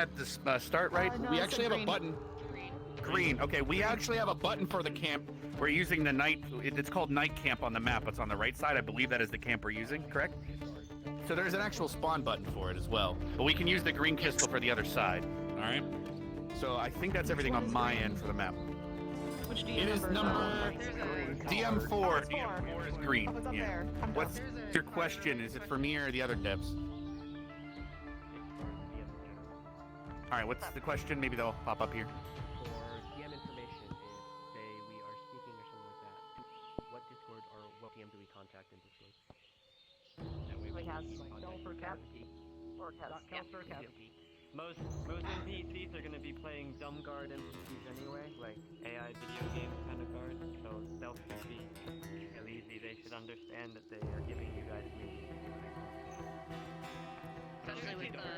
at the start, right? No, we it's actually have a button. Green. Okay, we actually have a button for the camp. We're using the night. It's called night camp on the map. It's on the right side. I believe that is the camp we're using. Correct. So there's an actual spawn button for it as well. But we can use the green crystal for the other side. All right. So I think that's everything on my end for the map. Which It is number DM4. DM4 is green. Oh, it's up Yeah. there. What's your question? Is it for me or the other devs? All right. What's the question? Maybe they'll pop up here. For DM information, if say we are speaking or something like that, what Discord or what DM do we contact in Discord? We have Kelper Cap. Most NPCs are going to be playing dumb guard NPCs anyway, like AI video game kind of guards, so stealth should be real easy. They should understand that they are giving you guys meat. Especially with the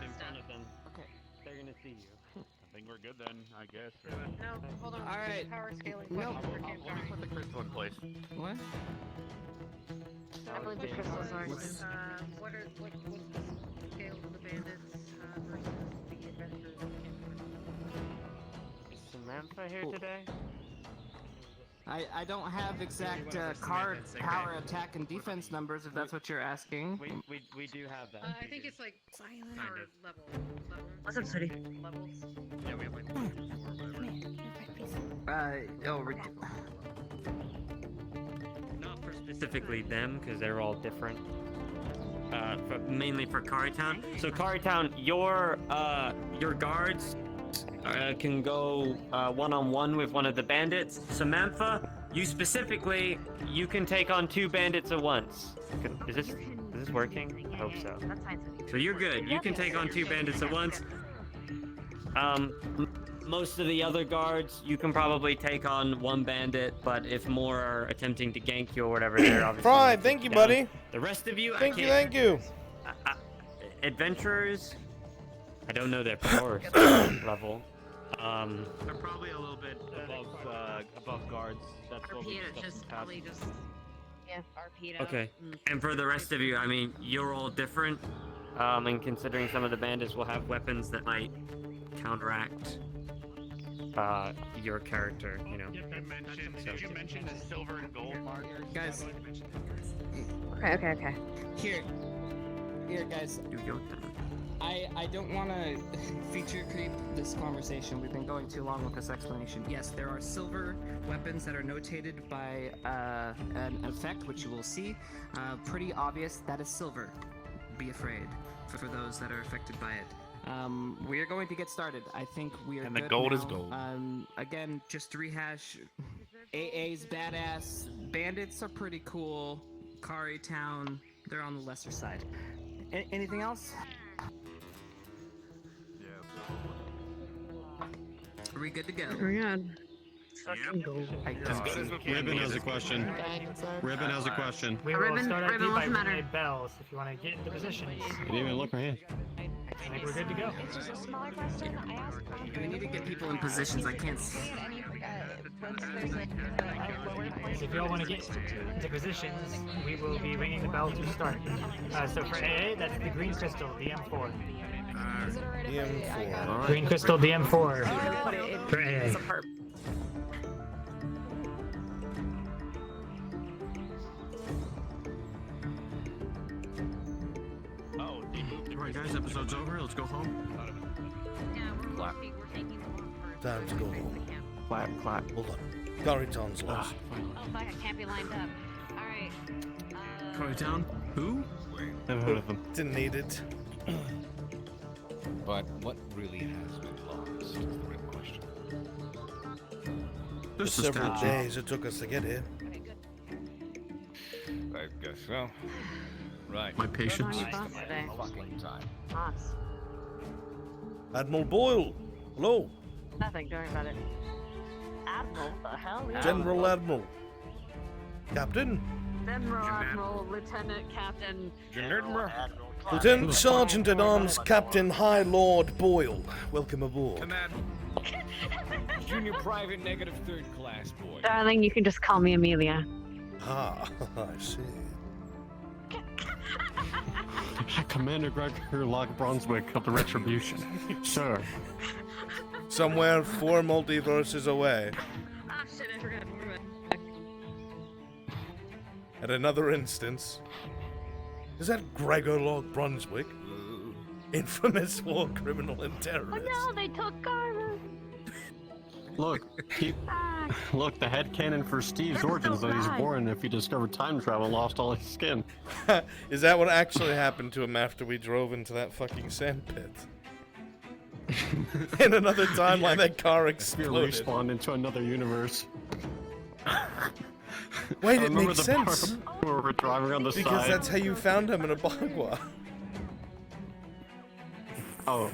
in front of them. Okay. They're going to see you. I think we're good then, I guess. No, hold on. All right. Power scaling No. question for Let Camp me Cari. put the crystal in place. What? I believe the crystals are. What's- What's the scale of the bandits versus the adventurers? Is Samantha here Cool. today? I don't have exact card power attack and defense numbers if that's what you're asking. We do have that. I think it's like silent or level. What's up, City? Levels. Yeah, we have like Not for specifically them, because they're all different. Mainly for Cari Town. So Cari Town, your guards can go one-on-one with one of the bandits. Samantha, you specifically, you can take on 2 bandits at once. Is this working? I hope so. That's fine. So you're good. You can take on 2 bandits at once. Most of the other guards, you can probably take on 1 bandit, but if more are attempting to gank you or whatever, they're obviously. Fry, thank you, down. buddy. The rest of you, Thank I you, can't. thank you. Adventurers, I don't know their power level. They're probably a little bit above guards. That's what we RP, just probably just. Yeah, RP. Okay. And for the rest of you, I mean, you're all different. And considering some of the bandits will have weapons that might counteract your character, you know. Did you mention the silver and gold markers? Guys, Okay. here, guys. Do your thing. I don't want to feature creep this conversation. We've been going too long with this explanation. Yes, there are silver weapons that are notated by an effect, which you will see. Pretty obvious. That is silver. Be afraid for those that are affected by it. We are going to get started. I think we are. And the good gold now. is gold. Again, just to rehash. AA's badass. Bandits are pretty cool. Cari Town, they're on the lesser side. Anything else? Are we good to go? Ribbon has a question. Ribbon has a question. We will start our beat by ringing bells if you want to get into positions. You didn't even look right here. I think we're good to go. It's just a smaller question. I asked. We need to get people in positions. I can't see. So if you all want to get into positions, we will be ringing the bell to start. So for AA, that's the green crystal, DM4. DM4. Green crystal, DM4 for AA. Oh, Alright guys, episode's over. Let's go home. Yeah, Clap. we're taking the one for. Time to go home. Clap, clap. Hold on. Cari Town's lost. Oh fuck, I can't be lined up. Alright. Cari Town? Who? Never heard of them. Didn't need it. But what really has been lost is the real question. There's several days it took us to get here. Okay, good. I guess so. Right. My patience. Fucking time. Boss. Admiral Boyle. Hello. Nothing, don't worry about it. Admiral, the hell? General Admiral. Captain. General Admiral, Lieutenant Captain. Lieutenant Sergeant at Arms Captain High Lord Boyle. Welcome aboard. Command. Junior Private Negative Third Class boy. Darling, you can just call me Amelia. Ah, I see. Commander Gregor Log Brunswick of the Retribution. Sir. Somewhere 4 multiverses away, Ah, shit, I forgot. at another instance. Is that Gregor Log Brunswick? Infamous war criminal and terrorist. Oh no, they took Carter. Look, look, the headcanon for Steve's origins that he's born if he discovered time travel and lost all his skin. Is that what actually happened to him after we drove into that fucking sand pit? In another timeline, that car He exploded. respawned into another universe. Wait, I it remember makes the sense. part where we're driving on the Because side. that's how you found him in a bagua. Oh.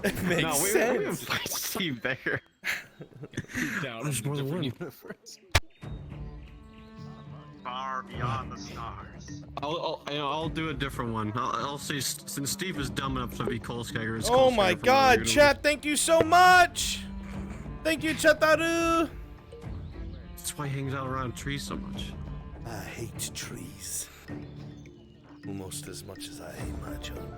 It makes No, we sense. didn't fight Steve there. Down There's in more a than different one. universe. Far beyond the stars. I'll do a different one. I'll say since Steve is dumb enough to be Kolskager, it's Oh Kolskager my from god, another chat, thank you so much! Thank you, Chataru! universe. That's why he hangs out around trees so much. I hate trees. Almost as much as I hate my job.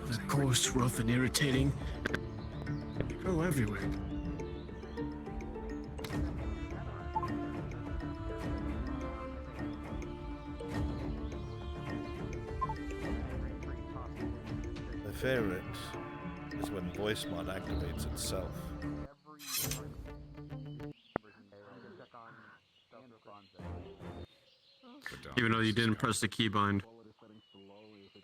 Of course, rough and irritating. Go everywhere. My favorite is when voice mod activates itself. Even though you didn't press the keybind.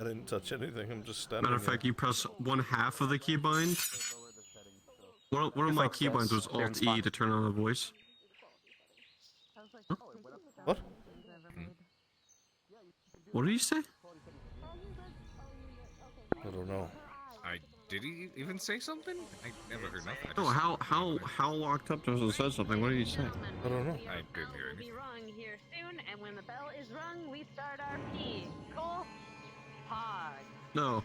I didn't touch anything, I'm just standing Matter of fact, you press 1/2 of the keybind. One of my keybinds was Alt E to turn on the voice. Huh? What? What did you say? I don't know. Did he even say something? I never heard nothing. No, how locked up does it say something? What did you say? I don't know. I didn't hear Be anything. rung here soon, and when the bell is rung, we start RP. Cool? Pog. No.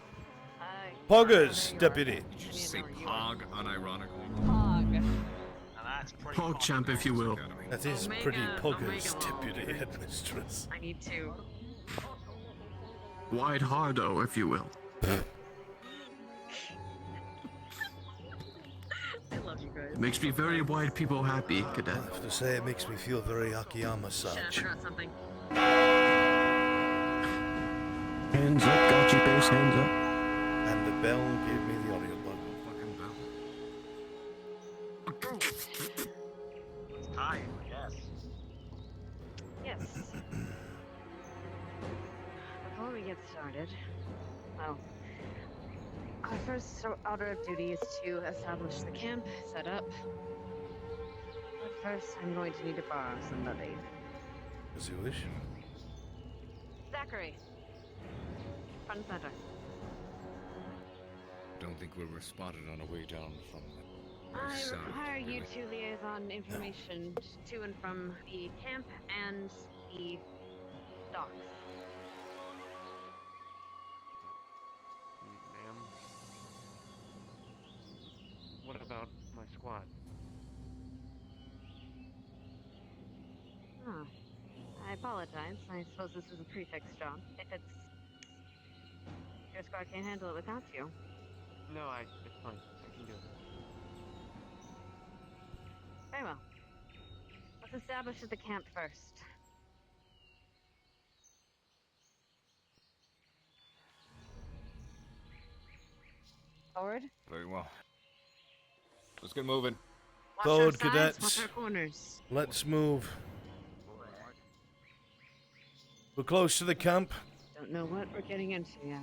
Poggers, deputy. Did you just say Pog unironically? Pog. Now that's pretty Pog champ, if you will. That is Omega, pretty poggers, Omega. deputy headmistress. I need to. Wide hardo, if you will. I love you guys. Makes me very wide people happy, I cadet. have to say, it makes me feel very Akiyama Shit, I Saj. forgot something. Hands up, got your base, hands up. And the bell gave me the audio button. It's time, yes. Yes. Before we get started, well, our first order of duty is to establish the camp, set up. But first, I'm going to need to borrow somebody. As you wish. Zachary. Front and center. Don't think we were spotted on our way down from the I south, require you really. to liaison information to and from the camp and the docks. Ma'am. What about my squad? Huh. I apologize. I suppose this is a prefix job. If it's... Your squad can't handle it without you. No, it's fine. I can do it. Very well. Let's establish at the camp first. Forward. Very well. Let's get moving. Watch Forward, our sides, cadets. watch our corners. Let's move. We're close to the camp. Don't know what we're getting into yet.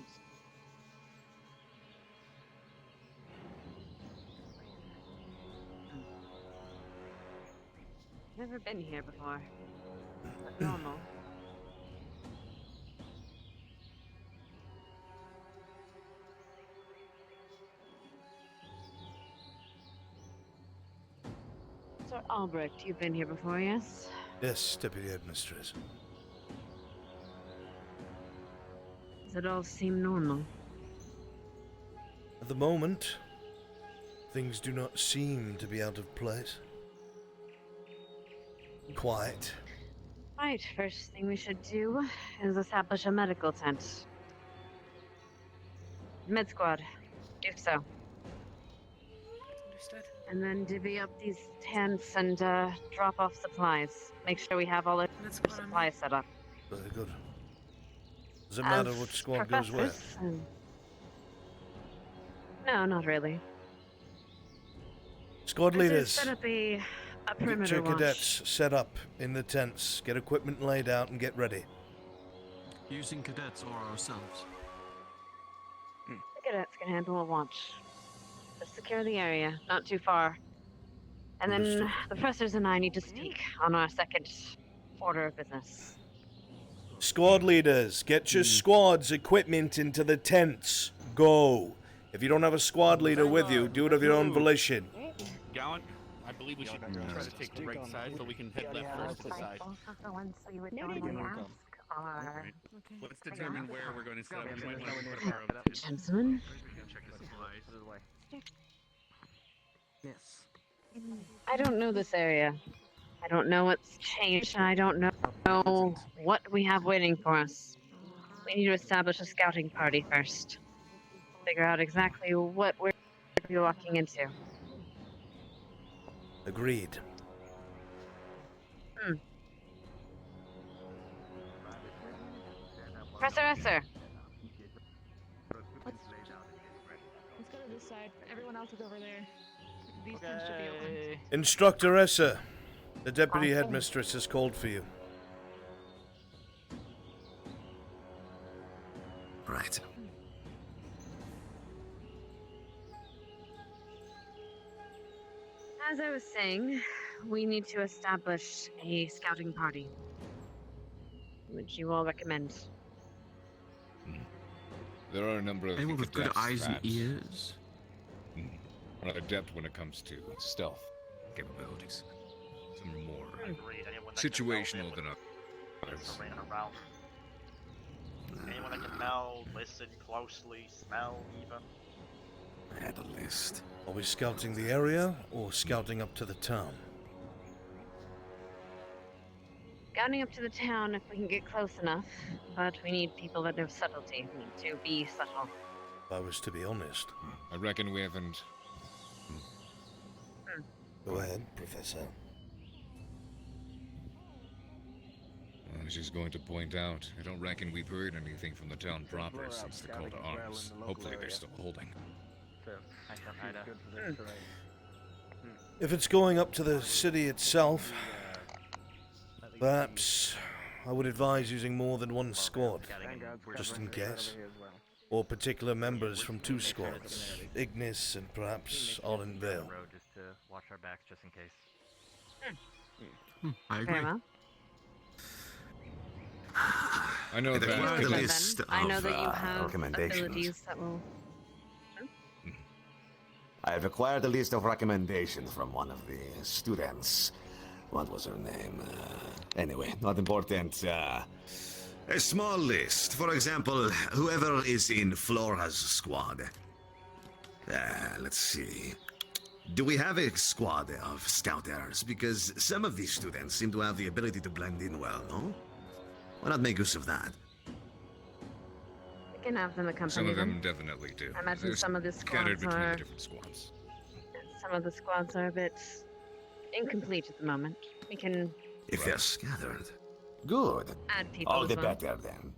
Never been here before. But normal. Sir Albrecht, you've been here before, yes? Yes, deputy headmistress. Does it all seem normal? At the moment, things do not seem to be out of place. Quiet. Right, first thing we should do is establish a medical tent. Med squad, do so. Understood. And then divvy up these tents and drop off supplies. Make sure we have all our Med squad on me. supplies set up. Very good. Does it matter As which squad goes where? professors, No, not really. Squad Let's just leaders, set up a get perimeter your watch. cadets set up in the tents. Get equipment laid out and get ready. Using cadets or ourselves. The cadets can handle a watch. Just secure the area, not too far. And then Understood. the professors and I need to speak on our second order of business. Squad leaders, get your squad's equipment into the tents. Go. If you don't have a squad leader with you, do it of your own volition. Gallant, I believe we should try to take the right side so we can head left first to the side. Both of the ones we would Noted. normally ask are. Alright. Let's determine where we're going to set up. We might want to put our own. Gentlemen, Yes. I don't know this area. I don't know what's changed, and I don't know what we have waiting for us. We need to establish a scouting party first. Figure out exactly what we're walking into. Agreed. Professor Esser, Let's go to this side. Everyone else is over there. These tents should be open. Instructor Essa, the deputy headmistress has called for you. Right. as I was saying, we need to establish a scouting party. Which you all recommend? There are a number of Anyone with good cadets, eyes and perhaps, ears? are adept when it comes to stealth capabilities. Some are more Agreed. Anyone that can situational meld than in others. with terrain around. Anyone that can meld, listen closely, smell even. I had a list. Are we scouting the area or scouting up to the town? Scouting up to the town if we can get close enough, but we need people that know subtlety. We need to be subtle. If I was to be honest. I reckon we haven't. Go ahead, Professor. I was just going to point out, I don't reckon we've heard anything from the town proper since the call to arms. Hopefully they're still holding. If it's going up to the city itself, perhaps I would advise using more than one squad, just in case. Or particular members from two squads, Ignis and perhaps Vale. Just to watch our backs just in case. I agree. Very well. I know It that. acquired the Then list I know of that you have recommendations. abilities that will. I have acquired a list of recommendations from one of the students. What was her name? Anyway, not important. A small list. For example, whoever is in Flora's squad. Let's see. Do we have a squad of scouters? Because some of these students seem to have the ability to blend in well, no? Why not make use of that? We can have them accompany Some of them definitely do. I imagine They're some of the scattered squads between are. the different squads. Some of the squads are a bit incomplete at the moment. We can If they're scattered. Good. add people. All as the well. better then.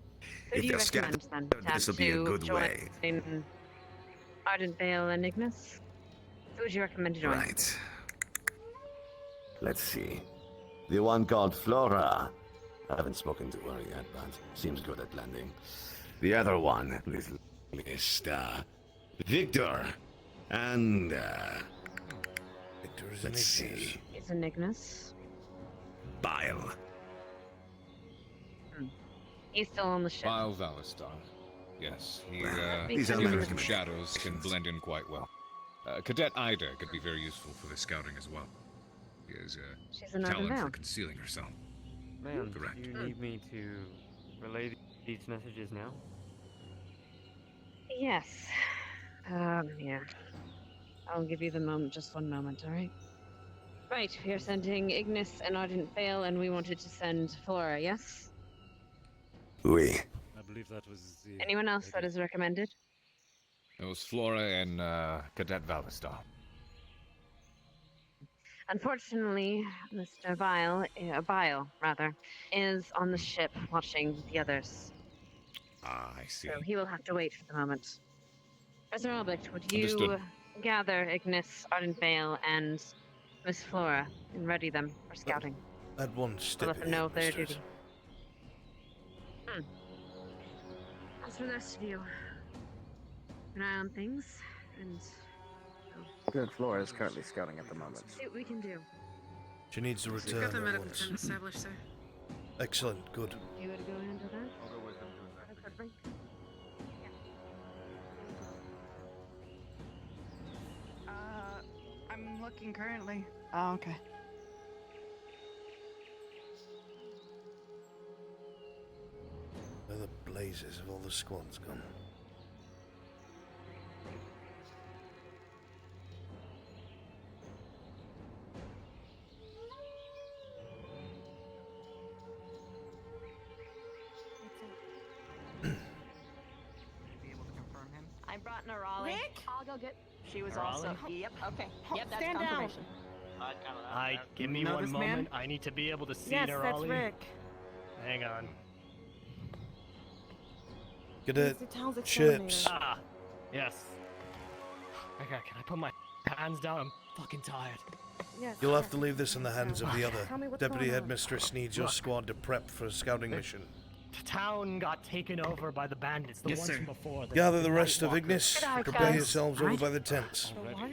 Who If do you they're recommend scattered, then? this will be a To good join way. in Ardent Vale and Ignis? Who would you recommend to join? Right. Let's see. The one called Flora. I haven't spoken to her yet, but seems good at blending. The other one, this list, Victor. And, Victor is let's Ignis. see. It's an Ignis. Bile. He's still on the ship. Vile Valistar. Yes, he, These are even my from recommendations. shadows can blend in quite well. Cadet Ida could be very useful for the scouting as well. She has She's a in Ardent talent for Vale. concealing herself. Ma'am, Correct. do you need me to relay these messages now? Yes. Yeah. I'll give you the moment, just one moment, alright? Right, we are sending Ignis and Ardent Vale, and we wanted to send Flora, yes? Oui. I believe that was the. Anyone else that is recommended? It was Flora and Cadet Valistar. Unfortunately, Mr. Bile, is on the ship watching the others. Ah, I see. So he will have to wait for the moment. Professor Albrecht, would you Understood. gather Ignis, Ardent Vale, and Miss Flora and ready them for scouting? Add one We'll step let them know of their mistress. duty. As for the rest of you, keep an eye on things, and Good. Flora is currently scouting at the moment. see what we can do. She needs to return Got the at medical once. tent established, sir. Excellent, good. You would go handle that? I'll go with them to investigate. I'm looking currently. Oh, okay. Where the blazes have all the squads gone? Be able to confirm him. I brought Nerali. Rick? I'll go get. She was also. also. Yep. Okay. Ho- Yep. That's stand down. confirmation. Hi, give me Know one this moment. man? I need to be able to see Yes, Nerali. that's Rick. Hang on. Cadet He's the town's Chips. exterminator. Ah, yes. Okay, can I put my hands down? I'm fucking tired. Yes. You'll have to leave this in the hands of the other. Tell me what's Deputy going on. Headmistress needs your Look. squad to prep for a scouting mission. The town got taken over by the bandits, the Yes, ones sir. from before. Gather the rest of Nightwalkers. Ignis. Good eye, Prepare guys. yourselves over Alright. by the tents. The what?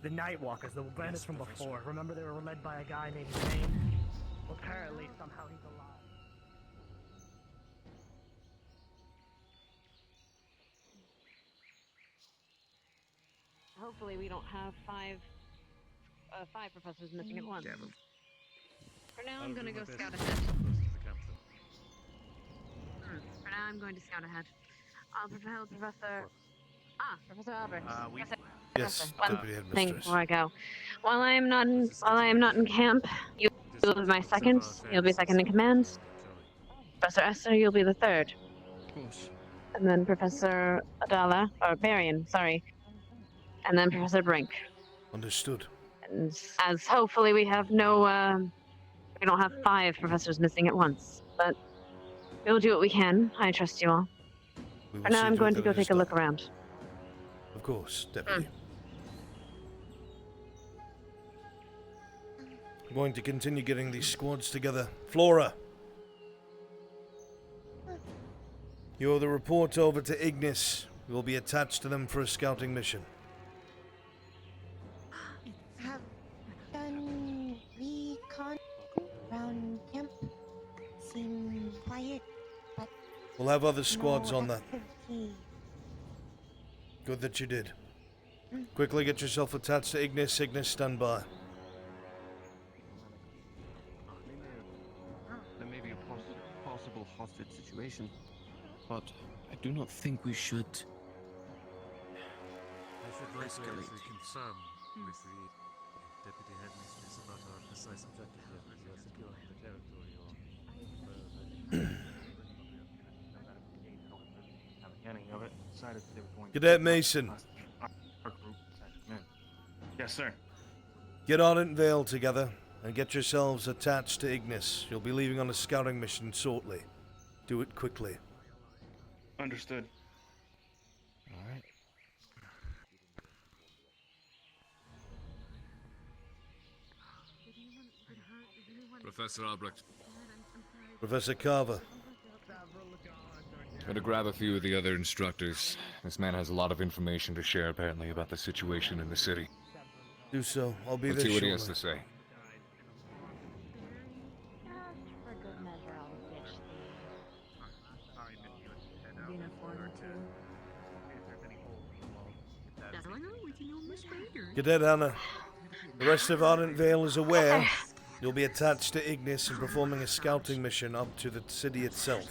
The Nightwalkers, the bandits from before. Remember they were led by a guy named Zane? Well, apparently, somehow he's alive. Hopefully we don't have five professors missing at once. For now, I'm gonna go scout ahead. For now, I'm going to scout ahead. I'll propel Professor Albrecht. Yes, One Deputy thing Headmistress. before I go. While I am not in camp, you will be my second. You'll be second in command. Professor Esther, you'll be the third. Of course. And then Professor Barian, sorry. And then Professor Brink. Understood. And as hopefully we have we don't have 5 professors missing at once. But we'll do what we can. I trust you all. We will For now, see I'm to going it to that go it is take a look done. around. Of course, Deputy. I'm going to continue getting these squads together. Flora! You're the report over to Ignis. You will be attached to them for a scouting mission. Have done recon around camp. Seem quiet, but We'll have other squads no on that. activity. Good that you did. Quickly get yourself attached to Ignis. Ignis, stand by. There may be a possible hostage situation, but I do not think we should. I should raise a concern with the Deputy Headmistress about our precise objective here, whether you're securing the territory or... Cadet Mason, Yes, sir. get Ardent Vale together and get yourselves attached to Ignis. You'll be leaving on a scouting mission shortly. Do it quickly. Understood. All right. Professor Albrecht, Professor Carver, going to grab a few of the other instructors. This man has a lot of information to share, apparently, about the situation in the city. do so. I'll be Let's there see what he shortly. has to say. For good measure, I'll ditch the uniform too. Cadet Anna, the rest of Ardent Vale is aware you'll be attached to Ignis and performing a scouting mission up to the city itself.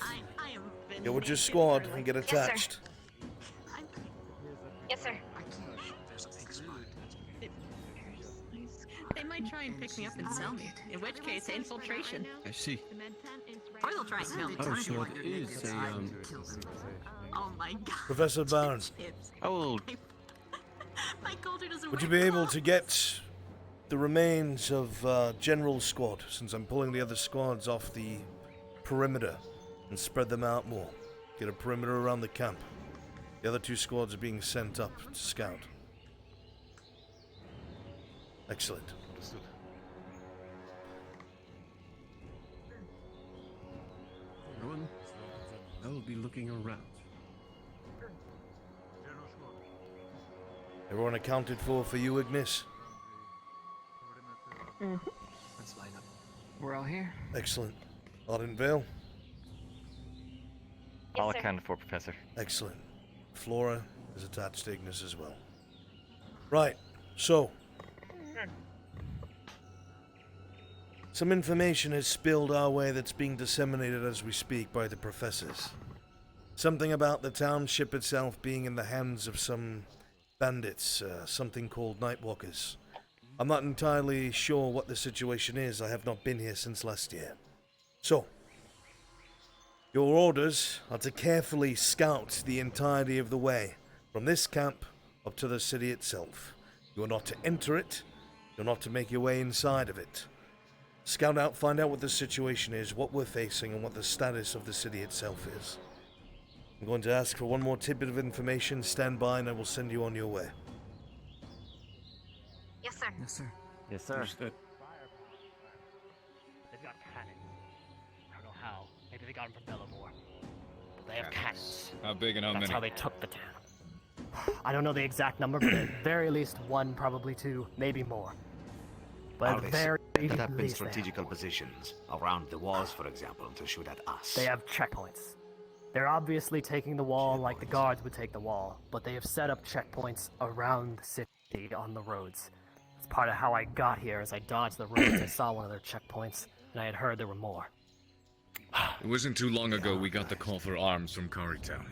Get with your squad and get attached. Yes, sir. They might try and pick me up and sell me. In which case, infiltration. I see. Or they'll try and kill me. Oh, so it is a, Oh my god. Professor Barron, Oh, My culture doesn't would you work be able well. to get the remains of General Squad, since I'm pulling the other squads off the perimeter, and spread them out more? Get a perimeter around the camp. The other 2 squads are being sent up to scout. Excellent. Understood. everyone, I will be looking around. Everyone accounted for you, Ignis? Let's line up. We're all here. Excellent. Ardent Vale? All accounted for, Professor. Excellent. Flora is attached to Ignis as well. Right, so. Some information has spilled our way that's being disseminated as we speak by the professors. Something about the township itself being in the hands of some bandits, something called Nightwalkers. I'm not entirely sure what the situation is. I have not been here since last year. So, your orders are to carefully scout the entirety of the way, from this camp up to the city itself. You are not to enter it, you're not to make your way inside of it. Scout out, find out what the situation is, what we're facing, and what the status of the city itself is. I'm going to ask for one more tidbit of information. Stand by and I will send you on your way. Yes, sir. Yes, sir. Yes, sir. Understood. They've got cannons. I don't know how. Maybe they got them from Bellavore. But they have cannons. How big and how That's many? how they took the town. I don't know the exact number, but at very least 1, probably 2, maybe more. But Are at they very set up in least they have strategical positions, around the walls, for example, to shoot at us? They have checkpoints. They're obviously taking the wall like the guards would take the wall, but they have set up checkpoints around the city on the roads. It's part of how I got here. As I dodged the roads, I saw one of their checkpoints, and I had heard there were more. It wasn't too long ago we got the call for arms from Cari Town.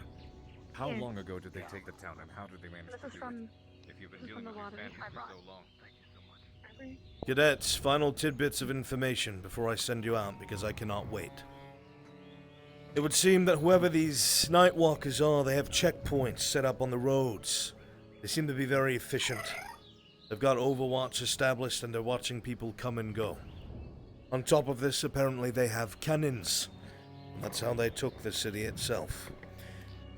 How Here. long ago did they take the town, and how did they manage This to is do from. it? If you've been this is dealing from the with your lottery family I for brought. so long. Cadets, final tidbits of information before I send you out, because I cannot wait. It would seem that whoever these Nightwalkers are, they have checkpoints set up on the roads. They seem to be very efficient. They've got overwatch established and they're watching people come and go. On top of this, apparently they have cannons. And that's how they took the city itself.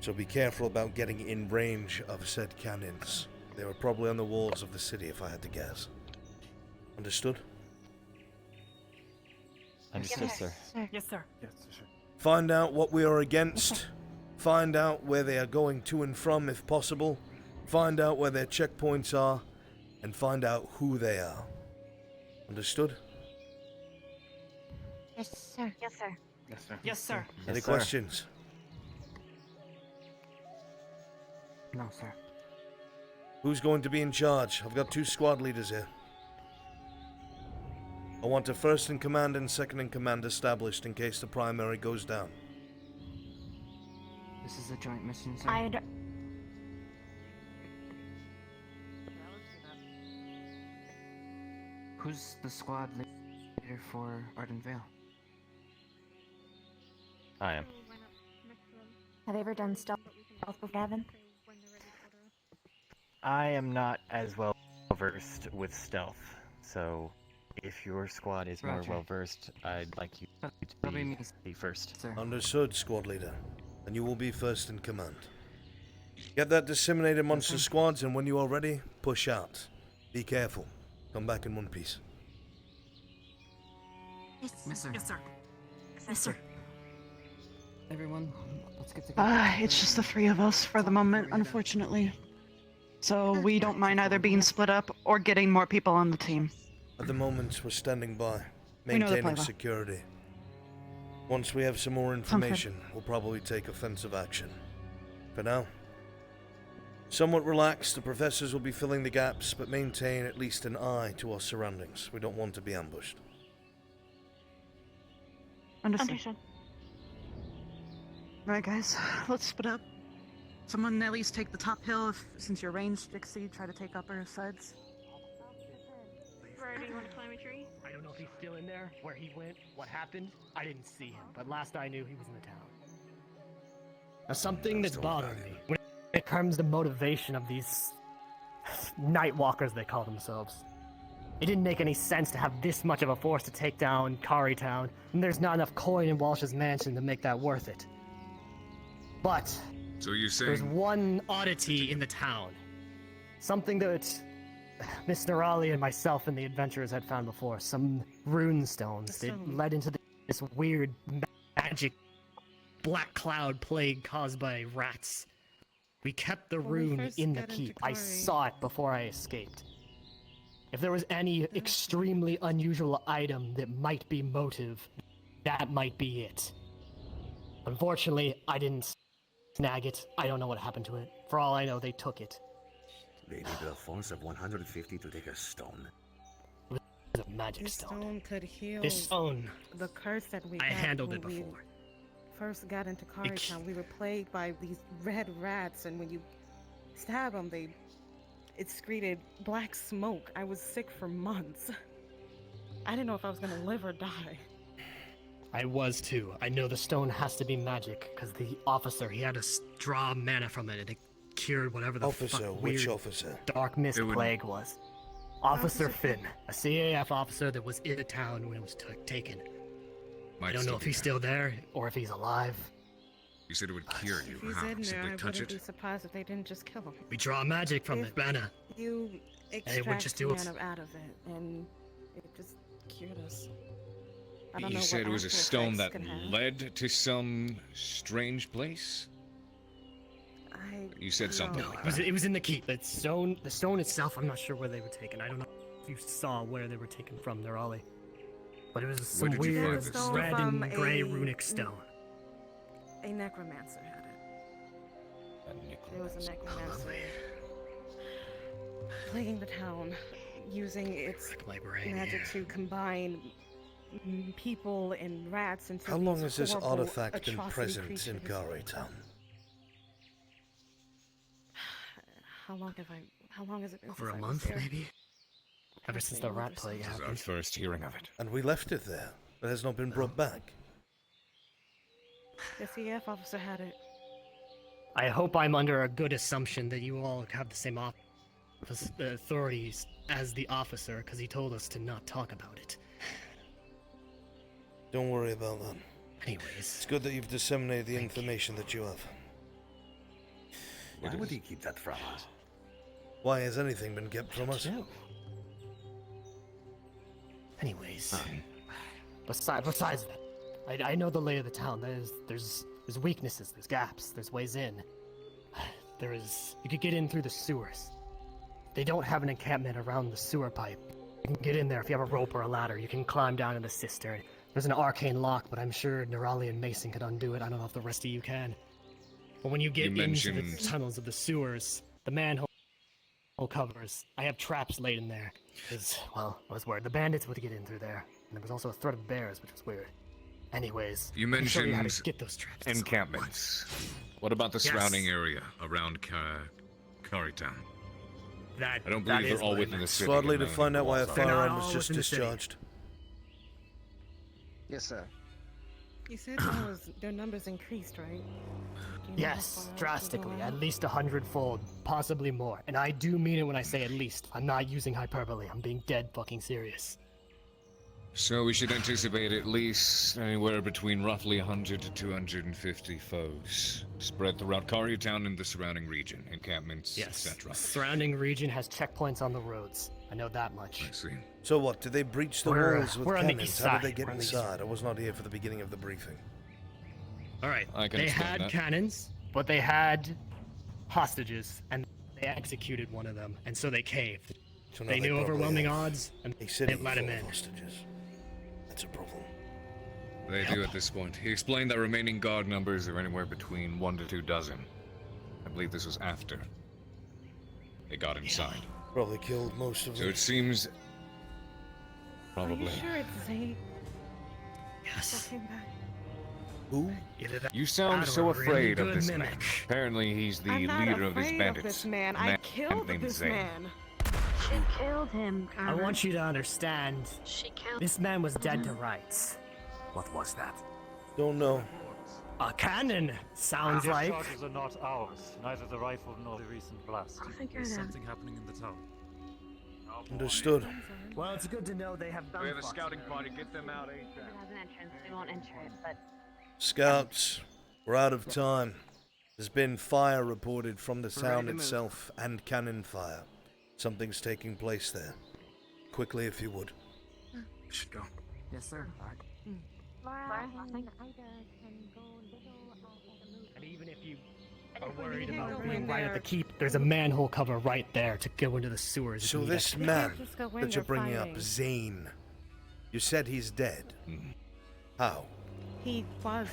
So be careful about getting in range of said cannons. They were probably on the walls of the city, if I had to guess. Understood? Understood, sir. Yes, sir. Find out what we are against. Find out where they are going to and from, if possible. Find out where their checkpoints are. And find out who they are. Understood? Yes, sir. Yes, sir. Yes, sir. Yes, sir. Any sir. questions? No, sir. Who's going to be in charge? I've got 2 squad leaders here. I want a first in command and second in command established in case the primary goes down. This is a joint mission, sir. I'd. Who's the squad leader for Arden Vale? I am. Have you ever done stealth before, Gavin? I am not as well versed with stealth, so if your squad is more Roger. well versed, I'd like you Probably to me, be first. sir. Understood, squad leader. And you will be first in command. Get that disseminated amongst the squads, and when you are ready, push out. Be careful. Come back in one piece. Yes, Yes, sir. Yes, sir. Yes, sir. Everyone, let's get together. It's just the 3 of us for the moment, unfortunately. So we don't mind either being split up or getting more people on the team. At the moment, we're standing by, We know the maintaining play, security. Once we have some more information, we'll probably take offensive action. For now, somewhat relaxed, the professors will be filling the gaps, but maintain at least an eye to our surroundings. We don't want to be ambushed. Understood. Right, guys, let's split up. Someone at least take the top hill, since your range, Dixie, try to take upper sides. Right. do you want to climb a tree? I don't know if he's still in there, where he went, what happened. I didn't see him, but last I knew, he was in the town. Now, something that's bothering me when it comes to motivation of these night walkers, they call themselves. It didn't make any sense to have this much of a force to take down Cari Town, and there's not enough coin in Walsh's mansion to make that worth it. But So you're there's saying one oddity in the town. Something that Miss Nerali and myself and the adventurers had found before. Some rune stones that led into this weird magic black cloud plague caused by rats. We kept the rune in the keep. I saw it before I escaped. If there was any extremely unusual item that might be motive, that might be it. Unfortunately, I didn't snag it. I don't know what happened to it. For all I know, they took it. They needed a force of 150 to take a stone. It was a magic This stone. stone could heal This stone, the curse that we I got handled it when we before. first got into Cari Town. We were plagued by these red rats, and when you stab them, it secreted black smoke. I was sick for months. I didn't know if I was gonna live or die. I was too. I know the stone has to be magic, because the officer, he had to draw mana from it, and it cured whatever the Officer, fuck which weird officer? dark mist plague was. Officer Finn, a CAF officer that was in the town when it was taken. I don't know if he's still there, or if he's alive. You said it would cure you. If he's How? in there, Simply I touch wouldn't it? be surprised if they didn't just kill him. We draw magic from it, mana. You it would extract just do it. mana out of it, and it just cured us. I don't know You what said it was a actual stone effects that could have. led to some strange place? You said something No, like that. it was in the keep. The stone itself, I'm not sure where they were taken. I don't know if you saw where they were taken from, Nerali. But it was some did you weird find this? red From and gray a- runic stone. A necromancer had it. There was a necromancer plaguing the town, using its magic to combine people and rats into How long these has this horrible artifact been atrocity present creatures. in Cari Town? How long has it been? Over since a I was month, there? maybe? Ever since the rat plague This is our happened. first hearing of it. And we left it there. It has not been brought back. The CF officer had it. I hope I'm under a good assumption that you all have the same authorities as the officer, because he told us to not talk about it. Don't worry about that. Anyways. It's good that you've disseminated the information that you have. Why would he keep that from us? Why has anything been kept from us? Anyways, besides that, I know the lay of the town. There's weaknesses, there's gaps, there's ways in. You could get in through the sewers. They don't have an encampment around the sewer pipe. You can get in there if you have a rope or a ladder. You can climb down in the cistern. There's an arcane lock, but I'm sure Nerali and Mason could undo it. I don't know if the rest of you can. But when you get into the mentioned- tunnels of the sewers, the manhole covers, I have traps laid in there. Because, well, I was worried the bandits would get in through there. And there was also a threat of bears, which was weird. Anyways, You I can show you how mentioned to get those traps. encampments. What about the Yes. surrounding area around Cari Town? That, I don't that believe is they're all what I within the meant. city. Swadley and to the find out why a walls are. They're not firearm was all just within the city. discharged. Yes, sir. You said their numbers increased, right? Do you know Yes, how far they drastically, go at out? least 100-fold, possibly more. And I do mean it when I say at least. I'm not using hyperbole. I'm being dead fucking serious. So we should anticipate at least anywhere between roughly 100 to 250 foes spread throughout Cari Town and the surrounding region, encampments, Yes. etc. The surrounding region has checkpoints on the roads. I know that much. I see. So what? Did they breach the We're- walls with we're on the cannons? east How did side. they get We're on the east inside? I was not here for the beginning of the briefing. All right. I can They explain had that. cannons, but they had hostages, and they executed one of them, and so they caved. So now They knew probably overwhelming have odds, and a city they let him full of in. hostages. That's a problem. They do at this point. He explained that remaining guard numbers are anywhere between 1 to 2 dozen. I believe this was after they got inside. Probably killed most of So them. it seems... Are you Probably. sure it's Zay? Yes. Came back? Who? Either that You sound or so a really afraid of good this man. mimic. Apparently he's the I'm not leader of these afraid bandits. Of this man. A I killed named this Zane. man. She killed him, I Carver. want you to understand. She killed This man was dead to him. rights. What was that? Don't know. A cannon, sounds These like. charges are not ours. Neither the rifle nor the recent blast. I'll figure There's it out. something happening in the town. Understood. Well, it's good to know they have We have a scouting party. Get them out It has an entrance. We won't enter it, but Scouts, we're out of time. There's been fire reported from the We're ready town to move. itself and cannon fire. Something's taking place there. Quickly, if you would. We should go. Yes, sir. Alright. Laura, I think And even if you And are if we worried can't about go being in right at there- the keep, there's a manhole cover right there to go into the sewers. if So need this it. man just go in, that you're they're bringing up, fighting. Zane, you said he's dead. How? He was.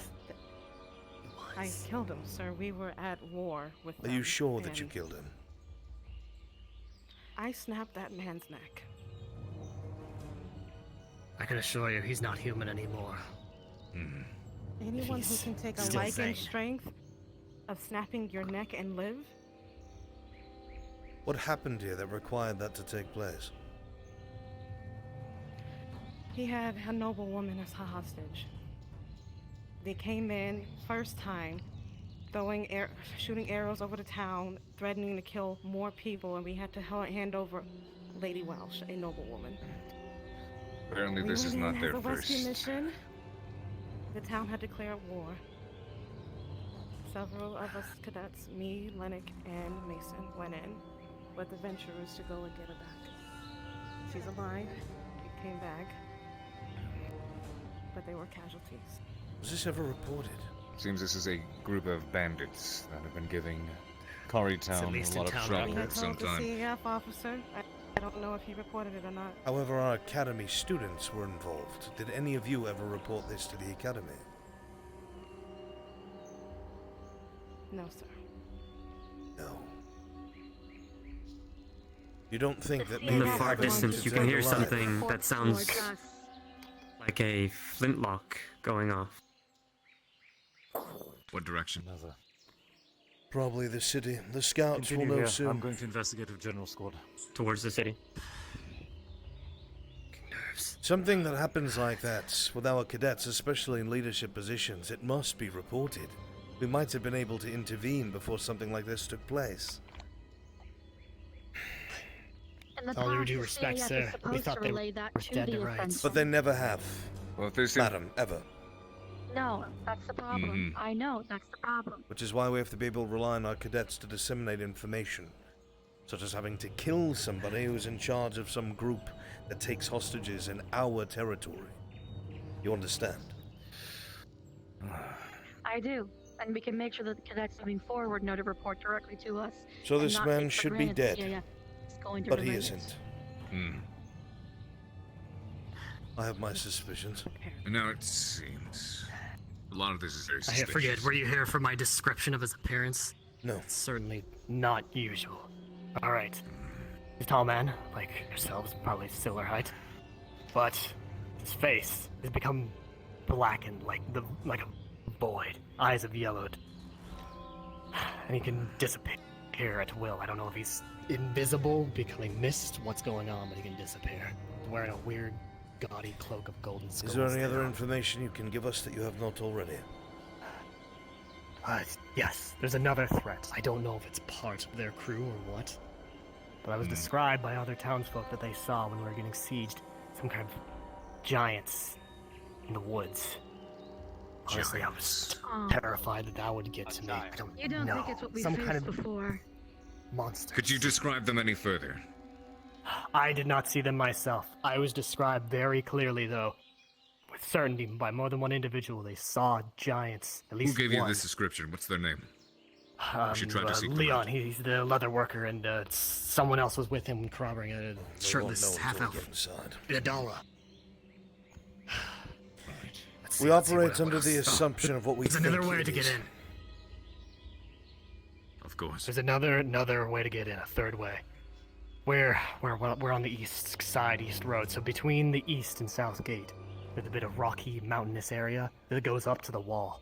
I killed him, sir. We were at war with Are you them, sure that you and killed him? I snapped that man's neck. I can assure you, he's not human anymore. Anyone who He's can take a still like sane. and strength of snapping your neck and live, What happened here that required that to take place? he had a noble woman as a hostage. They came in first time, shooting arrows over the town, threatening to kill more people, and we had to hand over Lady Welsh, a noble woman. Apparently, We this is went in not as their a rescue first. mission. The town had declared war. Several of us cadets, me, Lennox, and Mason, went in with the venturers to go and get her back. She's alive. We came back, but they were casualties. Was this ever reported? Seems this is a group of bandits that have been giving Cari Town least a lot in of town trouble We for had some told the time. CAF officer. I don't know if he reported it or not. However, our academy students were involved. Did any of you ever report this to the academy? No, sir. No. You don't think that In maybe the far having distance, to you can take hear a life- something that sounds like a flintlock going off. What direction? Another. Probably the city. The scouts Continue will know here. soon. I'm going to investigate with General Squad. Towards the city. Something that happens like that with our cadets, especially in leadership positions, it must be reported. We might have been able to intervene before something like this took place. In the All due past, the respect, CAF sir, is we supposed thought to they relay that were to dead the to rights. offense. But they never have. Well, if there's Madam, ever. No, that's the problem. Mhm. I know, that's the problem. Which is why we have to be able to rely on our cadets to disseminate information. Such as having to kill somebody who's in charge of some group that takes hostages in our territory. You understand? I do. And we can make sure that the cadets moving forward know to report directly to us. So and this not man take for should be granted the dead. CAF is going to But he relay it. isn't. I have my suspicions. Now it seems a lot of this is very I suspicious. forget, were you here for my description of his appearance? No. It's certainly not usual. Alright. He's a tall man, like yourselves, probably similar height. But his face has become blackened like a void. Eyes have yellowed. And he can disappear at will. I don't know if he's invisible, becoming mist, what's going on, but he can disappear. He's wearing a weird, gaudy cloak of golden skulls. Is there any other information you can give us that you have not already? Yes, there's another threat. I don't know if it's part of their crew or what. But I was described by other townsfolk that they saw when we were getting sieged. Some kind of giants in the woods. Honestly, I was Oh. terrified that would get to me. I don't You don't know. think it's what we Some faced kind of before? monster. Could you describe them any further? I did not see them myself. I was described very clearly, though, with certainty by more than one individual. They saw giants. At least Who gave you one. this description? What's their name? We should try to seek them Leon, out. he's the leather worker, and someone else was with him corroborating it. Shirtless, half elf. Idala. We operate under the assumption of what we There's think another way it to get is. in. Of course. There's another way to get in, a third way. We're on the east side, east road, so between the east and south gate, there's a bit of rocky, mountainous area that goes up to the wall.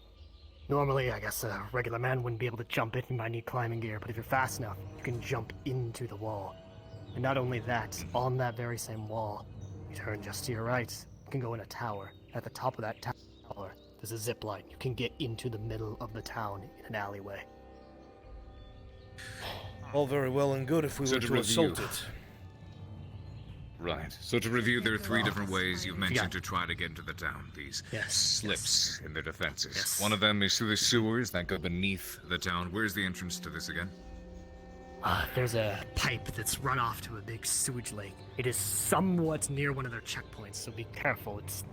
Normally, I guess a regular man wouldn't be able to jump it, you might need climbing gear, but if you're fast enough, you can jump into the wall. And not only that, on that very same wall, you turn just to your right, you can go in a tower. At the top of that tower, there's a zip line. You can get into the middle of the town in an alleyway. All very well and good if we were to assault it. Right. So to review, there are 3 different ways you've mentioned to try to get into the town. These slips in their defenses. Yes. One of them is through the sewers that go beneath the town. Where's the entrance to this again? There's a pipe that's run off to a big sewage lake. It is somewhat near one of their checkpoints, so be careful. It's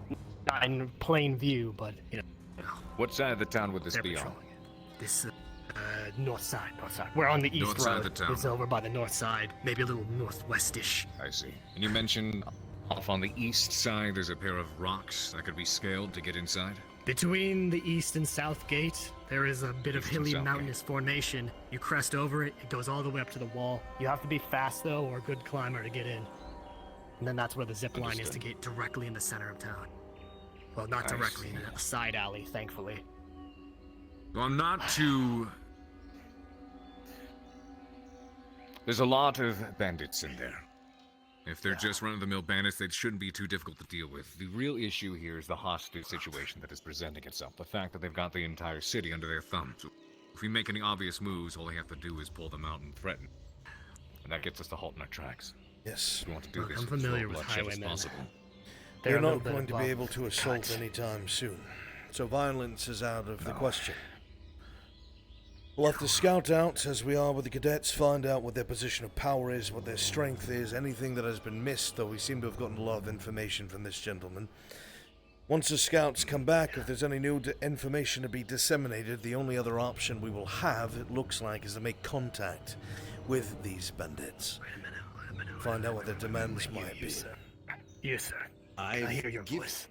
not in plain view, but, you know. What side of the town would this They're be on? patrolling it. This, north side. We're on the east North road. side of the town. It's over by the north side, maybe a little northwestish. I see. And you mentioned off on the east side there's a pair of rocks that could be scaled to get inside? Between the east and south gate, there is a bit of hilly mountainous formation. You crest over it, it goes all the way up to the wall. You have to be fast, though, or a good climber to get in. And then that's where the zip line is to get directly in the center of town. Well, not directly, in a side alley, thankfully. Well, not too... There's a lot of bandits in there. If they're just run-of-the-mill bandits, they shouldn't be too difficult to deal with. The real issue here is the hostage situation that is presenting itself. The fact that they've got the entire city under their thumb. So if we make any obvious moves, all they have to do is pull them out and threaten. And that gets us to halt in our tracks. Yes. We want to do this I'm familiar with bloodshed as highwaymen. possible. We're not going to be able to assault anytime soon, so violence is out of the question. We'll have to scout out, as we are with the cadets, find out what their position of power is, what their strength is, anything that has been missed, though we seem to have gotten a lot of information from this gentleman. Once the scouts come back, if there's any new information to be disseminated, the only other option we will have, it looks like, is to make contact with these bandits. Find out what their demands might be. Yes, sir. I hear your voice.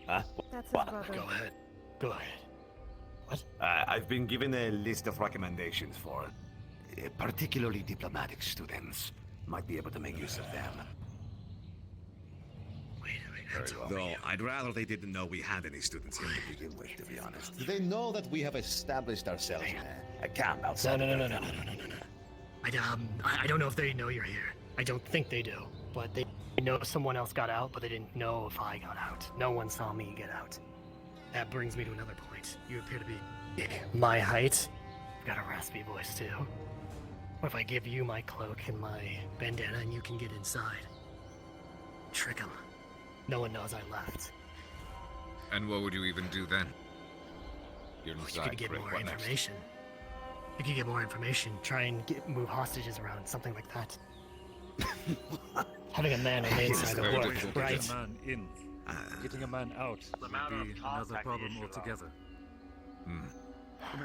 Huh? That's his brother. Go ahead. Go ahead. What? I've been given a list of recommendations for particularly diplomatic students. Might be able to make use of them. Though I'd rather they didn't know we had any students here to begin with, to be honest. Do they know that we have established ourselves in a camp outside? No. I don't know if they know you're here. I don't think they do, but they know someone else got out, but they didn't know if I got out. No one saw me get out. That brings me to another point. You appear to be my height. You've got a raspy voice too. What if I give you my cloak and my bandana and you can get inside? Trick them. No one knows I left. And what would you even do then? You're You inside, could get great. more What next? information. You could get more information. Try and move hostages around, something like that. Having a man on the inside very of work, difficult to right? Getting a man in, getting a man out would be another problem altogether.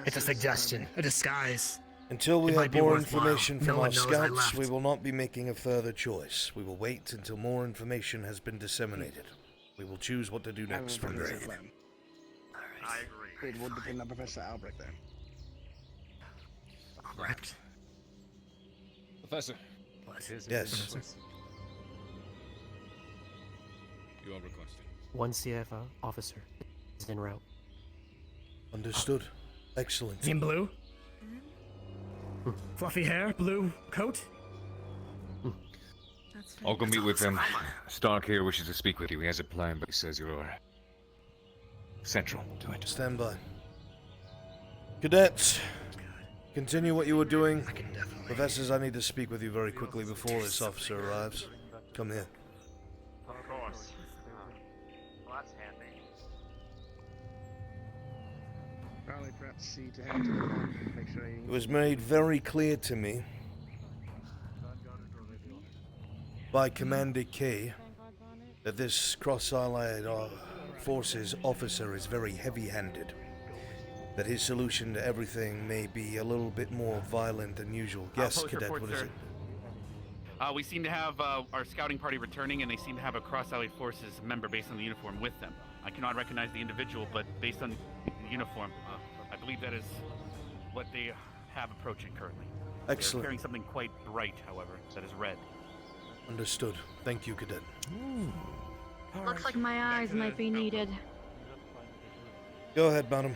It's a suggestion, a disguise. Until we It have might be more worthwhile. information from No our one knows I scouts, left. we will not be making a further choice. We will wait until more information has been disseminated. We will choose what to do next from there. I agree. Great, we'll depend on Professor Albrecht then. Correct. Professor. Yes. You are requesting. One CFO officer is en route. Understood. Excellent. Is he in blue? Fluffy hair, blue coat? I'll go meet with him. Stark here wishes to speak with you. He has a plan, but he says you're central to it. Stand by. Cadets, continue what you were doing. Professors, I need to speak with you very quickly before this officer arrives. Come here. Of course. Well, that's handy. Probably perhaps see to hand to the one, make sure he... It was made very clear to me by Commander K that this cross-allied forces officer is very heavy-handed. That his solution to everything may be a little bit more violent than usual. Yes, Post Cadet, report, what is sir. it? We seem to have our scouting party returning, and they seem to have a cross-allied forces member based on the uniform with them. I cannot recognize the individual, but based on the uniform, I believe that is what they have approaching currently. Excellent. They're carrying something quite bright, however, that is red. Understood. Thank you, Cadet. Looks like my eyes might be needed. Go ahead, madam.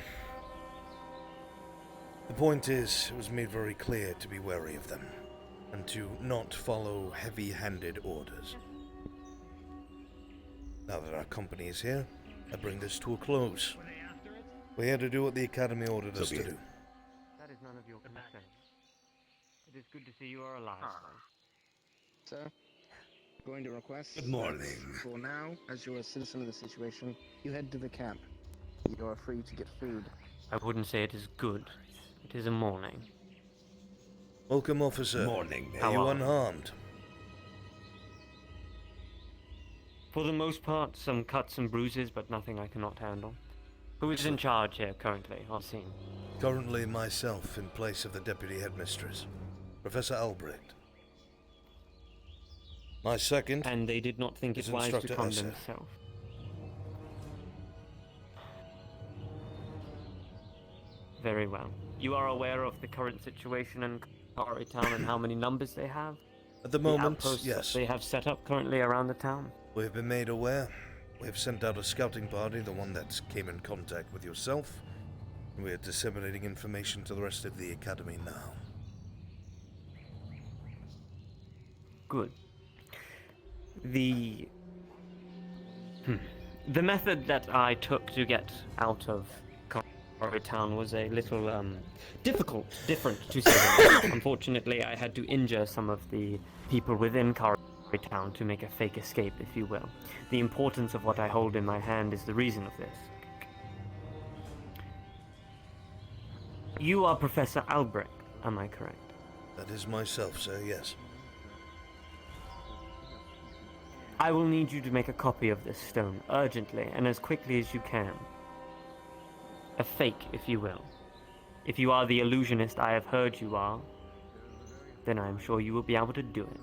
The point is, it was made very clear to be wary of them. and to not follow heavy-handed orders. Now that our company is here, I bring this to a close. We're here to do what the Academy ordered us to do. That is none of your concern. It is good to see you are alive. Sir, going to request. Good morning. that For now, as you're a citizen of the situation, you head to the camp. You are free to get food. I wouldn't say it is good. It is a morning. Welcome, officer. Morning. Are How you are you? unharmed? For the most part, some cuts and bruises, but nothing I cannot handle. Who is in charge here currently, our scene? Currently myself, in place of the Deputy Headmistress, Professor Albrecht. My second. And they did not think it is wise to Instructor come Essa. themselves. Very well. You are aware of the current situation in Cari town and how many numbers they have? At the moment, outposts yes. that they have set up currently around the town? We have been made aware. We have sent out a scouting party, the one that came in contact with yourself. We are disseminating information to the rest of the Academy now. Good. The method that I took to get out of Cari town was a little different to say the least. Unfortunately, I had to injure some of the people within Cari town to make a fake escape, if you will. The importance of what I hold in my hand is the reason of this. You are Professor Albrecht, am I correct? That is myself, sir, yes. I will need you to make a copy of this stone, urgently, and as quickly as you can. A fake, if you will. If you are the illusionist I have heard you are, then I am sure you will be able to do it.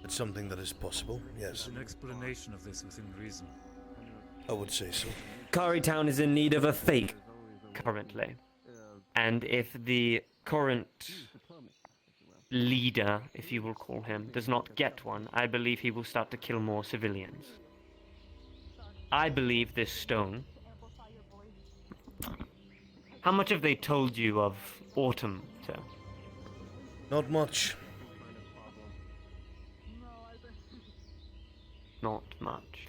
It's something that is possible, yes. An explanation of this within reason. I would say so. Cari town is in need of a fake, currently. And if the current leader, if you will call him, does not get one, I believe he will start to kill more civilians. I believe this stone... How much have they told you of Autumn, sir? Not much. Not much.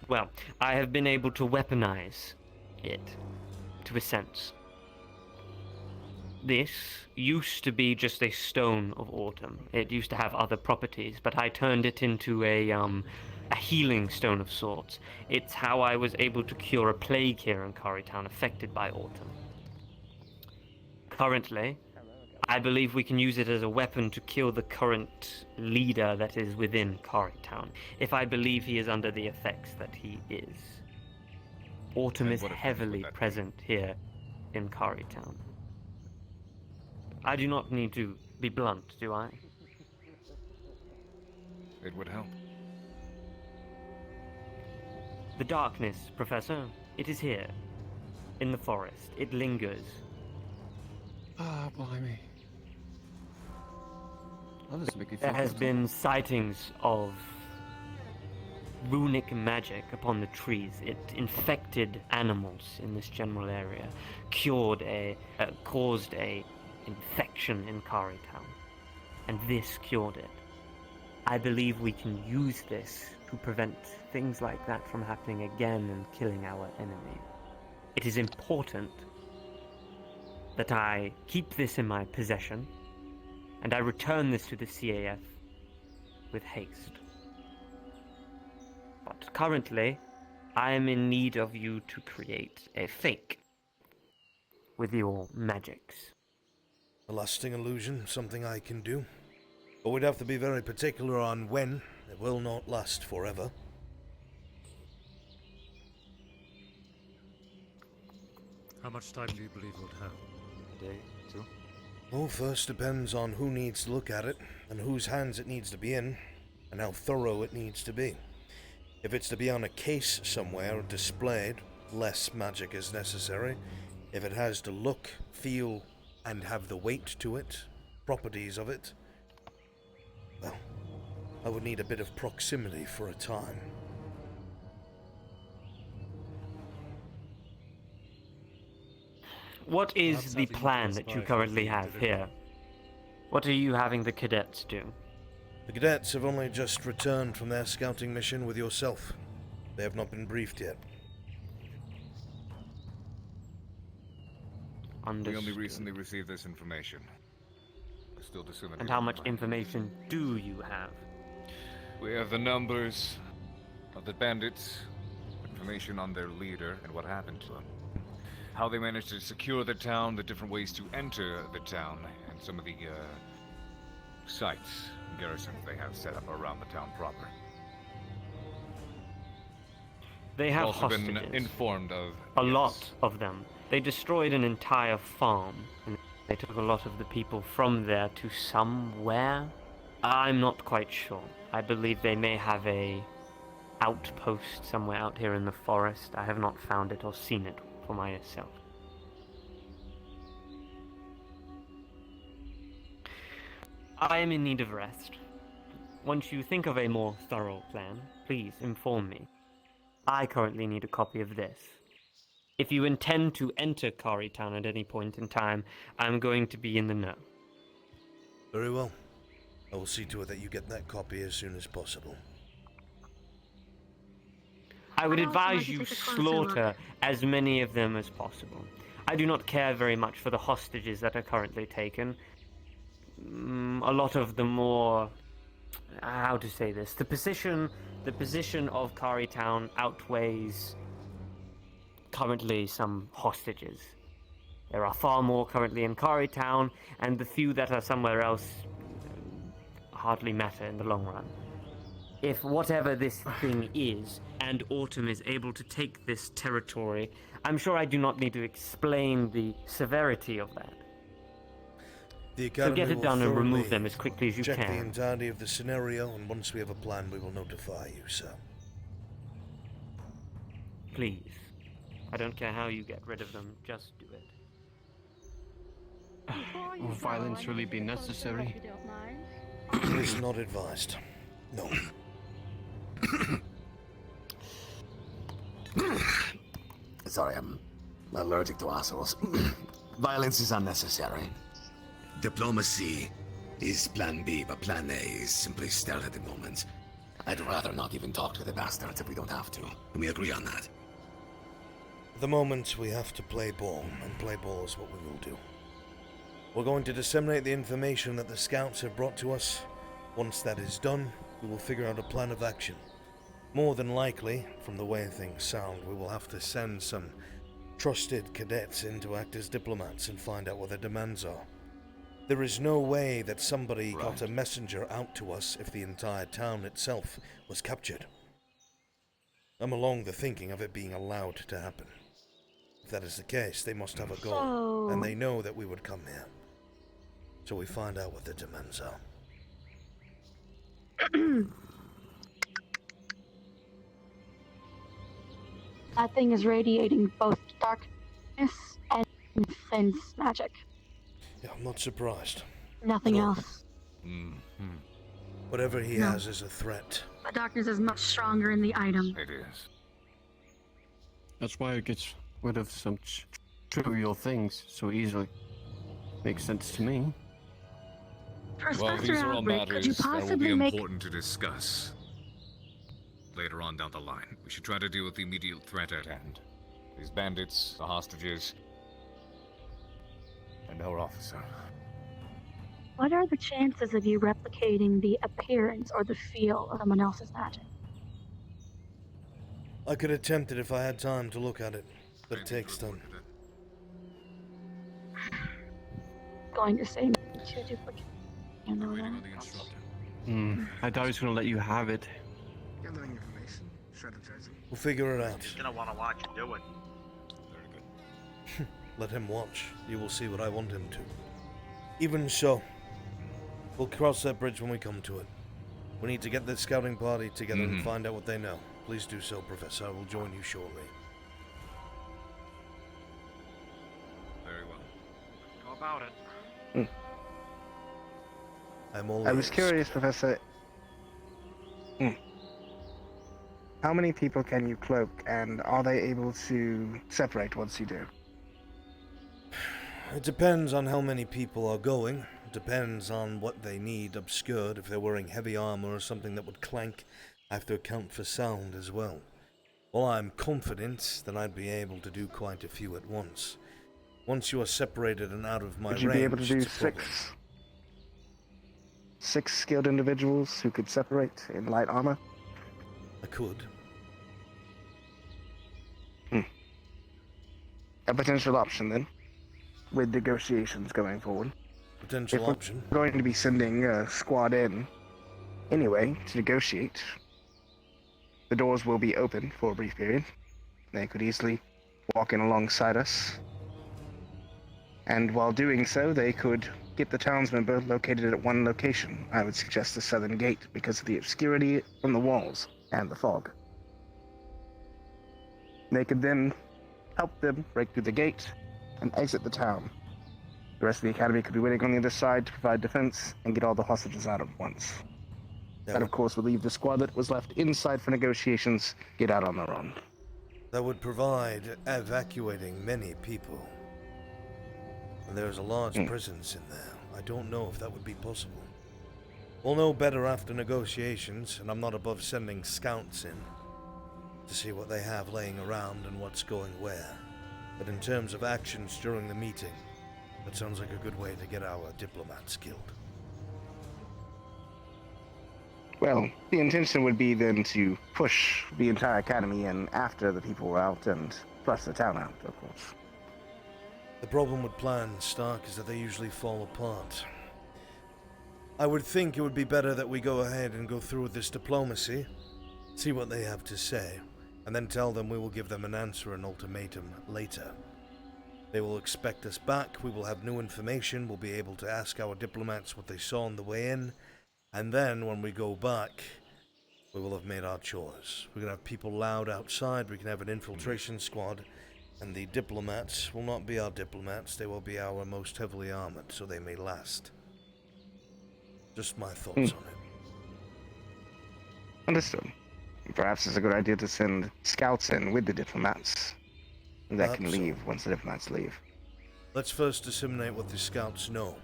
Well, I have been able to weaponize it, to a sense. This used to be just a stone of autumn. It used to have other properties, but I turned it into a healing stone of sorts. It's how I was able to cure a plague here in Cari town affected by autumn. Currently, I believe we can use it as a weapon to kill the current leader that is within Cari town, if I believe he is under the effects that he is. Autumn And is what effect heavily would that be? present here in Cari town. I do not need to be blunt, do I? It would help. The darkness, Professor, it is here, in the forest. It lingers. Ah, blimey. I'll just make you There feel has comfortable. been sightings of runic magic upon the trees. It infected animals in this general area, caused a infection in Cari town, and this cured it. I believe we can use this to prevent things like that from happening again and killing our enemy. It is important that I keep this in my possession, and I return this to the CAF with haste. But currently, I am in need of you to create a fake with your magics. A lasting illusion, something I can do. But we'd have to be very particular on when. It will not last forever. How much time do you believe we'll have? A day, two? Well, first depends on who needs to look at it, and whose hands it needs to be in, and how thorough it needs to be. If it's to be on a case somewhere, displayed, less magic is necessary. If it has to look, feel, and have the weight to it, properties of it, well, I would need a bit of proximity for a time. What is Perhaps the having you plan close that by you for currently the have delivery. here? What are you having the cadets do? The cadets have only just returned from their scouting mission with yourself. They have not been briefed yet. We only recently received this information. We're still disseminating. And how much information do you have? We have the numbers of the bandits, information on their leader and what happened to him. How they managed to secure the town, the different ways to enter the town, and some of the sites, garrisons they have set up around the town proper. They have also hostages. been informed of a lot of them. They destroyed an entire farm, and they took a lot of the people from there to somewhere. I'm not quite sure. I believe they may have a outpost somewhere out here in the forest. I have not found it or seen it for myself. I am in need of rest. Once you think of a more thorough plan, please inform me. I currently need a copy of this. If you intend to enter Cari Town at any point in time, I'm going to be in the know. Very well. I will see to it that you get that copy as soon as possible. I would I'd also like advise to you take a closer slaughter look. as many of them as possible. I do not care very much for the hostages that are currently taken. A lot of the more... how to say this? The position of Cari Town outweighs currently some hostages. There are far more currently in Cari Town, and the few that are somewhere else hardly matter in the long run. If whatever this thing is, and Autumn is able to take this territory, I'm sure I do not need to explain the severity of that. The So Academy get it will done and remove thoroughly them as quickly as you check the can. entirety of the scenario, and once we have a plan, we will notify you, sir. Please. I don't care how you get rid of them, just do it. Will violence really be necessary? It is not advised. No. Sorry, I'm allergic to assholes. Violence is unnecessary. Diplomacy is plan B, but plan A is simply stealth at the moment. I'd rather not even talk to the bastards if we don't have to. Can we agree on that? At the moment, we have to play ball, and play ball is what we will do. We're going to disseminate the information that the scouts have brought to us. Once that is done, we will figure out a plan of action. More than likely, from the way things sound, we will have to send some trusted cadets in to act as diplomats and find out what their demands are. There is no way that somebody got a messenger out to us if the entire town itself was captured. I'm along the thinking of it being allowed to happen. If that is the case, they must have a goal, and they know that we would come here. So we find out what their demands are. That thing is radiating both darkness and sense magic. Yeah, I'm not surprised. Nothing else. Whatever he has is a threat. The darkness is much stronger in the item. It is. That's why it gets rid of some trivial things so easily. Makes sense to me. Well, Professor these are all Albrecht, could you matters that will possibly be make... important to discuss later on down the line. We should try to deal with the immediate threat at hand. These bandits, the hostages, and our officer. What are the chances of you replicating the appearance or the feel of someone else's magic? I could attempt it if I had time to look at it, but it takes time. Going to say to duplicate. You know that? I thought he was going to let you have it. Gathering information, strategizing. We'll figure it out. He's gonna want to watch you do it. Let him watch. You will see what I want him to. Even so, we'll cross that bridge when we come to it. We need to get the scouting party together and find out what they know. Please do so, Professor. I will join you shortly. Very well. How about it? I'm all I was ears. curious, Professor. How many people can you cloak, and are they able to separate once you do? It depends on how many people are going. Depends on what they need obscured. If they're wearing heavy armor or something that would clank, I have to account for sound as well. While I'm confident that I'd be able to do quite a few at once. Once you are separated and out of my range, Would you be able to do it's a problem. six skilled individuals who could separate in light armor? I could. A potential option then, with negotiations going forward. Potential if option. We're going to be sending a squad in anyway to negotiate. The doors will be open for a brief period. They could easily walk in alongside us. And while doing so, they could get the townsmember located at one location. I would suggest the southern gate because of the obscurity from the walls and the fog. They could then help them break through the gate and exit the town. The rest of the academy could be waiting on the other side to provide defense and get all the hostages out at once. That, of course, would leave the squad that was left inside for negotiations get out on their own. That would provide evacuating many people. And there's a large presence in there. I don't know if that would be possible. We'll know better after negotiations, and I'm not above sending scouts in to see what they have laying around and what's going where. But in terms of actions during the meeting, that sounds like a good way to get our diplomats killed. Well, the intention would be then to push the entire academy in after the people were out and flush the town out, of course. The problem with plans, Stark, is that they usually fall apart. I would think it would be better that we go ahead and go through with this diplomacy, see what they have to say, and then tell them we will give them an answer, an ultimatum, later. They will expect us back, we will have new information, we'll be able to ask our diplomats what they saw on the way in, and then when we go back, we will have made our chores. We're going to have people loud outside, we can have an infiltration squad, and the diplomats will not be our diplomats, they will be our most heavily armored, so they may last. Just my thoughts on it. Understood. Perhaps it's a good idea to send scouts in with the diplomats that can leave once the diplomats leave. Let's first disseminate what the scouts know,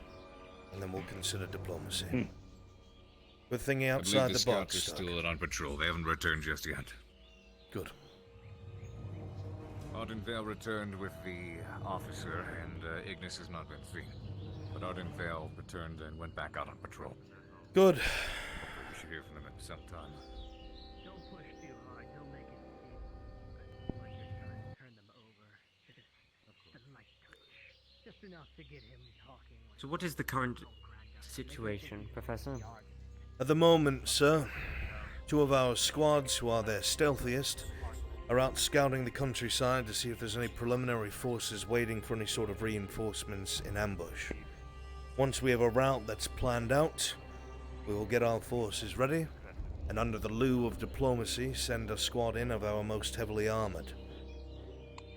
and then we'll consider diplomacy. Good thing outside the box. Scouts are still out on patrol. They haven't returned just yet. Good. Ardenvale returned with the officer, and Ignis has not been seen. But Ardenvale returned and went back out on patrol. Good. Hopefully we should hear from them at some time. Don't push too hard. He'll make it seem like you're trying to turn them over. Just a light touch. Just enough to get him talking. So what is the current situation, Professor? At the moment, sir, two of our squads, who are their stealthiest, are out scouting the countryside to see if there's any preliminary forces waiting for any sort of reinforcements in ambush. Once we have a route that's planned out, we will get our forces ready, and under the lieu of diplomacy, send a squad in of our most heavily armored.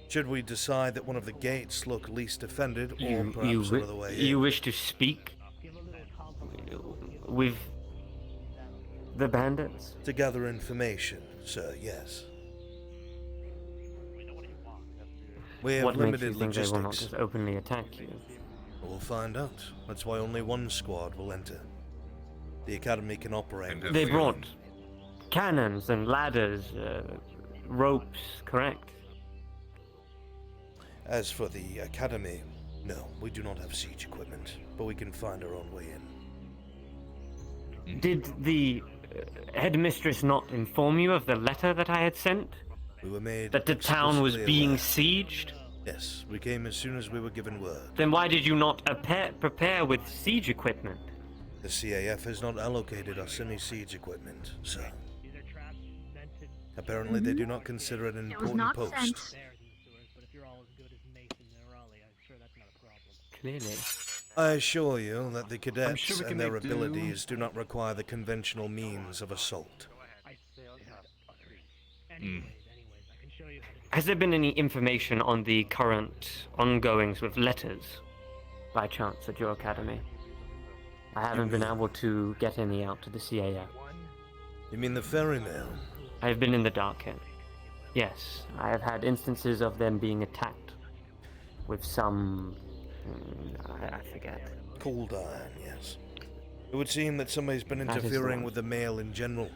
Should we decide that one of the gates look least defended, or perhaps another way in. You wish to speak with the bandits? To gather information, sir, yes. We have What makes limited you think they will not logistics. just openly attack you? We'll find out. That's why only one squad will enter. The academy can operate. They brought cannons and ladders, ropes, correct? As for the academy, no, we do not have siege equipment, but we can find our own way in. Did the headmistress not inform you of the letter that I had sent? We were made that the town was explicitly being aware. sieged? Yes, we came as soon as we were given word. Then why did you not prepare with siege equipment? The CAF has not allocated us any siege equipment, sir. Apparently they do not consider it an It was important not post. sent. Clearly. I assure you that the cadets sure we can and their make do. abilities do not require the conventional means of assault. Has there been any information on the current ongoings with letters, by chance, at your academy? I haven't been able to get any out to the CAF. You mean the ferry mail? I have been in the dark here. Yes, I have had instances of them being attacked with some... I forget. Cold iron, yes. It would seem that somebody's been That is the interfering one. with the mail in general.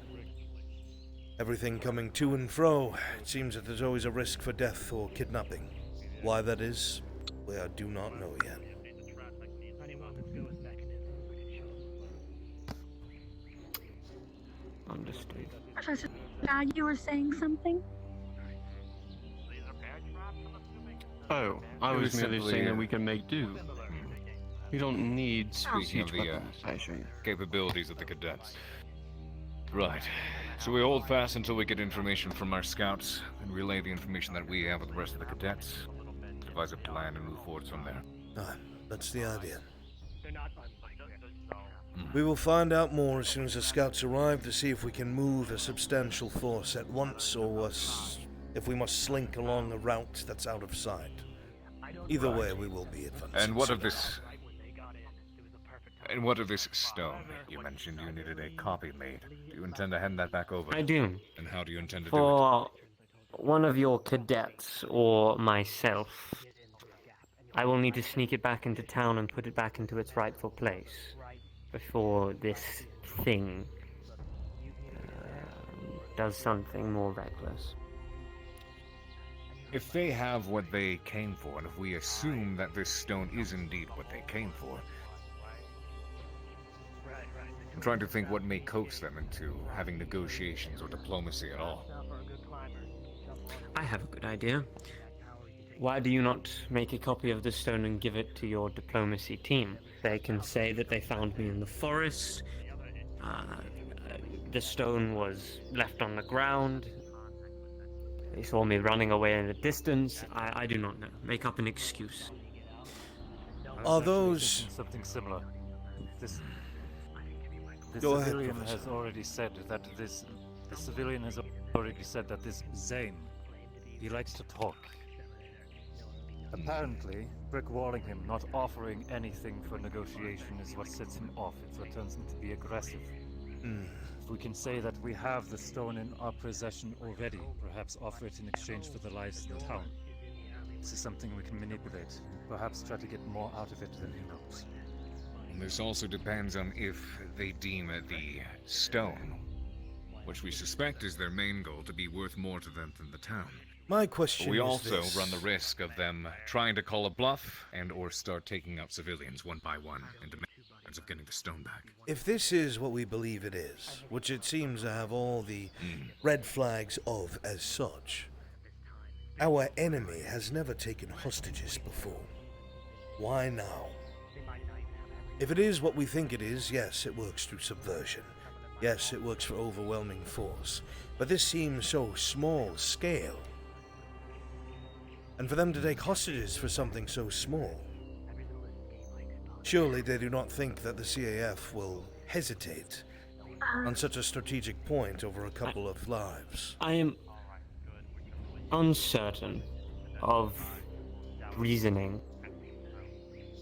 Everything coming to and fro. It seems that there's always a risk for death or kidnapping. Why that is, we do not know yet. Understood. Professor, now you were saying something? Oh, I It was was merely simply, saying that we can make do. We don't need Speaking of siege the weapons. capabilities of the cadets. Right. So we hold fast until we get information from our scouts and relay the information that we have with the rest of the cadets. Devise a plan and move forward from there. Ah, that's the idea. We will find out more as soon as the scouts arrive to see if we can move a substantial force at once or if we must slink along a route that's out of sight. Either way, we will be advancing. And what of this? And what of this stone? You mentioned you needed a copy made. Do you intend to hand that back over? I do. And how do you intend to do it? For one of your cadets or myself, I will need to sneak it back into town and put it back into its rightful place before this thing does something more reckless. If they have what they came for, and if we assume that this stone is indeed what they came for, I'm trying to think what may coax them into having negotiations or diplomacy at all. I have a good idea. Why do you not make a copy of the stone and give it to your diplomacy team? They can say that they found me in the forest, the stone was left on the ground, they saw me running away in the distance. I do not know. Make up an excuse. Are those... something similar? The Go ahead, civilian Professor. has already said that this... The civilian has already said that this Zane, he likes to talk. Apparently, brickwalling him, not offering anything for negotiation is what sets him off. It's what turns him to be aggressive. If we can say that we have the stone in our possession already, perhaps offer it in exchange for the lives in the town. This is something we can manipulate, perhaps try to get more out of it than he knows. And this also depends on if they deem the stone, which we suspect is their main goal, to be worth more to them than the town. My question But we is also this. run the risk of them trying to call a bluff and or start taking out civilians one by one in demands of getting the stone back. If this is what we believe it is, which it seems to have all the red flags of as such, our enemy has never taken hostages before. Why now? If it is what we think it is, yes, it works through subversion. Yes, it works for overwhelming force. But this seems so small scale. And for them to take hostages for something so small, surely they do not think that the CAF will hesitate on such a strategic point over a couple of lives. I am uncertain of reasoning,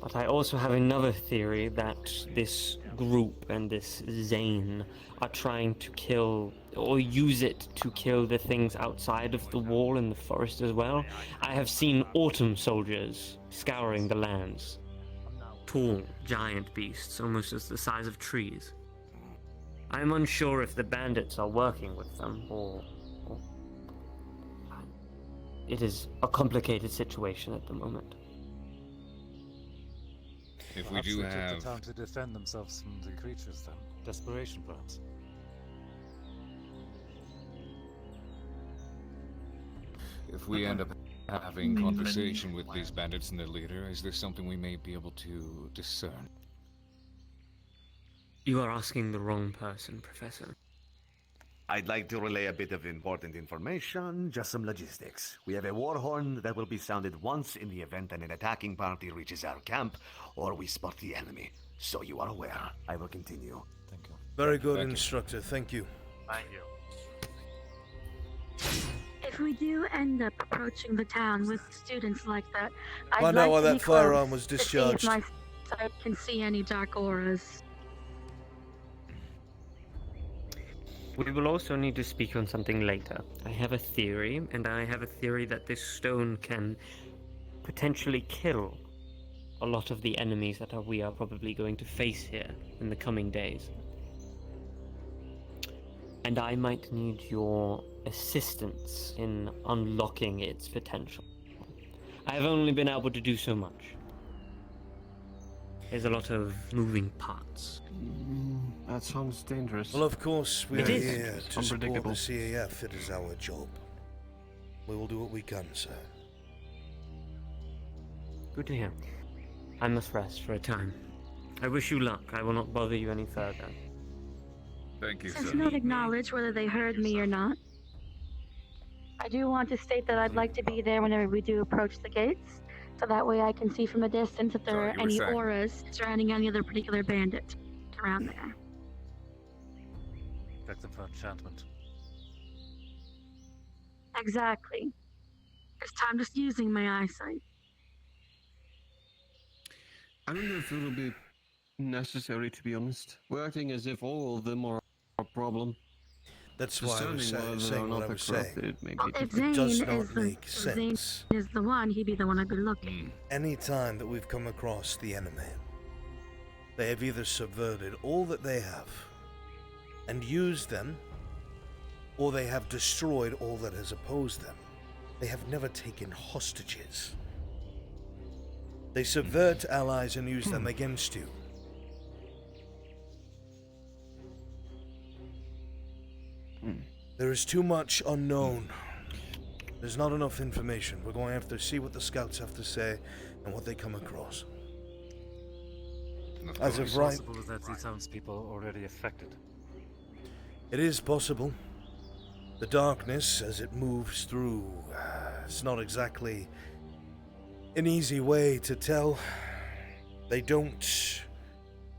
but I also have another theory that this group and this Zane are trying to kill or use it to kill the things outside of the wall in the forest as well. I have seen autumn soldiers scouring the lands. Tall, giant beasts, almost as the size of trees. I am unsure if the bandits are working with them or it is a complicated situation at the moment. If we Perhaps do they took have... the town to defend themselves from the creatures then. Desperation, perhaps. If we end up having conversation with these bandits and their leader, is this something we may be able to discern? You are asking the wrong person, Professor. I'd like to relay a bit of important information, just some logistics. We have a war horn that will be sounded once in the event that an attacking party reaches our camp, or we spot the enemy. So you are aware. I will continue. Thank you. Very good, Instructor. Thank you. Thank you. If we do end up approaching the town with students like that, I'd Find like out why to be that firearm close was to see discharged. if my sight can see any dark auras. We will also need to speak on something later. I have a theory, and I have a theory that this stone can potentially kill a lot of the enemies that we are probably going to face here in the coming days. And I might need your assistance in unlocking its potential. I've only been able to do so much. There's a lot of moving parts. That sounds dangerous. Well, of course, we are It is here to support unpredictable. the CAF. It is our job. We will do what we can, sir. Good to hear. I must rest for a time. I wish you luck. I will not bother you any further. Thank you, Since sir. you don't acknowledge whether they heard me or not, I do want to state that I'd like to be there whenever we do approach the gates, so that way I can see from a distance if there Sorry, are you were any saying? auras surrounding any other particular bandit around there. Effective for enchantment. Exactly. This time just using my eyesight. I don't know if it'll be necessary, to be honest. We're acting as if all of them are a problem. That's why I was saying what I was saying. Well, if It Zane does is not the make Zane sense. is the one, he'd be the one I'd be looking. Any time that we've come across the enemy, they have either subverted all that they have and used them, or they have destroyed all that has opposed them. They have never taken hostages. They subvert allies and use them against you. There is too much unknown. There's not enough information. We're going to have to see what the scouts have to say and what they come across. As of right, Possible that the townspeople are already affected. it is possible. The darkness, as it moves through, it's not exactly an easy way to tell. They don't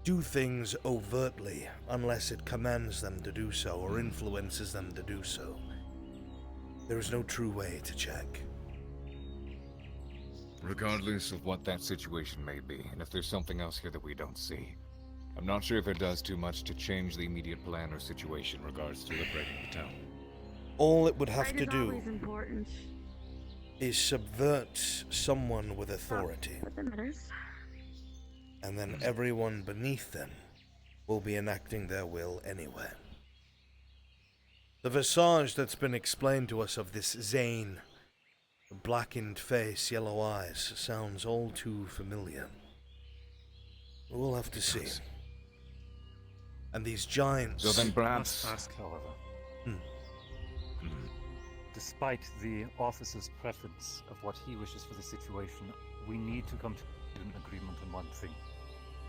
do things overtly unless it commands them to do so or influences them to do so. There is no true way to check. Regardless of what that situation may be, and if there's something else here that we don't see, I'm not sure if it does too much to change the immediate plan or situation in regards to liberating the town. All it would have Sight to is do always important. is subvert someone with authority, But that matters. and then everyone beneath them will be enacting their will anyway. The visage that's been explained to us of this Zane, blackened face, yellow eyes, sounds all too familiar. We'll have to see. And these giants... So then perhaps... Must ask, however. Hmm. Despite the officer's preference of what he wishes for the situation, we need to come to an agreement on one thing.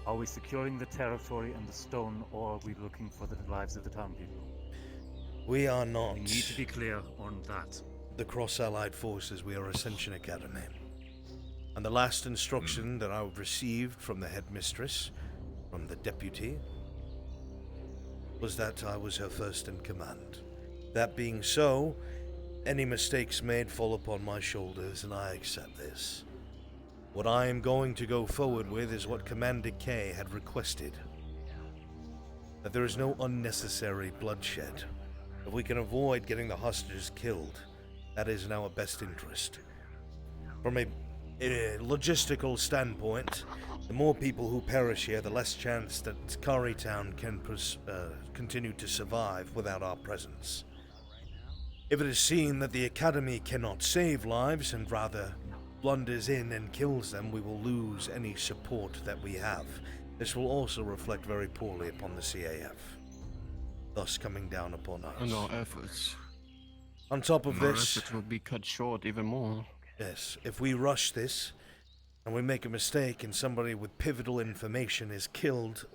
Are we securing the territory and the stone, or are we looking for the lives of the town people? We are not... We need to be clear on that. The Cross-Allied Forces, we are Ascension Academy. And the last instruction that I received from the headmistress, from the deputy, was that I was her first in command. That being so, any mistakes made fall upon my shoulders, and I accept this. What I am going to go forward with is what Commander K had requested. That there is no unnecessary bloodshed. If we can avoid getting the hostages killed, that is in our best interest. From a logistical standpoint, the more people who perish here, the less chance that Cari Town can continue to survive without our presence. If it is seen that the Academy cannot save lives and rather blunders in and kills them, we will lose any support that we have. This will also reflect very poorly upon the CAF, thus coming down upon us. And our efforts. On top of Our this, efforts will be cut short even more. yes, if we rush this and we make a mistake and somebody with pivotal information is killed,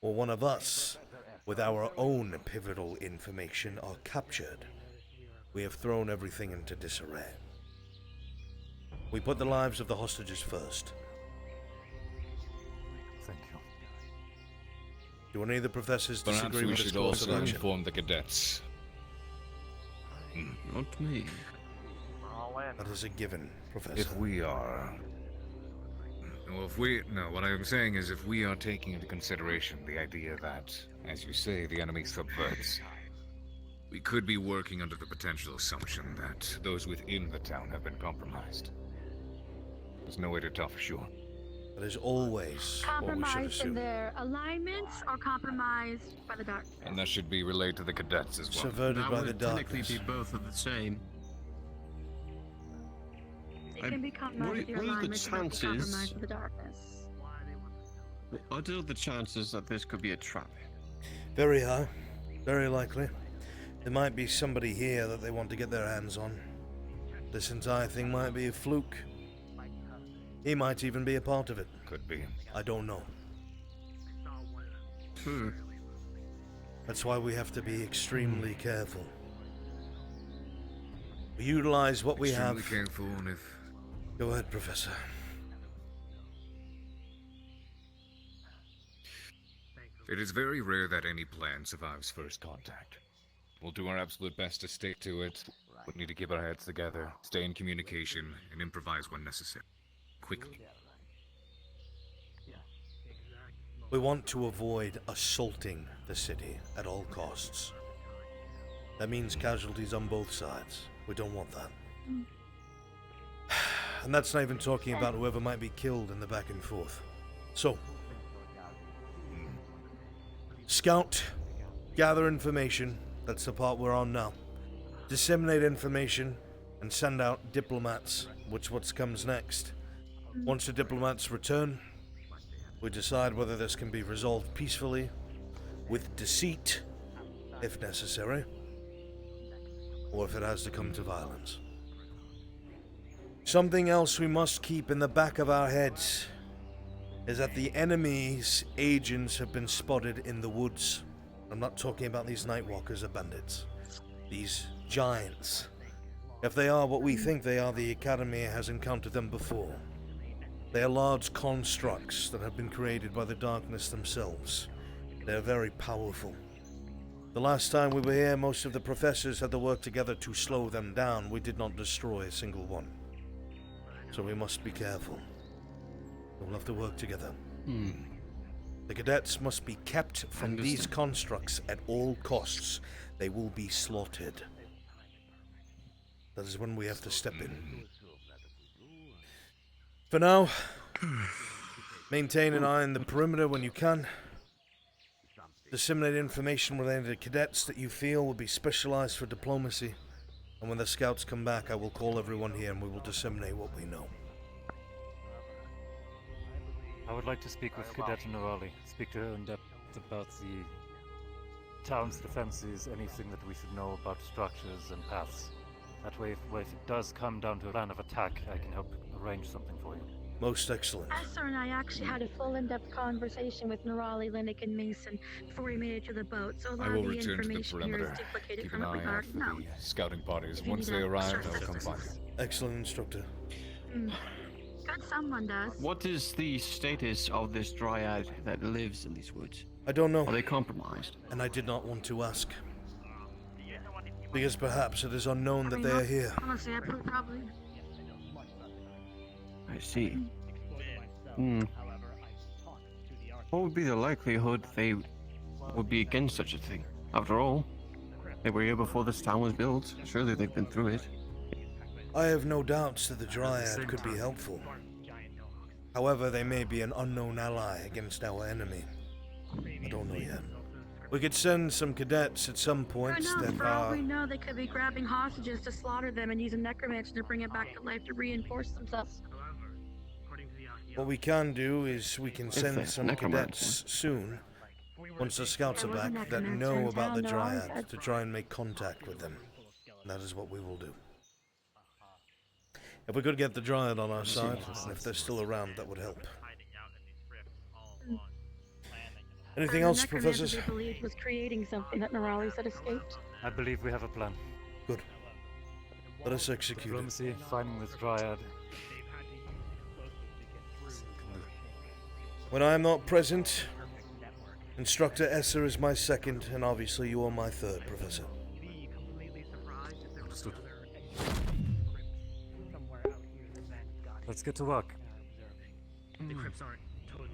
or one of us with our own pivotal information are captured, we have thrown everything into disarray. We put the lives of the hostages first. Thank you. Do any of the professors Perhaps disagree we with this should course also of action? inform the cadets. Not me. That is a given, Professor. If we are... Well, what I'm saying is if we are taking into consideration the idea that, as you say, the enemy subverts, we could be working under the potential assumption that those within the town have been compromised. There's no way to tell for sure. That is always what we should Compromised in assume. their alignments or compromised by the dark? And that should be relayed to the cadets as well. Subverted That by the would technically darkness. be both of the same. They can be compromised with your what are the alignments and be chances? compromised with the darkness. What are the chances that this could be a trap? Very high. Very likely. There might be somebody here that they want to get their hands on. This entire thing might be a fluke. He might even be a part of it. Could be. I don't know. Hmm. That's why we have to be extremely careful. We utilize what we have. Extremely careful, and if... Go ahead, Professor. It is very rare that any plan survives first contact. We'll do our absolute best to stick to it. We need to keep our heads together, stay in communication, and improvise when necessary. Quickly. We want to avoid assaulting the city at all costs. That means casualties on both sides. We don't want that. And that's not even talking about whoever might be killed in the back and forth. So, scout, gather information. That's the part we're on now. Disseminate information and send out diplomats, which what comes next. Once the diplomats return, we decide whether this can be resolved peacefully, with deceit, if necessary, or if it has to come to violence. Something else we must keep in the back of our heads is that the enemy's agents have been spotted in the woods. I'm not talking about these Nightwalkers or bandits. These giants. If they are what we think they are, the Academy has encountered them before. They are large constructs that have been created by the darkness themselves. They are very powerful. The last time we were here, most of the professors had to work together to slow them down. We did not destroy a single one. So we must be careful. We'll have to work together. The cadets must be kept from these constructs at all costs. They will be slaughtered. That is when we have to step in. For now, maintain an eye on the perimeter when you can. Disseminate information related to cadets that you feel will be specialized for diplomacy. And when the scouts come back, I will call everyone here and we will disseminate what we know. I would like to speak with Cadet Nerali. Speak to her in depth about the town's defenses, anything that we should know about structures and paths. That way, if it does come down to a plan of attack, I can help arrange something for you. Most excellent. Esther and I actually had a full in-depth conversation with Nerali, Linnick, and Mason before we made it to the boat, so a lot I will of the return to the information here perimeter. is duplicated Keep from an what we eye out already for know. the scouting parties. If you Once need they a arrive, short I will come assistance. find you. Excellent, instructor. Good, someone does. What is the status of this dryad that lives in these woods? I don't know. Are they compromised? And I did not want to ask. Because perhaps it is unknown that they are here. Honestly, I probably. I see. What would be the likelihood they would be against such a thing? After all, they were here before this town was built. Surely they've been through it. I have no doubts that the Dryad could be helpful. However, they may be an unknown ally against our enemy. I don't know yet. We could send some cadets at some point Who knows? that For all are... we know, they could be grabbing hostages to slaughter them and use a necromancer to bring it back to life to reinforce themselves. What we can do is we can If send there's some necromancer. cadets soon, once the scouts are There was a back, that necromancer know in about the town, though, Dryad aren't to try and make contact with them. And that is what we will do. If we could get the Dryad on our side, and if they're still around, that would help. Anything The else, necromancer professors? they believed was creating something that Nerali said escaped. I believe we have a plan. Good. Let us execute it. Diplomacy, finding this dryad. When I am not present, Instructor Esser is my second, and obviously you are my third, Professor. Understood. Let's get to work. The crypts aren't totally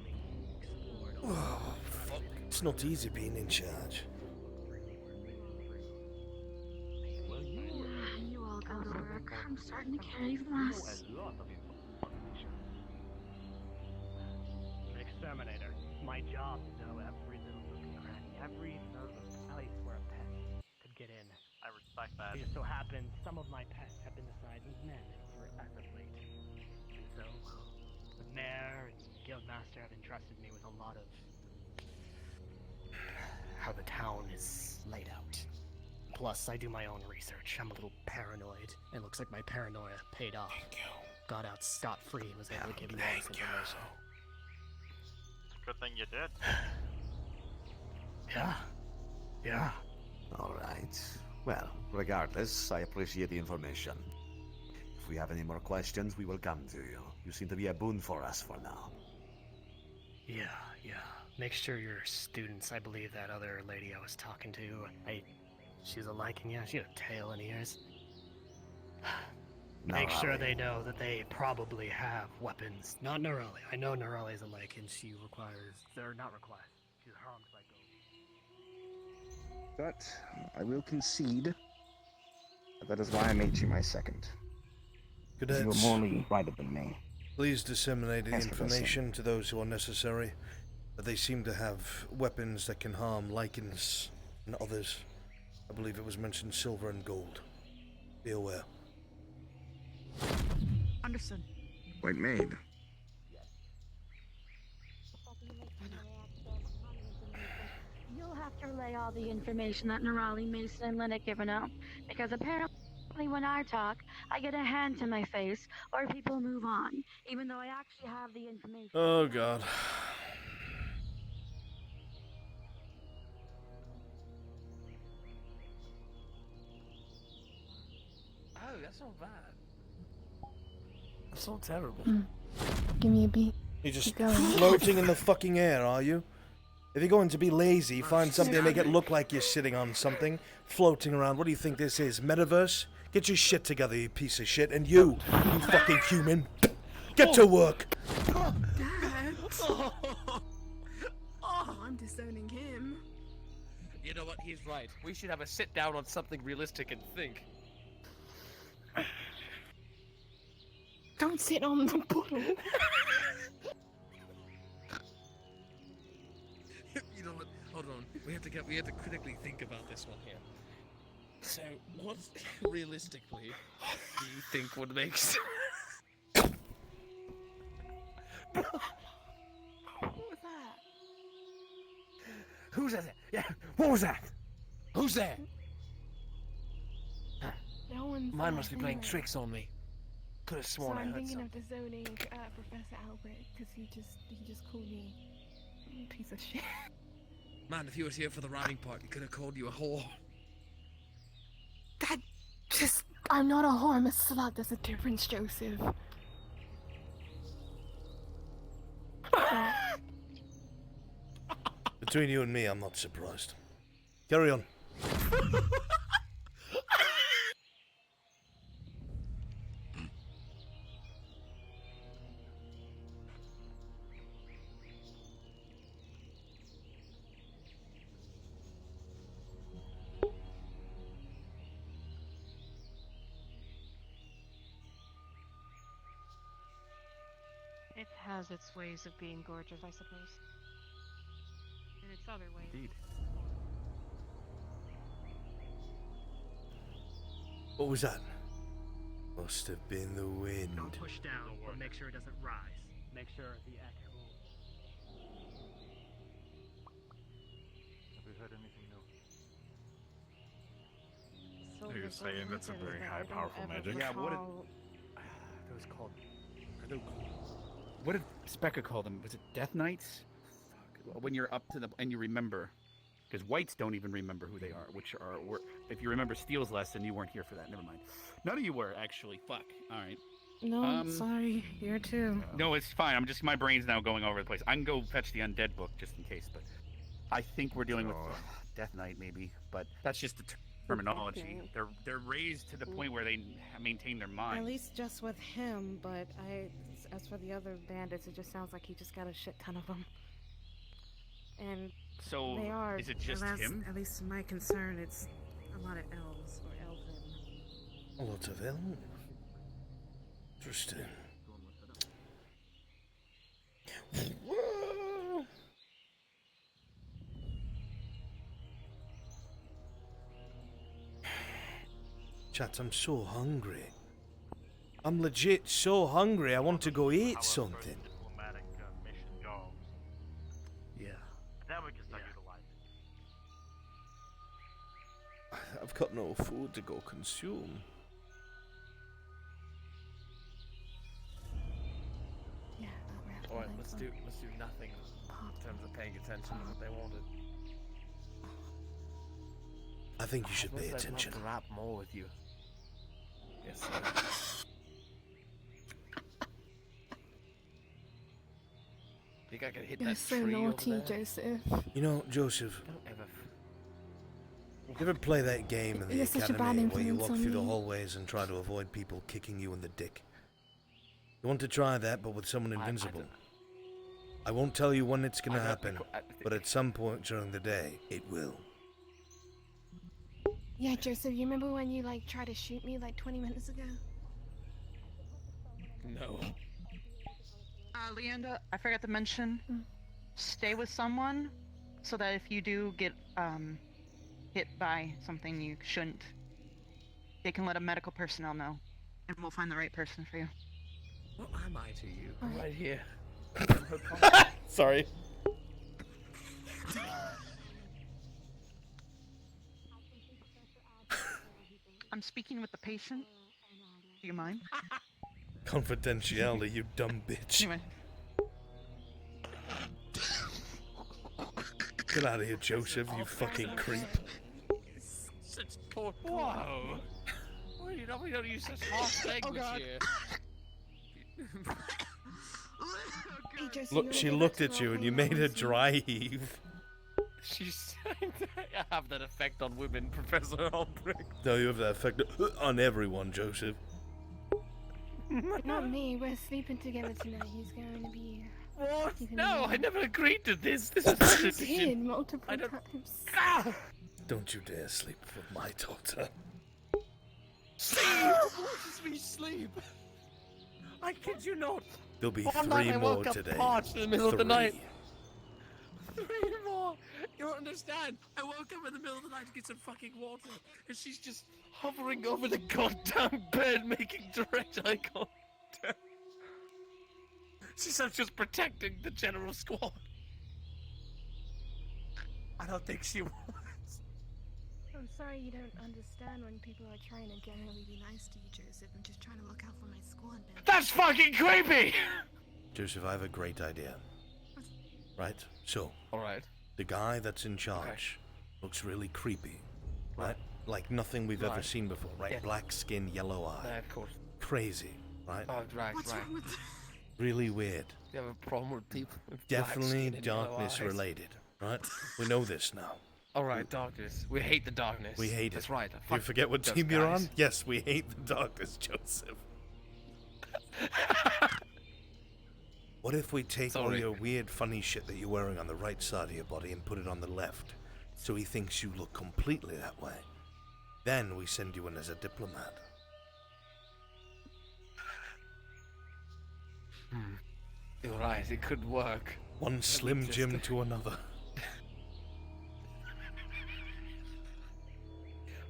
explored. Oh, fuck. It's not easy being in charge. You all go to work. I'm starting to get even less. my job to know every little nook and cranny, every little place where a pet could get in. I respect that. It just so happens some of my pets have been the size of men as of late. And so, the mayor and guildmaster have entrusted me with a lot of how the town is laid out. Plus, I do my own research. I'm a little paranoid. It looks like my paranoia paid off. Got out scot-free and was able to give you all this information. Good thing you did. Yeah. All right. Well, regardless, I appreciate the information. If we have any more questions, we will come to you. You seem to be a boon for us for now. Yeah. Make sure your students, I believe that other lady I was talking to, she's a Lycan, yeah, she had a tail and ears. Make sure they know that they probably have weapons. Not Nerali. I know Nerali is a Lycan. She requires... They're not required. She's harmed by gold. But I will concede that is why I made you my second. You were Cadets, morally righter than me. please disseminate the Yes, Professor. information to those who are necessary. But they seem to have weapons that can harm Lycans and others. I believe it was mentioned silver and gold. Be aware. Understood. White maid. You'll have to relay all the information that Nerali, Mason, and Lynn have given out, because apparently when I talk, I get a hand to my face, or people move on, even though I actually have the information. Oh god. Oh, that's not bad. That's so terrible. Give me a beat. You're just Keep going. floating in the fucking air, are you? If you're going to be lazy, find something to make it look like you're sitting on something, floating around. What do you think this is? Metaverse? Get your shit together, you piece of shit. And you fucking human, get to work. Dad! I'm disowning him. You know what? He's right. We should have a sit down on something realistic and think. Don't sit on the bottle. You know what? Hold on. We have to critically think about this one here. So, what realistically do you think would make sense? What was that? Who's that? Yeah, what was that? Who's there? No one's Mine must be there playing anyway. tricks on me. Could have So sworn I I'm heard thinking something. of disowning Professor Albrecht because he just called me a piece of shit. Man, if you was here for the writing part, he could have called you a whore. That just I'm not a whore. I'm a slut. There's a difference, Joseph. Between you and me, I'm not surprised. Carry on. It has its ways of being gorgeous, I suppose. And its other ways. Indeed. What was that? Must have been the wind. Don't push down, but make sure it doesn't rise. Make sure the actual... Have we heard anything new? So You're there's saying that's a legend very that high, I don't powerful ever magic? Yeah, what did- recall- Those called. What did Specca call them? Was it Death Knights? Fuck. When you're up to the and you remember, because whites don't even remember who they are. If you remember Steele's lesson, you weren't here for that. Never mind. None of you were actually. Fuck. All right. No, I'm sorry. You're too. No, it's fine. My brain's now going over the place. I can go fetch the undead book just in case, but I think we're dealing with Death Knight maybe. But that's just the terminology. Okay. They're raised to the point where they maintain their mind. At least just with him, but as for the other bandits, it just sounds like he just got a shit ton of them. And So, they are, is it just that's- him? At least to my concern, it's a lot of elves or elven. A lot of elves. Interesting. Chat, I'm so hungry. I'm legit so hungry. I want to go eat something. Diplomatic mission goes. Yeah. Then we can start utilizing it. I've got no food to go consume. Yeah, Alright, let's do nothing in terms of paying attention to what they wanted. I think you should pay I'd love attention. to rap more with you. Yes, sir. Think I could hit You're that so tree over naughty, there? Joseph. You know, Joseph, Don't ever. you ever play that game in the You're such a bad academy where you influence walk on through the me. hallways and try to avoid people kicking you in the dick? You want to try that, but with someone invincible. I won't tell you when it's gonna happen, but at some point during the day, it will. Yeah, Joseph, you remember when you like tried to shoot me like 20 minutes ago? No. Leanda, I forgot to mention, stay with someone so that if you do get hit by something you shouldn't, they can let a medical personnel know, and we'll find the right person for you. What am I to you? I'm right here. Sorry. I'm speaking with the patient. Do you mind? Confidentiality, you dumb bitch. Anyway. Get out of here, Joseph, you fucking creep. Such poor. Whoa! We don't use such harsh language here. Hey, Joseph, Look, she looked at you and you made a dry heave. She's trying to have that effect on women, Professor Albrecht. No, you have that effect on everyone, Joseph. Not me. We're sleeping together tonight. He's going to be. What? He's gonna No, be- I never agreed to this. This is He's hid multiple times. Don't you dare sleep with my daughter. Sleep! Watches me sleep. I kid you not. There'll be One night 3 I more woke up today. parched in the middle of the 3. night. 3 more. You don't understand. I woke up in the middle of the night to get some fucking water, and she's just hovering over the goddamn bed, making direct eye contact. She said she was protecting the general squad. I don't think she was. I'm sorry you don't understand when people are trying to generally be nice to you, Joseph. I'm just trying to look out for my squad, man. That's fucking creepy! Joseph, I have a great idea. Right? So, Alright. the guy that's in charge looks really creepy. Right? Like nothing we've ever Right. seen before, right? Yeah. Black skin, yellow eye. Yeah, of course. Crazy, right? Oh, right, What's right. wrong with Really weird. You have a problem with people with black Definitely skin and yellow darkness eyes. related, right? We know this now. Alright, darkness. We hate the darkness. We hate it. That's right. Do you Fuck forget what those team you're guys. on? Yes, we hate the darkness, Joseph. What if we take all Sorry. your weird, funny shit that you're wearing on the right side of your body and put it on the left, so he thinks you look completely that way? Then we send you in as a diplomat. You're right, it could work. One Slim Jim to another.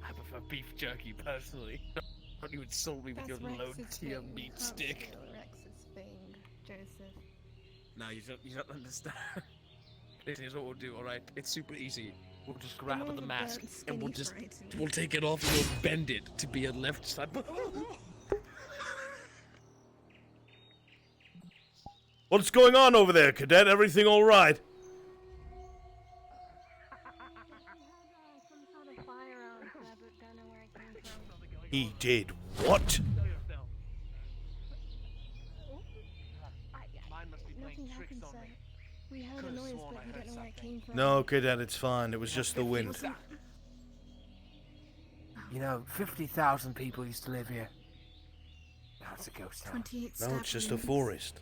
I prefer beef jerky, personally. Don't you insult me with your low-tier meat stick. Rex's thing, Joseph. No, you don't understand. This is what we'll do, alright? It's super easy. We'll just grab all the the mask burnt, and we'll skinny just frightened. we'll take it off and we'll bend it to be a left side. What's going on over there, Cadet? Everything all right? He did what? Nothing happened, sir. We heard a noise, but we don't know where it came from. No, Cadet, it's fine. It was just the wind. You know, 50,000 people used to live here. Now it's a ghost town. 28 No, it's just a wounds. forest.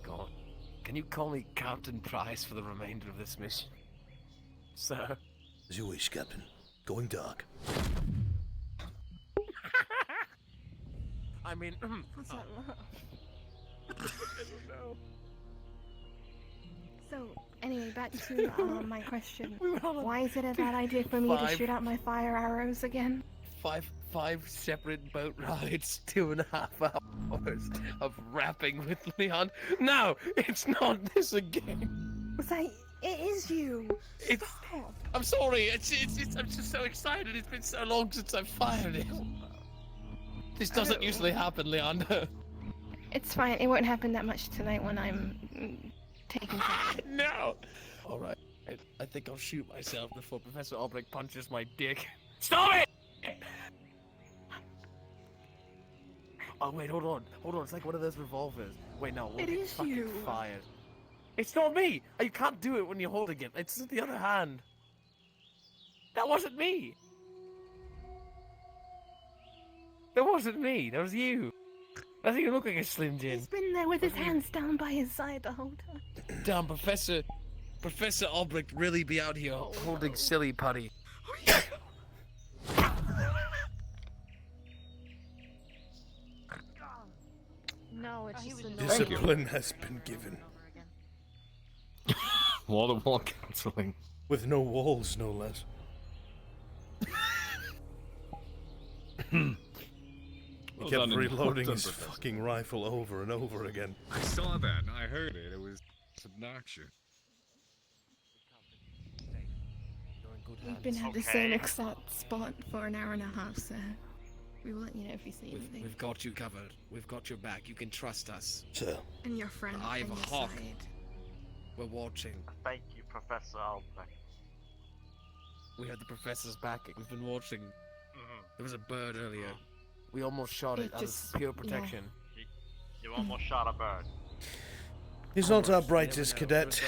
God, can you call me Captain Price for the remainder of this mission? Sir? As you wish, Captain. Going dark. I mean, What's that? I don't know. So, Anyway, back to my question. We were on a Why is it a bad idea for me to five- shoot out my fire arrows again? Five separate boat rides, 2.5 hours of rapping with Leon. No, it's not this again. Was I? It is you. It's. Stop. I'm sorry. It's. I'm just so excited. It's been so long since I fired it. This doesn't usually happen, Leon. It's fine. It won't happen that much tonight when I'm taking care of it. No. All right. I think I'll shoot myself before Professor Albrecht punches my dick. Stop it! Oh wait, hold on. It's like one of those revolvers. Wait, no, we'll It get is fucking you. fired. It's not me. You can't do it when you're holding it. It's the other hand. That wasn't me. That wasn't me. That was you. I think you look like a Slim Jim. He's been there with his hands down by his side the whole time. Damn, Professor Albrecht really be out here holding silly putty. No, it's just annoying. Discipline has been given. Wall-to-wall counseling. With no walls, no less. He Well kept done, reloading well his done, Professor. fucking rifle over and over again. I saw that and I heard it. It was obnoxious. We've been at the same exact spot for an hour and a half, so we will let you know if we see anything. We've got you covered. We've got your back. You can trust us. Sir. And your friend I have on a your hawk. side. We're watching. Thank you, Professor Albrecht. We have the professor's backing. We've been watching. There was a bird earlier. We almost shot it out of pure protection. You almost shot a bird. He's not our brightest cadet.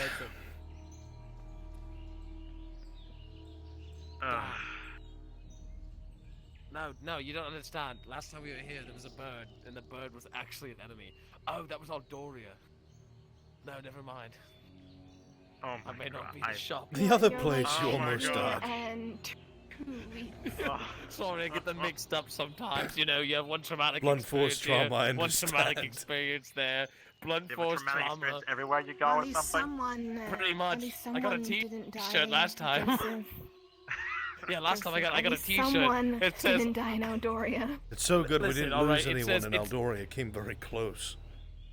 No, you don't understand. Last time we were here, there was a bird, and the bird was actually an enemy. Oh, that was Aldoria. No, never mind. Oh I may not be the shop. The other place you almost died. And 2 weeks. Sorry, I get them mixed up sometimes. You know, you have one traumatic Blunt force experience trauma, I here, one traumatic understand. experience there. Blunt You have a force traumatic trauma. experience everywhere you go At or least something? someone. Pretty At much. least I got a someone didn't t-shirt die. last time. Joseph. Yeah, last time I got At a least t-shirt. Someone It says didn't die in Aldoria. It's so good Listen, we didn't alright, lose it anyone says in it's- Aldoria. It came very close.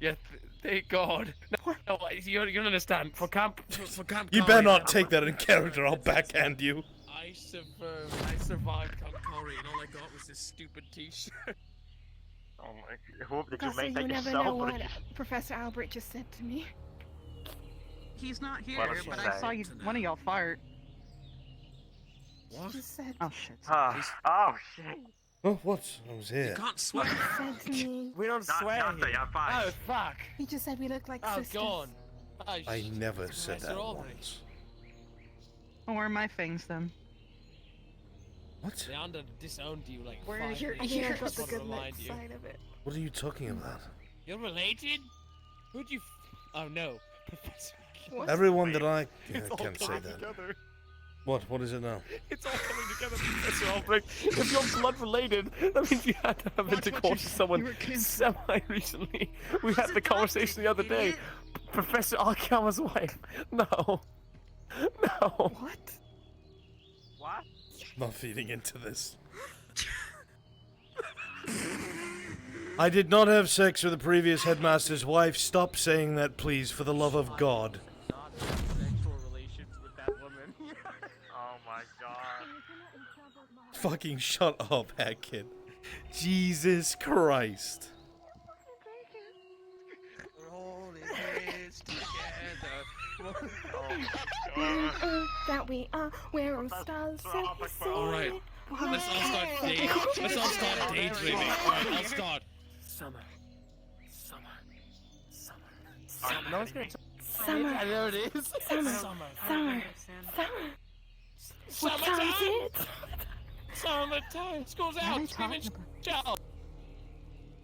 Yeah, thank God. No, you don't understand. For camp You better Cari, not take that in character. I'll backhand you. I survived Camp Cari, and all I got was this stupid t-shirt. Oh my! Who did you Gossip, make that you never yourself? know or what did you- Professor Albrecht just said to me. He's not here, What did she but I say? saw you. One of y'all fart. What? He just said. Oh shit. Oh shit! Oh, what? I was here. You can't swear. Said to me. We don't Not- swear nothing, here. I'm fine. Oh fuck! He just said we look like Oh sisters. God! Oh, I shit. never said Professor that Albrecht. once. Well, where are my fangs then? What? Leander disowned you like Where 5 you're, days I think ago, I got just the wanted to good remind neck you. side of it. What are you talking about? You're related? Who'd you? Oh no, Professor. What? Everyone that I It's all can't say coming that. together. What is it now? It's all coming together, Professor Albrecht. If you're blood related, that means you had to have intercourse with someone semi recently. We had the conversation the other day. Professor Alkama's wife. No. No. What? What? Not feeding into this. I did not have sex with the previous headmaster's wife. Stop saying that, please, for the love of God. Not have sexual relations with that woman. Oh my god! Fucking shut up, Hackett. Jesus Christ. We're holding hands together. That we are, we're all stars, so we say. Alright, let's all start daydreaming. Alright, I'll start. Summer. No one's gonna Summer. I know it is. Summer. What time is it? Summertime. School's out. Screaming shout.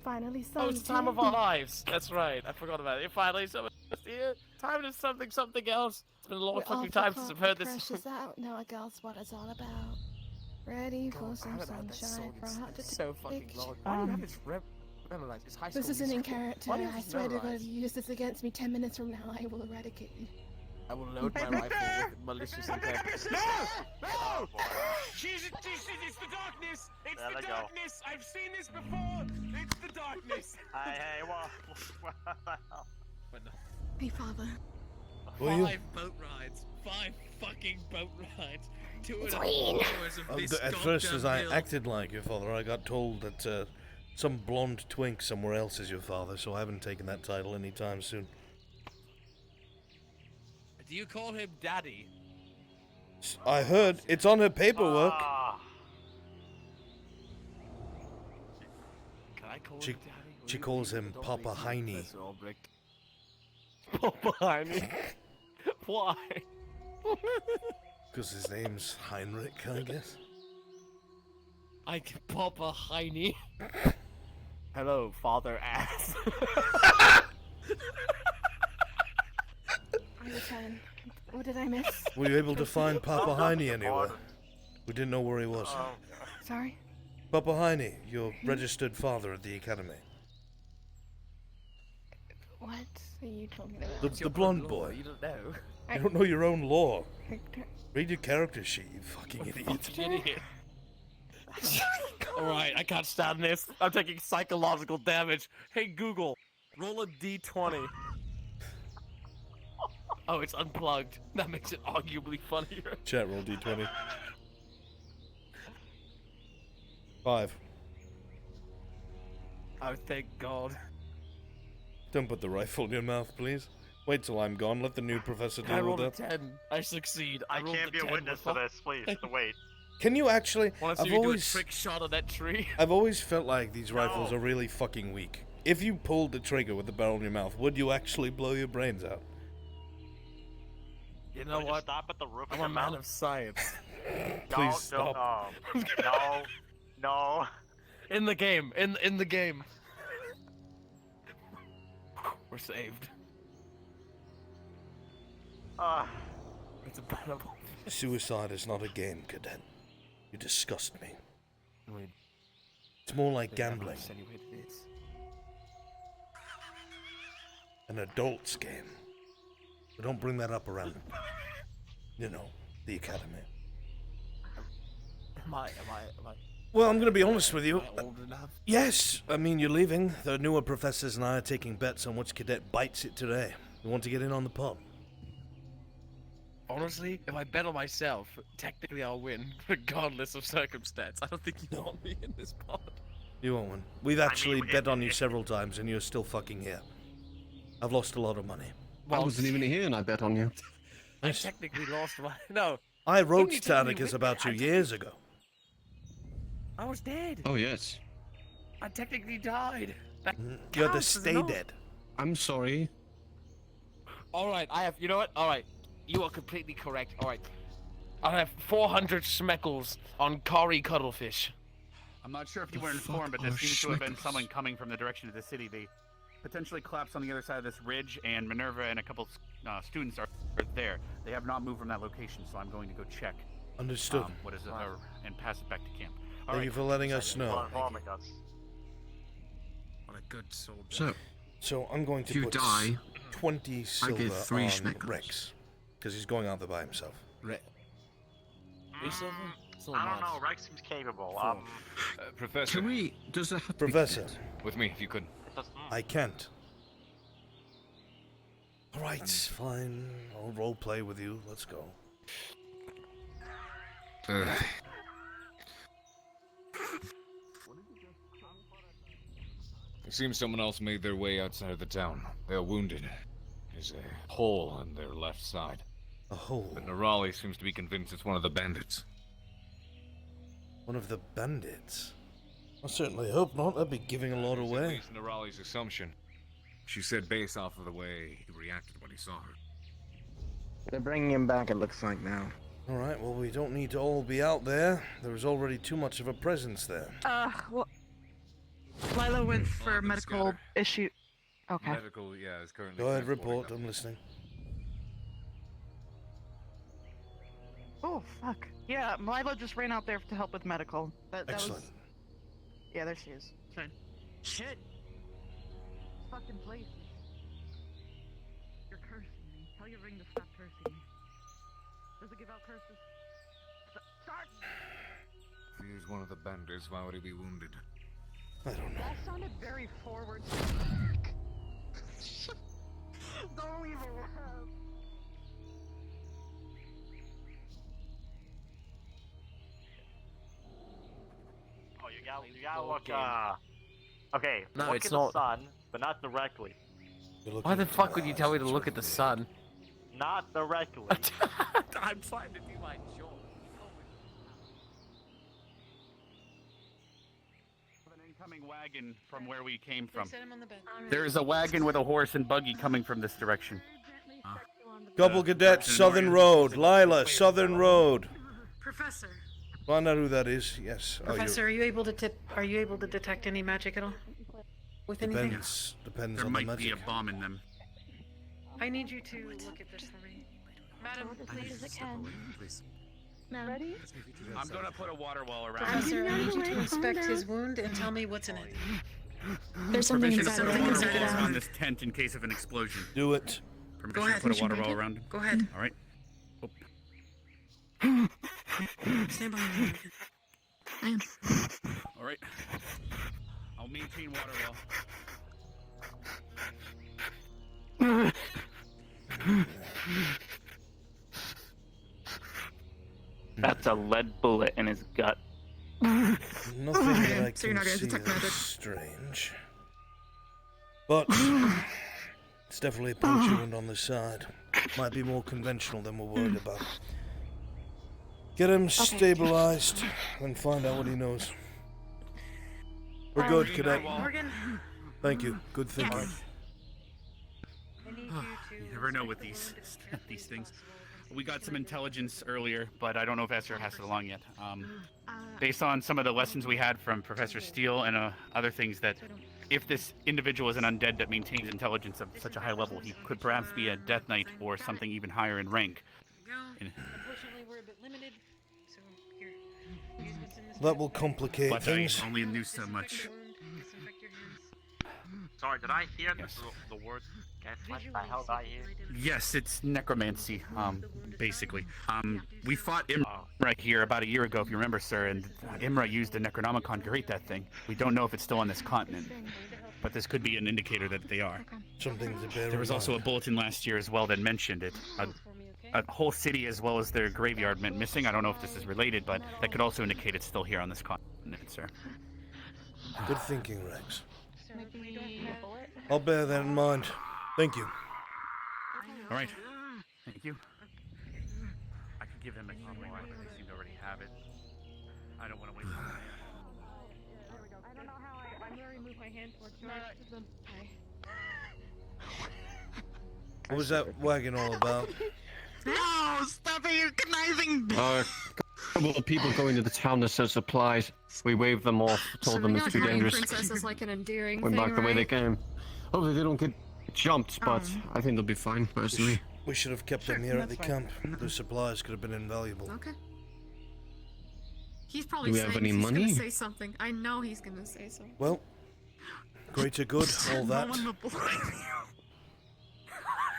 Finally, Oh, it's the time of our lives. That's right. I forgot about it. Finally, summer's here. Time is something else. It's been a long fucking time since I've heard this. Pressure's out. Know a girl's what it's all about. Ready for some sunshine, for a hot So fucking long. Why do you have this memorized? It's high school. This isn't in musical. character. Why do you have I this swear to God, if memorized? you use this against me 10 minutes from now, I will eradicate you. I will load my rifle with malicious intent. No! Oh, boy. It's the darkness! It's There the they go. darkness! I've seen this before! It's the darkness! Hey, what the hell? Hey, father. Will you? 5 boat rides. 5 fucking boat rides. 2.5 Between. hours of this At first, as I goddamn acted like your father, I got told that some blonde twink somewhere else is your father, so I haven't taken that title anytime soon. Do you call him daddy? I heard it's on her paperwork. Can I call She, him daddy? she calls him Papa Heine. Professor Albrecht. Papa Heine? Why? Because his name's Heinrich, I guess. I can Papa Heine. Hello, father ass. I return. What did I miss? Were you able to find Papa Heine anywhere? We didn't know where he was. Sorry? Papa Heine, your registered father at the academy. What are you talking about? The blonde boy. You don't know. You don't know your own lore. Read your character sheet, you fucking idiot. Fucking idiot. Alright, I can't stand this. I'm taking psychological damage. Hey Google, roll a d20. Oh, it's unplugged. That makes it arguably funnier. Chat roll d20. 5. Oh, thank God. Don't put the rifle in your mouth, please. Wait till I'm gone. Let the new professor I deal rolled a with that. 10. I succeed. I rolled can't a be a 10 witness to before. this, please. Wait. Can you actually? Wanna see I've me do a always, trick shot of that tree? I've always felt like these rifles are really fucking weak. If you pulled the trigger with the barrel in your mouth, would you actually blow your brains out? You know Would what? Stop at the roof I'm of a your man mouth? of science. Please stop. No. In the game. In the game. We're saved. It's abominable. Suicide is not a game, cadet. You disgust me. Wait. It's more like gambling. An adult's game. But don't bring that up around, you know, the academy. Am I? Well, I'm going to be honest with you. Am I old enough? Yes, I mean, you're leaving. The newer professors and I are taking bets on which cadet bites it today. You want to get in on the pot? Honestly, if I bet on myself, technically I'll win, regardless of circumstance. I don't think you want me in this pod. You won't win. We've actually bet on you several times and you're still fucking here. I've lost a lot of money. I wasn't even here and I bet on you. I technically lost my... No. I wrote Didn't you tell me Tardicus we- about you years ago. I was dead. Oh, yes. I technically died. That You had to counts as stay an dead. I'm sorry. Alright, I have... You know what? Alright. You are completely correct. Alright. I have 400 schmeckles on Cari cuttlefish. I'm not sure if you were informed, but there seems to have been someone coming from the direction of the city. They potentially collapsed on the other side of this ridge, and Minerva and a couple students are there. They have not moved from that location, so I'm going to go check. Understood. What is it, and pass it back to camp. Thank you for letting us know. What a good soldier. So I'm going to If you put die, 20 I silver get 3 on schmeckles. Rex, because he's going out there by himself. I don't know. Rex seems capable. Professor. Can we... Does that have to Professor, be cadet? With me, if you could. I can't. Alright, fine. I'll role play with you. Let's go. It seems someone else made their way outside of the town. They are wounded. There's a hole on their left side. A hole? But Nerali seems to be convinced it's one of the bandits. One of the bandits? I certainly hope not. That'd be giving a lot At away. least Nerali's assumption. She said based off of the way he reacted when he saw her. They're bringing him back, it looks like now. Alright, well, we don't need to all be out there. There is already too much of a presence there. Well, Lila went for medical issue. Okay. Medical, yeah, is currently. Go ahead, report. I'm listening. Oh, fuck. Yeah, Lila just ran out there to help with medical. That Excellent. was... Yeah, there she is. Fine. Shit! Fucking place. You're cursing me. Tell your ring to stop cursing. Does it give out curses? Start! If he is one of the bandits, why would he be wounded? I don't know. That sounded very forward. Don't even laugh. Oh, you gotta look, okay, No, look it's at not. the sun, but not directly. Why the fuck would you tell me to look at the sun? Not directly. I'm trying to do my job. An incoming wagon from where we came from. Sit him on the bed. There is a wagon with a horse and buggy coming from this direction. Couple cadets, Southern Road. Lila, Southern Road. Professor. Find out who that is. Yes. Oh, Professor, are you able to detect any magic at all? With anything? Depends There on the might be magic. a bomb in them. I need you to look at this for me. Madam, please. Please. Ready? I'm gonna put a water wall around Professor, it. I need you to inspect his wound and tell me what's in it. There's something Permission inside to of put a it. water wall around this tent in case of an explosion. Do it. Permission Go ahead. to put a water Break wall it. around him. Go ahead. All right. Stand behind me. I am. All right. I'll maintain water wall. That's a lead bullet in his gut. Nothing Okay, that I so you're can not gonna see detect is magic. strange. But it's definitely a puncture wound on the side. Might be more conventional than we're worried about. Get him stabilized and find out what he knows. We're good, cadet. Morgan. Thank you. Good thinking. Yes. You never know with these things. We got some intelligence earlier, but I don't know if Esther has it along yet. Based on some of the lessons we had from Professor Steele and other things, that if this individual is an undead that maintains intelligence of such a high level, he could perhaps be a Death Knight or something even higher in rank. Unfortunately, we're a bit limited. So here, use what's in this. That will complicate But things. I only knew so much. Disinfect your hands. Sorry, did I hear the word? Guess what the hell did I hear? Yes, it's necromancy, basically. We fought Imra here about a year ago, if you remember, sir, and Imra used a Necronomicon to create that thing. We don't know if it's still on this continent, but this could be an indicator that they are. Something to bear There was in also a mind. bulletin last year as well that mentioned it. A whole city as well as their graveyard went missing. I don't know if this is related, but that could also indicate it's still here on this continent, sir. Good thinking, Rex. Maybe a bullet? I'll bear that in mind. Thank you. All right. Thank you. I could give them a healing word, but they seem to already have it. I don't want to waste my time. I don't know how I'm gonna remove my hand towards the What was that wagon all about? No! Stop it, you conniving A couple of people going to the town to sell supplies. We waved them off, told them it's too dangerous. Princess is like an endearing Went thing, back the way they right? came. Hopefully they don't get jumped, but I think they'll be fine, personally. We should have kept them here at the camp. The supplies could have been invaluable. Okay. He's probably Do we have saying any he's money? gonna say something. I know he's gonna say something. Well, greater good, all that.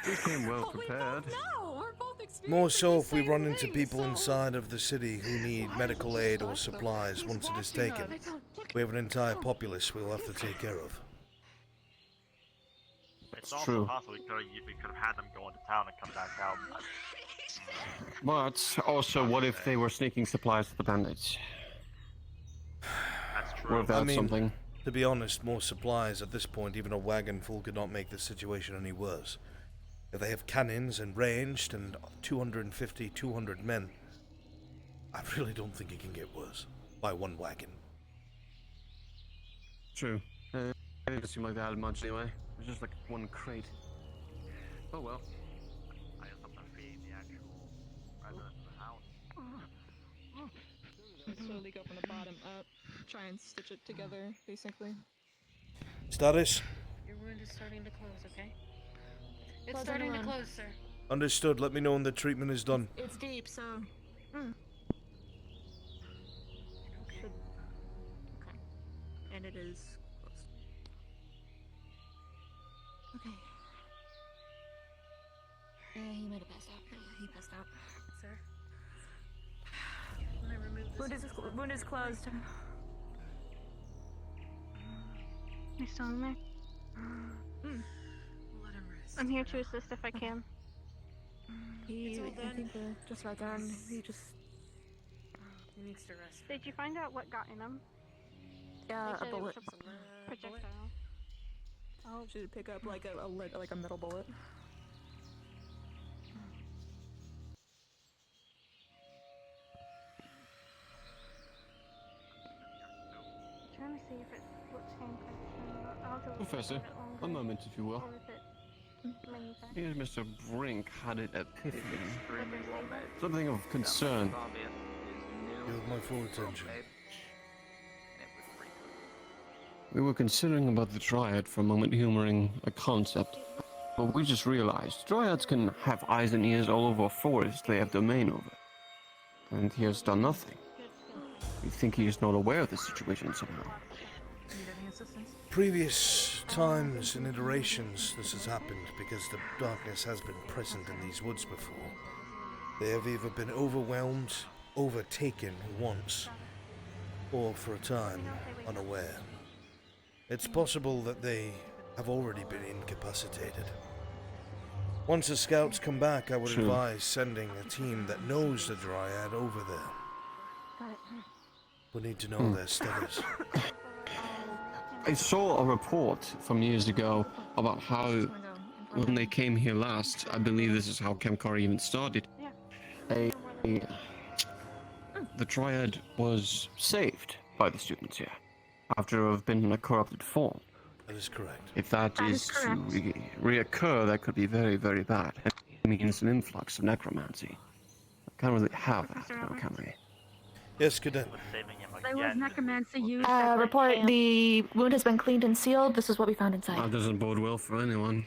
We came well prepared. No, we're both experiencing More so the if we same run into thing, people so- inside of the city who need medical aid or supplies once it is taken. We have an entire populace we'll have to take care of. It's It's also true. possible we could have had them go into town and come back out. But also, what if they were sneaking supplies to the bandits? That's Or true. if that's I mean, something. to be honest, more supplies at this point, even a wagon full could not make the situation any worse. If they have cannons and ranged and 250, 200 men, I really don't think it can get worse by one wagon. True. It didn't seem like they had much anyway. It was just like one crate. Oh well. I guess I'm not feeding the actual residents of the house. Slowly go from the bottom up. Try and stitch it together, basically. Status? Your wound is starting to close, okay? It's Close starting to everyone. close, sir. Understood. Let me know when the treatment is done. It's deep, so. Okay. And it is closed. Okay. He might have passed out. Yeah, he passed out. Sir. When I remove this. Wound is closed. You still in there? Let him rest. I'm here to assist if I can. I done. think we're just about done. He just. He needs to rest. Did you find out what got in him? Yeah, They a said it was bullet. a projectile. Oh, should pick up like a metal bullet. I'm trying to see if it looks handprints. I'll have to look Professor, a bit longer. a moment, if you will. Or if it manufactured. Here's Mr. Brink had an epiphany. Something of concern. You have my full attention. We were considering about the Dryad for a moment, humoring a concept. But we just realized Dryads can have eyes and ears all over a forest they have domain over. And he has done nothing. We think he is not aware of the situation somehow. Need any assistance? Previous times and iterations this has happened because the darkness has been present in these woods before. They have either been overwhelmed, overtaken once, or for a time unaware. It's possible that they have already been incapacitated. Once the scouts come back, I would True. advise sending a team that knows the Dryad over there. Got it. We need to know their status. I saw a report from years ago about how, when they came here last, I believe this is how Camp Cari even started. The Dryad was saved by the students here, after to have been in a corrupted form. That is correct. If that is to reoccur, that could be very, very bad. It means an influx of necromancy. I can't really have that, can we? Yes, Cadet. There was necromancy used. Report, the wound has been cleaned and sealed. This is what we found inside. That doesn't bode well for anyone.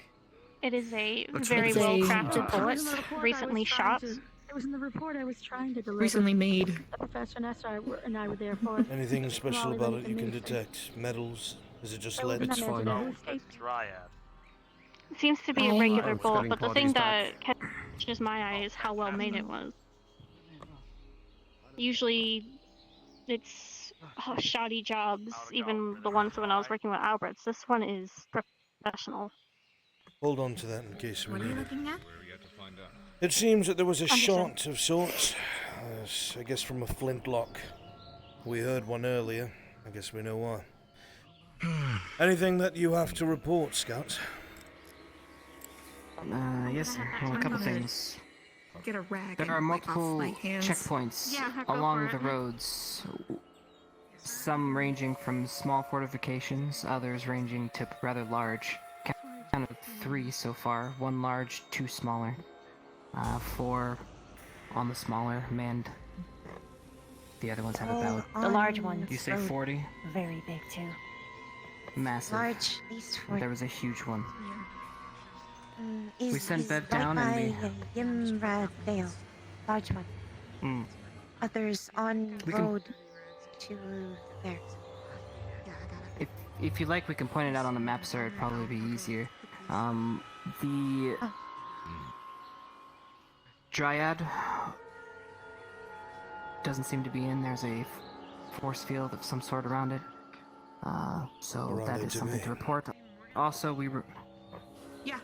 It is a That's very what well it is. crafted bullet, recently shot. It was in the report I was trying to deliver. Recently made. The Professor Nessa and I were there for. Anything special about it you can detect? Metals? Is it just lead? It's fine. Dryad. It seems to be a I regular was bullet, getting but the parties thing back. that catches my eye is how well made it was. Usually, it's shoddy jobs, even the ones when I was working with Albrecht. This one is professional. Hold on to that in case we What are you need it. looking at? It seems that there was a Understood. shot of sorts. I guess from a flintlock. We heard one earlier. I guess we know why. Anything that you have to report, Scouts? Yes, sir. Well, a couple things. Get a rag. There are and wipe off multiple my hands. checkpoints Yeah, go along for the it. roads. Some ranging from small fortifications, others ranging to rather large. Counted 3 so far. 1 large, 2 smaller. 4 on the smaller, manned. The other ones have about... The large ones. You say 40? Very big too. Massive. Large, at least 40. There was a huge one. Is, We sent is that right down and by Yimra Vale. Large one. Mm. Others on We can- road to there. If you like, we can point it out on the map, sir. It'd probably be easier. The Dryad doesn't seem to be in. There's a force field of some sort around it. So Around that the is something to domain. report. Also, we were. Yeah.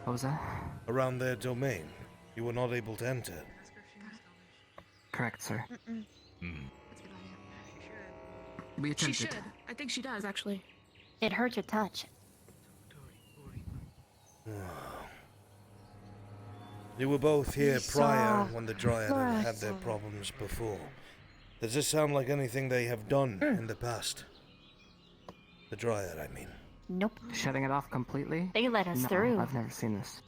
What was that? Around their domain. You were not able to enter. Correct, sir. We She attempted. should. I think she does, actually. It hurt to touch. You were both here We prior saw when the Dryad Flora had their saw- problems before. Does this sound like anything they have done in the past? The Dryad, I mean. Nope. Shutting it off completely? They let us No, through. I've never seen this.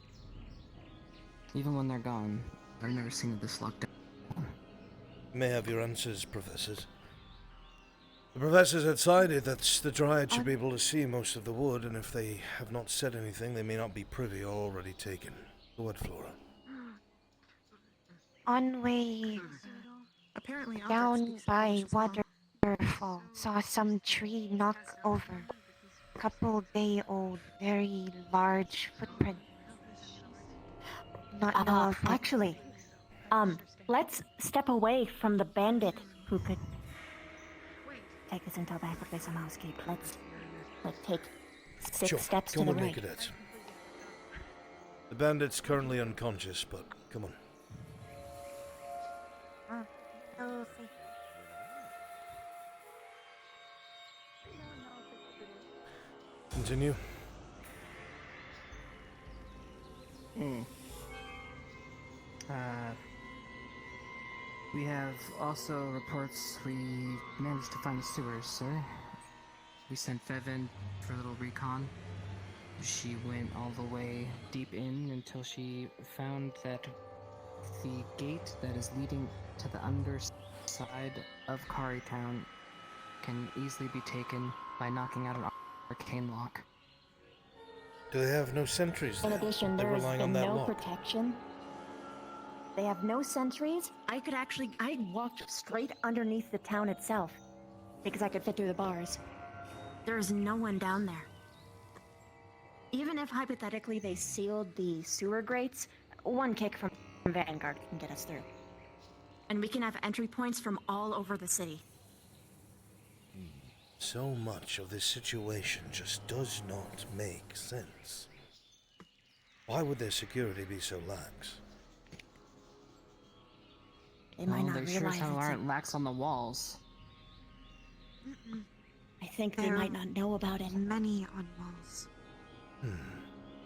Even when they're gone, I've never seen it this locked down. You may have your answers, professors. The professors had decided that the Dryad should be able to see most of the wood, and if they have not said anything, they may not be privy or already taken. Go ahead, Flora. On way Apparently, Albrecht down speaks by English as well. waterfall, saw some tree knock over. Couple day old, very large footprint. not know of. Actually, let's step away from the bandit who could take us until back if they somehow escape. Let's take 6 steps to Come the with me, right. cadets. The bandit's currently unconscious, but come on. Continue. We have also reports we managed to find the sewers, sir. We sent Fevin for a little recon. She went all the way deep in until she found that the gate that is leading to the underside of Cari Town can easily be taken by knocking out an arcane lock. Do they have no sentries In there? addition, They're there has relying been on that no lock. protection. They have no sentries. I walked straight underneath the town itself because I could fit through the bars. There's no one down there. Even if hypothetically they sealed the sewer grates, one kick from Vanguard can get us through. And we can have entry points from all over the city. So much of this situation just does not make sense. Why would their security be so lax? They might not they sure realize as hell it's aren't lax on the walls. I think they There might not know about it. Many on walls.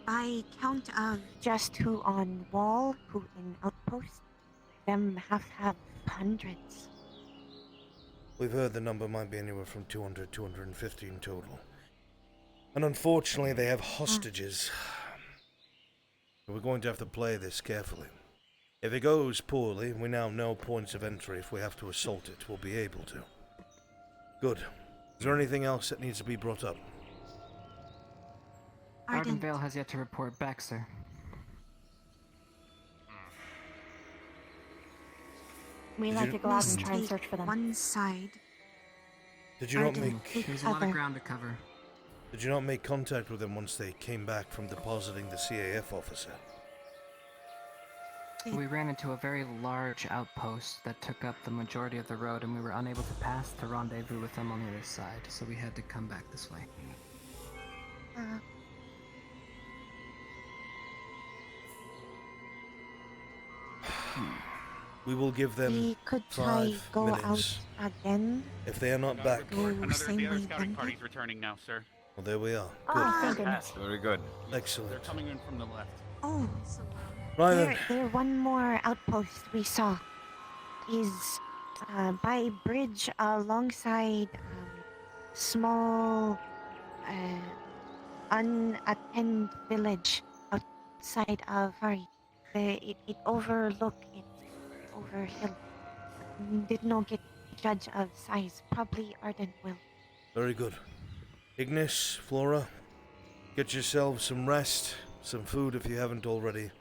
By count of Just who on wall, who in outpost, them have hundreds. We've heard the number might be anywhere from 200 to 250 in total. And unfortunately, they have hostages. We're going to have to play this carefully. If it goes poorly, we now know points of entry. If we have to assault it, we'll be able to. Good. Is there anything else that needs to be brought up? Ardenvale has yet to report back, sir. We Did like you- to go out and try and search for them. One side. Did you not make... There's a lot of ground to cover. Did you not make contact with them once they came back from depositing the CAF officer? We ran into a very large outpost that took up the majority of the road, and we were unable to pass to rendezvous with them on the other side, so we had to come back this way. We will give them We could try 5 go minutes. out again. If they are not back... Go Another same the other way scouting then. party's returning now, sir. Well, there we are. Oh, thank goodness. Very good. Excellent. They're coming in from the left. Oh, Right then. there one more outpost we saw is by bridge alongside small unattended village outside of Cari. It overlook it over hill. Did not get judge of size. Probably Arden will. Very good. Ignis, Flora, get yourselves some rest, some food if you haven't already.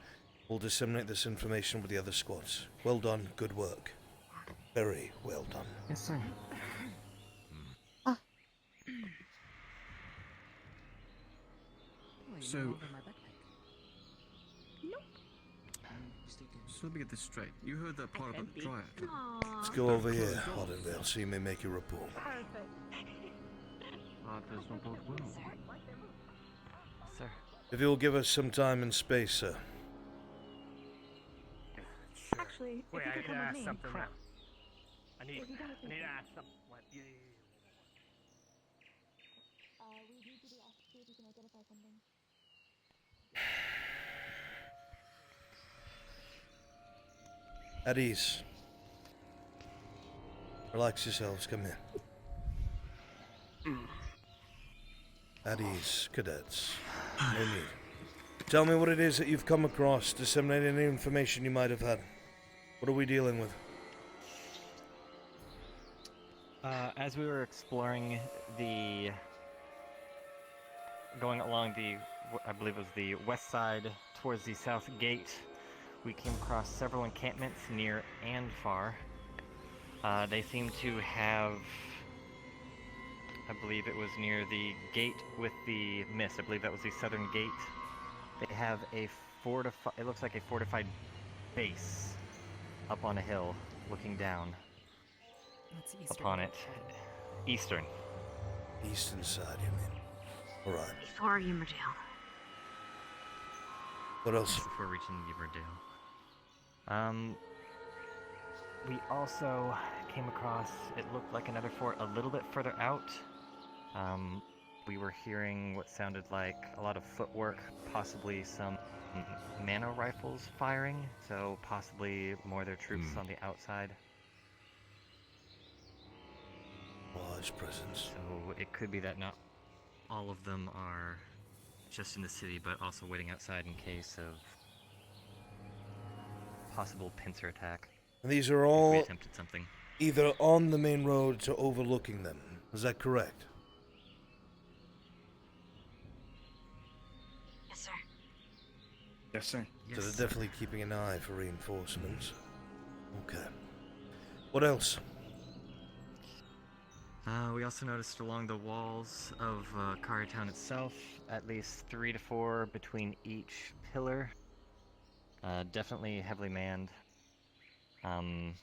We'll disseminate this information with the other squads. Well done, good work. Very well done. Yes, sir. So let me get this straight. You heard that part about the Dryad. Let's go over here, Ardenvale, so you may make your report. Sir. If you'll give us some time and space, sir. Actually, Wait, if you I could need to come with ask me. something now. I need If you don't to think- ask something. What? We need to see if we can identify something. At ease. Relax yourselves, come here. At ease, cadets. No need. Tell me what it is that you've come across, disseminate any information you might have had. What are we dealing with? As we were exploring going along I believe it was the west side towards the south gate, we came across several encampments near and far. They seem to have, I believe it was near the gate with the mist. I believe that was the southern gate. They have a It looks like a fortified base up on a hill, looking down That's eastern. upon it. Eastern. Eastern side, you mean? Alright. Before Emmerdale. What else? Before reaching Emmerdale. We also came across, it looked like another fort a little bit further out. We were hearing what sounded like a lot of footwork, possibly some nano rifles firing, so possibly more of their troops on the outside. Large presence. So it could be that not all of them are just in the city, but also waiting outside in case of possible pincer attack. And these are if we all attempted something. either on the main roads or overlooking them. Is that correct? Yes, sir. Yes, sir. So they're definitely keeping an eye for reinforcements. Okay. What else? We also noticed along the walls of Cari town itself, at least 3 to 4 between each pillar. Definitely heavily manned. Let's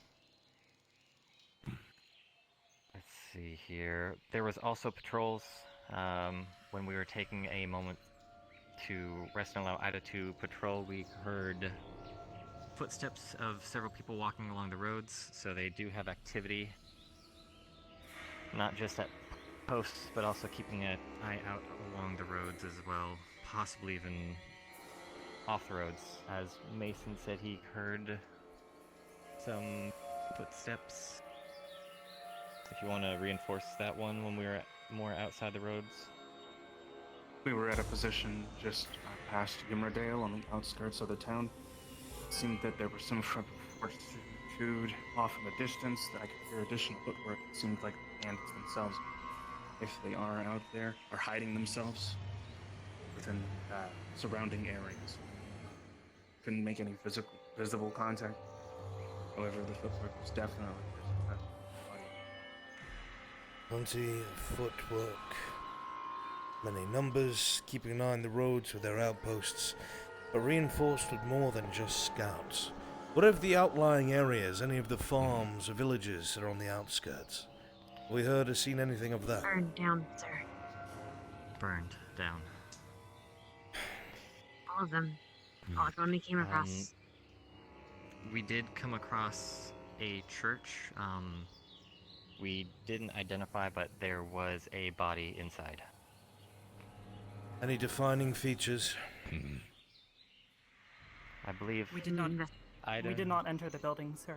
see here. There was also patrols when we were taking a moment to rest and allow Ida to patrol. We heard footsteps of several people walking along the roads, so they do have activity. Not just at posts, but also keeping an eye out along the roads as well, possibly even off the roads. As Mason said, he heard some footsteps. If you want to reinforce that one when we were more outside the roads. We were at a position just past Emmerdale on the outskirts of the town. It seemed that there was some sort of fortitude off in the distance, that I could hear additional footwork. It seemed like the bandits themselves, if they are out there, are hiding themselves within surrounding areas. Couldn't make any visible contact. However, the footwork was definitely Plenty of footwork. Many numbers, keeping an eye on the roads with their outposts, but reinforced with more than just scouts. What of the outlying areas, any of the farms or villages that are on the outskirts? Have we heard or seen anything of that? Burned down, sir. Burned down. All of them. All of them we came across. We did come across a church. We didn't identify, but there was a body inside. Any defining features? I believe We did not. Ida. We did not enter the building, sir.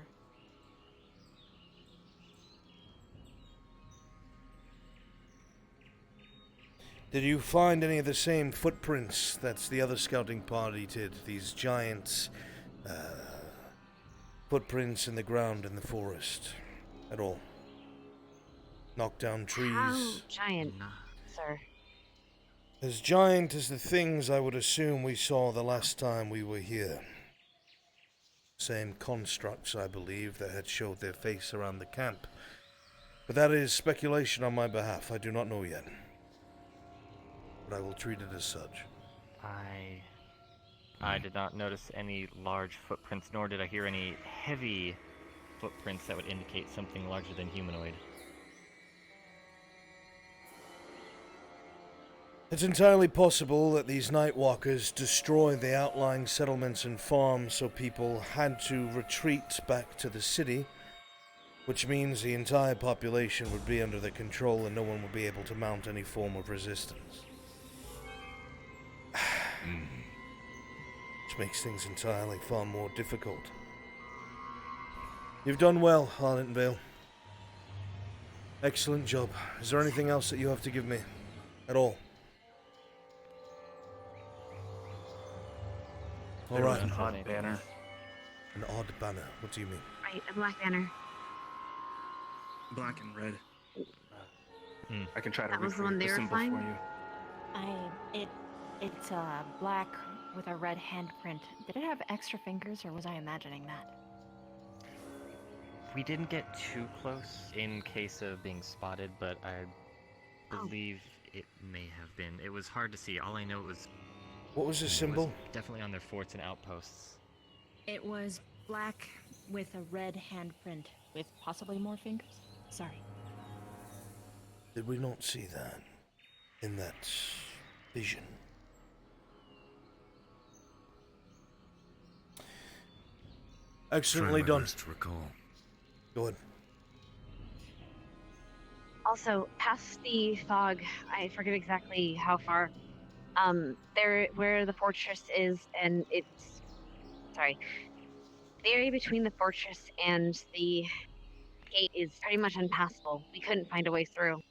Did you find any of the same footprints that the other scouting party did? These giant footprints in the ground in the forest at all? Knocked down trees? How giant, sir? As giant as the things I would assume we saw the last time we were here. Same constructs, I believe, that had showed their face around the camp. But that is speculation on my behalf. I do not know yet. But I will treat it as such. I did not notice any large footprints, nor did I hear any heavy footprints that would indicate something larger than humanoid. It's entirely possible that these Nightwalkers destroyed the outlying settlements and farms, so people had to retreat back to the city, which means the entire population would be under their control and no one would be able to mount any form of resistance. Which makes things entirely far more difficult. You've done well, Harlington Vale. Excellent job. Is there anything else that you have to give me? At all? There was Alright. an odd banner. An odd banner? What do you mean? Right, a black banner. Black and red. I can try to That was the one recreate they the were symbol flying? for you. It's black with a red handprint. Did it have extra fingers, or was I imagining that? We didn't get too close in case of being spotted, but I believe it may have been. It was hard to see. All I know was What was the It was symbol? definitely on their forts and outposts. It was black with a red handprint with possibly more fingers. Sorry. Did we not see that in that vision? Excellently Try my done. best to recall. Go ahead. Also, past the fog, I forget exactly how far. There, where the fortress is, and it's, sorry, the area between the fortress and the gate is pretty much impassable. We couldn't find a way through.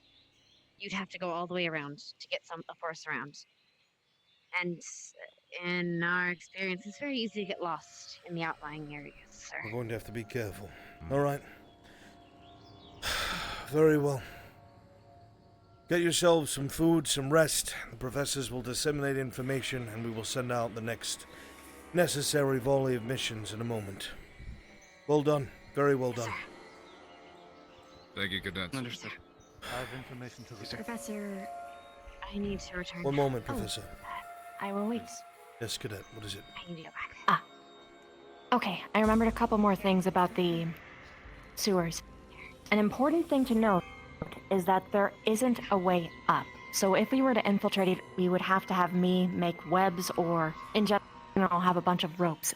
You'd have to go all the way around to get a force around. And in our experience, it's very easy to get lost in the outlying areas, sir. We're going to have to be careful. All right. Very well. Get yourselves some food, some rest. The professors will disseminate information, and we will send out the next necessary volley of missions in a moment. Well done. Very well done. Thank you, cadets. Understood. I have information to the Professor, I need to return. One moment, Professor. I will wait. Yes, Cadet. What is it? I need to go back. Okay, I remembered a couple more things about the sewers. An important thing to note is that there isn't a way up. So if we were to infiltrate it, we would have to have me make webs or, in general, have a bunch of ropes.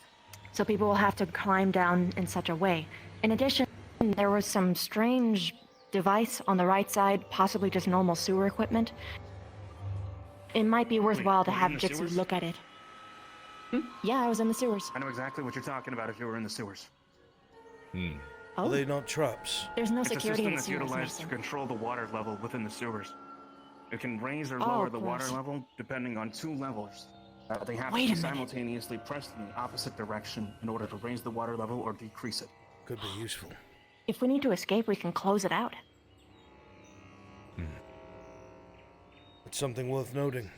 So people will have to climb down in such a way. In addition, there was some strange device on the right side, possibly just normal sewer equipment. It might be worthwhile to were you have in the Jitsu sewers? look at it. Yeah, I was in the sewers. I know exactly what you're talking about if you were in the sewers. Are they not traps? There's no It's a security in system the that's sewers, utilized to Mason. control the water level within the sewers. It can raise or Oh, lower the water gross. level depending on two levels. They have Wait to a be minute. simultaneously pressed in the opposite direction in order to raise the water level or decrease it. Could be useful. If we need to escape, we can close it out. It's something worth noting.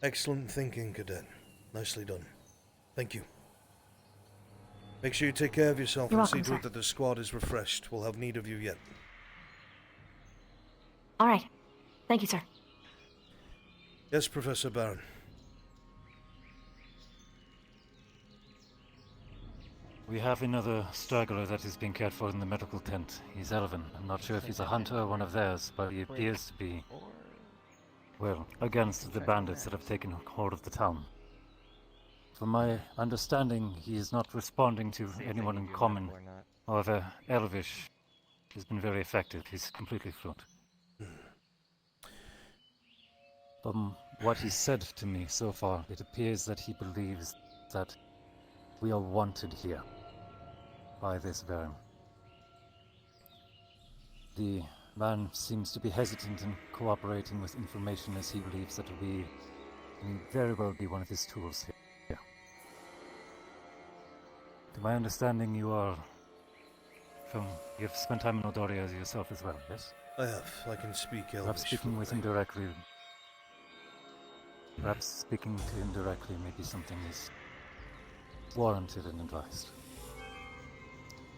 Excellent thinking, Cadet. Nicely done. Thank you. Make sure you take care of yourself You're and see welcome, to it sir. that the squad is refreshed. We'll have need of you yet. All right. Thank you, sir. Yes, Professor Baron. We have another straggler that is being cared for in the medical tent. He's Elvin. I'm not sure if he's a hunter or one of theirs, but he appears to be, well, against the bandits that have taken hold of the town. From my understanding, he is not responding to anyone in common. However, Elvish has been very effective. He's completely fluent. From what he said to me so far, it appears that he believes that we are wanted here by this Baron. The man seems to be hesitant in cooperating with information as he believes that we may very well be one of his tools here. To my understanding, you've spent time in Odoria yourself as well, yes? I have. I can speak Elvish. Perhaps speaking with him directly. Perhaps speaking to him directly may be something is warranted and advised.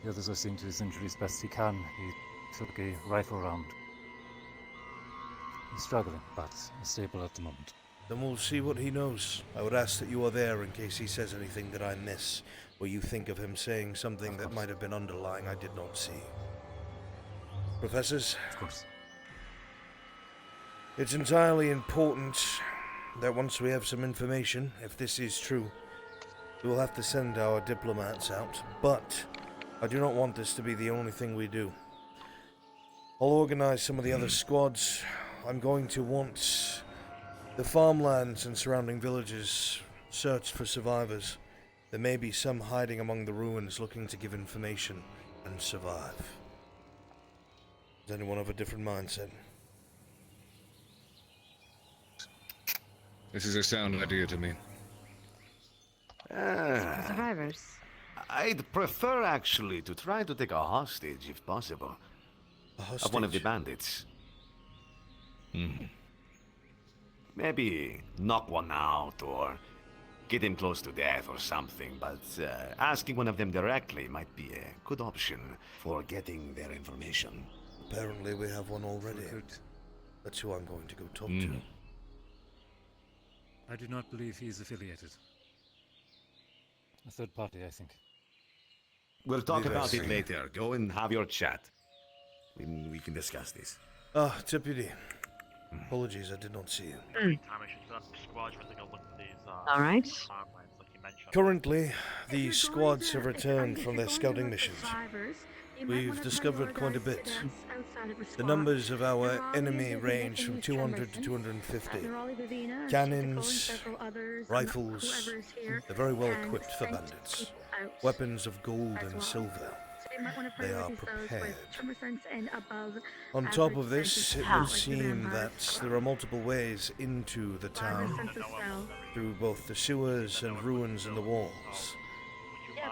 The others are seeing to his injuries best he can. He took a rifle round. He's struggling, but stable at the moment. Then we'll see what he knows. I would ask that you are there in case he says anything that I miss, or you think of him saying something that might have been underlying I did not see. Professors? Of course. It's entirely important that once we have some information, if this is true, we will have to send our diplomats out, but I do not want this to be the only thing we do. I'll organize some of the other squads. I'm going to want the farmlands and surrounding villages searched for survivors. There may be some hiding among the ruins looking to give information and survive. Does anyone have a different mindset? This is a sound idea to me. Survivors. I'd prefer actually to try to take a hostage if possible. A Of one of the hostage? bandits. Maybe knock one out or get him close to death or something, but asking one of them directly might be a good option for getting their information. Apparently we have one already. That's who I'm going to go talk to. I do not believe he is affiliated. A third party, I think. We'll talk Leave about us. it later. Go and have your chat. We can discuss this. Ah, Deputy. Apologies, I did not see you. All right. Currently, the squads have returned from their scouting missions. We've discovered quite a bit. The numbers of our enemy range from 200 to 250. Cannons, rifles, they're very well equipped for bandits. Weapons of gold and silver. They are prepared. On top of this, it would seem that there are multiple ways into the town, through both the sewers and ruins in the walls.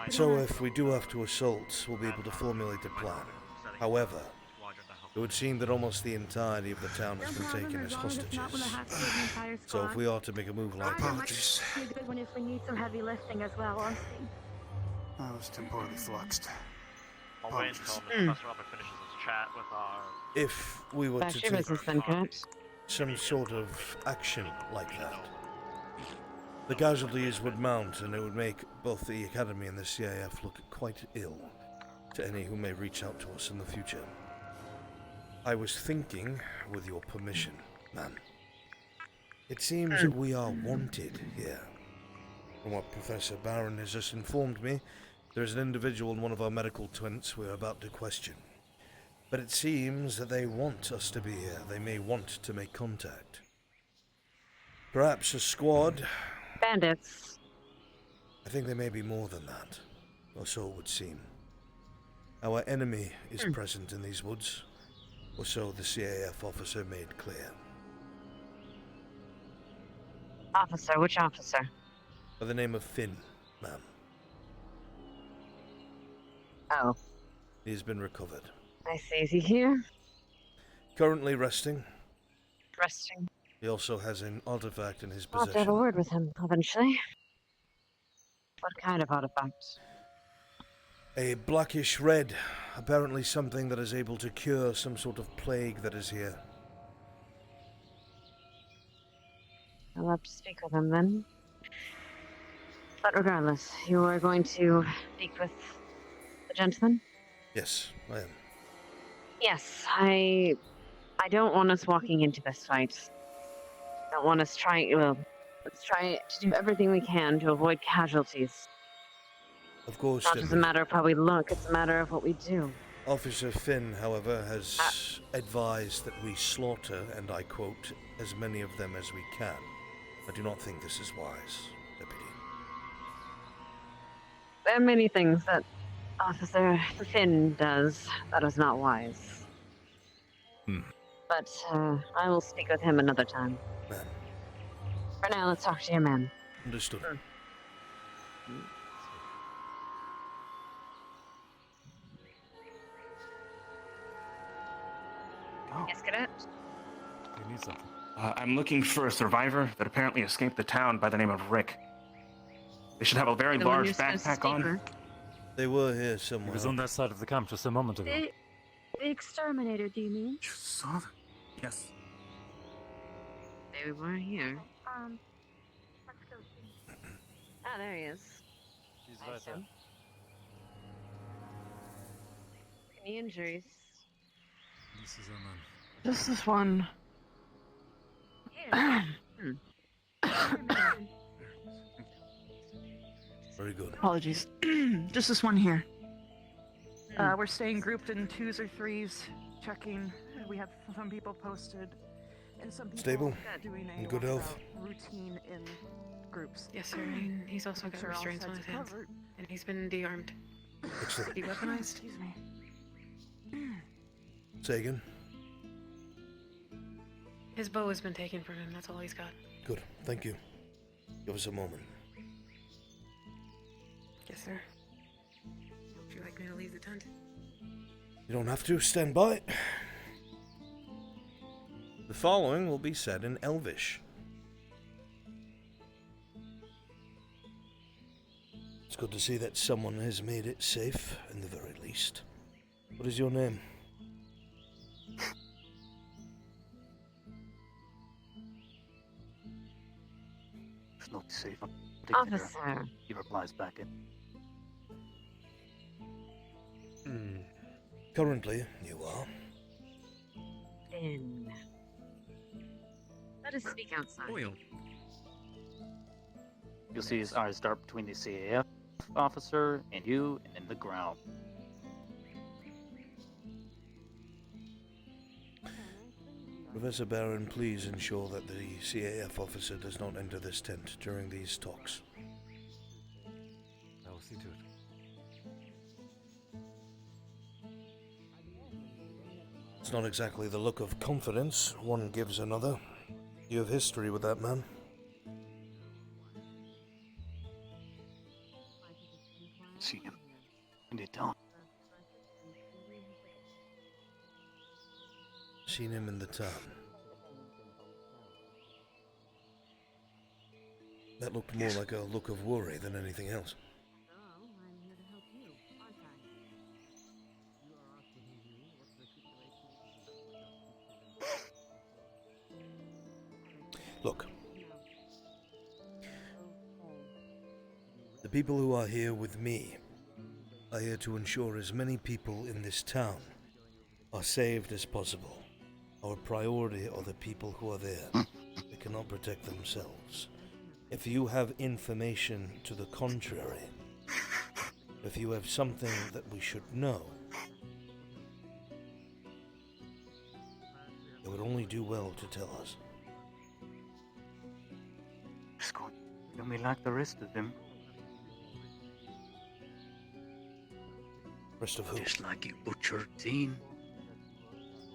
So if we do have to assault, we'll be able to formulate a plan. However, it would seem that almost the entirety of the town has been taken as hostages. So if we are to make a move like that... Be a good one if we need some heavy lifting as well, honestly. I was temporarily fluxed. I'll wait until Professor Albrecht finishes his chat with our... If we were Back to to your take business then, Cat. some sort of action like that, the casualties would mount and it would make both the Academy and the CIF look quite ill to any who may reach out to us in the future. I was thinking, with your permission, ma'am, it seems that we are wanted here. From what Professor Barron has just informed me, there is an individual in one of our medical tents we are about to question. But it seems that they want us to be here. They may want to make contact. Perhaps a squad. Bandits. I think there may be more than that, or so it would seem. Our enemy is present in these woods, or so the CAF officer made clear. Officer, which officer? By the name of Finn, ma'am. Oh. He has been recovered. I see. Is he here? Currently resting. Resting. He also has an artifact in his I'll have to have a possession. word with him eventually. What kind of artifact? A blackish red, apparently something that is able to cure some sort of plague that is here. I'll have to speak with him then. But regardless, you are going to speak with the gentleman? Yes, I am. Yes, I don't want us walking into this fight. I don't want us trying, well, let's try to do everything we can to avoid casualties. Of course, Not just a matter of how we look, it's a matter of what we do. Officer Finn, however, has advised that we slaughter, and I quote, as many of them as we can. I do not think this is wise, Deputy. There are many things that Officer Finn does that is not wise. But I will speak with him another time. Ma'am. For now, let's talk to your man. Understood. Yes, cadet? You need something. I'm looking for a survivor that apparently escaped the town by the name of Rick. They should have a very The one large you're supposed to backpack speak on. for. They were here He somewhere. was on that side of the camp just a moment ago. The exterminator, do you mean? You saw them? Yes. They were here. Let's go see. Ah, there he is. He's I right see there. him. Any injuries? This is our man. Just this one. Very good. Apologies. Just this one here. We're staying grouped in 2s or 3s, checking. We have some people posted, and some people Stable? doing a In good health? routine in groups. Yes, sir. And he's also Make got sure all restraints on sides his are hands. covered. And he's been de-armed. Excellent. De-weaponized. Excuse me. Say again. His bow has been taken from him. That's all he's got. Good, thank you. Give us a moment. Yes, sir. Would you like me to leave the tent? You don't have to. Stand by. The following will be said in Elvish. It's good to see that someone has made it safe, in the very least. What is your name? not safe. Officer. He replies back in. Currently, you are. In. Let us speak outside. Oil. You'll see his eyes dart between the CAF officer and you, and in the ground. Professor Barron, please ensure that the CAF officer does not enter this tent during these talks. I will see to it. It's not exactly the look of confidence one gives another. You have history with that man. See him in the town. Seen him in the town. That looked more like a look of worry than anything else. Look. The people who are here with me are here to ensure as many people in this town are saved as possible. Our priority are the people who are there. They cannot protect themselves. If you have information to the contrary, if you have something that we should know, it would only do well to tell us. Scott, don't be like the rest of them. Rest of who? Just like you butchered Dean.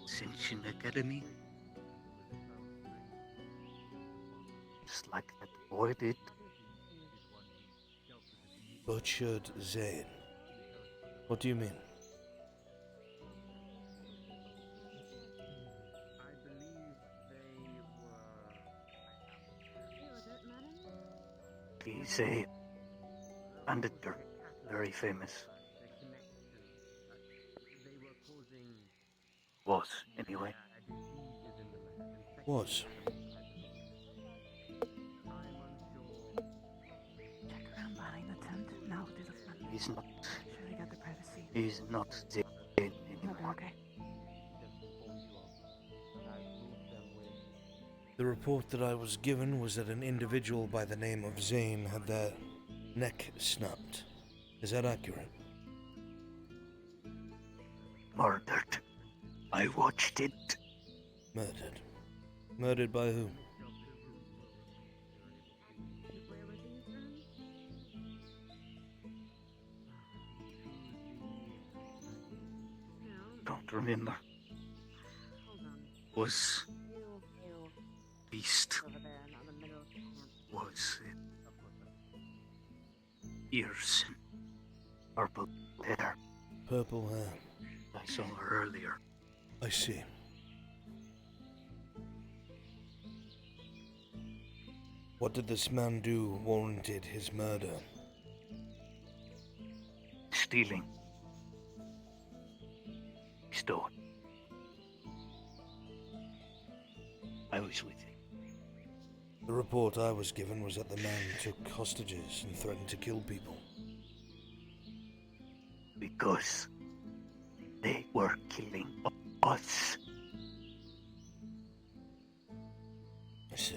Ascension Academy. Just like that boy did. Butchered Zane. What do you mean? He's a bandit, very famous. Was, anyway. Was. Check around behind the tent. Now do the front. He's not. Sure they got the privacy. He's not Zane anymore. Okay. The report that I was given was that an individual by the name of Zane had their neck snapped. Is that accurate? Murdered. I watched it. Murdered. Murdered by whom? Don't remember. Was beast. Was ears and purple hair. Purple hair. I saw her earlier. I see. What did this man do warranted his murder? Stealing. Stole. I was with him. The report I was given was that the man took hostages and threatened to kill people. Because they were killing us. I see.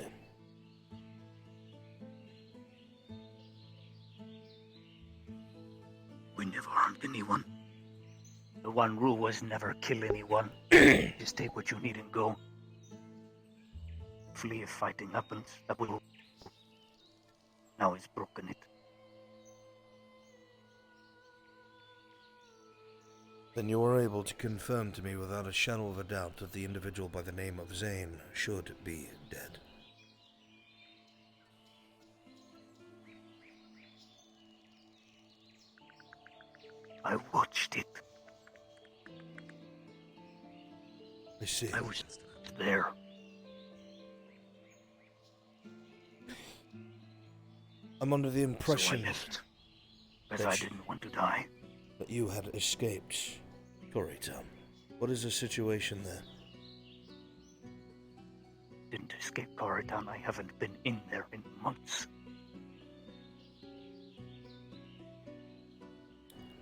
We never harmed anyone. The one rule was never kill anyone. Just take what you need and go. Flee if fighting happens. That will. Now he's broken it. Then you are able to confirm to me without a shadow of a doubt that the individual by the name of Zane should be dead. I watched it. I see. I was there. I'm under the impression So I left, but that I didn't want to die. that you had escaped. Corita, what is the situation there? Didn't escape Corridon. I haven't been in there in months.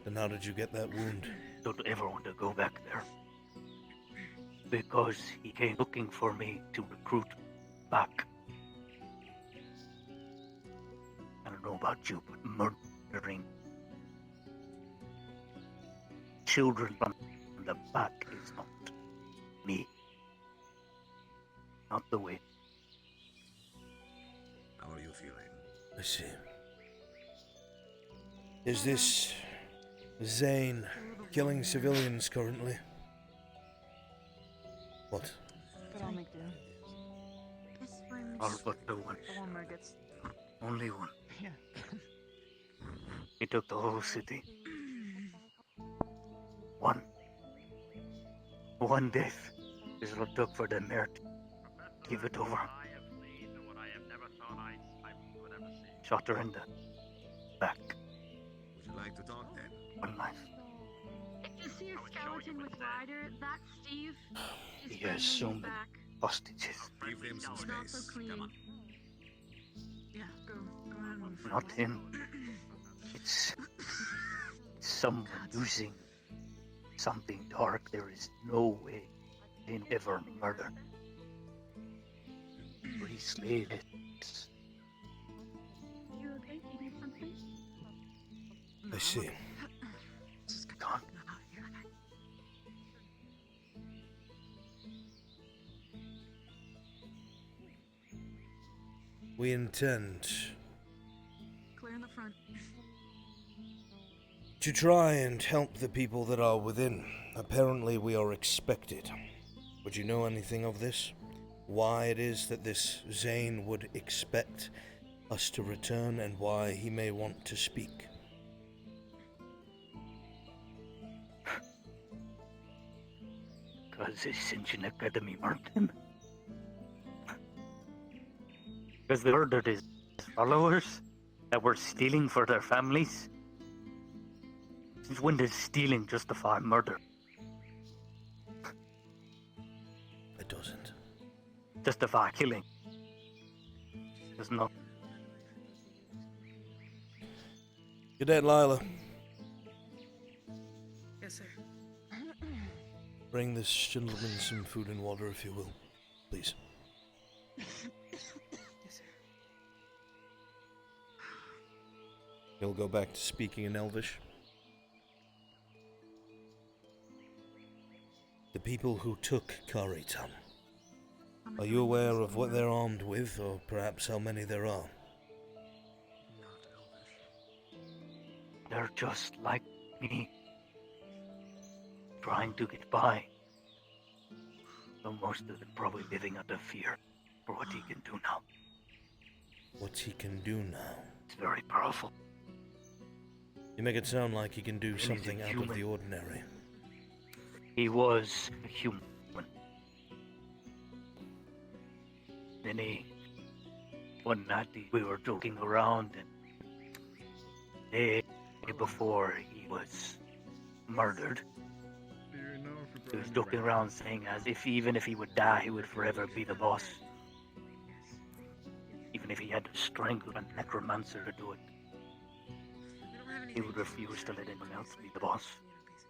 And how did you get that wound? Don't ever want to go back there. Because he came looking for me to recruit back. I don't know about you, but murdering children from the back is not me. Not the way. How are you feeling? I see. Is this Zane killing civilians currently? What? But I'll make do. All but the one. The one that gets. Only one. Yeah. He took the whole city. One death is what it took for the mayor to give it over. Shot her in the back. Would you like to talk then? One knife. If you see a skeleton with Ryder, that's Steve. He has so many hostages. Give them some He's also space. clean. Come on. Yeah, go on. Not him. It's someone using something dark. There is no way they ever murder. 3 slaves. You okay? Do you need something? I see. Gone. We intend Clear in the front. to try and help the people that are within. Apparently we are expected. Would you know anything of this? Why it is that this Zane would expect us to return and why he may want to speak? Because Ascension Academy murdered him. Because they murdered his followers that were stealing for their families. Since when does stealing justify murder? It doesn't. Justify killing. Does not. Cadet Lila, Yes, sir. bring this gentleman some food and water if you will, please. Yes, sir. He'll go back to speaking in Elvish. The people who took Cari, are you aware of what they're armed with, or perhaps how many there are? They're just like me. Trying to get by. Though most of them probably living out of fear for what he can do now. What he can do now? It's very powerful. You make it sound like he can do he's a something out of human. the ordinary. He was a human. Then one night we were joking around, and the day before he was murdered, he was joking around saying as if even if he would die, he would forever be the boss. Even if he had to strangle a necromancer to do it, he would refuse to let anyone else be the boss.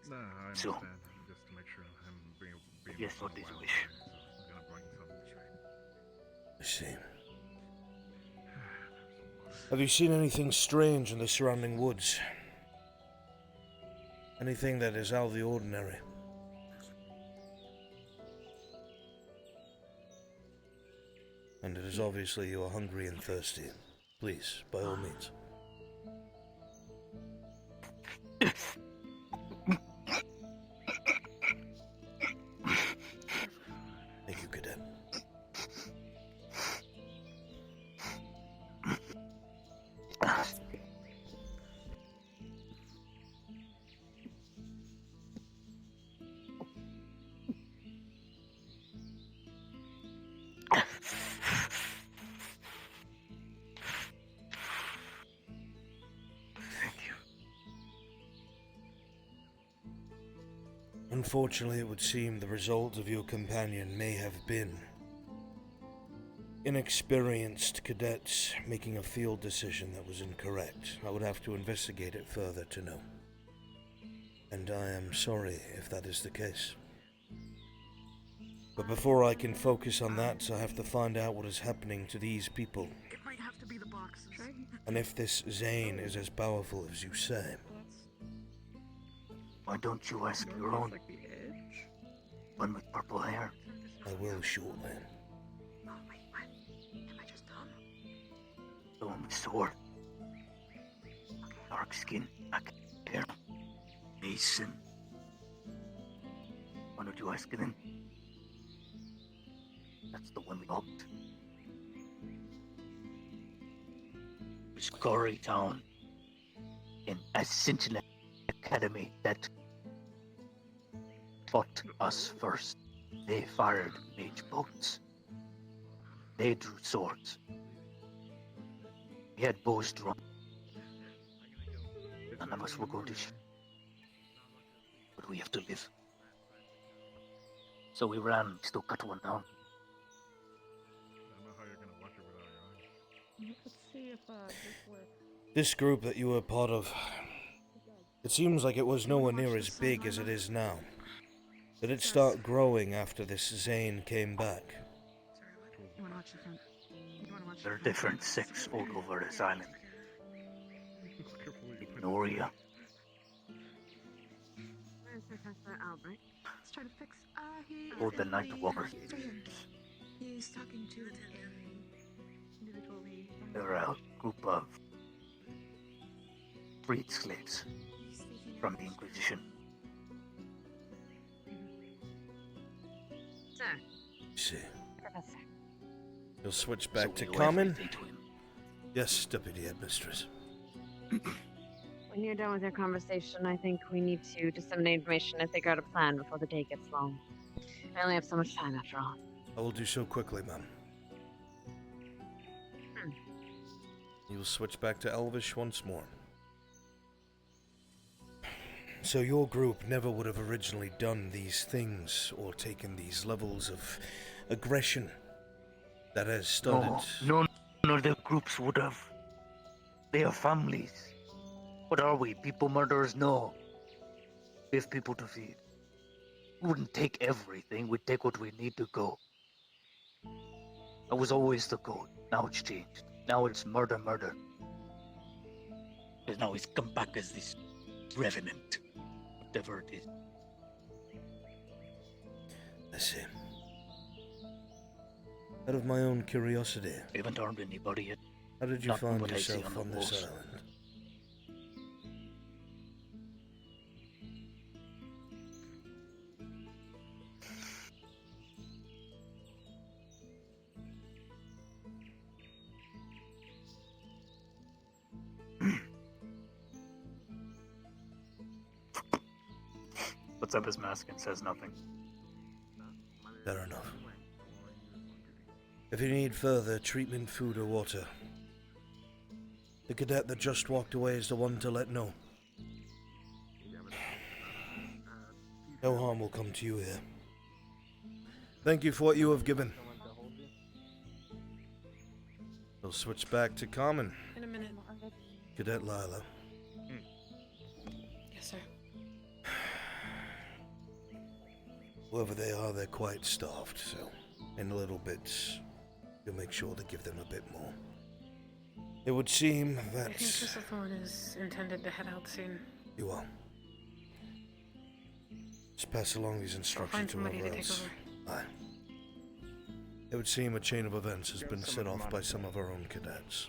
No, I So, understand. Just to make sure I'm being yes, what is wish? I'm gonna bring some. I see. Have you seen anything strange in the surrounding woods? Anything that is out of the ordinary? And it is obviously you are hungry and thirsty. Please, by all means. Thank you, Cadet. Unfortunately, it would seem the result of your companion may have been inexperienced cadets making a field decision that was incorrect. I would have to investigate it further to know. And I am sorry if that is the case. But before I can focus on that, I have to find out what is happening to these people. It might have to be the boxes. And if this Zane is as powerful as you say. Why don't you ask your own? One with purple hair. I will shortly. Oh, wait, what? Am I just dumb? The one with sword. Dark skin, black hair. Mason. Why don't you ask then? That's the one we locked. It's Cari town in Ascension Academy that fought us first. They fired mage bolts. They drew swords. We had bows drawn. None of us were going to shoot. But we have to live. So we ran, still cut one down. Let's see if this works. This group that you were part of, it seems like it was nowhere near as big as it is now. Did it start growing after this Zane came back? You wanna watch the front? You wanna watch There are different sects all over this island. Ignoria. Where's Professor Albrecht? Let's try to fix. Or the Night Walker. He's talking to the individually. They're a group of freed slaves from the Inquisition. Sir. See. Professor. You'll switch back to we owe common? everything to him. Yes, Deputy Headmistress. When you're done with your conversation, I think we need to disseminate information and figure out a plan before the day gets long. I only have so much time after all. I will do so quickly, ma'am. You'll switch back to Elvish once more. So your group never would have originally done these things or taken these levels of aggression that has started... No, none of the groups would have. They are families. What are we, people murderers? No. We have people to feed. We wouldn't take everything, we'd take what we need to go. That was always the code. Now it's changed. Now it's murder, murder. Because now he's come back as this revenant. Whatever it is. I see. Out of my own curiosity, We haven't harmed anybody yet. how did you Not find what I see yourself on on the this walls. island? Puts up his mask and says nothing. Fair enough. If you need further treatment, food, or water, the cadet that just walked away is the one to let know. No harm will come to you here. Thank you for what you have given. We'll switch back to common. In a minute. Cadet Lila. Yes, sir. Whoever they are, they're quite starved, so in a little bit, you'll make sure to give them a bit more. It would seem I that... think Mr. Thorne is intended to head out soon. You are. Just pass along these instructions Find to somebody whoever to take else. over. Aye. It would seem a chain of events has been set off by some of our own cadets.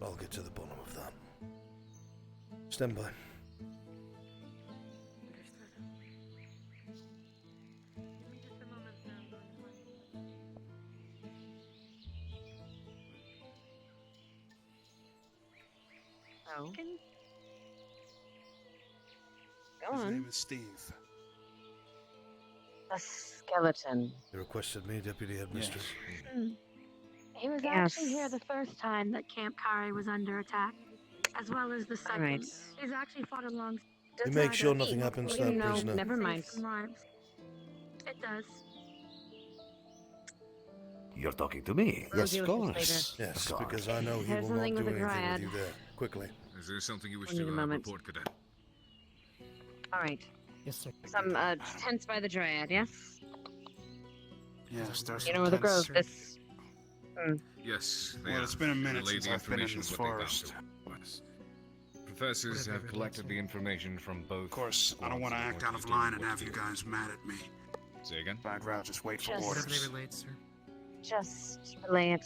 I'll get to the bottom of that. Stand by. Oh. Go His on. name is Steve. A skeleton. You requested me, Deputy Headmistress. He was Yes. actually here the first time that Camp Cari was under attack, as well as the second. Alright. He's actually fought along. We make sure nothing happens to that No, prisoner. never mind. It does. You're talking to me? We'll Yes, deal of with this course. later. Yes, Of course. because I know he There's will not something do with the anything with Dryad. you there. Quickly. Is there something you wish I need to a moment. report, Cadet? All right. Yes, sir. Some tents by the Dryad, yes? Yes, there's You know some where the tents. grove is. Yes, they Well, have it's been a minute relayed since the I've been in information this of what they forest. found. Professors have collected the information from both. Of course, I don't want to act out of line and have you guys mad at me. Say again? I'd rather just wait for Just- orders. Whatever they relayed, sir. Just relay it.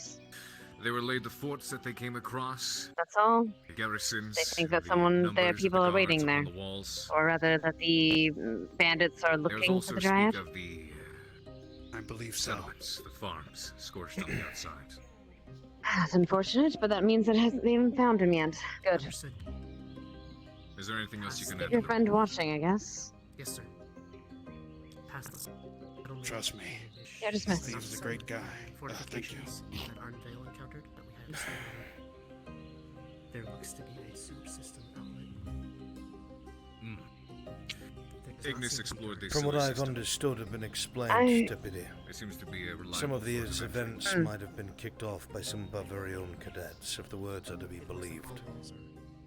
They relayed the forts that they came across, That's all. the garrisons. They think that the there numbers of people the are waiting guards there. on the walls. Or rather, that the bandits are There's looking also for the speak Dryad. of the I believe so. settlements, the farms, scorched on the outside. That's unfortunate, but that means that they haven't found him yet. Good. Is there anything else you can Keep add? your to friend watching, I guess. Yes, sir. Past this. Trust me. Yeah, just miss. Steve's a great guy. Thank you. Fortifications that Unravel encountered that we had. There looks to be a sewer system outlet. Ignis explored these From what sewer I've systems. understood have been explained, I- Deputy, There seems to be a reliable some of these source of events information. might have been kicked off by some of our very own cadets, if the words are to be believed.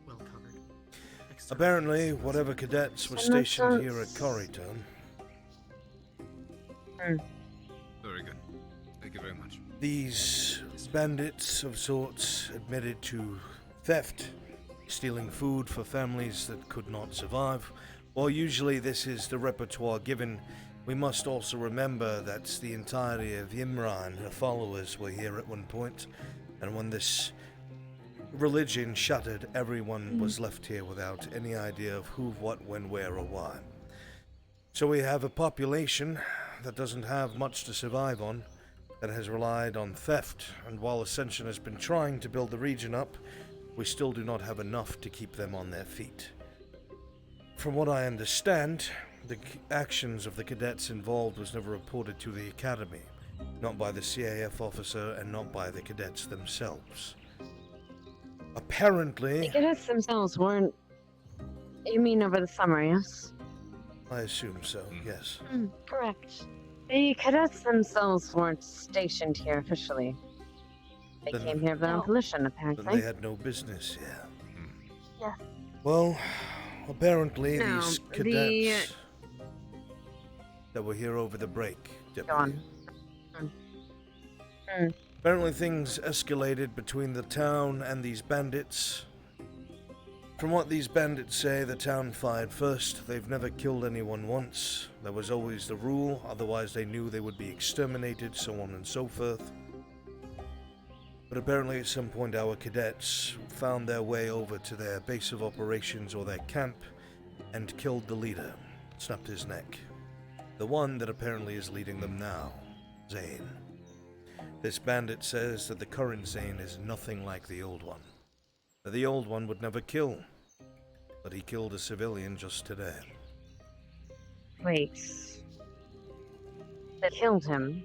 Well covered. Apparently, whatever cadets were That makes stationed here at sense. Cari Town, Very good. Thank you very much. these bandits of sorts admitted to theft, stealing food for families that could not survive. While usually this is the repertoire given, we must also remember that the entirety of Imran and her followers were here at one point, and when this religion shattered, everyone was left here without any idea of who, what, when, where, or why. So we have a population that doesn't have much to survive on, that has relied on theft, and while Ascension has been trying to build the region up, we still do not have enough to keep them on their feet. From what I understand, the actions of the cadets involved was never reported to the Academy, not by the CAF officer and not by the cadets themselves. Apparently, The cadets themselves weren't. You mean over the summer, yes? I assume so, yes. Correct. The cadets themselves weren't stationed here officially. They Then- came here of their own volition, Then apparently. they had no business here. Yeah. Well, apparently No, these the- cadets that were here over the break, Deputy. Go on. Apparently things escalated between the town and these bandits. From what these bandits say, the town fired first. They've never killed anyone once. That was always the rule, otherwise they knew they would be exterminated, so on and so forth. But apparently at some point our cadets found their way over to their base of operations or their camp and killed the leader, snapped his neck. The one that apparently is leading them now, Zane. This bandit says that the current Zane is nothing like the old one. That the old one would never kill, but he killed a civilian just today. Wait. They killed him,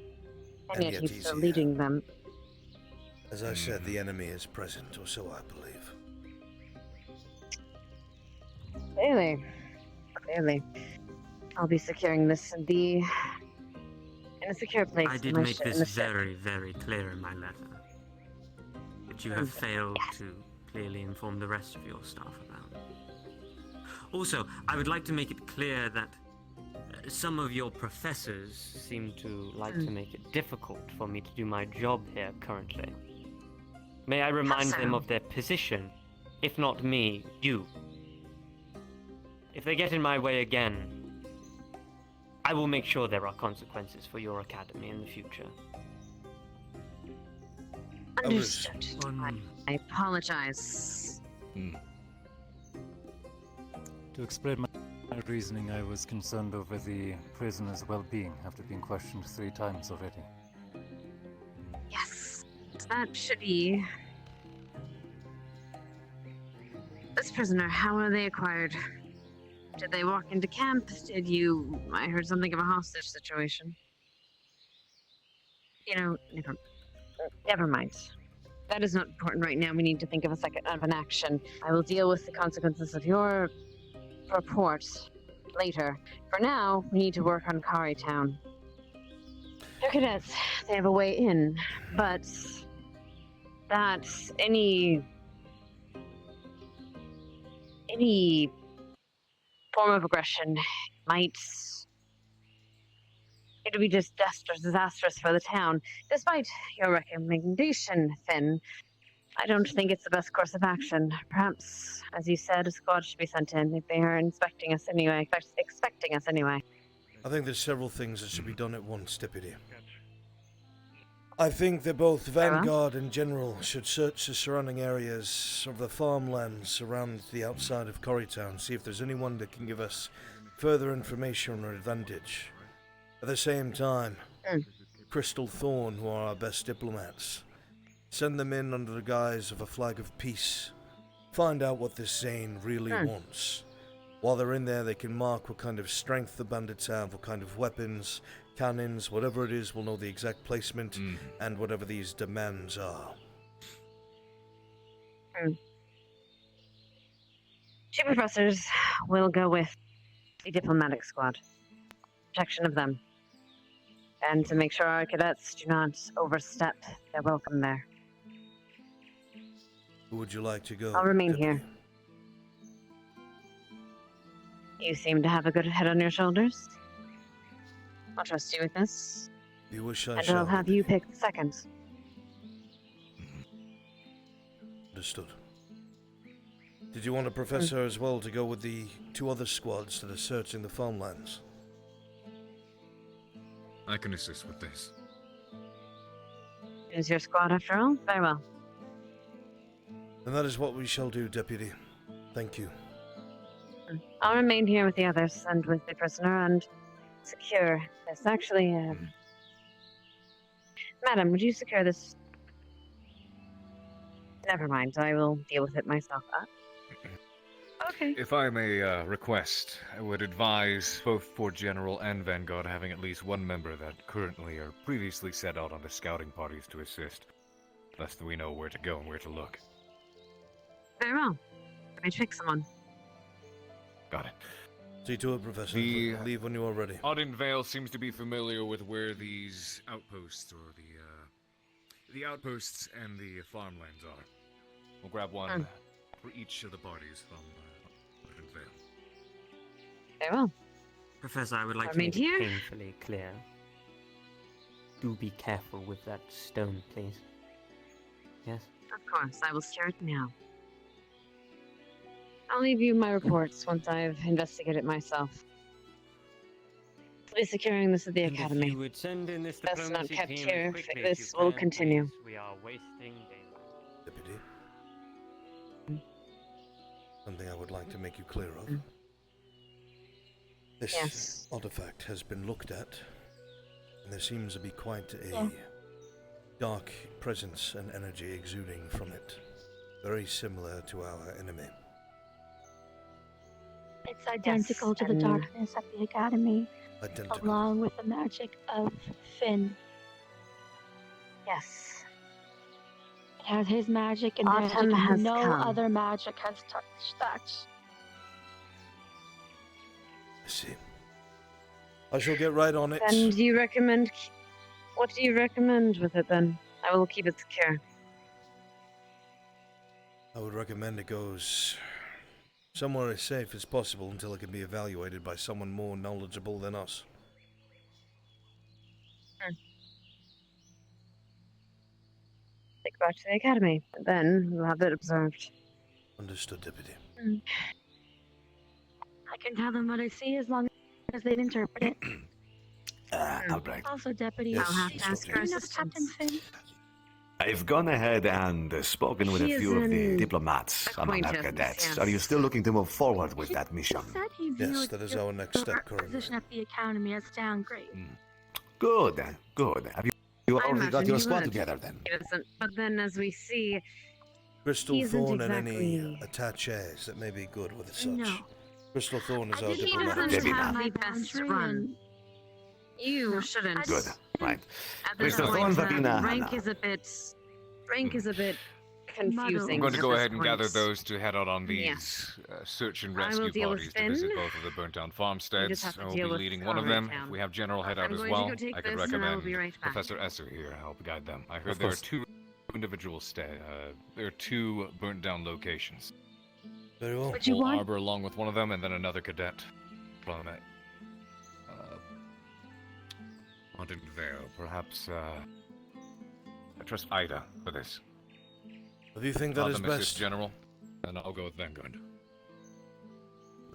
and yet he's still leading them. As I said, the enemy is present, or so I believe. Clearly. Clearly. I'll be securing this in a secure place. I in did my make ship- in this the ship. very, very clear in my letter. That you have failed to clearly inform the rest of your staff about. Also, I would like to make it clear that some of your professors seem to like to make it difficult for me to do my job here currently. May I remind them of their position? If not me, you. If they get in my way again, I will make sure there are consequences for your academy in the future. Understood. I apologize. To explain my reasoning, I was concerned over the prisoner's well-being after being questioned 3 times already. Yes. That should be. This prisoner, how were they acquired? Did they walk into camp? I heard something of a hostage situation. Never mind. That is not important right now. We need to think of an action. I will deal with the consequences of your report later. For now, we need to work on Cari Town. Your cadets, they have a way in, but that any form of aggression might... It would be just disastrous for the town. Despite your recommendation, Finn, I don't think it's the best course of action. Perhaps, as you said, a squad should be sent in if they are expecting us anyway. I think there's several things that should be done at once, Deputy. I think that both Vanguard and General should search the surrounding areas of the farmlands around the outside of Cari Town, see if there's anyone that can give us further information or advantage. At the same time, Crystal Thorn, who are our best diplomats, send them in under the guise of a flag of peace. Find out what this Zane really wants. While they're in there, they can mark what kind of strength the bandits have, what kind of weapons, cannons, whatever it is, we'll know the exact placement and whatever these demands are. Two professors will go with the diplomatic squad. Protection of them. And to make sure our cadets do not overstep their welcome there. Who would you like to go? I'll remain here. You seem to have a good head on your shoulders. I'll trust you with this. You wish I and shall. I'll have you pick the second. Understood. Did you want a professor as well to go with the two other squads that are searching the farmlands? I can assist with this. It is your squad after all? Very well. And that is what we shall do, Deputy. Thank you. I'll remain here with the others and with the prisoner and secure this. Actually, Madam, would you secure this? Never mind, I will deal with it myself. Okay. If I may request, I would advise both Fort General and Vanguard having at least one member that currently or previously set out on the scouting parties to assist, lest we know where to go and where to look. Very well. Let me pick someone. Got it. See to it, Professor. The Leave when you are ready. Auden Vale seems to be familiar with where these outposts or the outposts and the farmlands are. We'll grab one for each of the parties from Auden Vale. Very well. Professor, I would like to Remain make here. it painfully clear. Do be careful with that stone, please. Yes? Of course, I will start now. I'll leave you my reports once I've investigated myself. I'll be securing this at the academy. If you would send in this Best not diplomacy kept team here. as quickly This as you will can, continue. please. We are wasting daylight. Deputy. Something I would like to make you clear of. This artifact has been looked at, and there seems to be quite a dark presence and energy exuding from it. Very similar to our enemy. It's identical to the darkness at the academy, Identical. along with the magic of Finn. Yes. It has his magic and Autumn magic has no come. other magic has touched that. I see. I shall get right on it. Then do you recommend... What do you recommend with it then? I will keep it secure. I would recommend it goes somewhere as safe as possible until it can be evaluated by someone more knowledgeable than us. Take it back to the academy. Then we'll have it observed. Understood, Deputy. I can tell them what I see as long as they interpret it. Albrecht. Also, Deputy, Yes, I'll have to Mr. ask for James. Captain Finn. I've gone ahead and spoken with He a is few of the an diplomats among our acquaintance, cadets. yes. Are you still looking to move forward with that mission? Said he Yes, viewed that is your our next step currently. position at the academy as downgrade. Good, good. Have you I already got imagine your he squad would. together then? He doesn't. But then, as we see, Crystal he isn't Thorn and any exactly... attaches that may be good with such. No. Crystal Thorn is our He diplomatic. doesn't have the best run. You shouldn't. Good, right. At this Crystal point, Thorn, Vapina, rank Hannah. is a bit... Rank is a bit confusing. I'm going to at go this ahead and gather point. those to head out on these Yes. search and I will rescue deal with parties to visit Finn. both of the burnt down You farmsteads. just have to I'll deal be with leading one of Cari them. Town. If we have General head out I'm as going to well, go take I could this and I will recommend be right back. Professor Esser here to help guide them. I heard Of there are course. two individual there are two burnt down locations. Very well. Would you Full want- arbor along with one of them, and then another cadet from it. Not in there. Perhaps, I trust Ida for this. If you think that is Mrs. best. General, and I'll go with Vanguard.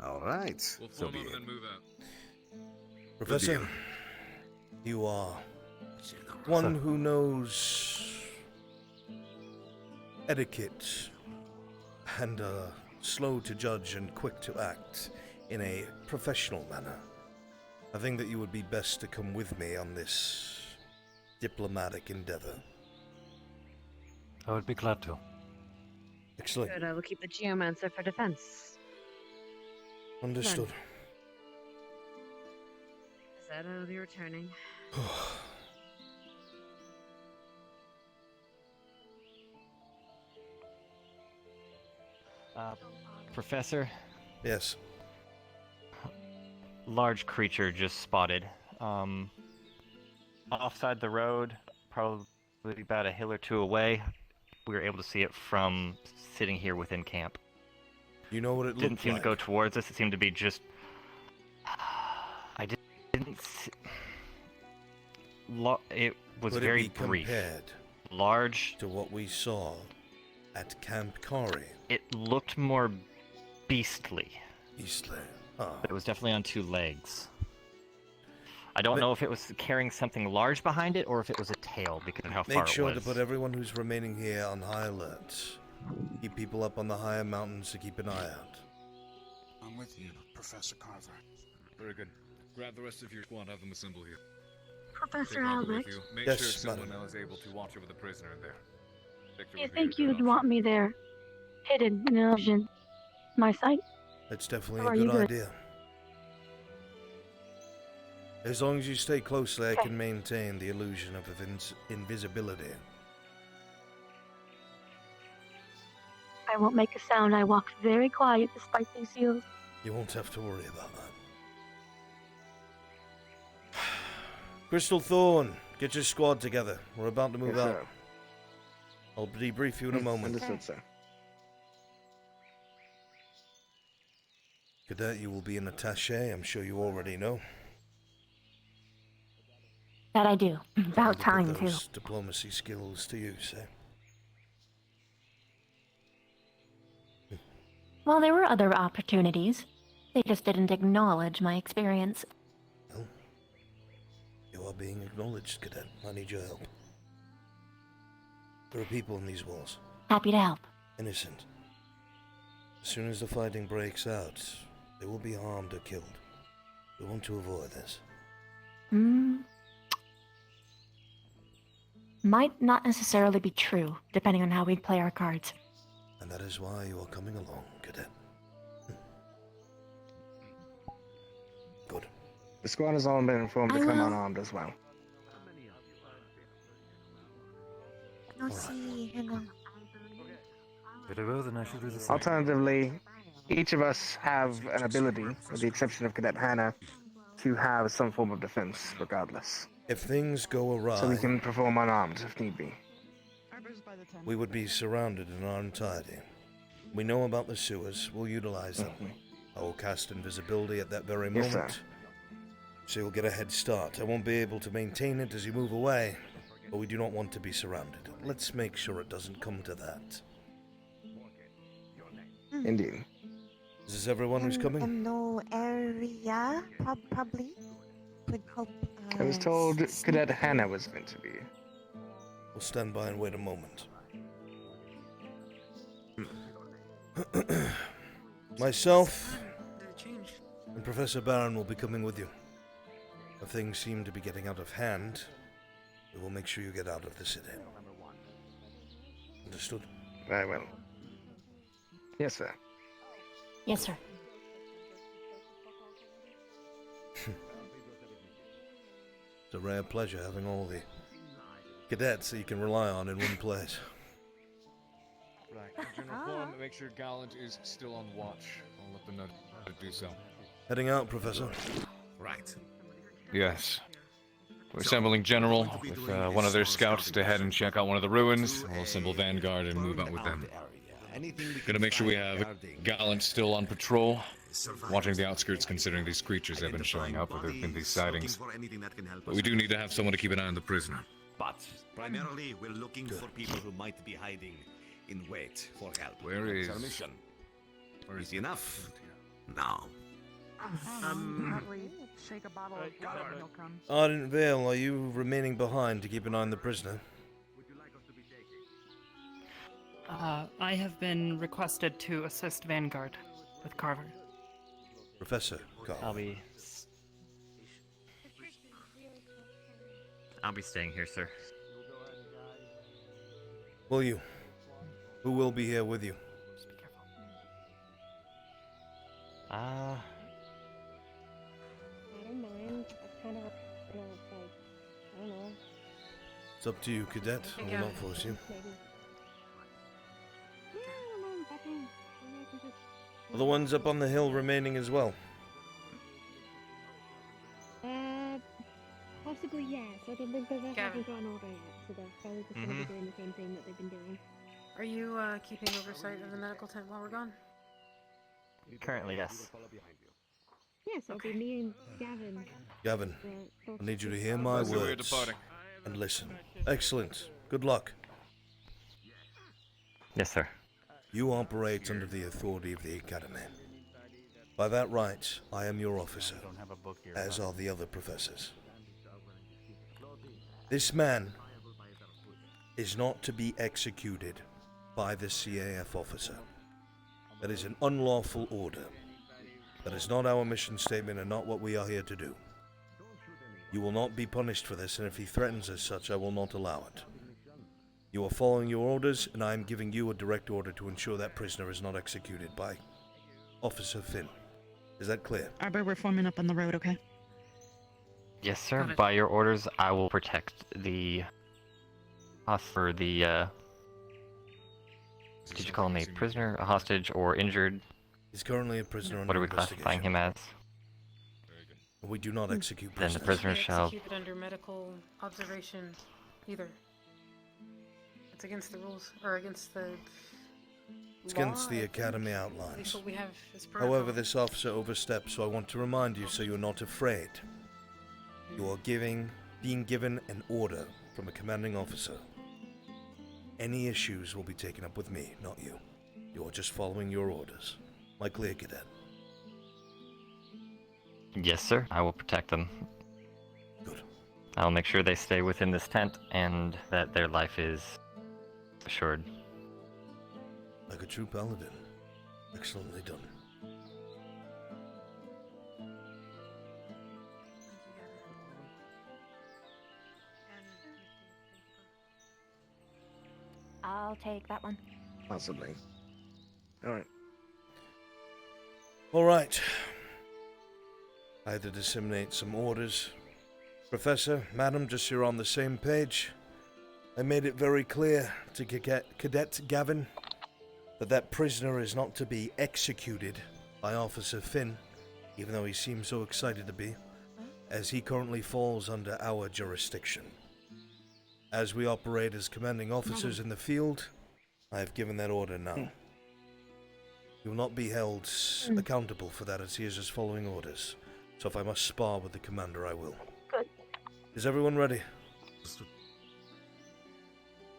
All right. We'll So form be up it. and then move out. Professor, you are one who knows etiquette and slow to judge and quick to act in a professional manner. I think that you would be best to come with me on this diplomatic endeavor. I would be glad to. Excellent. Good, I will keep the geomancer for defense. Understood. Said I will be returning. Professor? Yes. Large creature just spotted. Offside the road, probably about a hill or two away. We were able to see it from sitting here within camp. You know what it Didn't looked seem like? to go towards us. It seemed to be just. I didn't. See... It was Could very it be brief. compared Large to what we saw at Camp Cari? It looked more beastly. Beastly. Ah. But it was definitely on two legs. I don't know if it was carrying something large behind it or if it was a tail because of how far Make sure it was. to put everyone who's remaining here on high alert. Keep people up on the higher mountains to keep an eye out. I'm with you, Professor Carver. Very good. Grab the rest of your squad, have them assemble here. Professor Take Harper with Albrecht, you. Make Yes, sure someone madam. else is able to watch over the prisoner in there. Victor do you will be think your you'd good want me there, hidden in illusion? My sight? That's definitely Or a are you good good? idea. As long as you stay closely, I can maintain the illusion of invisibility. I won't make a sound. I walk very quiet despite these seals. You won't have to worry about that. Crystal Thorn, get your squad together. We're about to move Yes, out. sir. I'll debrief you in a moment. Understood, sir. Cadet, you will be an attaché, I'm sure you already know. That I do. About Put time, too. those diplomacy skills to use, eh? Well, there were other opportunities. They just didn't acknowledge my experience. You are being acknowledged, Cadet. I need your help. There are people in these walls. Happy to help. Innocent. As soon as the fighting breaks out, they will be harmed or killed. We want to avoid this. Might not necessarily be true, depending on how we play our cards. And that is why you are coming along, Cadet. Good. The squad has all been informed to come unarmed as well. No, see, hang on. Very well, then I shall do the same. Alternatively, each of us have an ability, with the exception of Cadet Hannah, to have some form of defense, regardless. If things go awry, So we can perform unarmed if need be. we would be surrounded in our entirety. We know about the sewers. We'll utilize them. I will cast invisibility at that very Yes, moment. sir. So you'll get a head start. I won't be able to maintain it as you move away, but we do not want to be surrounded. Let's make sure it doesn't come to that. Indeed. Is this everyone who's coming? No area, probably could help. I was told Cadet Hannah was meant to be. We'll stand by and wait a moment. Myself and Professor Barron will be coming with you. If things seem to be getting out of hand, we will make sure you get out of the city. Understood? Very well. Yes, sir. Yes, sir. It's a rare pleasure having all the cadets that you can rely on in one place. Right. General Thorn, make sure Gallant is still on watch. I'll let them know to do so. Heading out, Professor. Right. Yes. We're assembling General with one of their scouts to head and check out one of the ruins. We'll assemble Vanguard and move out with them. Anything we Gonna can make sure we find have regarding, Gallant still on patrol, survivors watching the outskirts considering these creatures have been showing up or there have been these sightings. looking for anything that can help But us we do with need to have someone to keep an eye on the prisoner. But primarily, we're looking for people who might be hiding in wait for help. Where That's our is- mission. Easy enough. Now. Shake a bottle of water and he'll come. Ardent Vale, are you remaining behind to keep an eye on the prisoner? I have been requested to assist Vanguard with Carver. Professor Carver. I'll be staying here, sir. Will you? Who will be here with you? I don't mind. I kind of, like, I don't know. It's up to you, Cadet. I will not force you. Maybe. Yeah, I don't mind. I can just. Are the ones up on the hill remaining as well? Possibly yes. I don't think they haven't got an order yet, so they're probably just going to be doing the same thing that they've been doing. Are you keeping oversight of the medical tent while we're gone? Currently, yes. Yes, it'll be me and Gavin. Gavin, I need you to hear my That's the way we're words departing. and listen. Excellent. Good luck. Yes, sir. You operate under the authority of the Academy. By that right, I am your officer, as are the other professors. This man is not to be executed by the CAF officer. That is an unlawful order. That is not our mission statement and not what we are here to do. You will not be punished for this, and if he threatens as such, I will not allow it. You are following your orders, and I am giving you a direct order to ensure that prisoner is not executed by Officer Finn. Is that clear? Albert, we're forming up on the road, okay? Yes, sir. By your orders, I will protect the for the did you call him a prisoner, a hostage, or injured? He's currently a prisoner under What are we classifying him as? We do not execute Then prisoners. the prisoner shall. Keep it under medical observation, either. It's against the rules, or against the. It's against law, the I think. Academy At outlines. least what we have is protocol. However, this officer oversteps, so I want to remind you so you're not afraid. You are being given an order from a commanding officer. Any issues will be taken up with me, not you. You are just following your orders. Am I clear, Cadet? Yes, sir. I will protect them. Good. I'll make sure they stay within this tent and that their life is assured. Like a true paladin. Excellently done. I'll take that one. Possibly. Alright. Alright. I had to disseminate some orders. Professor, Madam, just so you're on the same page. I made it very clear to Cadet Gavin that prisoner is not to be executed by Officer Finn, even though he seems so excited to be, as he currently falls under our jurisdiction. As we operate as commanding officers in the field, I have given that order now. He will not be held accountable for that, as he is just following orders. So if I must spar with the commander, I will. Good. Is everyone ready?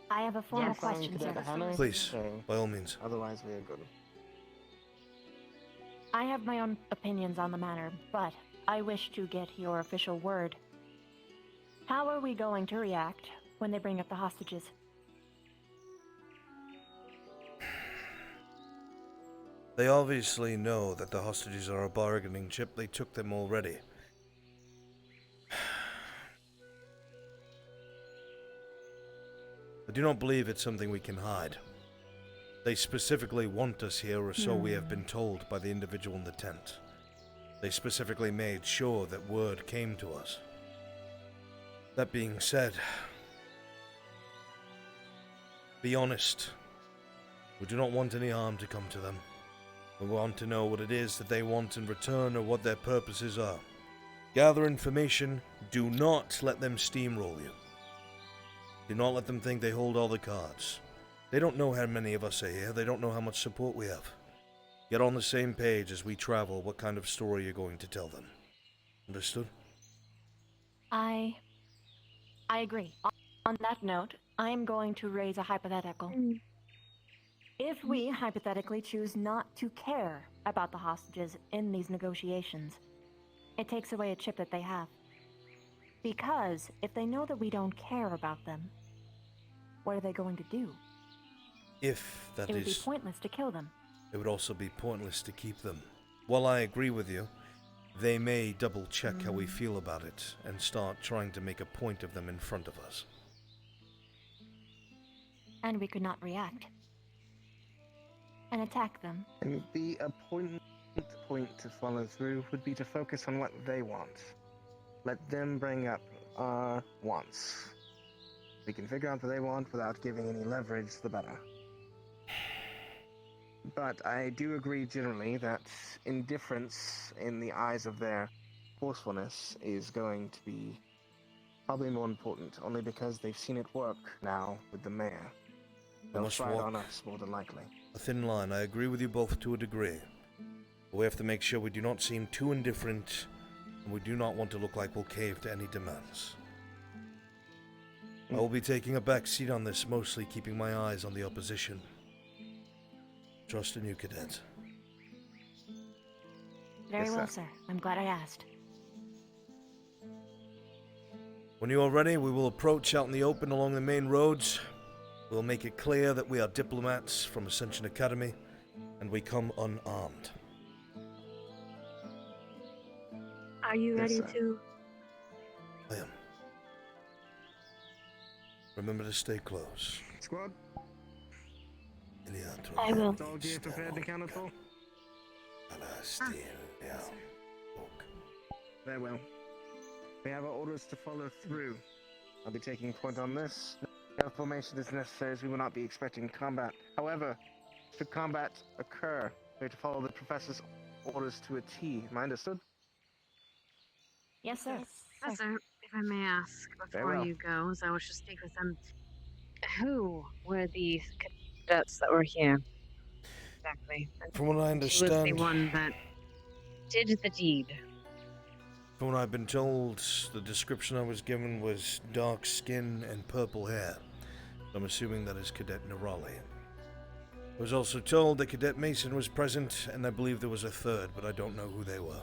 I have a formal question, sir. Please, by all means. Otherwise, we are good. I have my own opinions on the matter, but I wish to get your official word. How are we going to react when they bring up the hostages? They obviously know that the hostages are a bargaining chip. They took them already. I do not believe it's something we can hide. They specifically want us here, or so we have been told by the individual in the tent. They specifically made sure that word came to us. That being said, be honest. We do not want any harm to come to them. We want to know what it is that they want in return, or what their purposes are. Gather information. Do not let them steamroll you. Do not let them think they hold all the cards. They don't know how many of us are here. They don't know how much support we have. Get on the same page as we travel what kind of story you're going to tell them. Understood? I agree. On that note, I'm going to raise a hypothetical. If we hypothetically choose not to care about the hostages in these negotiations, it takes away a chip that they have. Because if they know that we don't care about them, what are they going to do? If that It would be is... pointless to kill them. It would also be pointless to keep them. While I agree with you, they may double-check how we feel about it and start trying to make a point of them in front of us. And we could not react. And attack them. And the important point to follow through would be to focus on what they want. Let them bring up our wants. We can figure out what they want without giving any leverage, the better. But I do agree generally that indifference in the eyes of their forcefulness is going to be probably more important, only because they've seen it work now with the mayor. They'll must try it walk on us more than likely. a thin line. I agree with you both to a degree. But we have to make sure we do not seem too indifferent, and we do not want to look like we'll cave to any demands. I will be taking a back seat on this, mostly keeping my eyes on the opposition. Trust in you, cadet. Very Yes, well, sir. sir. I'm glad I asked. When you are ready, we will approach out in the open along the main roads. We'll make it clear that we are diplomats from Ascension Academy, and we come unarmed. Are you Yes, ready sir. to? I am. Remember to stay close. Squad? I will. It's all gear prepared and accounted for? Very well. We have our orders to follow through. I'll be taking point on this. No formation is necessary as we will not be expecting combat. However, should combat occur, we have to follow the professor's orders to a T. Am I understood? Yes, sir. Professor, if I may ask Very before well. you go, as I wish to speak with them, who were the cadets that were here? Exactly. From what I She was the understand, one that did the deed. from what I've been told, the description I was given was dark skin and purple hair. I'm assuming that is Cadet Nerali. I was also told that Cadet Mason was present, and I believe there was a third, but I don't know who they were.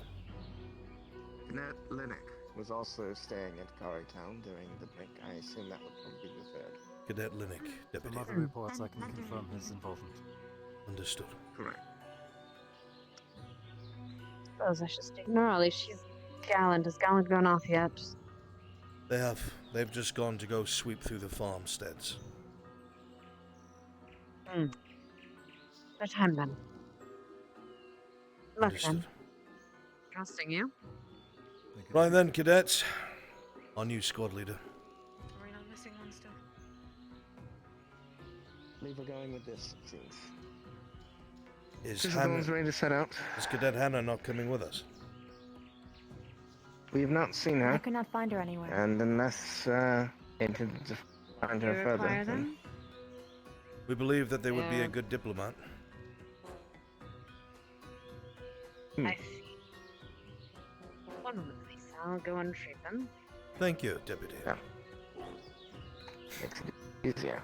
Cadet Linnick was also staying at Cari Town during the break. I assume that would probably be the third. Cadet Linnick, deputy. From other reports, I can confirm his involvement. Understood. Correct. Suppose I should stick Nerali. She's gallant. Has Gallant gone off yet? They have. They've just gone to go sweep through the farmsteads. Their time then. Look Understood. then. Trusting you. Right then, cadets. On you, squad leader. Are we not missing one still? Believe we're going with this, it seems. Is Chisholm's ready to set out. Is Cadet Hannah not coming with us? We have not seen I her, could not find her anywhere. and unless intended to find her You further. require them? We believe that they would be Yeah. a good diplomat. I see. One moment, please. I'll go and retrieve them. Thank you, deputy. Yeah. Makes it easier.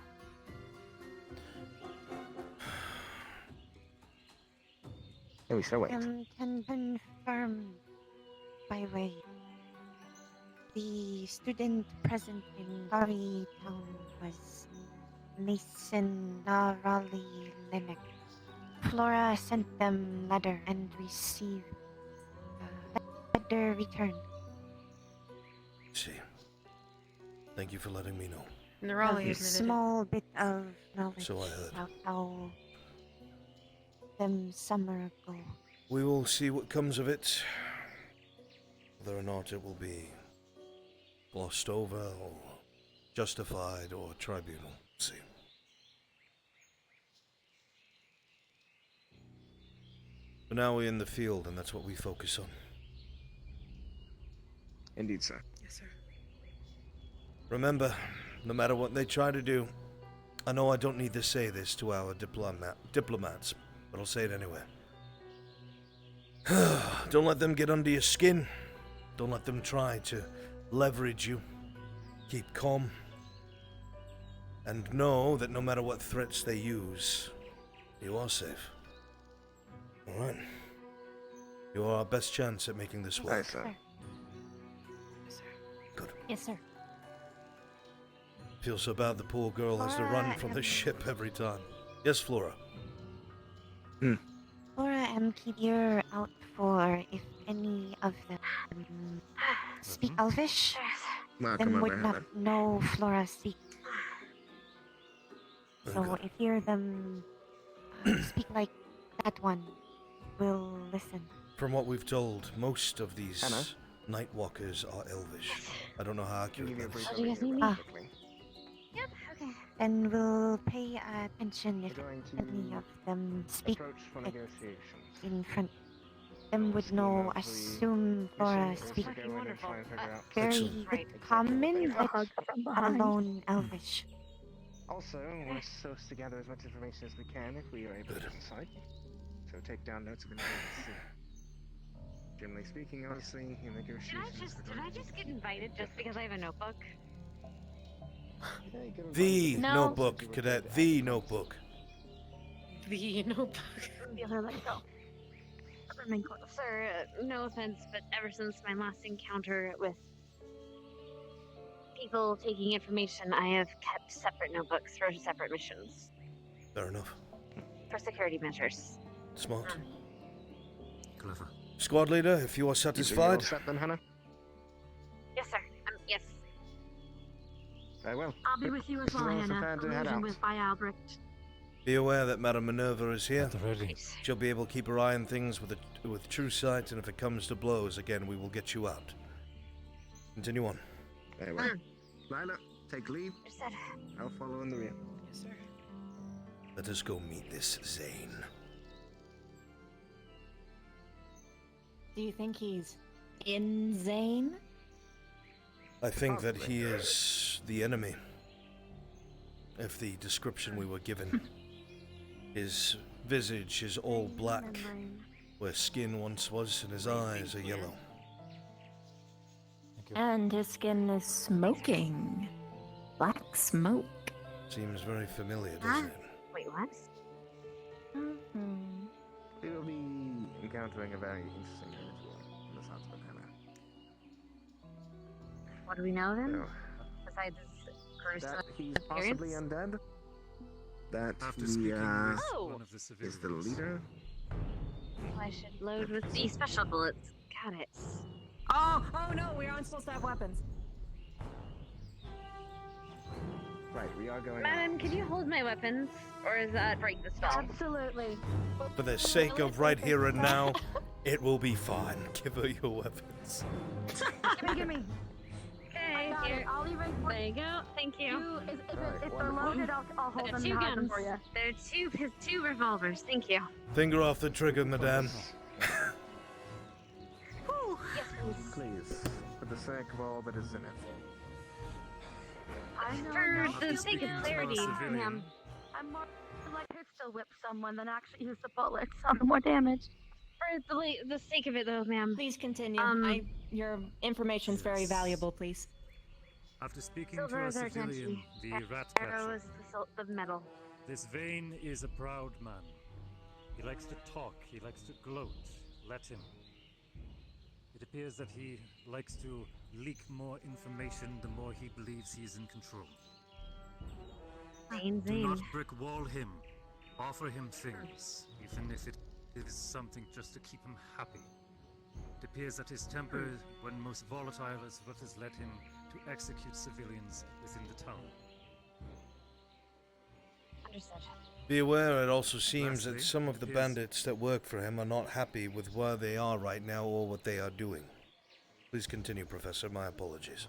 Maybe so wait. Can confirm by way. The student present in Cari Town was Mason Narali Linnick. Flora sent them letter and received letter returned. See. Thank you for letting me know. Nerali A admitted small bit of knowledge So I heard. about how them summer ago. We will see what comes of it. Whether or not it will be glossed over or justified or tribunal. We'll see. But now we're in the field and that's what we focus on. Indeed, sir. Yes, sir. Remember, no matter what they try to do, I know I don't need to say this to our diplomats, but I'll say it anyway. Don't let them get under your skin. Don't let them try to leverage you. Keep calm. And know that no matter what threats they use, you are safe. Alright. You are our best chance at making this work. Aye, sir. Good. Yes, sir. Feel so bad the poor girl has to run from the ship every time. Yes, Flora. Flora and Kidir out for if any of them speak Elvish, Welcome then would over, not Heather. know Flora speak. So if you hear them speak like that one, we'll listen. From what we've told, most of these Hannah? Nightwalkers are Elvish. I don't know how accurate that is. Oh, do you guys need me? Yep, okay. Then we'll pay attention if any of them speak for it negotiations. in front. Them would know, assume Flora speak very Excellent. good common, but alone Elvish. Also, we'll source together as much information as we can if we are able to decide. So take down notes of anything. Generally speaking, obviously, in negotiations. Did I just get invited just because I have a notebook? The No. Notebook, Cadet. The Notebook. The notebook. The other let go. Remain close. Sir, no offense, but ever since my last encounter with people taking information, I have kept separate notebooks for separate missions. Fair enough. For security measures. Smart. Clever. Squad leader, if you are satisfied. Set then, Hannah? Yes, sir. Yes. Very well. I'll be with you as well, Hannah. Collusion with by Albrecht. Be aware that Madame Minerva is here. Ready. She'll be able to keep her eye on things with true sight, and if it comes to blows, again, we will get you out. Continue on. Very well. Lila, take lead. I'll follow in the rear. Yes, sir. Let us go meet this Zane. Do you think he's insane? I think that he is the enemy. If the description we were given. His visage is all black, where skin once was, and his eyes are yellow. And his skin is smoking. Black smoke. Seems very familiar, doesn't it? Wait, what? We will be encountering a very interesting individual in the sounds of it, Hannah. What do we know then? So, Besides his gruesome that he's appearance? possibly undead. That After he speaking with Oh. one of the is the civilians, leader. I should load with the special bullets. Got it. Oh no, we aren't supposed to have weapons. Right, we are going. Madam, can you hold my weapons? Or is that break the spell? Absolutely. For the sake of right here and now, it will be fine. Give her your weapons. Gimme. Okay, got it. here. I'll even There you go. Thank you. If they're loaded, I'll hold them Two and hide them guns. for you. There are two revolvers. Thank you. Finger off the trigger, madame. Yes, please. Please, for the sake of all that is in it. For the sake of clarity, civilian. I'm more like pistol whip someone than actually use the bullets on the more damage. For the sake of it, though, ma'am. Please continue. Um, Your information's very valuable, please. After speaking Silver to a is our civilian, Genji. the rat Arrow catcher, is the metal. this Vane is a proud man. He likes to talk, he likes to gloat. Let him. It appears that he likes to leak more information the more he believes he is in control. Do not brick wall him. Offer him things, even if it is something just to keep him happy. It appears that his temper, when most volatile, is what has led him to execute civilians within the town. Understood. Be aware, it also seems that Lastly, some of the it is- bandits that work for him are not happy with where they are right now or what they are doing. Please continue, Professor. My apologies.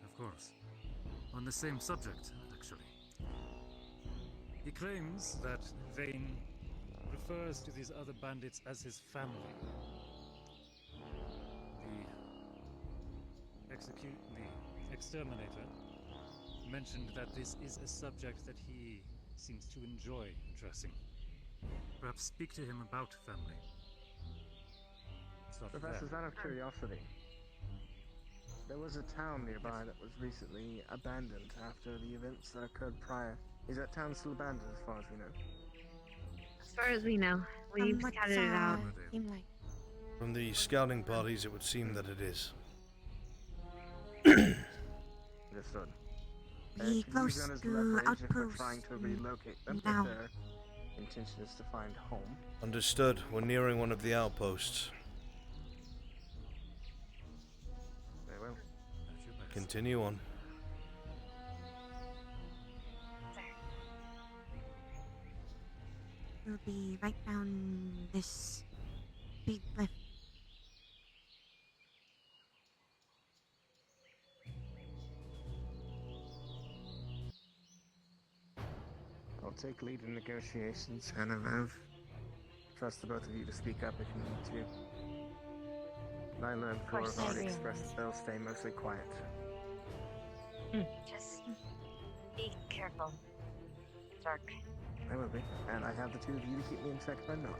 Of course. On the same subject, actually. He claims that Vane refers to these other bandits as his family. The exterminator mentioned that this is a subject that he seems to enjoy addressing. Perhaps speak to him about family. Stuff Professors, there. out of curiosity, there was a town nearby that was recently abandoned after the events that occurred prior. Is that town still abandoned as far as we know? As far as we know, we've What's, scouted it out. seem like? From the scouting parties, it would seem that it is. Understood. Be Could use close that as to leverage if we're outposts trying to relocate them now. if their intention is to find home. Understood. We're nearing one of the outposts. Very well. Continue on. We'll be right down this big lift. I'll take lead in negotiations, and I'll trust the both of you to speak up if you need to. Nyla and Flora have already expressed that they'll stay mostly quiet. Just be careful. Dark. I will be, and I have the two of you to keep me in check if I'm not.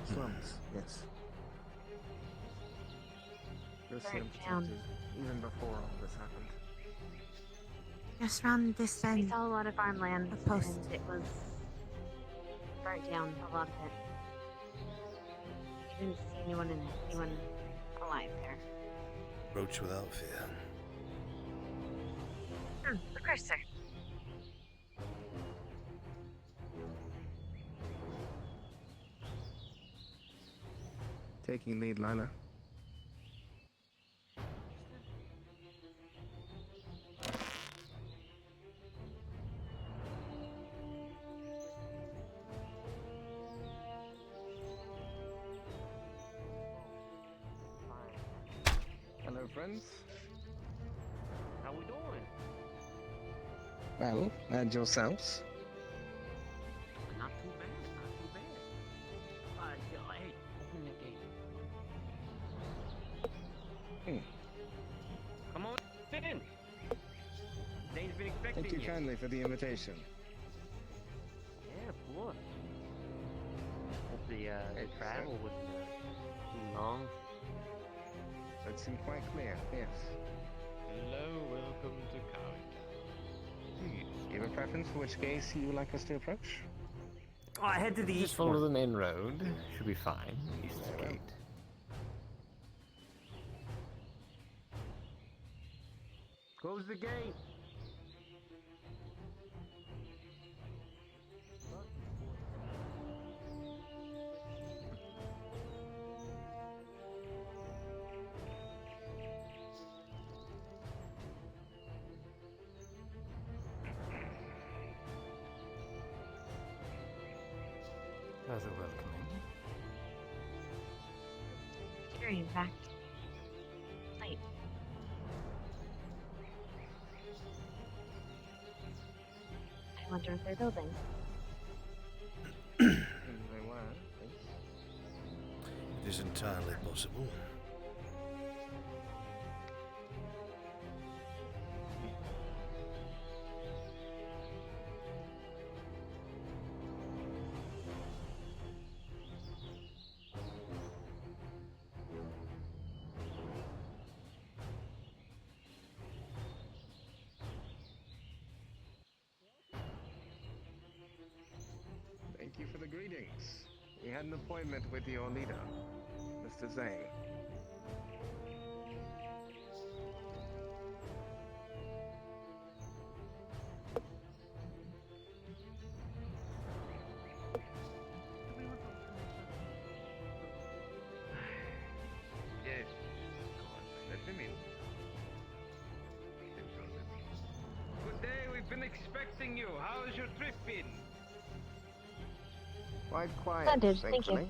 Slums, yes. Those Burnt seem down. protected even before all this happened. Just round this We end. saw a lot of farmland, A post. and it was burnt down, a lot of it. We didn't see anyone alive there. Approach without fear. Of course, sir. Taking lead, Lila. Hello, friends. How we doing? Well, and yourselves. Not too bad, not too bad. Hey, open the gate. Come on, sit in. Dane's been expecting Thank you kindly for the invitation. Yeah, of course. Hope the travel was too long. That seemed quite clear, yes. Hello, welcome to Cari. Do you have a preference for which gates you would like us to approach? Oh, I head to the east. Just follow the main road. Should be fine. East gate. Close the gate. Rather welcoming. Cari, in fact. Wait. I wonder if they're building. They were, It is entirely possible. Thank you for the greetings. We had an appointment with your leader, Mr. Zhang. Yes. Go on, let them in. Good day, we've been expecting you. How's your trip been? Quite quiet, Splendid, thank you. thankfully.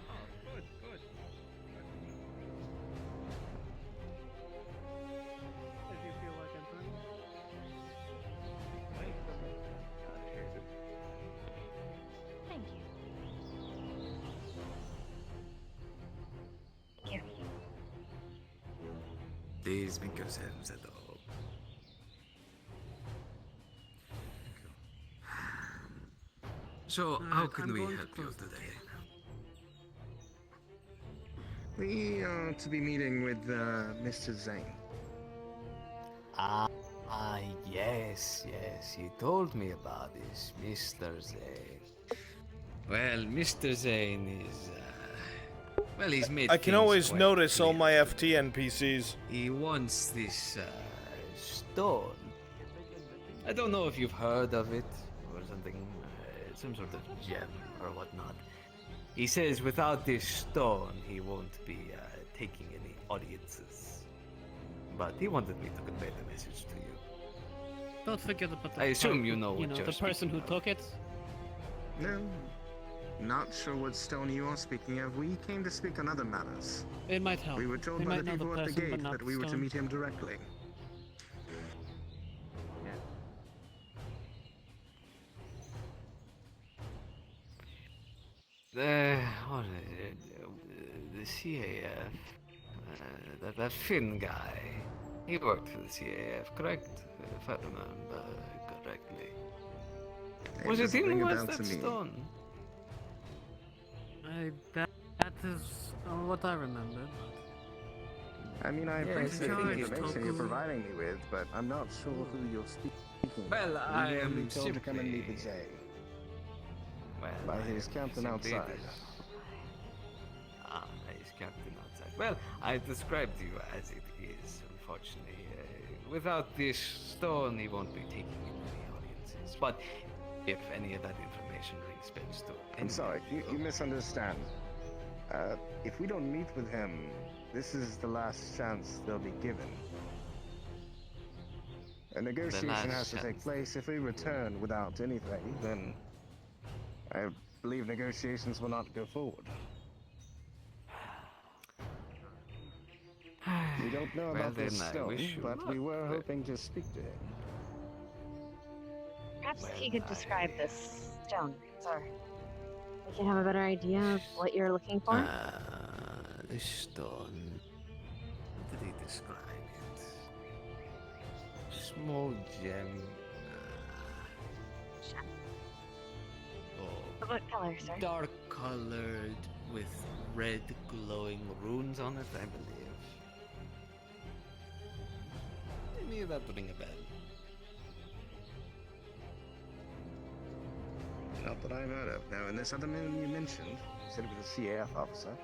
Oh, good, good. If you feel like entering. Thank you. Please make yourselves at home. So, how can we help you today? We are to be meeting with Mr. Zane. Yes, you told me about this, Mr. Zane. Well, Mr. Zane is, well, he's made I can things always quite notice all clear. my FT NPCs. He wants this, stone. I don't know if you've heard of it, or something, some sort of gem or whatnot. He says without this stone, he won't be, taking any audiences. But he wanted me to convey the message to you. Don't forget about the I assume you part- know what you're the person who speaking took it. No, not sure what stone you are speaking of. We came to speak on other matters. It might help. We were told We by might the know the people at the person, but gate not that the we were to stone. meet him directly. What is it? The CAF. That Finn guy. He worked for the CAF, correct? If I remember correctly. Was it doesn't him ring who a has bell that to me. stone? That is what I remembered. I mean, I Yeah, appreciate I the think information you're Toku- providing me with, but I'm not sure who you're speaking. Well, We I were am only told to come and meet simply- with Zane. Well, By I his am captain simply outside. His captain outside. Well, I described you as it is, unfortunately. Without this stone, he won't be taking in any audiences. But if any of that information rings bells to I'm sorry, you misunderstand. If we don't meet with him, this is the last chance they'll be given. A negotiation last has to take chance. place. If we return without anything, then I believe negotiations will not go forward. We don't know Well, about this then I stone, wish you but we luck, were but- hoping to speak to him. Perhaps he could describe this stone, sir. We can have a better idea of what you're looking for. This stone. How did he describe it? Small gem. What color, sir? Dark colored with red glowing runes on it, I believe. Any of that ring a bell? Not that I've heard of. Now, and this other man you mentioned, you said it was a CAF officer.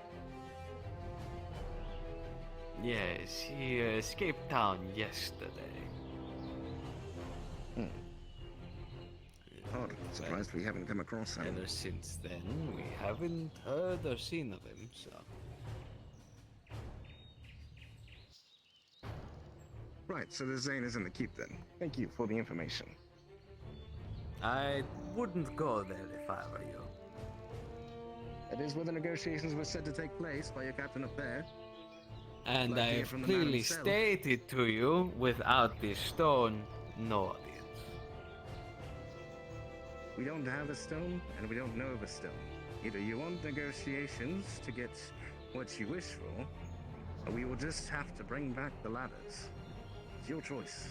Yes, he escaped town yesterday. Odd. Surprised we haven't come across him. Ever since then, we haven't heard or seen of him, so. Right, so the Zane is in the keep then. Thank you for the information. I wouldn't go there if I were you. It is where the negotiations were said to take place by your captain up there. And Like to I hear have from the man clearly himself. stated to you, without this stone, no audience. We don't have a stone, and we don't know of a stone. Either you want negotiations to get what you wish for, or we will just have to bring back the ladders. It's your choice.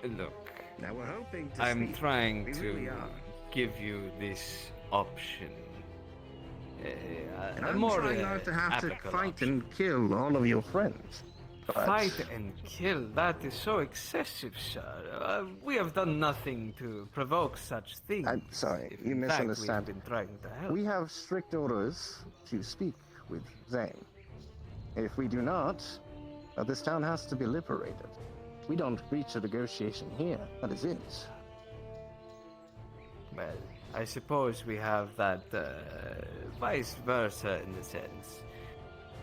Look, Now we're hoping to I'm speak. trying We to really are. give you this option. And A I'm more trying not to have to applicable fight option. and kill all of your friends. But Fight and kill, that is so excessive, sir. We have done nothing to provoke such things. I'm sorry, If you in fact misunderstand. We've been trying to help. We have strict orders to speak with Zane. If we do not, this town has to be liberated. We don't reach a negotiation here. That is it. Well, I suppose we have that vice versa in the sense.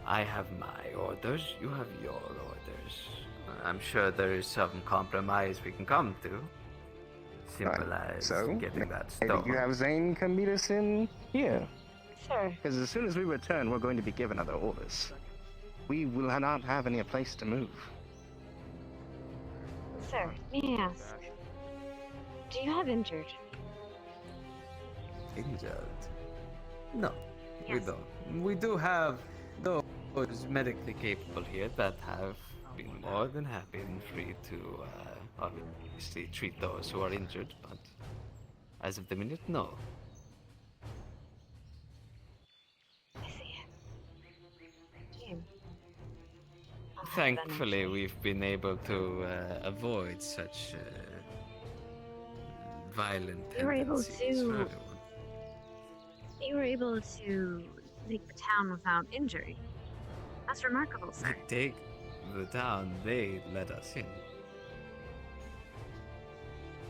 I have my orders, you have your orders. I'm sure there is some compromise we can come to. Simple Right, as so, getting that maybe stone. you have Zane come meet us in here. Sure. Because as soon as we return, we're going to be given other orders. We will not have any place to move. Sir, may I ask, Do you have injured? Injured? No, we Yes. don't. We do have those medically capable here that have been more than happy and free to obviously treat those who are injured, but as of the minute, no. I see. Shame. Thankfully, we've been able to avoid such violent You were able tendencies for to. everyone. You were able to take the town without injury. That's remarkable, sir. Take the town, they let us in.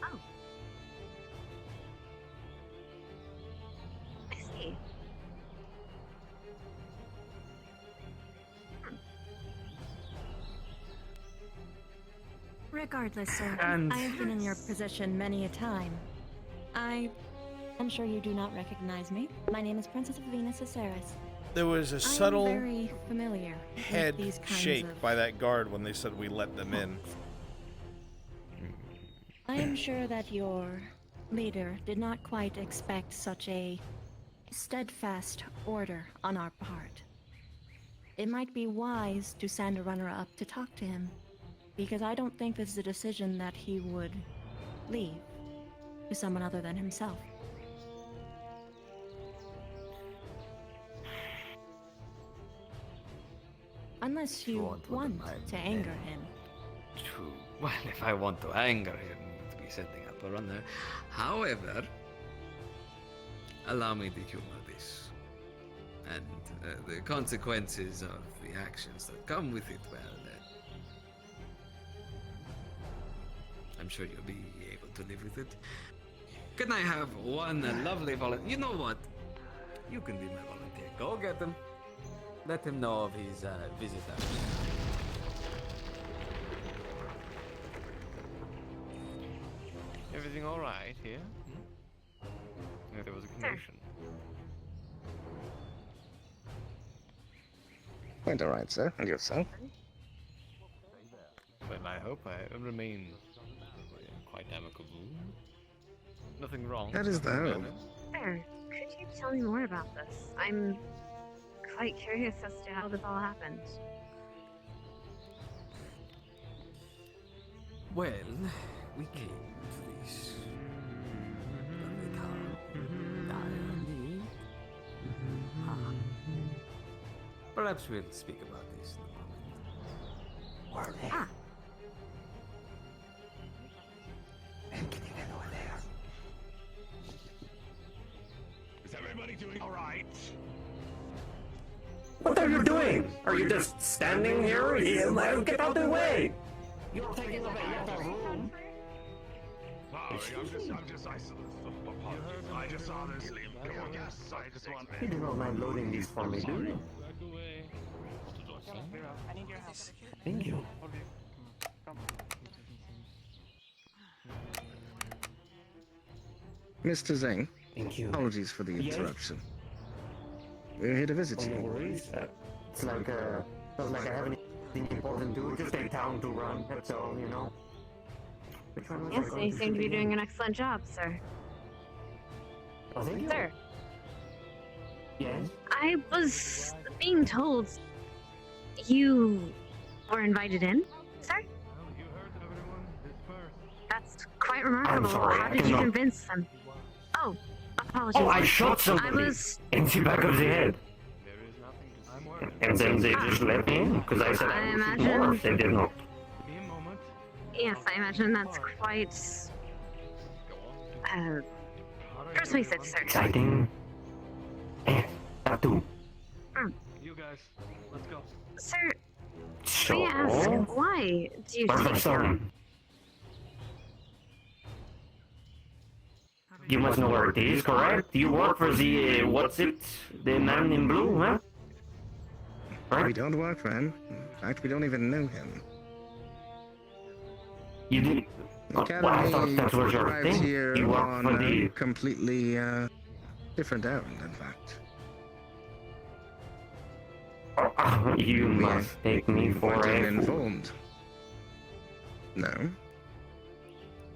Oh. I see. Regardless, sir, And- I have been in your position many a time. I'm sure you do not recognize me. My name is Princess of Venus Aceris. There was a I am subtle very familiar with head these kinds shake of- by that guard when they said we let them in. I am sure that your leader did not quite expect such a steadfast order on our part. It might be wise to send a runner up to talk to him, because I don't think this is a decision that he would leave to someone other than himself. Unless you want to anger him. True. Well, if I want to anger him, to be setting up a runner. However, allow me to humor this. And the consequences of the actions that come with it, well, I'm sure you'll be able to live with it. Can I have one lovely volunteer? You know what? You can be my volunteer. Go get him. Let him know of his visit hours. Everything all right here? Yeah, there was a commotion. Quite alright, sir. And yourself? Well, I hope I remain quite amicable. Nothing wrong. That is the hope. Sir, could you tell me more about this? I'm quite curious as to how this all happened. Well, we came to this lovely town. Perhaps we'll speak about this in a moment. Where are they? Ah. Is everybody doing all right? What are you doing? Are you just standing here? Get out of the way! You're taking up a lot of room. I just saw this leave. Yes, I just want. You do not mind loading these for me, do you? Thank you. Mr. Zhang. Thank you. Apologies for the Yes? interruption. We're here to visit No you. worries. It's like, not like I have anything important to do. Just a town to run, that's all, you know? Which one was I Yes, going you to seem to be shoot doing again? an excellent job, sir. Oh, thank you. Sir, Yes? I was being told you were invited in, sir? That's quite remarkable. sorry, How I did you cannot- convince them? Oh, apologies. Oh, I shot I somebody was. in the back of the head. And then they just let me in, because I said I would shoot more if they did not. Yes, I imagine that's quite. Persuasive, sir. Exciting. That too. You guys, let's go. Sir, So, may I ask why do you where's the take storm? You must know where it is, correct? You work for the, what's it? The man in blue, huh? We don't work for him. In fact, we don't even know him. You did? The Well, I thought Academy that was your arrived thing. here You work on for a the... completely different errand, in fact. You We must take me for weren't a even fool. informed. No.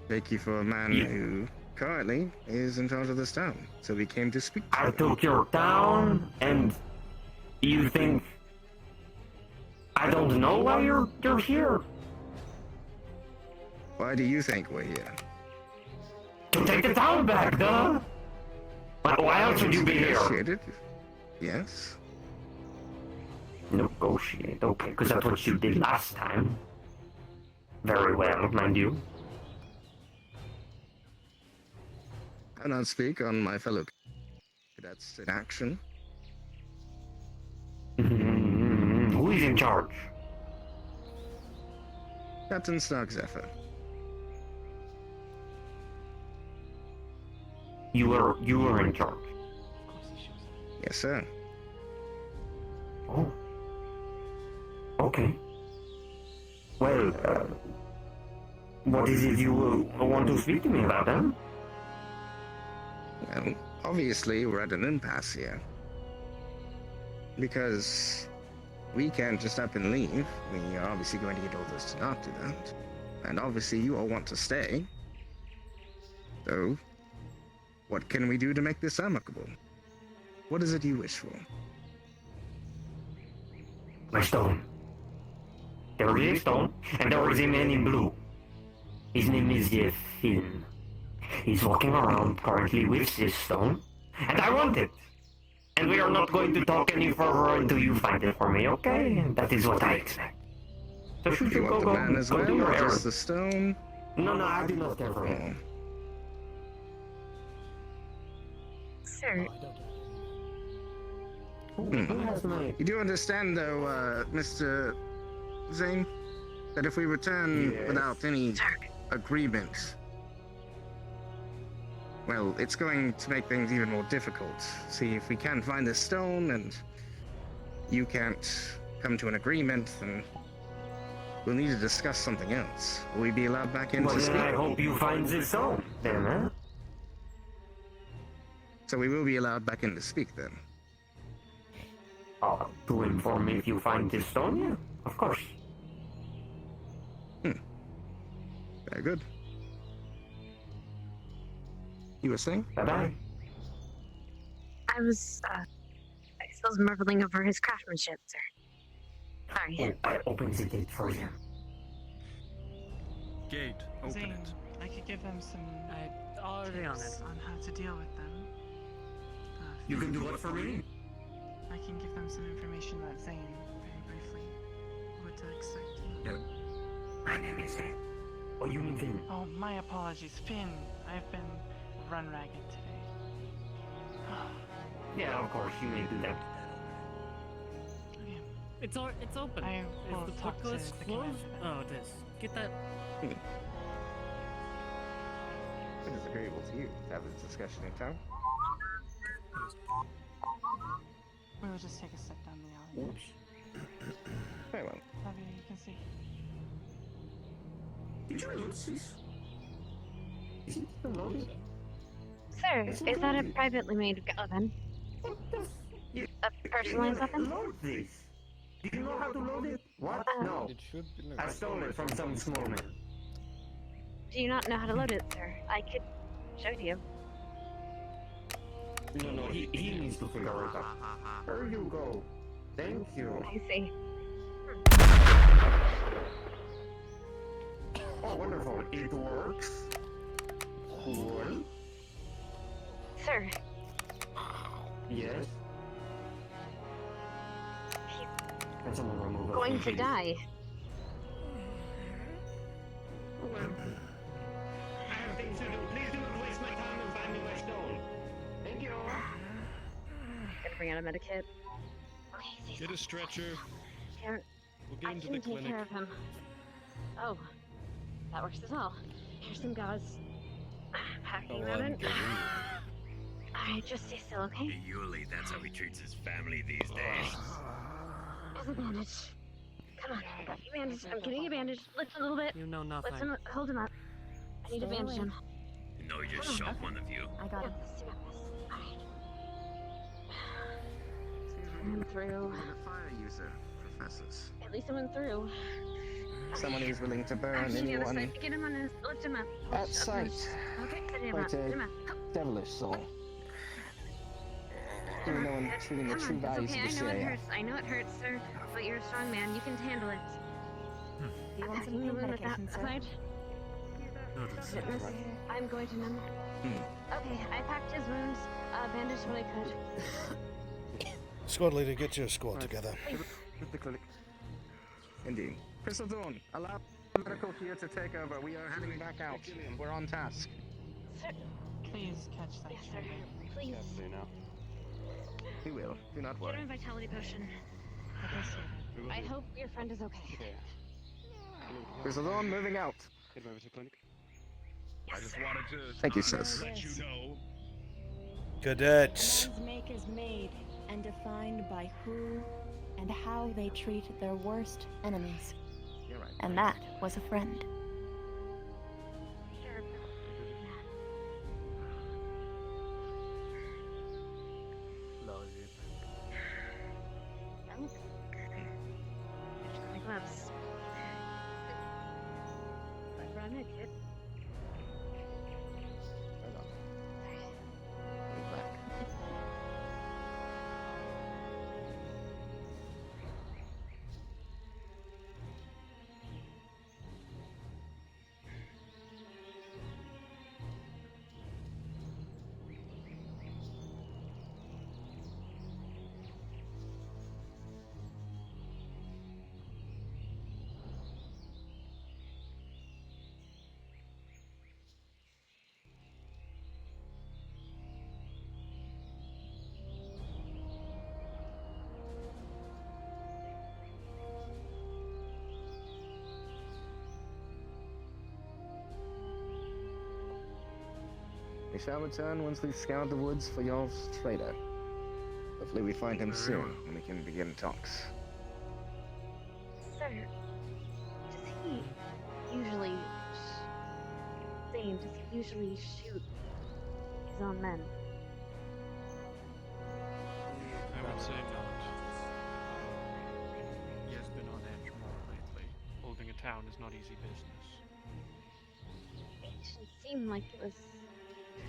take you for a man who currently is in charge of this town. So we came to speak to I you. took your town, and you think I don't know why you're here? Why do you think we're here? To take the town back, duh! Why else would you be here? Negotiated? Yes. Negotiate, okay, because that's what you did last time. Very well, mind you. I not speak on my fellow cadets in action. Who is in charge? Captain Stark Zephyr. You were in charge. Yes, sir. Oh. Okay. Well, what is it you want to speak to me about, huh? Well, obviously we're at an impasse here. Because we can't just up and leave. We are obviously going to get orders to not do that. And obviously you all want to stay. So, what can we do to make this amicable? What is it you wish for? My stone. There is a stone, and there is a man in blue. His name is Finn. He's walking around currently with this stone, and I want it. And we are not going to talk any further until you find it for me, okay? And that is what I expect. So should you want the man as well, do your or errand. just the stone? No, I do not care for him. Sir. You do understand, though, Mr. Zane, that if we return without any agreement, well, it's going to make things even more difficult. See, if we can't find the stone and you can't come to an agreement, then we'll need to discuss something else. Will we be allowed back in to speak? I hope you find the stone, then, huh? So we will be allowed back in to speak, then? To inform me if you find this stone, yeah, of course. Very good. You were saying? Bye-bye. I was marveling over his craftsmanship, sir. Sorry. I opened the gate for you. Gate, open Zane, it. I could give them some Already on tips it. on how to deal with them. You can do it for me? I can give them some information about Zane, very briefly. What to expect. My name is Zane. Oh, you mean Finn? Oh, my apologies, Finn. I've been run ragged today. Yeah, of course, you may do that. It's open. I will Is the talk to portcullis the closed? commander. Oh, it is. Get that. It is agreeable to you to have this discussion in town. We will just take a step down the alley. Very well. Love you, you can see. Did you notice this? Is it even loaded? Sir, is that a privately made weapon? A personalized weapon? Load this. Do you know how to load it? What? No. It should be I stole it from some small man. Do you not know how to load it, sir? I could show you. No, he needs to figure it out. There you go. Thank you. I see. Oh, wonderful. It works. Cool. Sir, Yes. Can someone remove it? going to die. I have things to do. Please do not waste my time and find me my stone. Thank you. Gonna bring out a medikit. Get a stretcher. Here, We'll get I him to can the take clinic. care of him. Oh, that works as well. Here's some gauze. Packing that in. Alright, just stay still, okay? Yuli, that's how he treats his family these days. There's a bandage. Come on, I got you bandage. I'm getting you bandage. Lift a little bit. You know nothing. Lift him, hold him up. I need to Stay bandage away. him. No, you just shot one of you. I got it. Let's do this. Alright. Turn him through. Fire user, professors. At least I went through. Someone who's willing to burn Actually, the other anyone side. Get him on his. Lift him up. at sight. Okay, lift him Quite up. Lift him a up. devilish soul. Come No one on, treating the come true on. values It's okay. of the I know it CIA. hurts. I know it hurts, sir. But you're a strong man. You can handle it. Do you want some Packing the pain wound with that medication, sir? side. Fitness. I'm going to numb. Okay, I packed his wounds. Bandaged what I could. Squad leader, get your squad together. With the clinic. Indeed. Crystal Dawn, allow medical here to take over. We are heading back out. We're on task. Sir. Please catch that. Yes, sir. Please. We will. Do not Get worry. him a vitality potion. I hope your friend is okay. Crystal Dawn, moving out. Get him over to the clinic. Yes, I just sir. wanted to Thank you, sis. let you know. Cadets. Man's make is made and defined by who and how they treat their worst enemies. You're right. And that was a friend. Sure. My gloves. I brought my kit. We shall return once we've scoured the woods for your trader. Hopefully we find him soon and we can begin talks. Sir, does he usually does he usually shoot his own men? I would say not. He has been on edge more lately. Holding a town is not easy business. It didn't seem like it was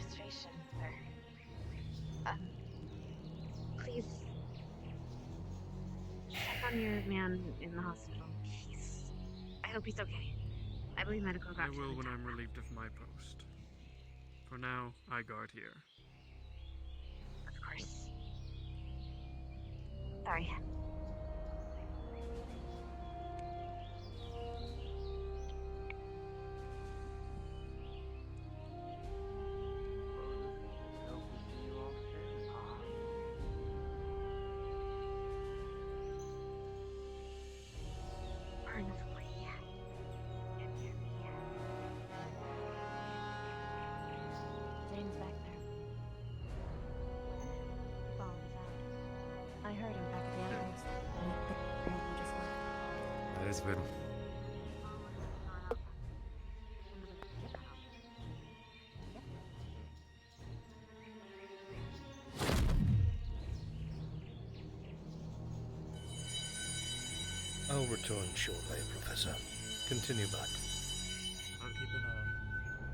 frustration, sir. Please check on your man in the hospital. I hope he's okay. I believe medical I got to will the when top. I'm relieved of my post. For now, I guard here. Of course. Sorry. Zane's back there. The phone is out. I heard him back at the entrance. The one who just left. That is good. I'll return shortly, Professor. Continue back. I'll keep an eye on you.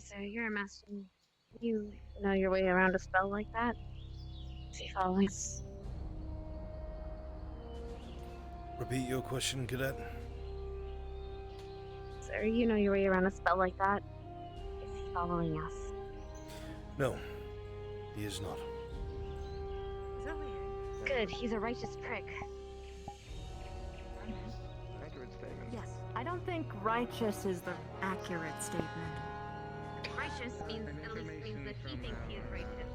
Professor, you're a master. You know your way around a spell like that? Is he following us? Repeat your question, Cadet. Sir, you know your way around a spell like that? Is he following us? No, he is not. Good, he's a righteous prick. Accurate statement. Yes. I don't think righteous is the accurate statement. Righteous means at least means that he thinks he is righteous.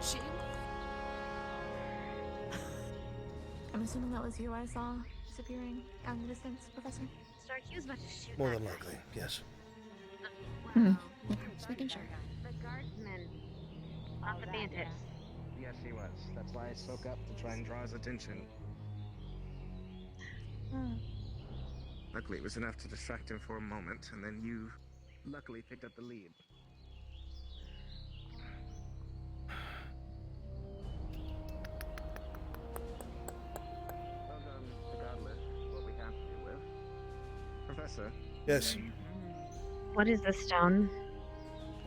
Shame. I'm assuming that was you I saw disappearing out in the distance, Professor? Stark, he was about to shoot. More than likely, yes. Just making sure. The guardsmen, not the bandits. Yes, he was. That's why I spoke up to try and draw his attention. Luckily, it was enough to distract him for a moment, and then you luckily picked up the lead. Well done, regardless of what we have to deal with. Professor? Yes. What is this stone?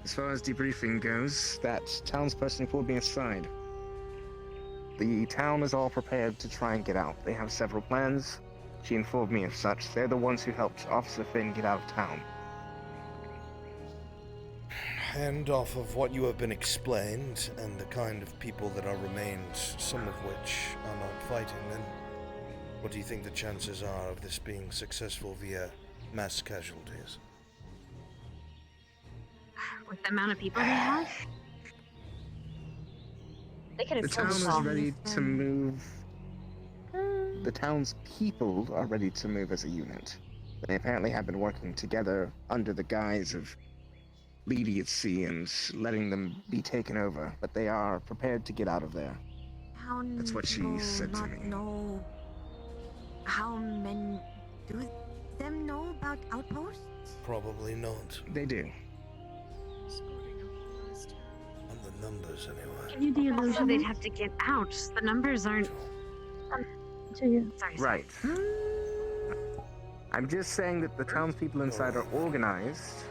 As far as debriefing goes, that townsperson pulled me aside. The town is all prepared to try and get out. They have several plans. She informed me of such. They're the ones who helped Officer Finn get out of town. And off of what you have been explained, and the kind of people that are remained, some of which are not fighting, then what do you think the chances are of this being successful via mass casualties? With the amount of people they have? They could have The town is ready to move. The town's people are ready to move as a unit. They apparently have been working together under the guise of leniency and letting them be taken over, but they are prepared to get out of there. How That's what she said to me. Know how many do them know about outposts? Probably not. They do. On the numbers, anyway. Can you the illusion they'd have to get out? The numbers aren't. Sorry. Right. I'm just saying that the townspeople inside are organized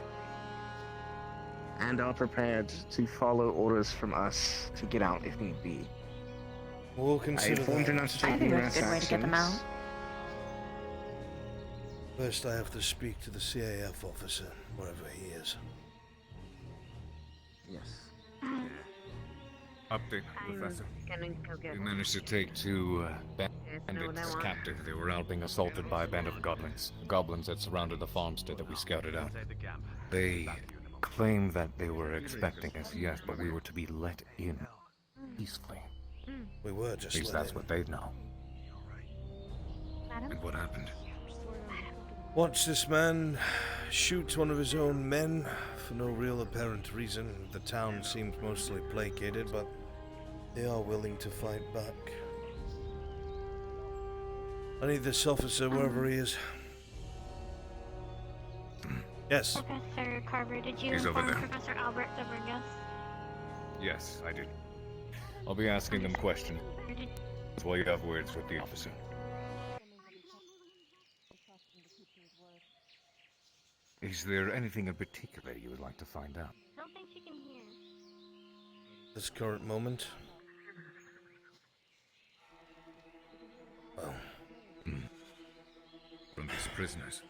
and are prepared to follow orders from us to get out if need be. We'll I consider informed her that. not to take any rash actions. First, I have to speak to the CAF officer, wherever he is. Yes. Update, Professor. Gonna go get We managed to take two bandits captive. They were out being assaulted by a band of goblins. Goblins that surrounded the farmstead that we scouted out. They claimed that they were expecting us, yes, but we were to be let in peacefully. We were just At least let that's in. what they know. And what happened? Watch this man shoot one of his own men for no real apparent reason. The town seems mostly placated, but they are willing to fight back. I need this officer wherever he is. Yes. Professor Carver, did you He's over inform there. Professor Albrecht to bring us? Yes, I did. I'll be asking them questions while you have words with the officer. Is there anything in particular you would like to find out? I don't think she can hear. This current moment. Well. From these prisoners.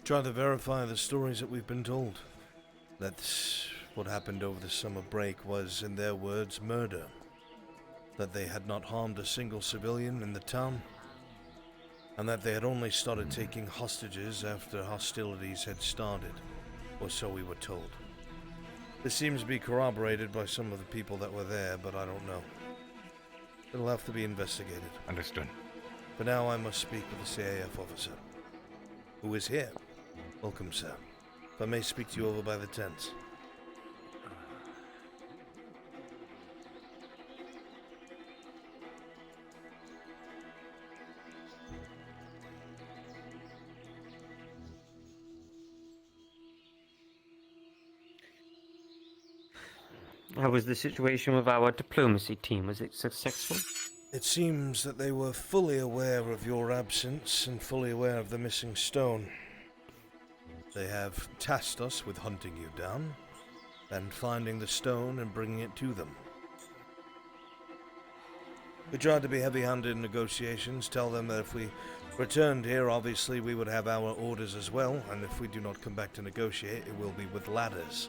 Try to verify the stories that we've been told. That what happened over the summer break was, in their words, murder. That they had not harmed a single civilian in the town. And that they had only started taking hostages after hostilities had started, or so we were told. This seems to be corroborated by some of the people that were there, but I don't know. It'll have to be investigated. Understood. For now, I must speak with the CAF officer, who is here. Welcome, sir. If I may speak to you over by the tents. How was the situation with our diplomacy team? Was it successful? It seems that they were fully aware of your absence and fully aware of the missing stone. They have tasked us with hunting you down and finding the stone and bringing it to them. We tried to be heavy-handed in negotiations, tell them that if we returned here, obviously we would have our orders as well, and if we do not come back to negotiate, it will be with ladders.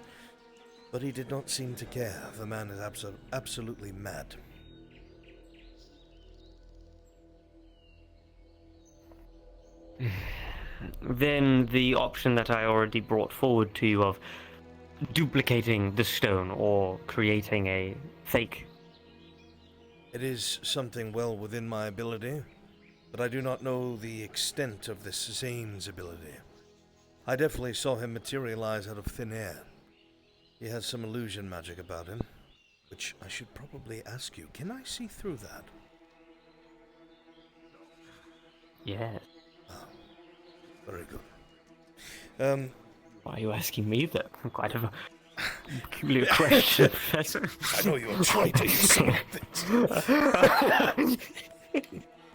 But he did not seem to care. The man is absolutely mad. Then the option that I already brought forward to you of duplicating the stone or creating a fake. It is something well within my ability, but I do not know the extent of this Zane's ability. I definitely saw him materialize out of thin air. He has some illusion magic about him, which I should probably ask you. Can I see through that? Yes. Oh, very good. Why are you asking me that? Quite a peculiar question, Professor. I know you're trying to use some things.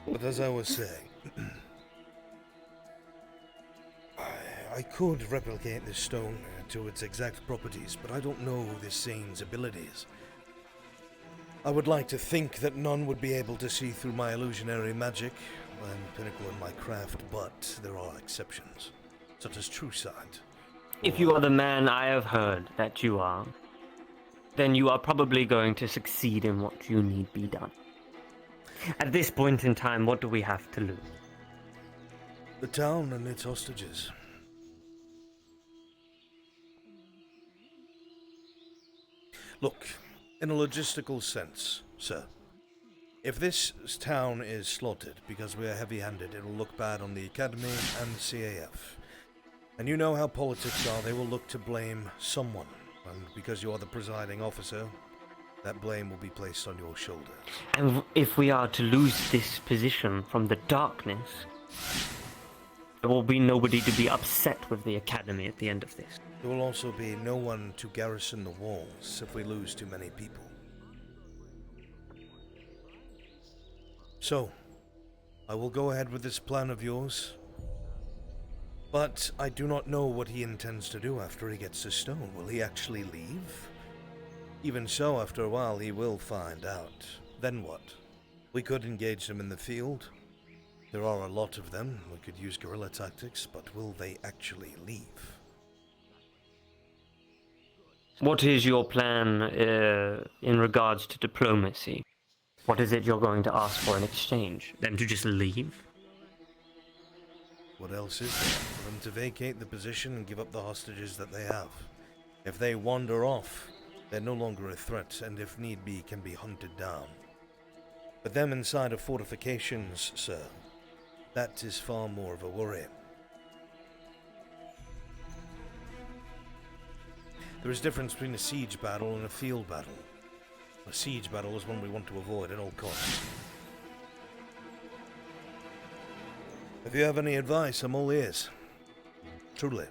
But as I was saying, I could replicate this stone to its exact properties, but I don't know this Zane's abilities. I would like to think that none would be able to see through my illusionary magic. I'm pinnacle in my craft, but there are exceptions, such as True Sight. If you are the man I have heard that you are, then you are probably going to succeed in what you need be done. At this point in time, what do we have to lose? The town and its hostages. Look, in a logistical sense, sir, if this town is slaughtered because we are heavy-handed, it will look bad on the Academy and the CAF. And you know how politics are, they will look to blame someone. And because you are the presiding officer, that blame will be placed on your shoulders. And if we are to lose this position from the darkness, there will be nobody to be upset with the Academy at the end of this. There will also be no one to garrison the walls if we lose too many people. So, I will go ahead with this plan of yours, but I do not know what he intends to do after he gets the stone. Will he actually leave? Even so, after a while he will find out. Then what? We could engage them in the field. There are a lot of them. We could use guerrilla tactics, but will they actually leave? What is your plan in regards to diplomacy? What is it you're going to ask for in exchange? Them to just leave? What else is there? For them to vacate the position and give up the hostages that they have. If they wander off, they're no longer a threat, and if need be, can be hunted down. But them inside of fortifications, sir, that is far more of a worry. There is a difference between a siege battle and a field battle. A siege battle is one we want to avoid at all costs. If you have any advice, I'm all ears. Truly.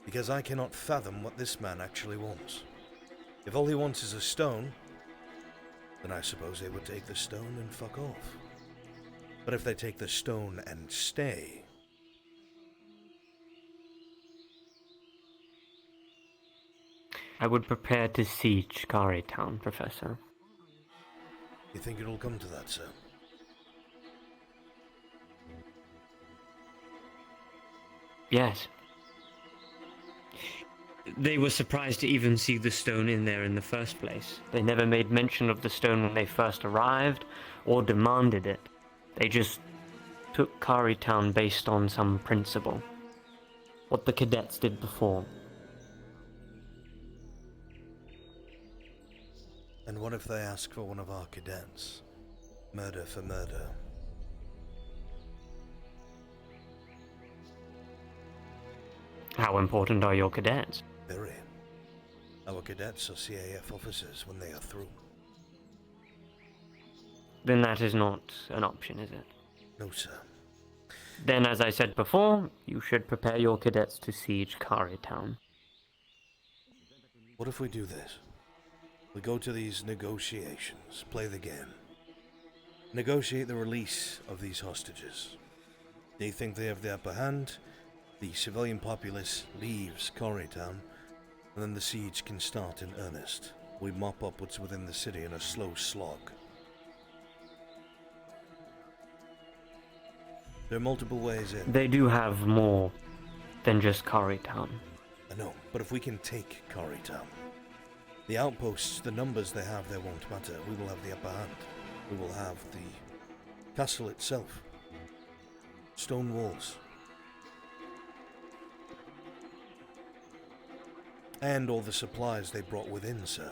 Because I cannot fathom what this man actually wants. If all he wants is a stone, then I suppose they would take the stone and fuck off. But if they take the stone and stay... I would prepare to siege Cari town, Professor. You think it'll come to that, sir? Yes. They were surprised to even see the stone in there in the first place. They never made mention of the stone when they first arrived, or demanded it. They just took Cari town based on some principle. What the cadets did before. And what if they ask for one of our cadets? Murder for murder. How important are your cadets? Very. Our cadets are CAF officers when they are through. Then that is not an option, is it? No, sir. Then, as I said before, you should prepare your cadets to siege Cari town. What if we do this? We go to these negotiations, play the game. Negotiate the release of these hostages. They think they have the upper hand, the civilian populace leaves Cari Town, and then the siege can start in earnest. We mop up what's within the city in a slow slog. There are multiple ways in. They do have more than just Cari Town. I know, but if we can take Cari Town, the outposts, the numbers they have there won't matter. We will have the upper hand. We will have the castle itself. Stone walls. And all the supplies they brought within, sir.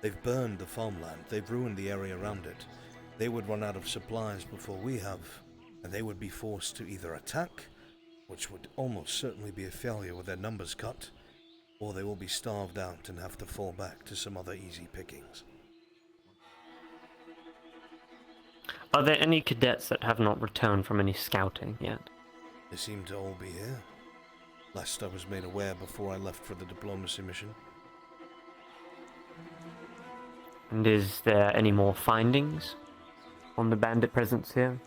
They've burned the farmland. They've ruined the area around it. They would run out of supplies before we have, and they would be forced to either attack, which would almost certainly be a failure with their numbers cut, or they will be starved out and have to fall back to some other easy pickings. Are there any cadets that have not returned from any scouting yet? They seem to all be here. Last I was made aware before I left for the diplomacy mission. And is there any more findings on the bandit presence here?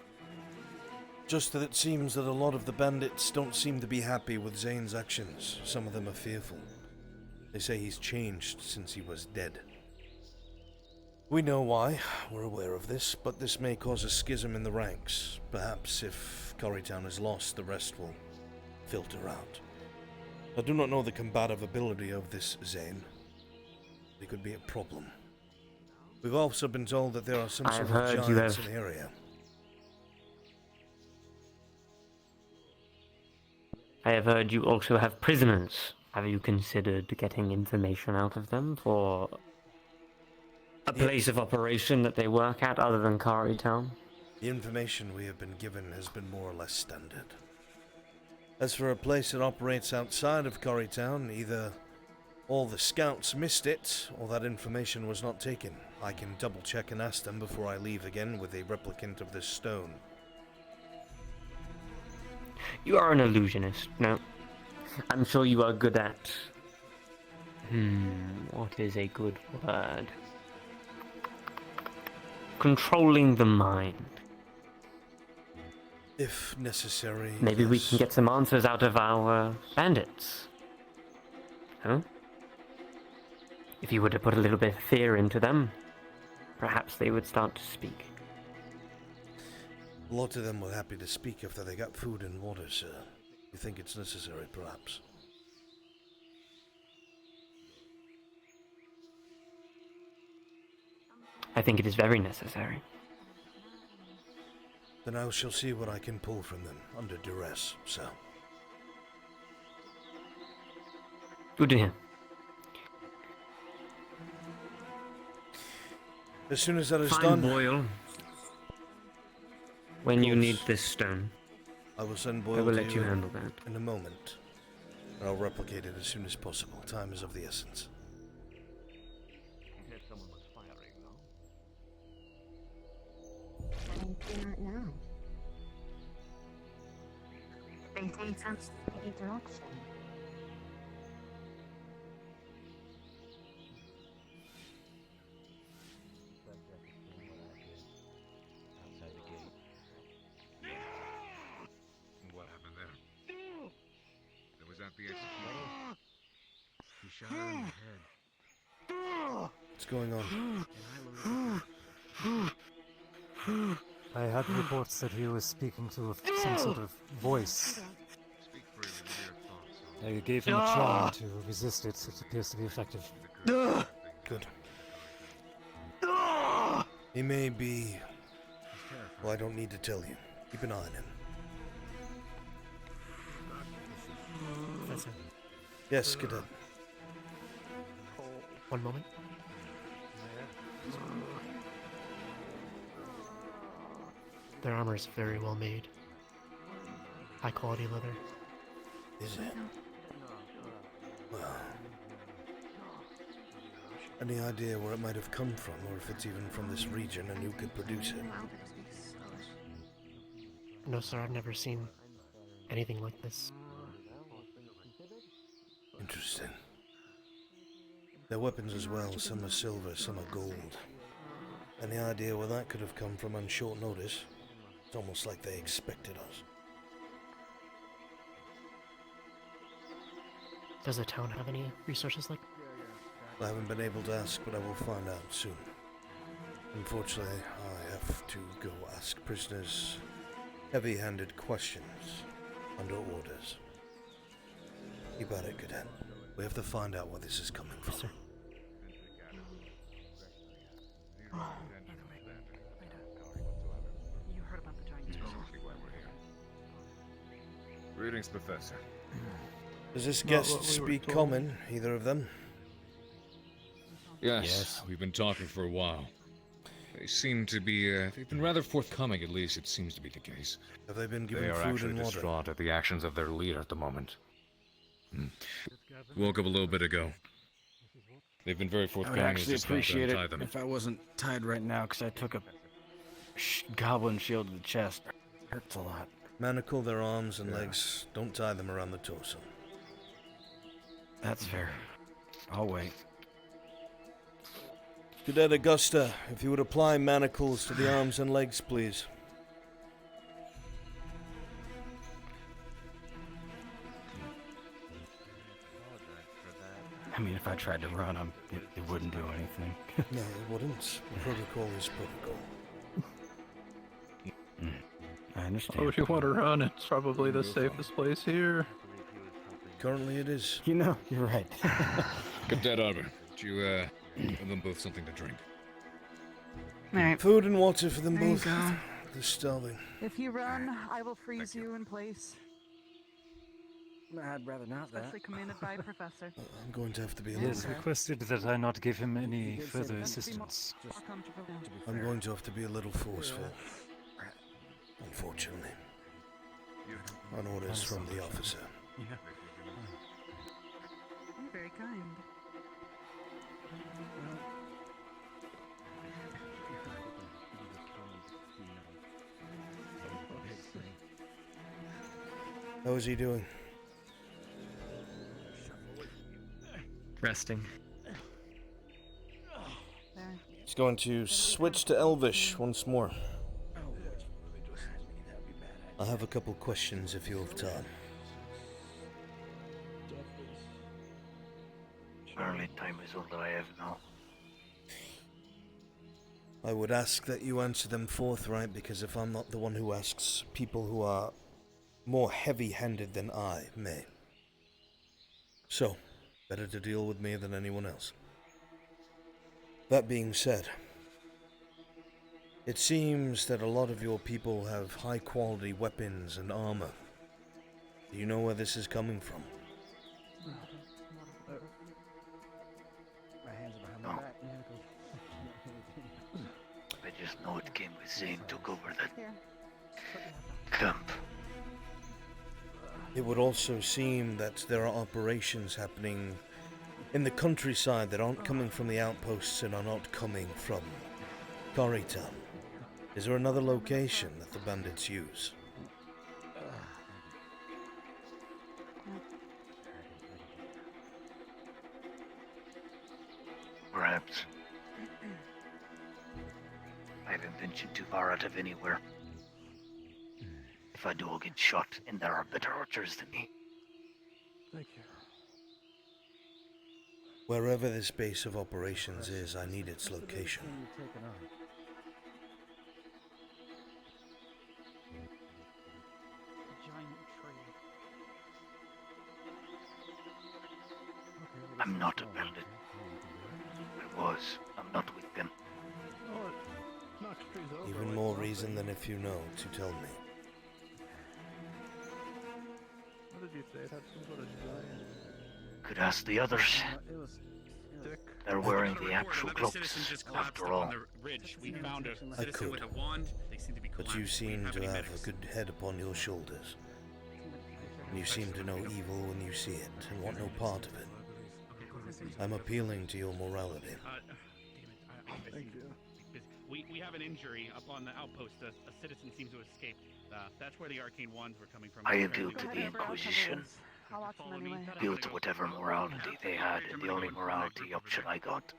Just that it seems that a lot of the bandits don't seem to be happy with Zane's actions. Some of them are fearful. They say he's changed since he was dead. We know why, we're aware of this, but this may cause a schism in the ranks. Perhaps if Cari Town is lost, the rest will filter out. I do not know the combative ability of this Zane. It could be a problem. We've also been told that there are some sort of giants in the area. I have heard you also have prisoners. Have you considered getting information out of them for a place of operation that they work at other than Cari Town? The information we have been given has been more or less standard. As for a place that operates outside of Cari Town, either all the scouts missed it, or that information was not taken. I can double check and ask them before I leave again with a replicant of this stone. You are an illusionist, no? I'm sure you are good at... what is a good word? Controlling the mind. If necessary. Maybe we yes. can get some answers out of our bandits. Huh? If you were to put a little bit of fear into them, perhaps they would start to speak. A lot of them were happy to speak after they got food and water, sir. You think it's necessary, perhaps? I think it is very necessary. Then I shall see what I can pull from them, under duress, sir. Good to hear. As soon as that is Fine, done... Boyle. When you need this stone, I will send Boyle I will to let you handle that. in a moment. And I'll replicate it as soon as possible. Time is of the essence. Someone was firing, I do not know. They say sense to the direction. What happened there? It was at the execution. He shot her in the head. What's going on? I had reports that he was speaking to some sort of voice. I gave him a charm to resist it. It appears to be effective. Good. He may be... Well, I don't need to tell you. Keep an eye on him. Professor, Yes, Cadet. one moment. Their armor is very well made. High quality leather. Is it? Well... Any idea where it might have come from, or if it's even from this region and who could produce it? No, sir, I've never seen anything like this. Interesting. Their weapons as well, some are silver, some are gold. Any idea where that could have come from on short notice? It's almost like they expected us. Does the town have any resources like? I haven't been able to ask, but I will find out soon. Unfortunately, I have to go ask prisoners heavy-handed questions under orders. Keep at it, Cadet. We have to find out where this is coming from. Sir. You heard about the giant Greetings, Professor. Does this guest speak common, either of them? Yes, we've been talking for a while. They seem to be, they've been rather forthcoming, at least it seems to be the case. Have they been given They are food actually and water? distraught at the actions of their leader at the moment. Woke up a little bit ago. They've been very I forthcoming. would actually just about to appreciate it untie them. if I wasn't tied right now, because I took a goblin shield to the chest. Hurts a lot. Manacle their arms and legs. Don't tie them around the torso. That's fair. I'll wait. Cadet Augusta, if you would apply manacles to the arms and legs, please. I mean, if I tried to run them, it wouldn't do anything. No, it wouldn't. Protocol is protocol. I understand. Oh, if you want to run, it's probably the safest place here. Currently it is. You know, you're right. Cadet Albrecht, do you, give them both something to drink? Alright. Food and water for them There you both. go. They're starving. If you run, I will freeze you in place. I'd rather not that. Especially commanded by a professor. I'm going to have to be a He has little... requested that I not give him any further assistance. I'm going to have to be a little forceful. Unfortunately. On orders from the officer. You're very kind. How is he doing? Resting. He's going to switch to Elvish once more. I have a couple questions if you have time. Early time is all that I have now. I would ask that you answer them forthright, because if I'm not the one who asks, people who are more heavy-handed than I may. So, better to deal with me than anyone else. That being said, it seems that a lot of your people have high-quality weapons and armor. Do you know where this is coming from? No. I just know it came with Zane took over that camp. It would also seem that there are operations happening in the countryside that aren't coming from the outposts and are not coming from Cari town. Is there another location that the bandits use? Perhaps. I haven't ventured too far out of anywhere. If I do, I'll get shot, and there are better archers than me. Thank you. Wherever this base of operations is, I need its location. I'm not a bandit. I was. I'm not with them. Even more reason than if you know to tell me. What did you say? It had some sort of giant. Could ask the others. It was thick. They're wearing the actual cloaks, after all. We found a I citizen could, with a wand. They seem to be but you seem to have a good head upon your shoulders. And you seem to know evil when you see it, and want no part of it. I'm appealing to your morality. Thank you. We have an injury up on the outpost. A citizen seems to have escaped. That's where the arcane wands were coming from. I appeal to the Inquisition. Appeal to whatever morality they had, and the only morality option I got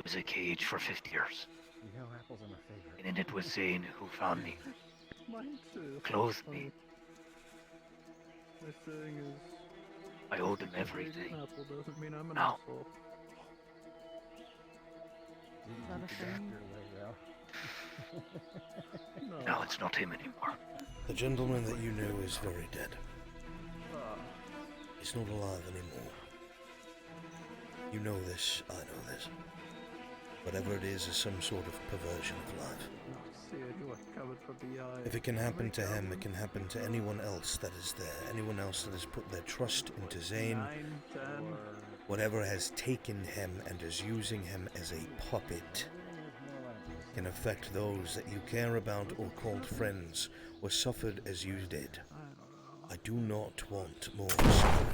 was a cage for 50 years. And in it was Zane who found me, Mine too. clothed me. My saying is, I owed him being everything. an apple doesn't mean I'm an Now, asshole. now it's not him anymore. The gentleman that you knew is very dead. He's not alive anymore. You know this, I know this. Whatever it is some sort of perversion of life. If it can happen to him, it can happen to anyone else that is there. Anyone else that has put their trust into Zane. Whatever has taken him and is using him as a puppet can affect those that you care about or called friends or suffered as you did. I do not want more suffering.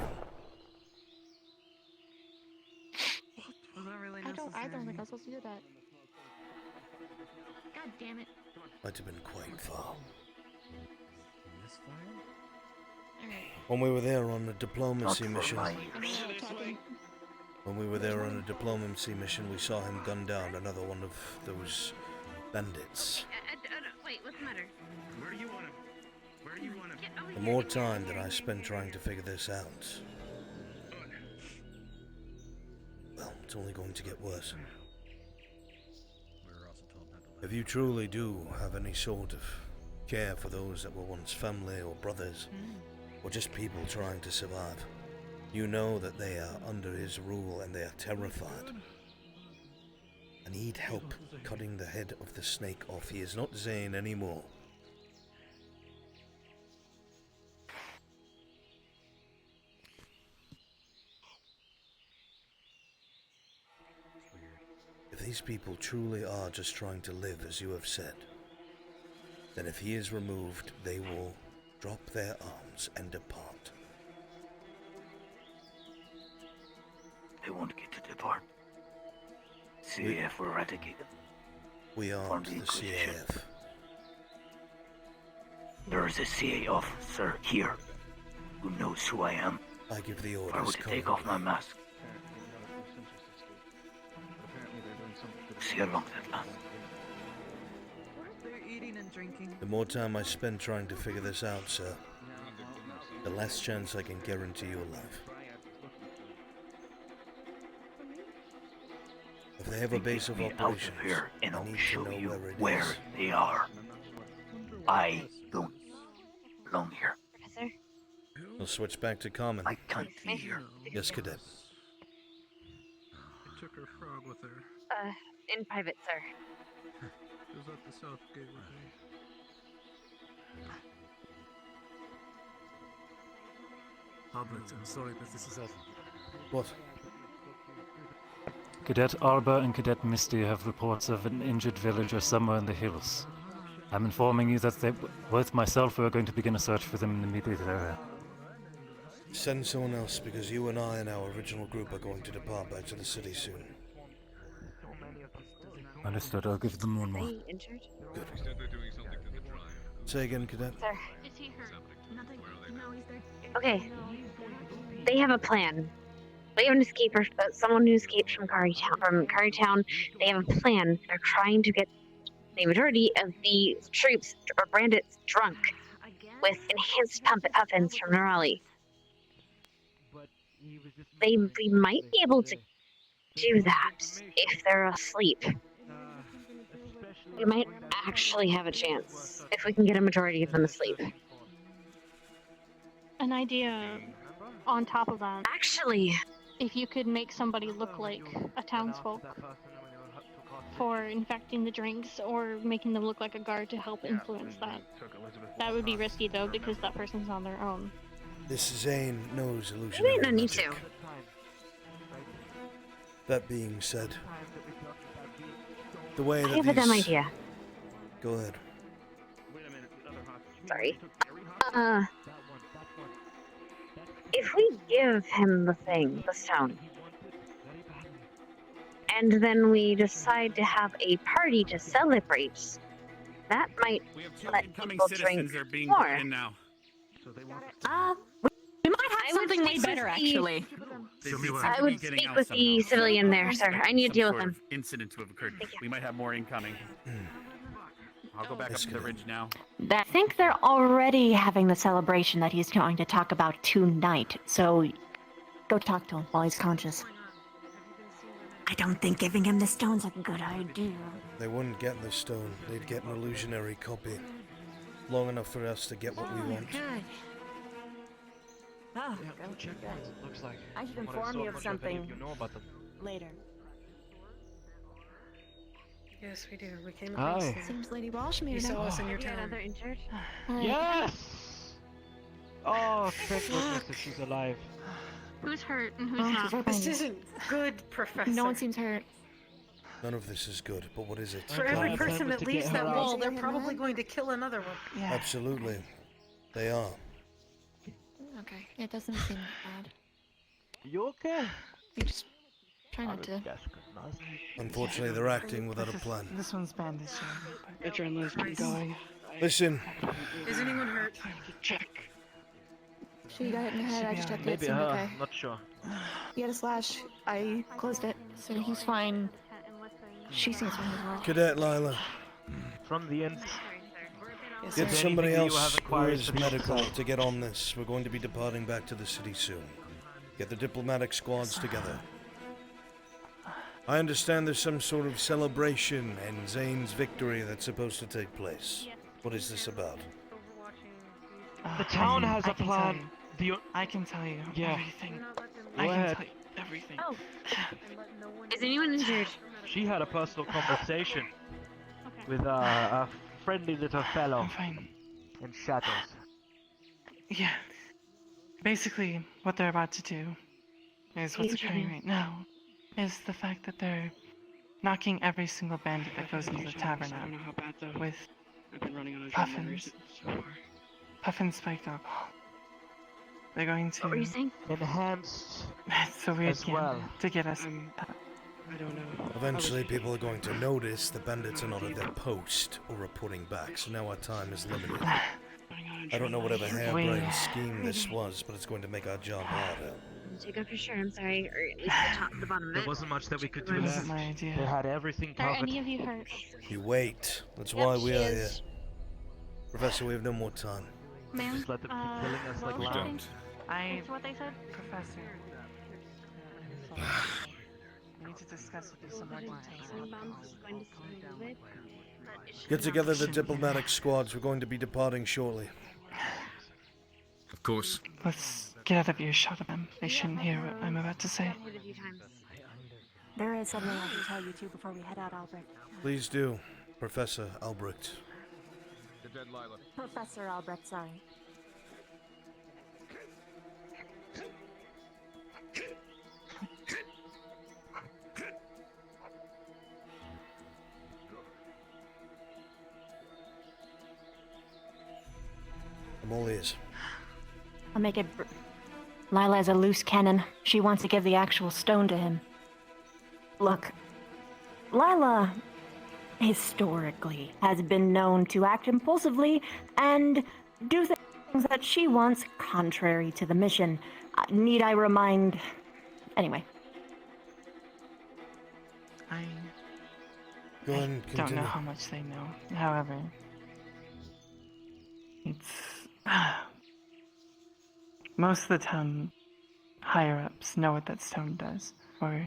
I don't think I was supposed to do that. God damn it. Might have been quite far. Alright. When we were there on a diplomacy Not for mission, my we saw him gun down another one of those bandits. Wait, what's the matter? Where do you want him? Where do you want him? The more time that I spend trying to figure this out, well, it's only going to get worse. If you truly do have any sort of care for those that were once family or brothers, or just people trying to survive, you know that they are under his rule and they are terrified. I need help cutting the head of the snake off. He is not Zane anymore. If these people truly are just trying to live as you have said, then if he is removed, they will drop their arms and depart. They won't get to depart. CAF will eradicate them. We aren't the CAF. There is a CA officer here who knows who I am. I give the If I were orders to take off my mask, see how long that lasts. They're eating and drinking. The more time I spend trying to figure this out, sir, the less chance I can guarantee your life. If they have a base of Get me operations, out of here, and I I'll need show to know you where it is. where they are. I don't belong here. Professor? We'll switch back to common. I can't be here. Yes, Cadet. She took her frog with her. In private, sir. She was at the south gate with me. Albrecht, I'm sorry, but this is it. What? Cadet Arba and Cadet Misty have reports of an injured villager somewhere in the hills. I'm informing you that both myself are going to begin a search for them in the immediate area. Send someone else, because you and I and our original group are going to depart back to the city soon. Understood, I'll give them one more. Injured? Good. Say again, Cadet. Sir. Is he hurt? Nothing. No, he's there. Okay. They have a plan. We have an escaper, someone who escaped from Cari Town. They have a plan. They're trying to get the majority of the troops or bandits drunk with enhanced puffins from Nerali. We might be able to do that if they're asleep. We might actually have a chance if we can get a majority of them asleep. An idea on top of that. Actually, if you could make somebody look like a townsfolk for infecting the drinks or making them look like a guard to help influence that. That would be risky though because that person's on their own. This Zane knows illusionary we might not need magic. to. That being said, the way that I have a dumb idea. Go ahead. Sorry. If we give him the thing, the stone, and then we decide to have a party to celebrate, that might let people drink Citizens are being more. brought in now. We might have Something way speak better, with the- actually. I would speak with the civilian there, sir. I need to deal with him. Incident to have occurred. We might have more incoming. I'll go back up to the ridge now. I think they're already having the celebration that he's going to talk about tonight, so go talk to him while he's conscious. I don't think giving him the stone's a good idea. They wouldn't get the stone. They'd get an illusionary copy. Long enough for us to get what we want. Good. Oh, Check good. what it looks like. I should What inform saw, you I'm of not sure if any something you know about them. later. Yes, we do. We came Hi. across them. Seems Lady Walshmere You saw now. us in your Yeah, town. they're injured. Yes! Oh, thank goodness that she's alive. Who's hurt and who's not? This isn't good, Professor. No one seems hurt. None of this is good, but what is it? For every Glad person time that to leaves get her that out. wall, they're probably going to kill another one. Absolutely. They are. Okay, it doesn't seem bad. You okay? You just try not to. Unfortunately, they're acting without a plan. This one's bandaged. Adrenaline's been going. Listen, Is anyone hurt? Check. Sure, you got hit in the head. I just checked it. Maybe Seemed her. okay. Not sure. He had a slash. I closed it, so he's fine. She seems fine as well. Cadet Lila, From the end. Yes, get sir. somebody Anything you else have who acquired is to be medical inside. to get on this. We're going to be departing back to the city soon. Get the diplomatic squads together. I understand there's some sort of celebration and Zane's victory that's supposed to take place. What is this about? The town has a plan. I can tell you Yeah. everything. Go ahead. Everything. Oh. Is anyone injured? She had a personal conversation with a friendly little fellow I'm fine. in shadows. Yeah. Basically, what they're about to do is what's occurring right now is the fact that they're knocking every single bandit that goes into the tavern out with puffins. Puffins spiked alcohol. They're going to. What were you saying? Enhanced It's a weird as game well. to get us. I don't know. Eventually, people are going to notice the bandits are not at their post or reporting back, so now our time is limited. I don't know whatever harebrained scheme this was, but it's going to make our job harder. Take off your shirt, I'm sorry, or at least the top, the bottom of it. There wasn't much that we could do That there. wasn't my idea. They had everything Are covered. any of you hurt? You wait. That's Yep, why we she are here. is. Professor, we have no more time. Ma'am? Just let them keep killing us like well, lambs. That's what they said? Professor. I need to discuss with you some more details. Get together the diplomatic squads. We're going to be departing shortly. Of course. Let's get out of earshot of them. They shouldn't hear what I'm about to say. There is something I can tell you too before we head out, Albrecht. Please do, Professor Albrecht. Professor Albrecht, sorry. I'm all ears. I'll make it. Lila is a loose cannon. She wants to give the actual stone to him. Look, Lila, historically, has been known to act impulsively and do things that she wants contrary to the mission. Need I remind... Anyway. I Go ahead and don't continue. know how much they know. However, it's... most of the town higher-ups know what that stone does, or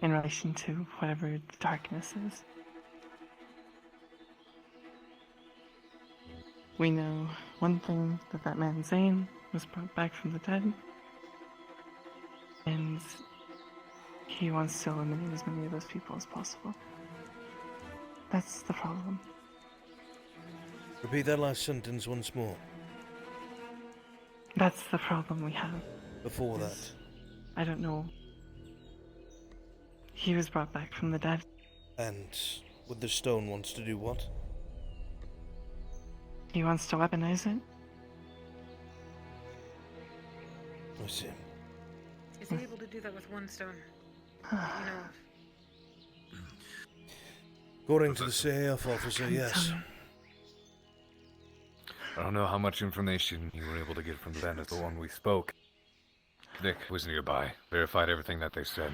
in relation to whatever the darkness is. We know one thing, that that man Zane was brought back from the dead, and he wants to eliminate as many of those people as possible. That's the problem. Repeat that last sentence once more. That's the problem we have. Before that. I don't know. He was brought back from the dead. And with the stone wants to do what? He wants to weaponize it. I see. Is he able to do that with one stone? According to the CAF officer, yes. I don't know how much information you were able to get from the bandits when we spoke. Nick was nearby, verified everything that they said.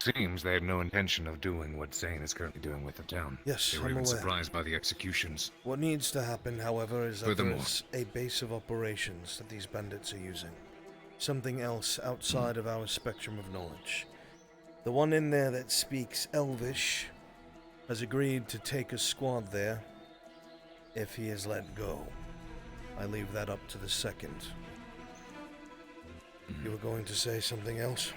Seems they had no intention of doing what Zane is currently doing with the town. Yes, They were I'm even aware. surprised by the executions. What needs to happen, however, is that Furthermore. there's a base of operations that these bandits are using. Something else outside of our spectrum of knowledge. The one in there that speaks Elvish has agreed to take a squad there if he is let go. I leave that up to the second. You were going to say something else?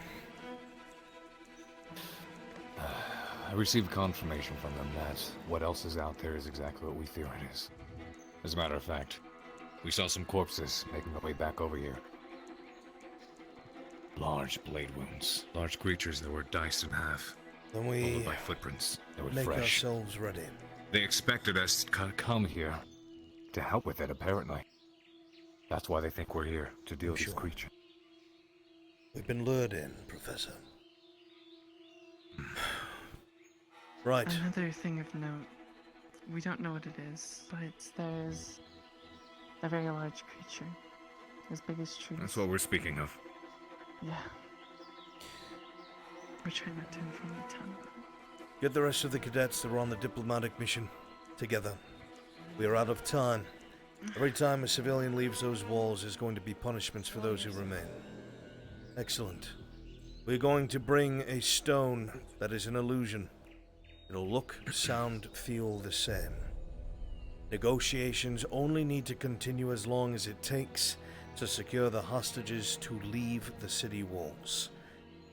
I received confirmation from them that what else is out there is exactly what we fear it is. As a matter of fact, we saw some corpses making their way back over here. Large blade wounds. Large creatures that were diced in half. Then we followed by footprints that were make fresh. ourselves ready. They expected us to come here to help with it, apparently. That's why they think we're here, to deal with this creature. We've been lured in, Professor. Right. Another thing of note, we don't know what it is, but there's a very large creature, as big as trees. That's what we're speaking of. Yeah. We're trying not to inform the town. Get the rest of the cadets that were on the diplomatic mission together. We are out of time. Every time a civilian leaves those walls, there's going to be punishments for those who remain. Excellent. We're going to bring a stone that is an illusion. It'll look, sound, feel the same. Negotiations only need to continue as long as it takes to secure the hostages to leave the city walls.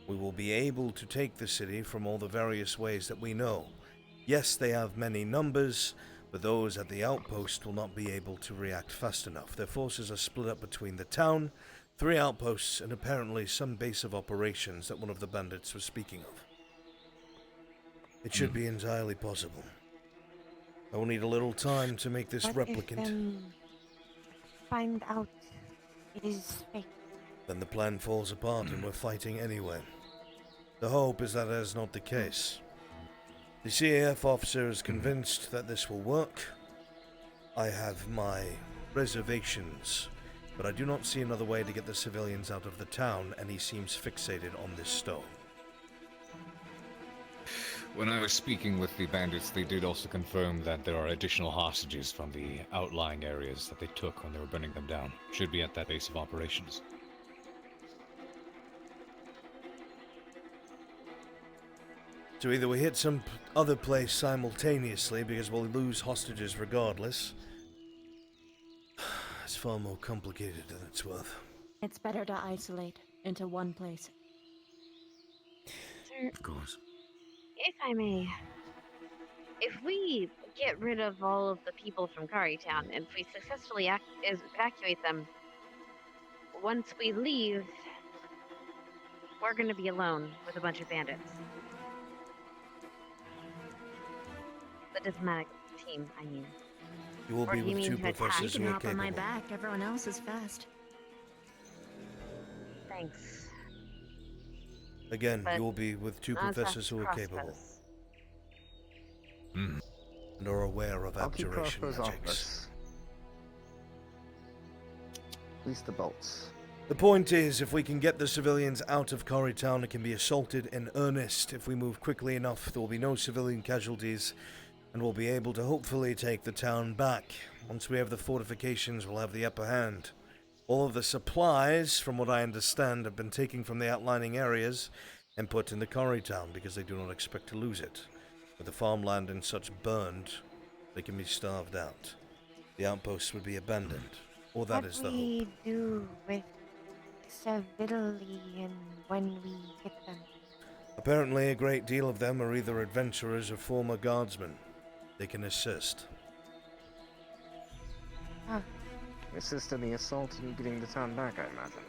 We will be able to take the city from all the various ways that we know. Yes, they have many numbers, but those at the outpost will not be able to react fast enough. Their forces are split up between the town, 3 outposts, and apparently some base of operations that one of the bandits was speaking of. It should be entirely possible. I will need a little time to make this replicant. Find out it is fake. Then the plan falls apart and we're fighting anyway. The hope is that is not the case. The CAF officer is convinced that this will work. I have my reservations, but I do not see another way to get the civilians out of the town, and he seems fixated on this stone. When I was speaking with the bandits, they did also confirm that there are additional hostages from the outlying areas that they took when they were burning them down. Should be at that base of operations. So either we hit some other place simultaneously, because we'll lose hostages regardless. It's far more complicated than it's worth. It's better to isolate into one place. Sir, Of course. if I may, if we get rid of all of the people from Cari Town, and if we successfully evacuate them, once we leave, we're going to be alone with a bunch of bandits. The diplomatic team, I mean. You will Or be do you with mean 2 to attack? professors You who can are hop on my capable. back. Everyone else is fast. Thanks. Again, But you will be with 2 not as professors fast who as are capable. crossbows. And are aware of I'll keep abjuration crossbows off magics. us. At least the bolts. The point is, if we can get the civilians out of Cari Town, it can be assaulted in earnest. If we move quickly enough, there will be no civilian casualties, and we'll be able to hopefully take the town back. Once we have the fortifications, we'll have the upper hand. All of the supplies, from what I understand, have been taken from the outlying areas and put in the Cari Town because they do not expect to lose it. With the farmland and such burned, they can be starved out. The outposts would be abandoned, or that is the What hope. we do with civilian when we get them. Apparently, a great deal of them are either adventurers or former guardsmen. They can assist. Assist in the assault and getting the town back, I imagine.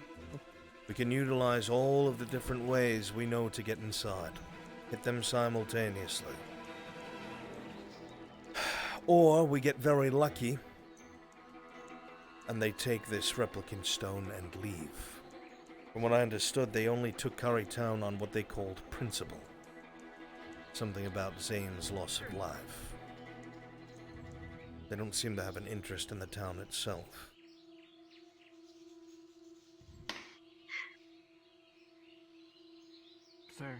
We can utilize all of the different ways we know to get inside. Hit them simultaneously. Or we get very lucky and they take this replicant stone and leave. From what I understood, they only took Cari Town on what they called principle. Something about Zane's loss of life. They don't seem to have an interest in the town itself. Sir,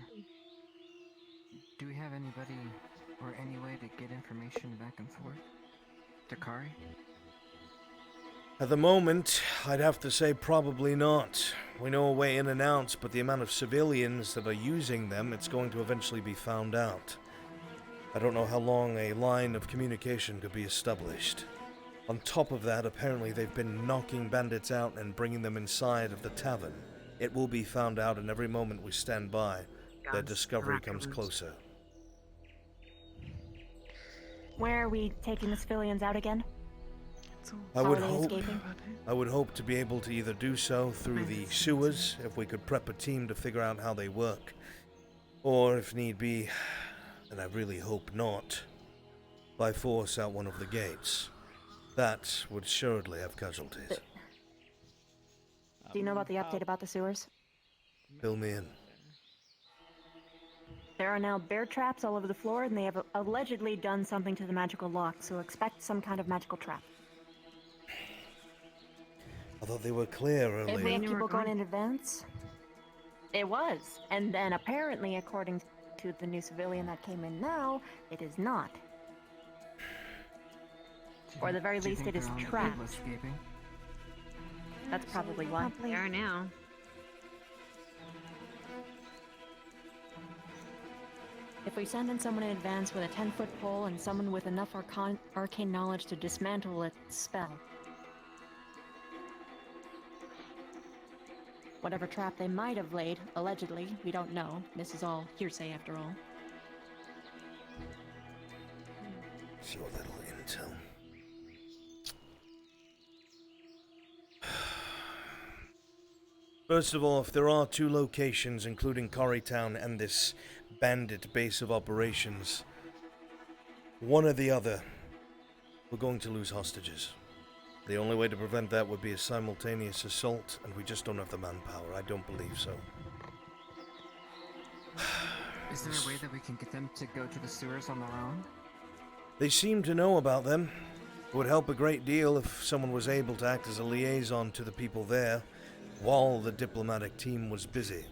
do we have anybody or any way to get information back and forth to Cari? At the moment, I'd have to say probably not. We know a way in and out, but the amount of civilians that are using them, it's going to eventually be found out. I don't know how long a line of communication could be established. On top of that, apparently they've been knocking bandits out and bringing them inside of the tavern. It will be found out, and every moment we stand by, their discovery comes closer. Where are we taking the civilians out again? I How would are they hope escaping? I would hope to be able to either do so through the sewers, if we could prep a team to figure out how they work, or if need be, and I really hope not, by force out one of the gates. That would assuredly have casualties. Do you know about the update about the sewers? Fill me in. There are now bear traps all over the floor, and they have allegedly done something to the magical lock, so expect some kind of magical trap. I thought they were clear earlier. If we have people going in advance? It was. And then apparently, according to the new civilian that came in now, it is not. Or at the very least, it is trapped. That's probably why. They are now. If we send in someone in advance with a 10-foot pole and someone with enough arcane knowledge to dismantle its spell, whatever trap they might have laid, allegedly, we don't know. This is all hearsay after all. So little intel. First of all, if there are two locations, including Cari Town and this bandit base of operations, one or the other, we're going to lose hostages. The only way to prevent that would be a simultaneous assault, and we just don't have the manpower. I don't believe so. Is there a way that we can get them to go to the sewers on their own? They seem to know about them. It would help a great deal if someone was able to act as a liaison to the people there while the diplomatic team was busy.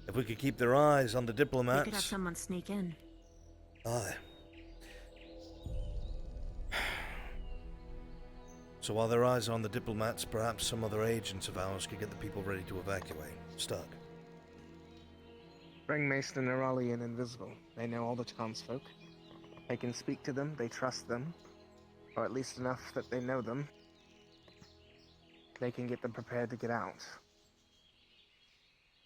If we could keep their eyes on the We diplomats... could have someone sneak in. Aye. So while their eyes are on the diplomats, perhaps some other agents of ours could get the people ready to evacuate. Stark. Bring Mason and Nerali in invisible. They know all the townsfolk. They can speak to them, they trust them. Or at least enough that they know them. They can get them prepared to get out.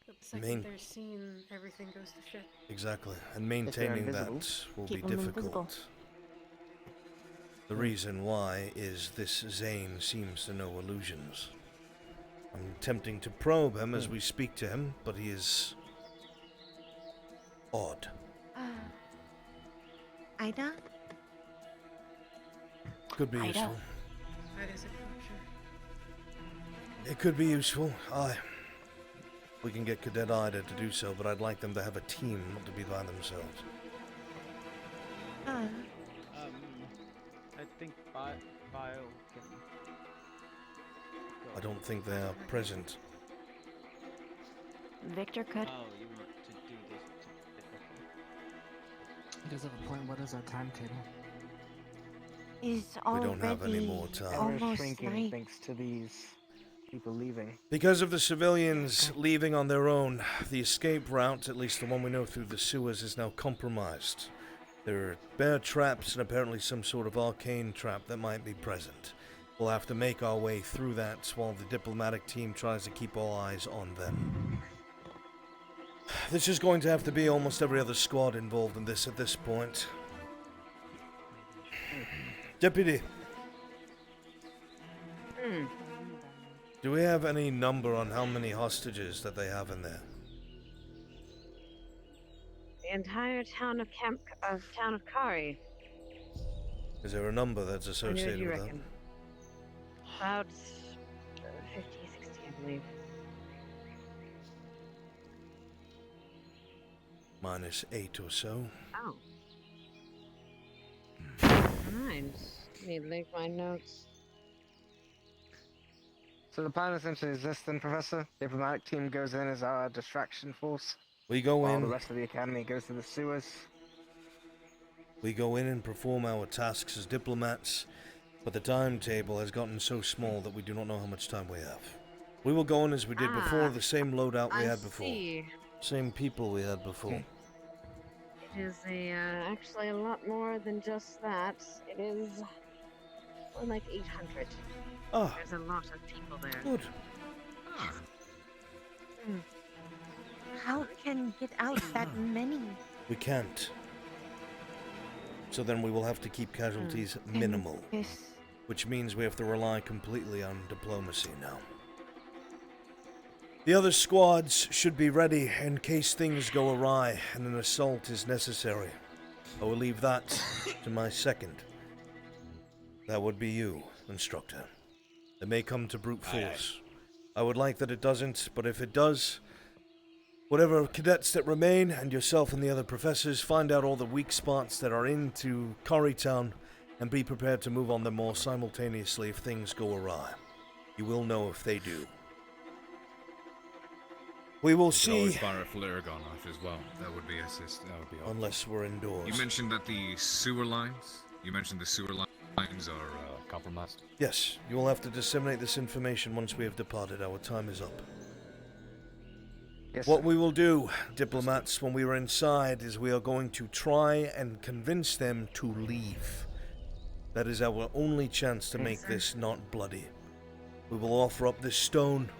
But the second they're seen, everything goes to shit. Exactly. And maintaining that will be difficult. The reason why is this Zane seems to know illusions. I'm attempting to probe him as we speak to him, but he is... odd. Ida? Could be useful. Ida's a capture. It could be useful. Aye. We can get Cadet Ida to do so, but I'd like them to have a team, not to be by themselves. I think Bio can... I don't think they are present. Victor could. Oh, you want to do this He does have a point. What is our timetable? Is We don't have any more time. We're shrinking thanks to these people leaving. Because of the civilians leaving on their own, the escape route, at least the one we know through the sewers, is now compromised. There are bear traps and apparently some sort of arcane trap that might be present. We'll have to make our way through that while the diplomatic team tries to keep all eyes on them. This is going to have to be almost every other squad involved in this at this point. Deputy. Do we have any number on how many hostages that they have in there? The entire town of Cari. Is there a number that's How many associated do you with reckon? About 50, 60, I believe. that? -8 or so. Oh. Mind. Need to make my notes. So the plan essentially is this then, Professor. The diplomatic team goes in as our distraction force. We go while in. the rest of the academy goes to the sewers. We go in and perform our tasks as diplomats, but the timetable has gotten so small that we do not know how much time we have. We will go in as we did before, the same loadout we had before. See. Same people we had before. It is actually a lot more than just that. It is more like 800. Ah. There's a lot of people there. Good. How can get out that many? We can't. So then we will have to keep casualties minimal. Yes. Which means we have to rely completely on diplomacy now. The other squads should be ready in case things go awry and an assault is necessary. I will leave that to my second. That would be you, Instructor. It may come to brute force. I would like that it doesn't, but if it does, whatever cadets that remain, and yourself and the other professors, find out all the weak spots that are into Cari Town, and be prepared to move on them more simultaneously if things go awry. You will know if they do. We will see. You could always fire a flare gun off as well. That would be assist. That would be awesome. Unless we're indoors. You mentioned that the sewer lines. You mentioned the sewer lines are compromised. Yes, you will have to disseminate this information once we have departed. Our time is up. Yes, what we will do, diplomats, when we are inside, is we are going to try and convince them to leave. That is our only chance to make this not bloody. We will offer up this stone,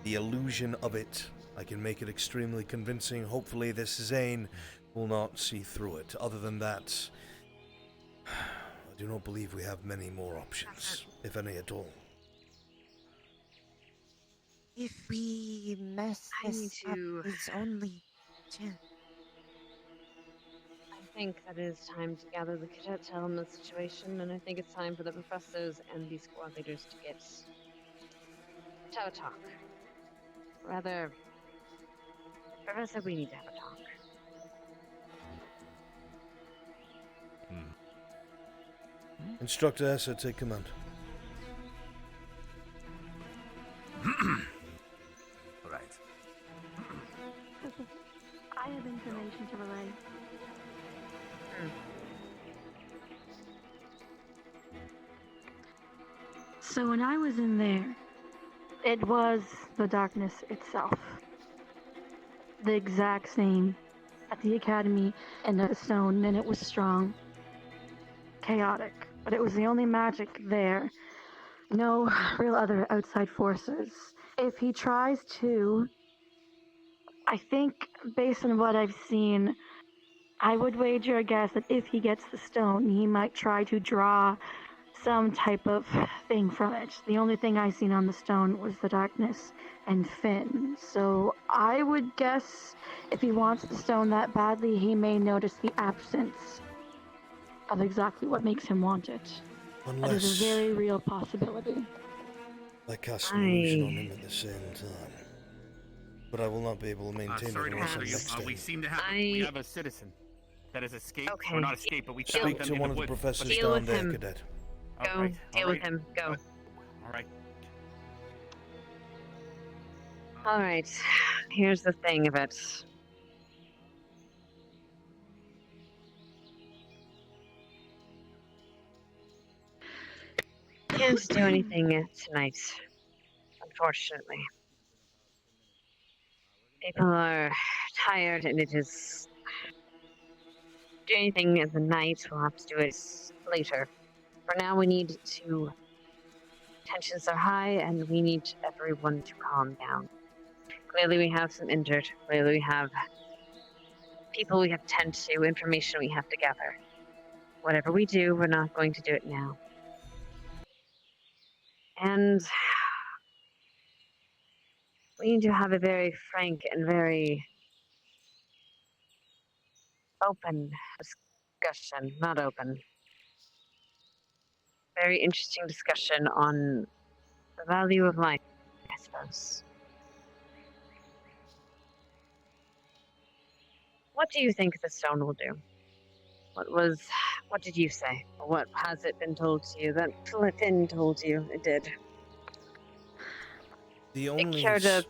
the illusion of it. I can make it extremely convincing. Hopefully this Zane will not see through it. Other than that, I do not believe we have many more options, if any at all. If we mess this up, it's only chance. I think that it is time to gather the cadets, tell them the situation, and I think it's time for the professors and the squad leaders to have a talk. Rather, Professor, we need to have a talk. Instructor Essa, take command. Right. I have information to relay. So when I was in there, it was the darkness itself. The exact same at the academy and at the stone, and it was strong. Chaotic, but it was the only magic there. No real other outside forces. If he tries to, I think, based on what I've seen, I would wager a guess that if he gets the stone, he might try to draw some type of thing from it. The only thing I seen on the stone was the darkness and Finn. So I would guess if he wants the stone that badly, he may notice the absence of exactly what makes him want it. That is a very real possibility. I cast an illusion on him at the same time. But I will not be able to maintain it sorry to unless I'm bother you. next to We him. seem to have We have a citizen that has escaped. Okay. Or not escaped, but we found Speak them to in one the of the woods. professors Deal down with there, him. cadet. Go, deal with him, go. Alright. Alright, here's the thing of it. Can't do anything tonight, unfortunately. People are tired and it is... Do anything in the night, we'll have to do it later. For now, we need to... Tensions are high and we need everyone to calm down. Clearly we have some injured. Clearly we have people we have to tend to, information we have to gather. Whatever we do, we're not going to do it now. And we need to have a very frank and very open discussion. Not open. Very interesting discussion on the value of life, I suppose. What do you think the stone will do? What did you say? Or what has it been told to you? That Philippine told you it did. The It only cured a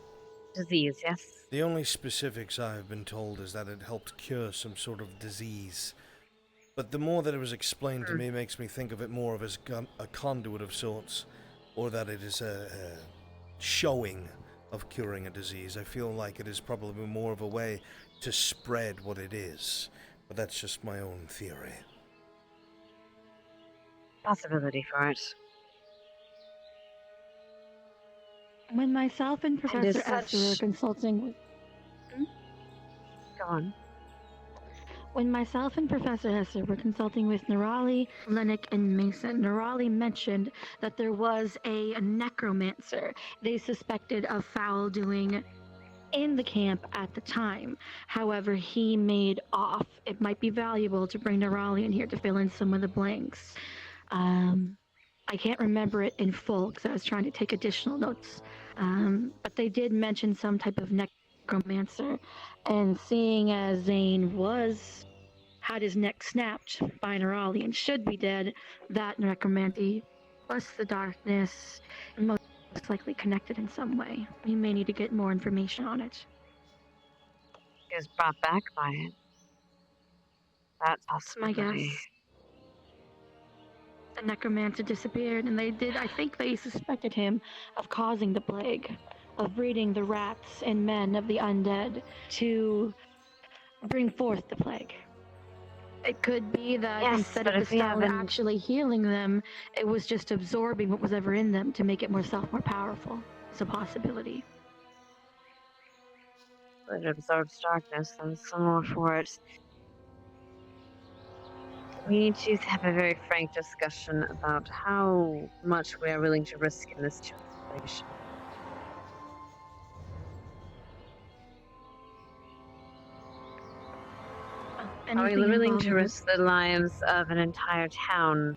disease, yes? The only specifics I have been told is that it helped cure some sort of disease. But the more that it was explained to me makes me think of it more of as a conduit of sorts, or that it is a showing of curing a disease. I feel like it is probably more of a way to spread what it is, but that's just my own theory. Possibility for it. When myself and Professor is Esther were such- consulting with... Go on. When myself and Professor Hesser were consulting with Nerali, Lennox, and Mason, Nerali mentioned that there was a necromancer they suspected of foul doing in the camp at the time. However, he made off. It might be valuable to bring Nerali in here to fill in some of the blanks. I can't remember it in full because I was trying to take additional notes. But they did mention some type of necromancer, and seeing as Zane had his neck snapped by Nerali and should be dead, that necromancy plus the darkness and most likely connected in some way. We may need to get more information on it. He was brought back by it. That's My possibility. guess. The necromancer disappeared, and I think they suspected him of causing the plague, of breeding the rats and men of the undead to bring forth the plague. It could be that Yes, instead but of the if we stone haven't- actually healing them, it was just absorbing what was ever in them to make it more powerful. It's a possibility. It absorbs darkness, and some more for it. We need to have a very frank discussion about how much we are willing to risk in this situation. Are we Anything willing to involving risk the lives of an entire town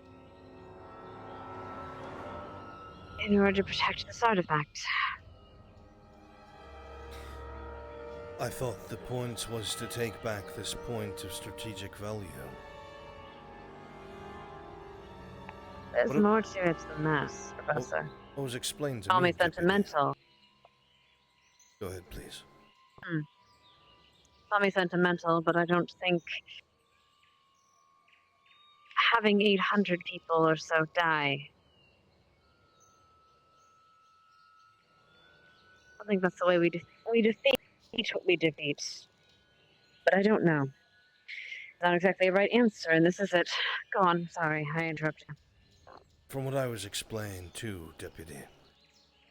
in order to protect this artifact? I thought the point was to take back this point of strategic value. There's What a- more to it than this, Professor. What was explained to Call me Deputy. sentimental. Go ahead, please. Call me sentimental, but I don't think having 800 people or so die. I think that's the way we defeat what we defeat. But I don't know. It's not exactly a right answer, and this is it. Go on. Sorry, I interrupted you. From what I was explained too, Deputy,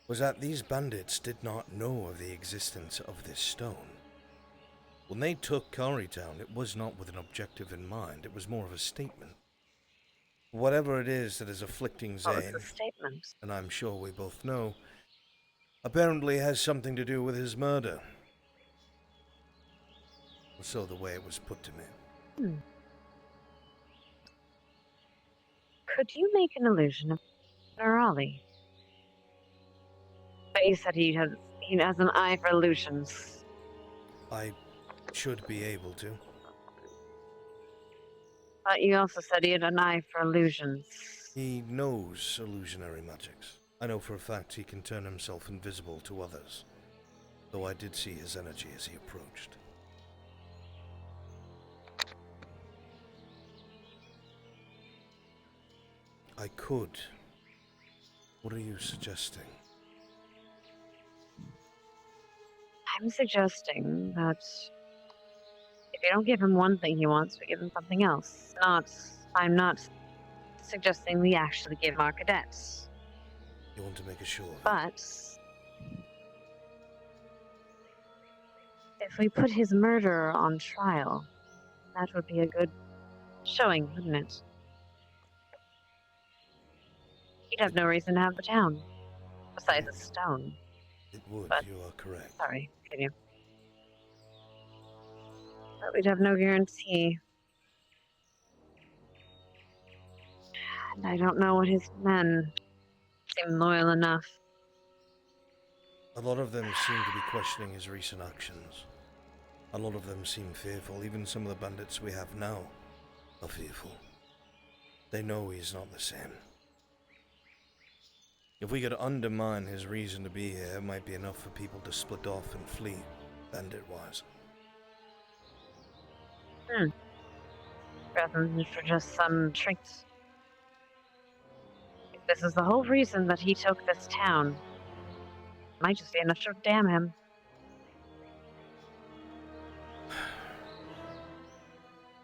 was that these bandits did not know of the existence of this stone. When they took Cari down, it was not with an objective in mind. It was more of a statement. Whatever it is that is afflicting What was Zane, the statement? and I'm sure we both know, apparently has something to do with his murder. Or so the way it was put to me. Could you make an illusion of Nerali? But you said he has an eye for illusions. I should be able to. But you also said he had an eye for illusions. He knows illusionary magics. I know for a fact he can turn himself invisible to others, though I did see his energy as he approached. I could. What are you suggesting? I'm suggesting that if you don't give him one thing he wants, we give him something else. I'm not suggesting we actually give him our cadets. You want to make a show of it? But if we put his murder on trial, that would be a good showing, wouldn't it? He'd have no reason to have the town, besides a stone. It would, But- you are correct. Sorry, continue. But we'd have no guarantee. And I don't know what his men seem loyal enough. A lot of them seem to be questioning his recent actions. A lot of them seem fearful, even some of the bandits we have now. are fearful. They know he's not the same. If we could undermine his reason to be here, it might be enough for people to split off and flee, bandit-wise. Rather than for just some tricks. If this is the whole reason that he took this town, it might just be enough to damn him.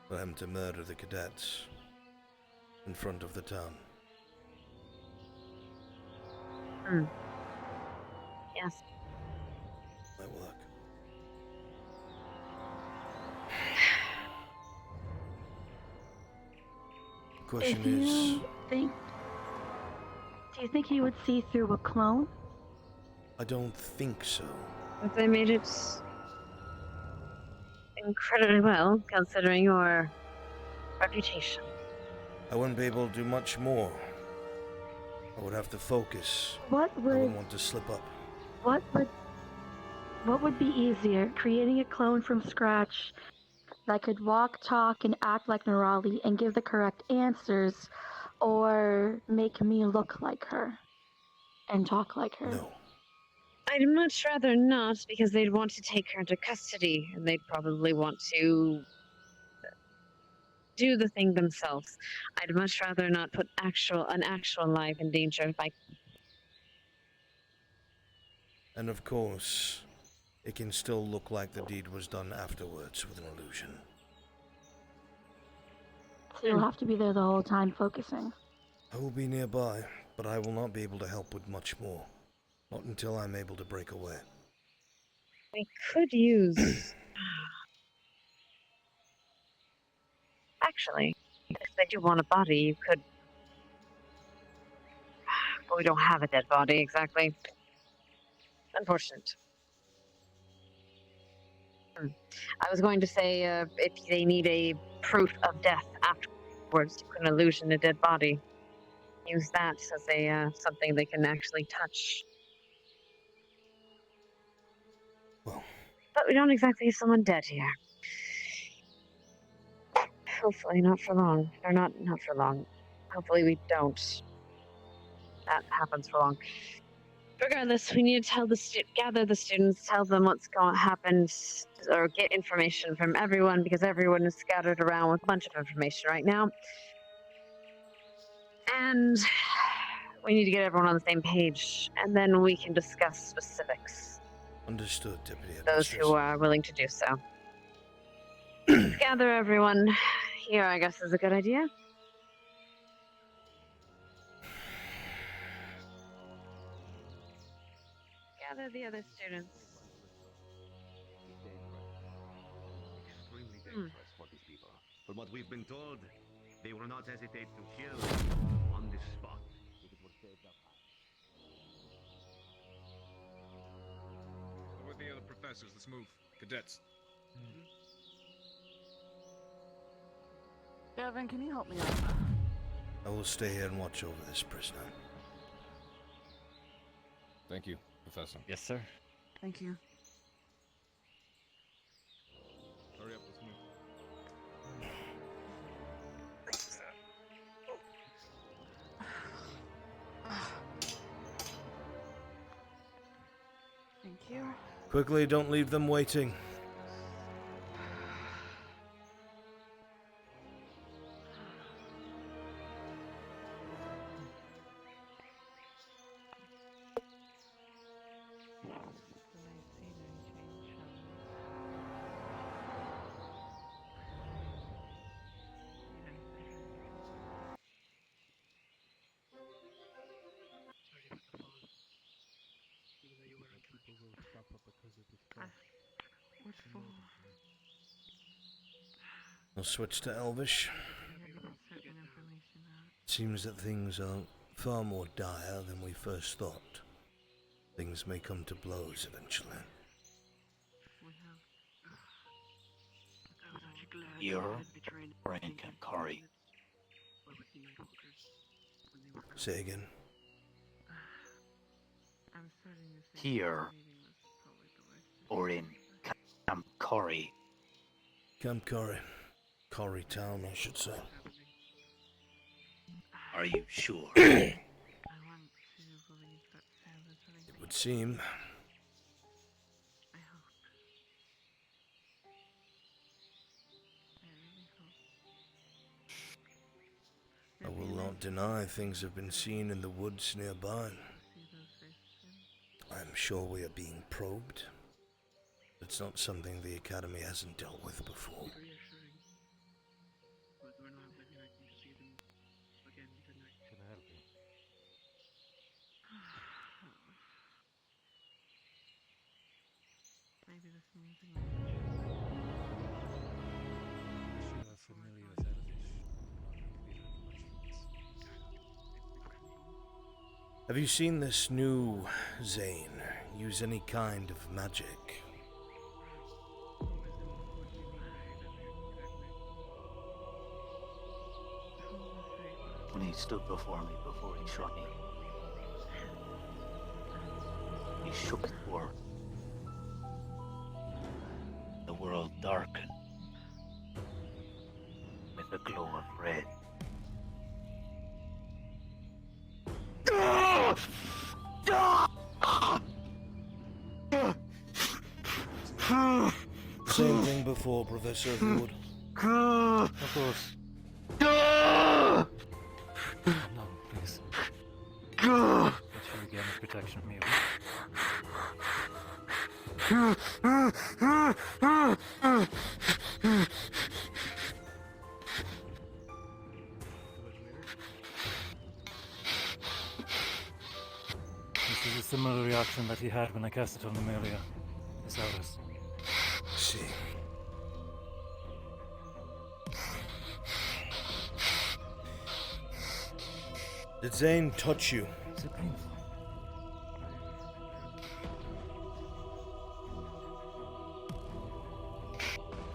For him to murder the cadets in front of the town. Yes. Might work. Question Do is, you think he would see through a clone? I don't think so. But they made it incredibly well, considering your reputation. I wouldn't be able to do much more. I would have to focus. What I would wouldn't want to slip up. what would be easier, creating a clone from scratch that could walk, talk, and act like Nerali and give the correct answers, or make me look like her and talk like her? No. I'd much rather not, because they'd want to take her into custody, and they'd probably want to do the thing themselves. I'd much rather not put an actual life in danger by. And of course, it can still look like the deed was done afterwards with an illusion. So you'll have to be there the whole time focusing. I will be nearby, but I will not be able to help with much more. Not until I'm able to break away. We could use. Actually, if they do want a body, you could. But we don't have a dead body, exactly. Unfortunate. I was going to say, if they need a proof of death afterwards, you can illusion a dead body. Use that as a something they can actually touch. Well. But we don't exactly have someone dead here. Hopefully not for long. Or not for long. Hopefully we don't. That happens for long. Regardless, we need to tell gather the students, tell them what's going to happen, or get information from everyone, because everyone is scattered around with a bunch of information right now. And we need to get everyone on the same page, and then we can discuss specifics. Understood, Deputy Those who are willing to do so. Gather everyone here, I guess, is a good idea. Gather the other students. Extremely dangerous for these people. From what we've been told, they will not hesitate to kill on the spot. What with the other professors? Let's move. Cadets. Gavin, can you help me out? I will stay here and watch over this prisoner. Thank you, Professor. Yes, sir. Thank you. Hurry up, let's move. Thank you. Quickly, don't leave them waiting. What for? I'll switch to Elvish. Seems that things are far more dire than we first thought. Things may come to blows eventually. You're Frank and Cari. Say again. Here, or in Camp Cari. Camp Cari. Cari town, I should say. Are you sure? It would seem. I will not deny things have been seen in the woods nearby. I'm sure we are being probed. It's not something the Academy hasn't dealt with before. Have you seen this new Zane use any kind of magic? When he stood before me before he shot me, he shook the world. The world darkened with a glow of red. Same thing before, Professor, if you would. Of course. No, please. Make sure you get enough protection from you. This is a similar reaction that he had when I cast it on him earlier. It's ours. See. Did Zane touch you? Is it painful?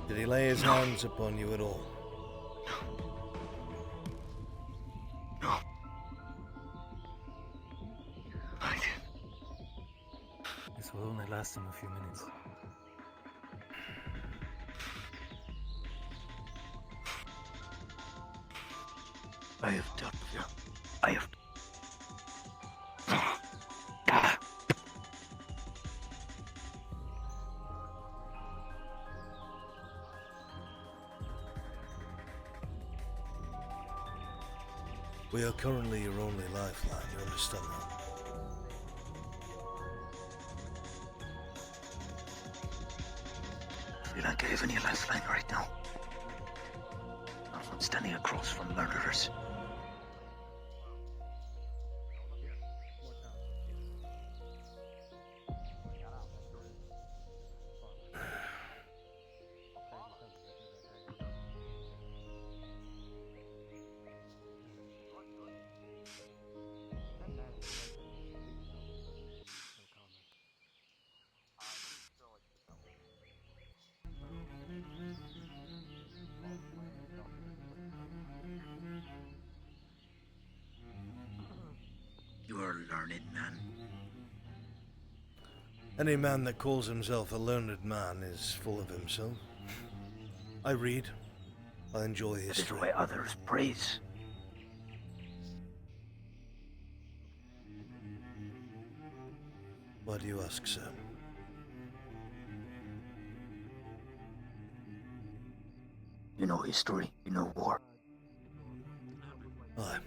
Did he lay his hands upon you at all? No. This will only last him a few minutes. I have done you. I have. We are currently your only lifeline, you understand that? I feel like I have any lifeline right now. I'm standing across from murderers. You are a learned man. Any man that calls himself a learned man is full of himself. I read. I enjoy history. That is why others praise. Why do you ask, sir? You know history, you know war. Aye.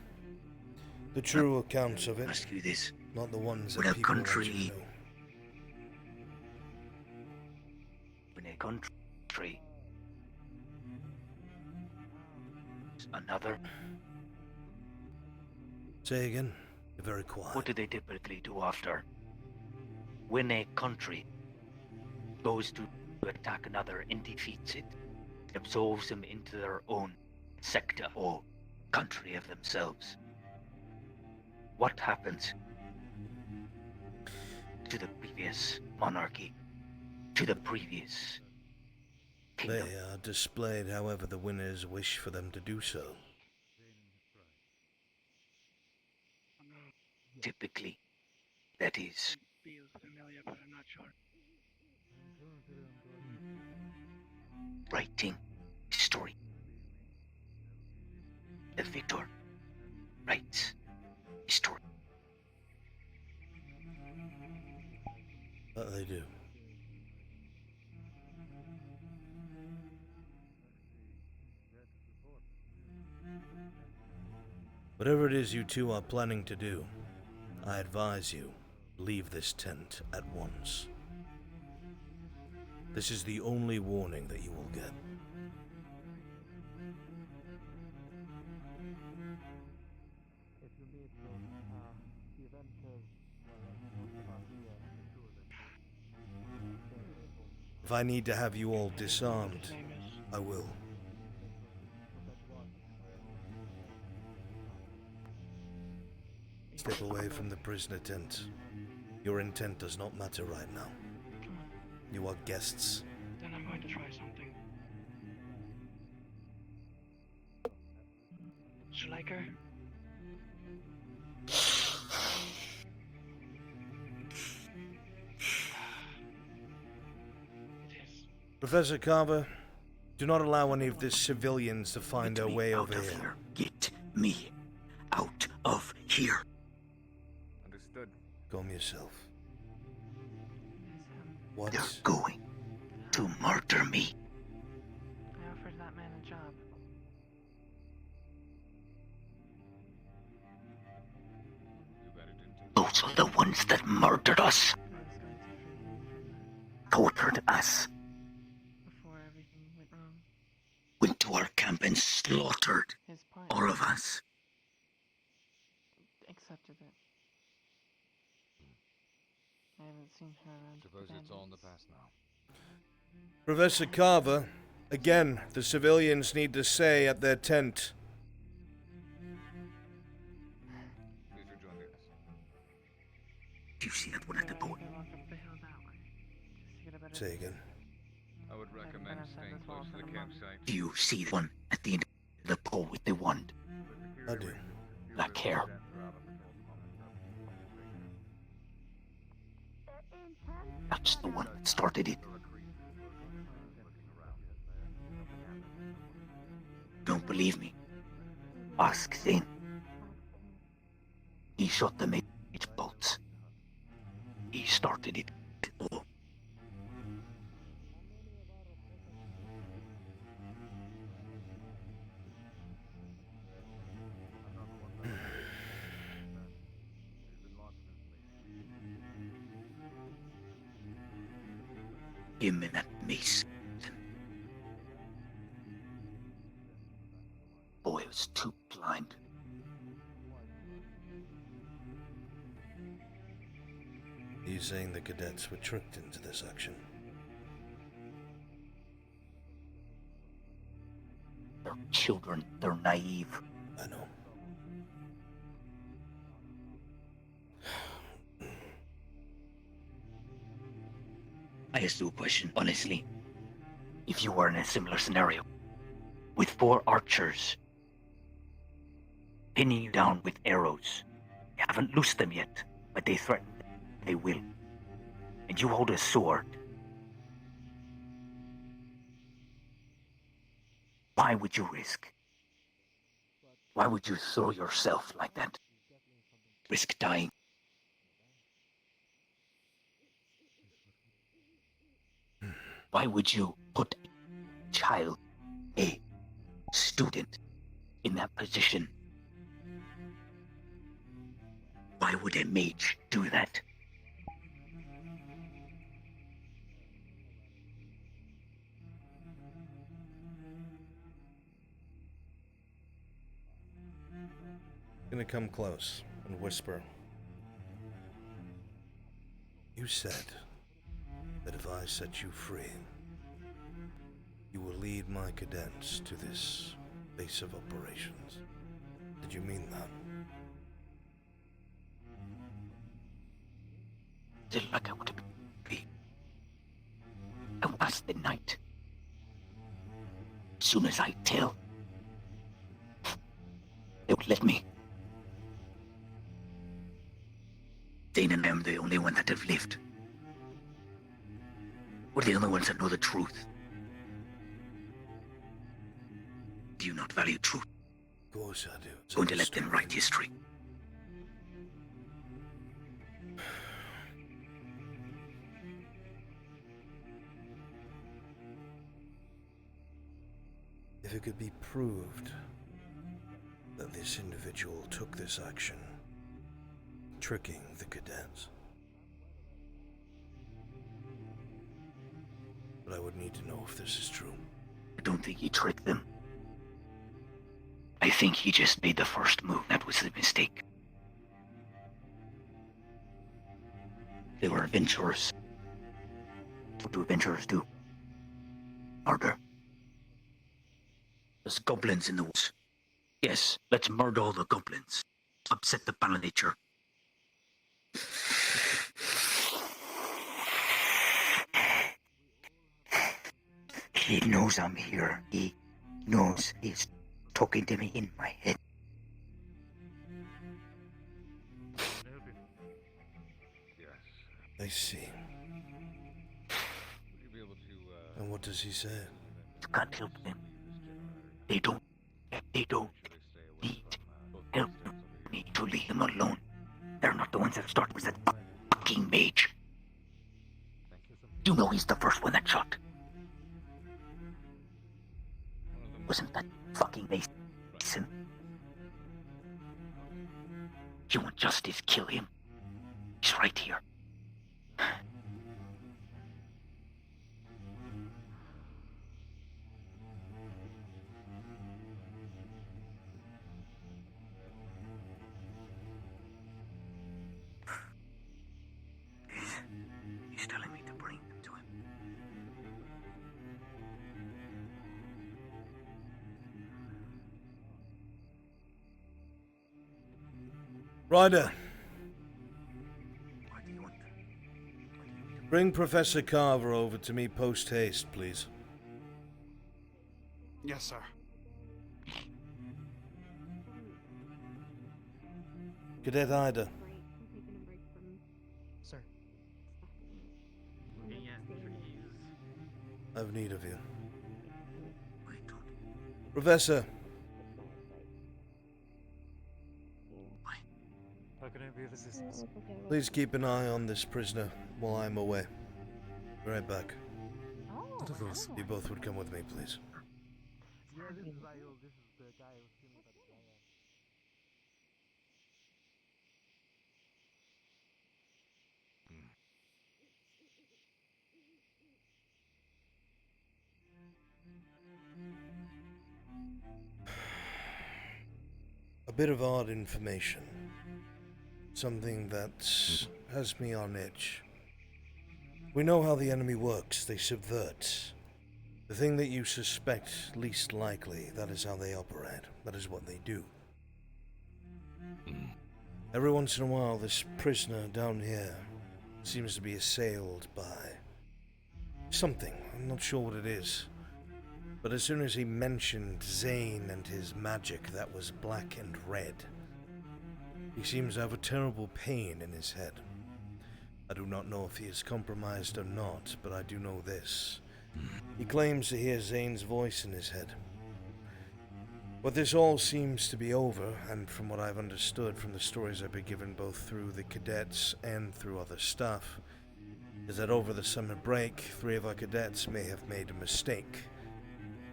The true accounts of it. Ask you this. Not the ones When that a people want you country, to know. when a country, another. Say again. You're very quiet. What do they typically do after? When a country goes to attack another and defeats it, it absorbs them into their own sector or country of themselves. What happens to the previous monarchy, to the previous kingdom? They are displayed however the winners wish for them to do so. Typically, that is Feels familiar, but I'm not sure. writing history. the victor writes history. That they do. Whatever it is you two are planning to do, I advise you, leave this tent at once. This is the only warning that you will get. If I need to have you all disarmed, I will. Step away from the prisoner tent. Your intent does not matter right now. You are guests. Then I'm going to try something. Schleicher? Professor Carver, do not allow any of the civilians to find their way over here. Get me out of here. Understood. Calm yourself. What? They're going to murder me. I offered that man a job. Those are the ones that murdered us. Tortured us. Before everything went wrong. Went to our camp and slaughtered His plan. all of us. Accepted it. I haven't seen her around. Suppose it's all in the past now. Professor Carver, again, the civilians need to stay at their tent. Please rejoin the us. Do you see that one at the boat? Say again. I would recommend staying close to the campsite. Do you see the one at the end of the pole with the wand? I do. Black hair. That's the one that started it. Don't believe me? Ask Zane. He shot the mage bolts. He started it all. Him and that mace. Boy was too blind. Are you saying the cadets were tricked into this action? They're children. They're naive. I know. I ask you a question, honestly. If you were in a similar scenario, with 4 archers, pinning you down with arrows, you haven't loosed them yet, but they threaten they will, and you hold a sword, why would you risk? Why would you throw yourself like that? Risk dying? Why would you put a child, a student, in that position? Why would a mage do that? Gonna come close and whisper. You said that if I set you free, you will lead my cadets to this base of operations. Did you mean that? Still like I want to be free. I was the night. As soon as I tell, they would let me. Dane and I am the only one that have lived. We're the only ones that know the truth. Do you not value truth? Of course I do. Going to let them write history. If it could be proved that this individual took this action, tricking the cadets. But I would need to know if this is true. I don't think he tricked them. I think he just made the first move. That was the mistake. They were adventurers. What do adventurers do? Murder. There's goblins in the woods. Yes, let's murder all the goblins. Upset the balance of nature. He knows I'm here. He knows he's talking to me in my head. I see. And what does he say? You can't help them. They don't need help. You need to leave them alone. They're not the ones that started with that fucking mage. You know he's the first one that shot. Wasn't that fucking Mason? You want justice, kill him. He's right here. He's telling me to bring them to him. Ryder. Bring Professor Carver over to me post-haste, please. Yes, sir. Cadet Ida. Sir. I have need of you. Professor. How can I be of assistance? Please keep an eye on this prisoner while I'm away. Be right back. You both would come with me, please. A bit of odd information. Something that has me on edge. We know how the enemy works. They subvert. The thing that you suspect least likely, that is how they operate. That is what they do. Every once in a while, this prisoner down here seems to be assailed by something. I'm not sure what it is. But as soon as he mentioned Zane and his magic that was black and red, he seems to have a terrible pain in his head. I do not know if he is compromised or not, but I do know this. He claims to hear Zane's voice in his head. But this all seems to be over, and from what I've understood from the stories I've been given both through the cadets and through other stuff, is that over the summer break, 3 of our cadets may have made a mistake,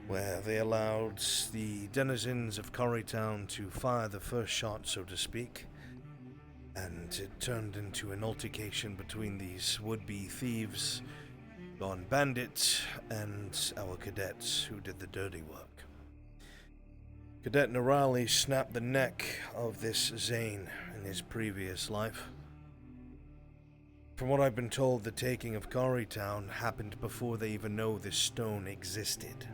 where they allowed the denizens of Cari Town to fire the first shot, so to speak, and it turned into an altercation between these would-be thieves, gone bandits, and our cadets who did the dirty work. Cadet Nerali snapped the neck of this Zane in his previous life. From what I've been told, the taking of Cari Town happened before they even know this stone existed.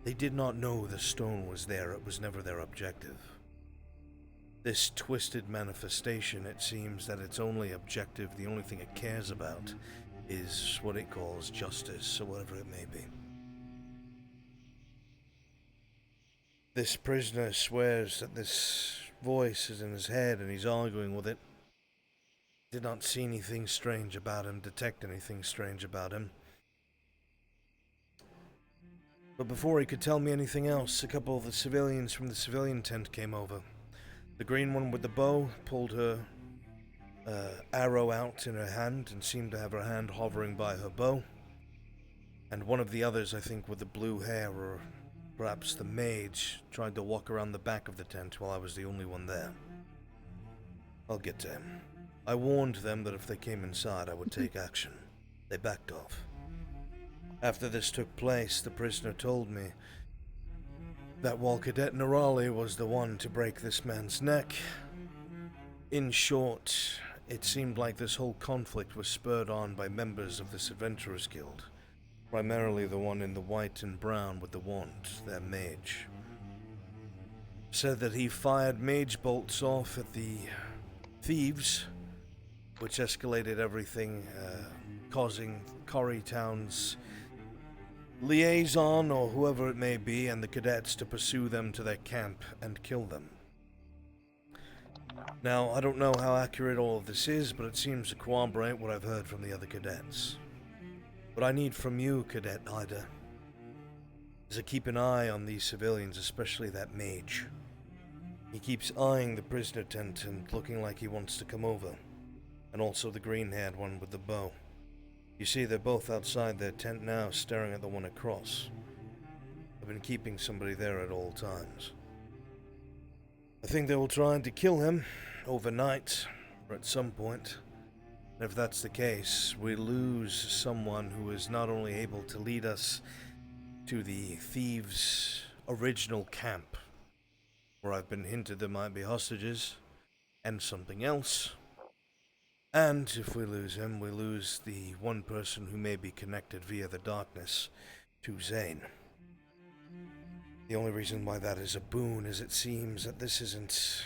They did not know the stone was there. It was never their objective. This twisted manifestation, it seems that its only objective, the only thing it cares about, is what it calls justice, or whatever it may be. This prisoner swears that this voice is in his head and he's arguing with it. Did not see anything strange about him, detect anything strange about him. But before he could tell me anything else, a couple of the civilians from the civilian tent came over. The green one with the bow pulled her arrow out in her hand and seemed to have her hand hovering by her bow. And one of the others, I think with the blue hair, or perhaps the mage, tried to walk around the back of the tent while I was the only one there. I'll get to him. I warned them that if they came inside, I would take action. They backed off. After this took place, the prisoner told me that while Cadet Nerali was the one to break this man's neck, in short, it seemed like this whole conflict was spurred on by members of this Adventurers Guild, primarily the one in the white and brown with the wand, their mage. Said that he fired mage bolts off at the thieves, which escalated everything, causing Cari Town's liaison, or whoever it may be, and the cadets to pursue them to their camp and kill them. Now, I don't know how accurate all of this is, but it seems to corroborate what I've heard from the other cadets. What I need from you, Cadet Ida, is to keep an eye on these civilians, especially that mage. He keeps eyeing the prisoner tent and looking like he wants to come over, and also the green-haired one with the bow. You see, they're both outside their tent now, staring at the one across. I've been keeping somebody there at all times. I think they will try to kill him overnight, or at some point. And if that's the case, we lose someone who is not only able to lead us to the thieves' original camp, where I've been hinted there might be hostages, and something else. And if we lose him, we lose the one person who may be connected via the darkness to Zane. The only reason why that is a boon is it seems that this isn't...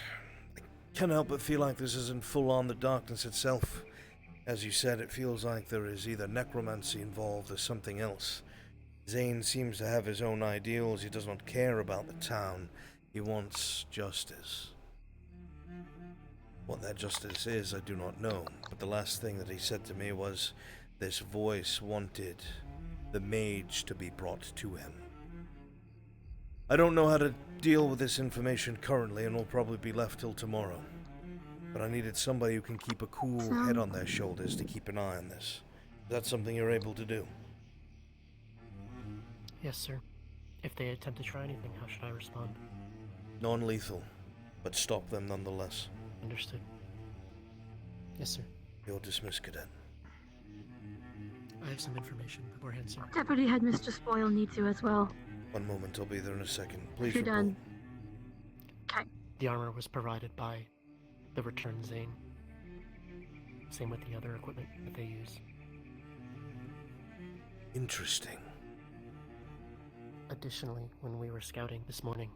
I can't help but feel like this isn't full on the darkness itself. As you said, it feels like there is either necromancy involved or something else. Zane seems to have his own ideals. He does not care about the town. He wants justice. What that justice is, I do not know, but the last thing that he said to me was this voice wanted the mage to be brought to him. I don't know how to deal with this information currently, and will probably be left till tomorrow. But I needed somebody who can keep a cool head on their shoulders to keep an eye on this. Is that something you're able to do? Yes, sir. If they attempt to try anything, how should I respond? Non-lethal, but stop them nonetheless. Understood. Yes, sir. You're dismissed, Cadet. I have some information beforehand, sir. Deputy Head Mr. Spoil needs you as well. One moment, I'll be there in a second. Please You're report. done. Okay. The armor was provided by the Return Zane. Same with the other equipment that they use. Interesting. Additionally, when we were scouting this morning,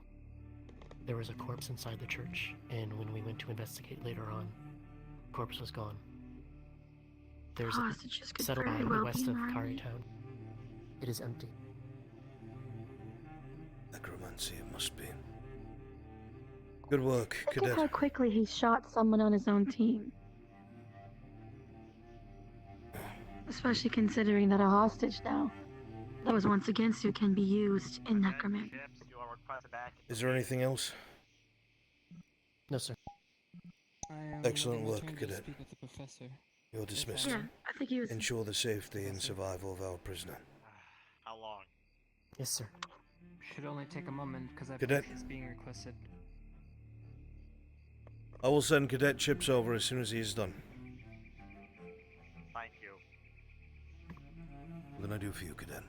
there was a corpse inside the church, and when we went to investigate later on, the corpse was gone. There's a settlement west of Cari Town. It is empty. Necromancy, it must be. Good work, Look at Cadet. how quickly he shot someone on his own team. Especially considering that a hostage now that was once against you can be used in necromancy. Is there anything else? No, sir. Excellent work, Cadet. Speak with the professor. You're dismissed. Yeah, I think he was... Ensure the safety and survival of our prisoner. How long? Yes, sir. Should only take a moment, because I Cadet. believe he's being requested. I will send Cadet Chips over as soon as he is done. Thank you. What can I do for you, Cadet?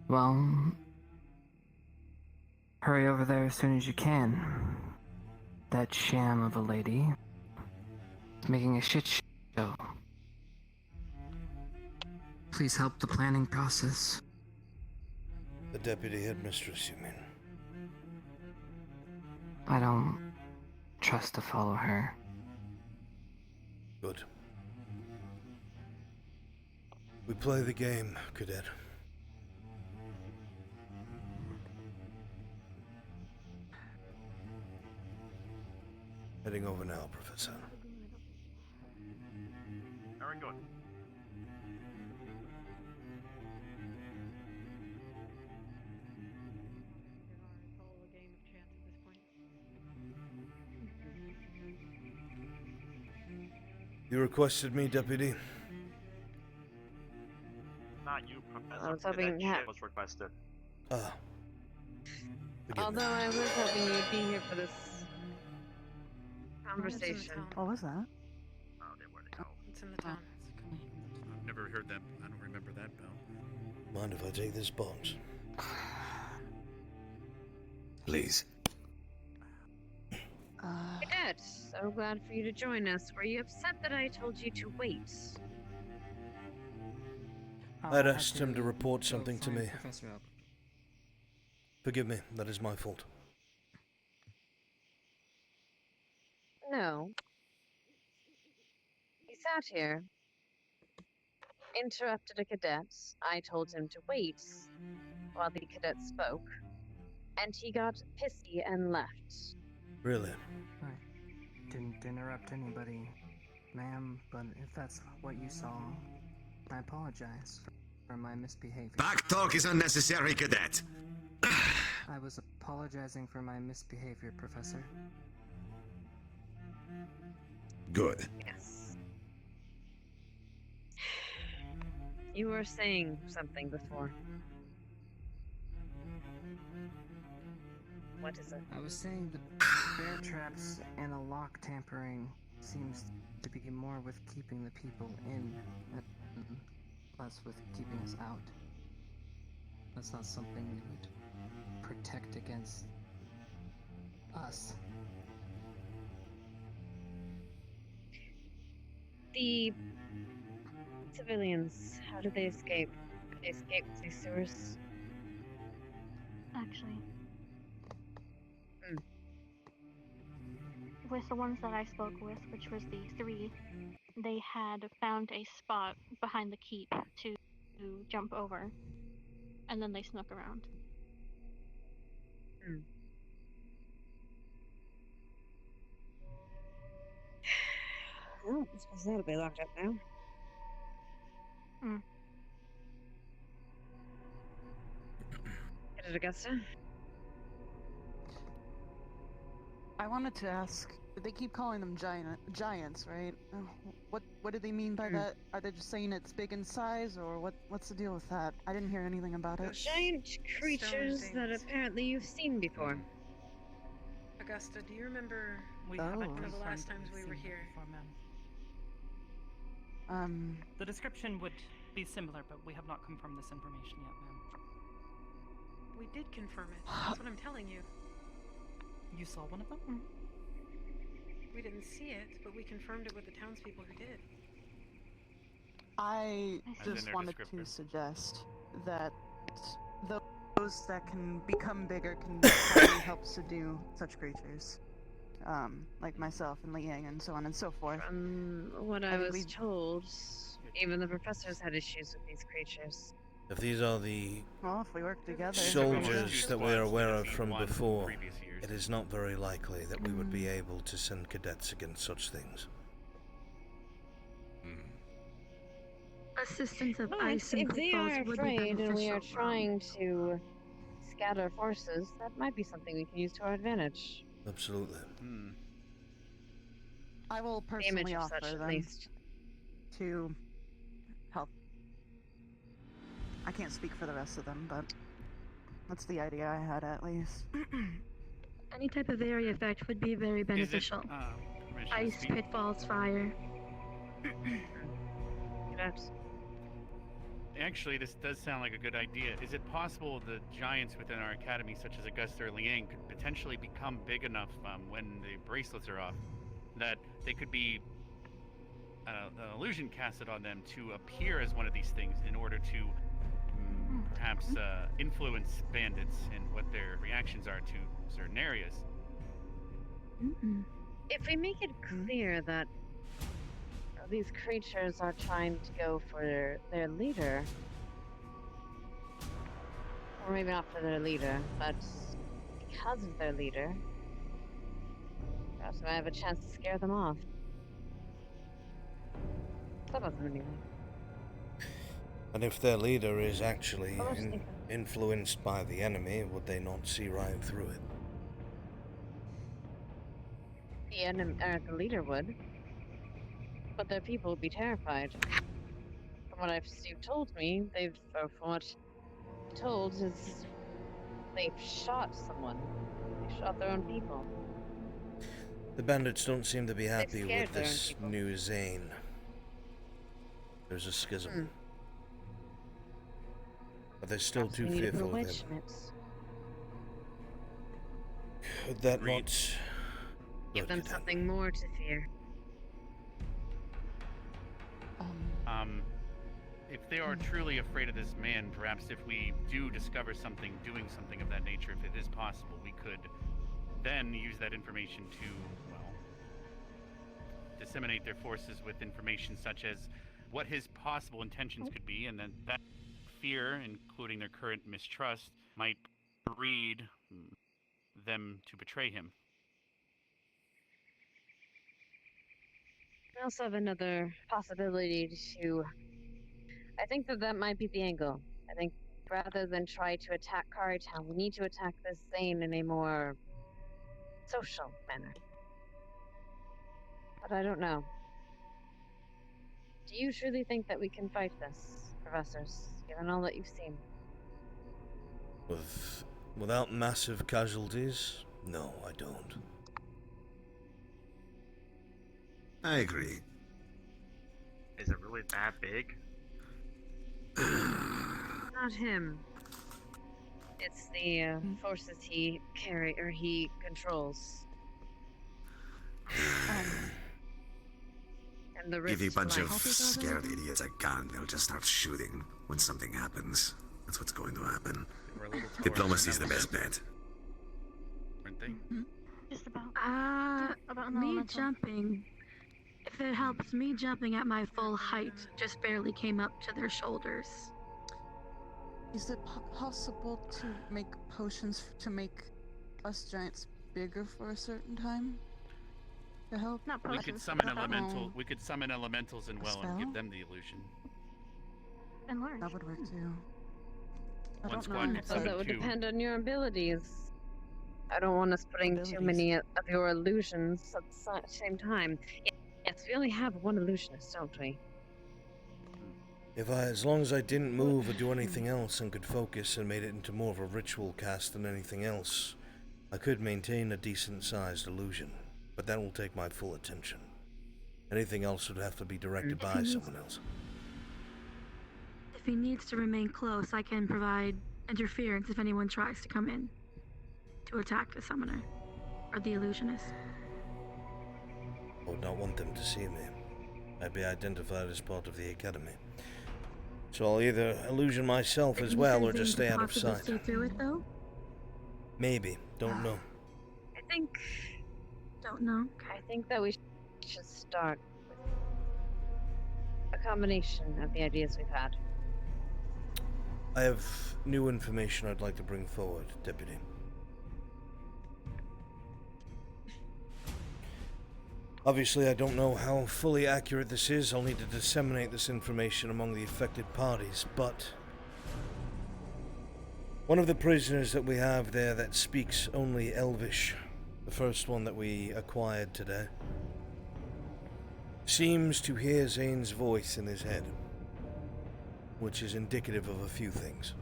Well, hurry over there as soon as you can. That sham of a lady is making a shit show. Please help the planning process. The deputy headmistress, you mean? I don't trust to follow her. Good. We play the game, Cadet. Heading over now, Professor. Very good. You requested me, Deputy? Not you, Professor. I was hoping Cadet was requested. Ah. Although I was hoping you'd be here for this conversation. What was that? Oh, they were the hell. It's in the town. I've never heard that. I don't remember that bell. Mind if I take this box? Please. Cadet, so glad for you to join us. Were you upset that I told you to wait? I'd asked him to report something to me. Professor Albrecht. Forgive me, that is my fault. No. He sat here, interrupted a cadet. I told him to wait while the cadet spoke, and he got pissy and left. Really? I didn't interrupt anybody, ma'am, but if that's what you saw, I apologize for my misbehavior. Back talk is unnecessary, Cadet. I was apologizing for my misbehavior, Professor. Good. Yes. You were saying something before. What is it? I was saying the bear traps and a lock tampering seems to be more with keeping the people in and less with keeping us out. That's not something we would protect against us. The civilians, how did they escape? Did they escape the sewers? Actually. With the ones that I spoke with, which was the 3, they had found a spot behind the keep to jump over, and then they snuck around. Well, I suppose that'll be locked up now. Get it, Augusta? I wanted to ask. They keep calling them giants, right? What do they mean by that? Are they just saying it's big in size, or what's the deal with that? I didn't hear anything about it. Giant creatures that apparently you've seen before. Augusta, do you remember We one haven't of the confirmed last that times we we've were seen here? before, ma'am. The description would be similar, but we have not confirmed this information yet, ma'am. We did confirm it. That's what I'm telling you. You saw one of them? We didn't see it, but we confirmed it with the townspeople who did. I As in just their wanted to descriptor. suggest that those that can become bigger can probably help subdue such creatures. Like myself and Liang and so on and so forth. From what I was told, even the professors had issues with these creatures. If these are the Well, if we work together. soldiers that we are aware of from before, it is not very likely that we would be able to send cadets against such things. Assistance of But ice and if they are pitfalls would be afraid and we are beneficial. trying to scatter forces, that might be something we can use to our advantage. Absolutely. I will The image personally of offer such, at them least. to help. I can't speak for the rest of them, but that's the idea I had at least. Any type of area effect would be very beneficial. Ice, pitfalls, fire. Actually, this does sound like a good idea. Is it possible the giants within our academy, such as Augusta or Liang, could potentially become big enough when the bracelets are off, that they could be an illusion casted on them to appear as one of these things in order to perhaps influence bandits and what their reactions are to certain areas? If we make it clear that these creatures are trying to go for their leader, or maybe not for their leader, but because of their leader, perhaps I have a chance to scare them off. That wasn't anyway. And if their leader is actually influenced by the enemy, would they not see right through it? The enemy, the leader would. but their people would be terrified. From what you've told me, or from what you've told, is they've shot someone. They shot their own people. The bandits don't seem to be happy scared with their own this people. new Zane. There's a schism. But they're still Perhaps too we need to put a fearful of wedge him. in it. Could that not... Give them something more to fear. If they are truly afraid of this man, perhaps if we do discover something, doing something of that nature, if it is possible, we could then use that information to, well, disseminate their forces with information such as what his possible intentions could be, and then that fear, including their current mistrust, might breed them to betray him. We also have another possibility to... I think that might be the angle. I think rather than try to attack Cari Town, we need to attack this Zane in a more social manner. But I don't know. Do you truly think that we can fight this, professors, given all that you've seen? Without massive casualties? No, I don't. I agree. Is it really that big? Not him. It's the forces he controls. And the Give a risk bunch to of life. scared idiots a gun, they'll just start shooting when something happens. That's what's going to happen. Diplomacy is the best bet. Aren't they? Just about an me elemental. jumping. If it helps, me jumping at my full height just barely came up to their shoulders. Is it possible to make potions to make us giants bigger for a certain time? To help? Not We potions. could summon but elemental. We could summon elementals and well, and spell? give them the illusion. And learn. That would work too. I One don't squad know. could So summon that would two. depend on your abilities. I don't want us putting too many of your illusions at the same time. Yes, we only have one illusionist, don't we? As long as I didn't move or do anything else and could focus and made it into more of a ritual cast than anything else, I could maintain a decent-sized illusion, but that will take my full attention. Anything else would have to be directed by someone else. If he needs to remain close, I can provide interference if anyone tries to come in to attack the summoner or the illusionist. I would not want them to see me. I'd be identified as part of the Academy. So I'll either illusion myself as well or just stay out of sight. See through it though? Maybe. Don't know. I think... Don't know. I think that we should start with a combination of the ideas we've had. I have new information I'd like to bring forward, Deputy. Obviously, I don't know how fully accurate this is. I'll need to disseminate this information among the affected parties, but one of the prisoners that we have there that speaks only Elvish, the first one that we acquired today, seems to hear Zane's voice in his head, which is indicative of a few things.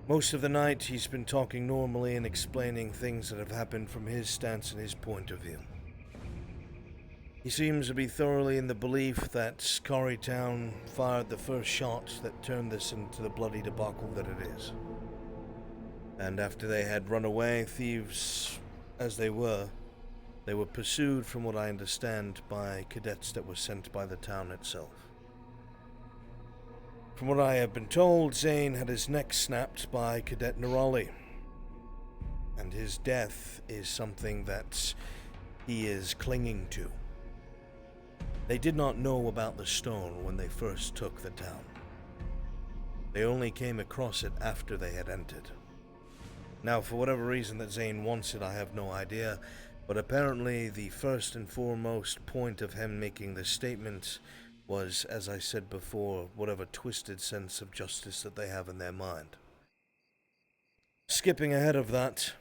Most of the night, he's been talking normally and explaining things that have happened from his stance and his point of view. He seems to be thoroughly in the belief that Cari Town fired the first shot that turned this into the bloody debacle that it is. And after they had run away, thieves as they were pursued, from what I understand, by cadets that were sent by the town itself. From what I have been told, Zane had his neck snapped by Cadet Nerali, and his death is something that he is clinging to. They did not know about the stone when they first took the town. They only came across it after they had entered. Now, for whatever reason that Zane wants it, I have no idea, but apparently the first and foremost point of him making this statement was, as I said before, whatever twisted sense of justice that they have in their mind. Skipping ahead of that,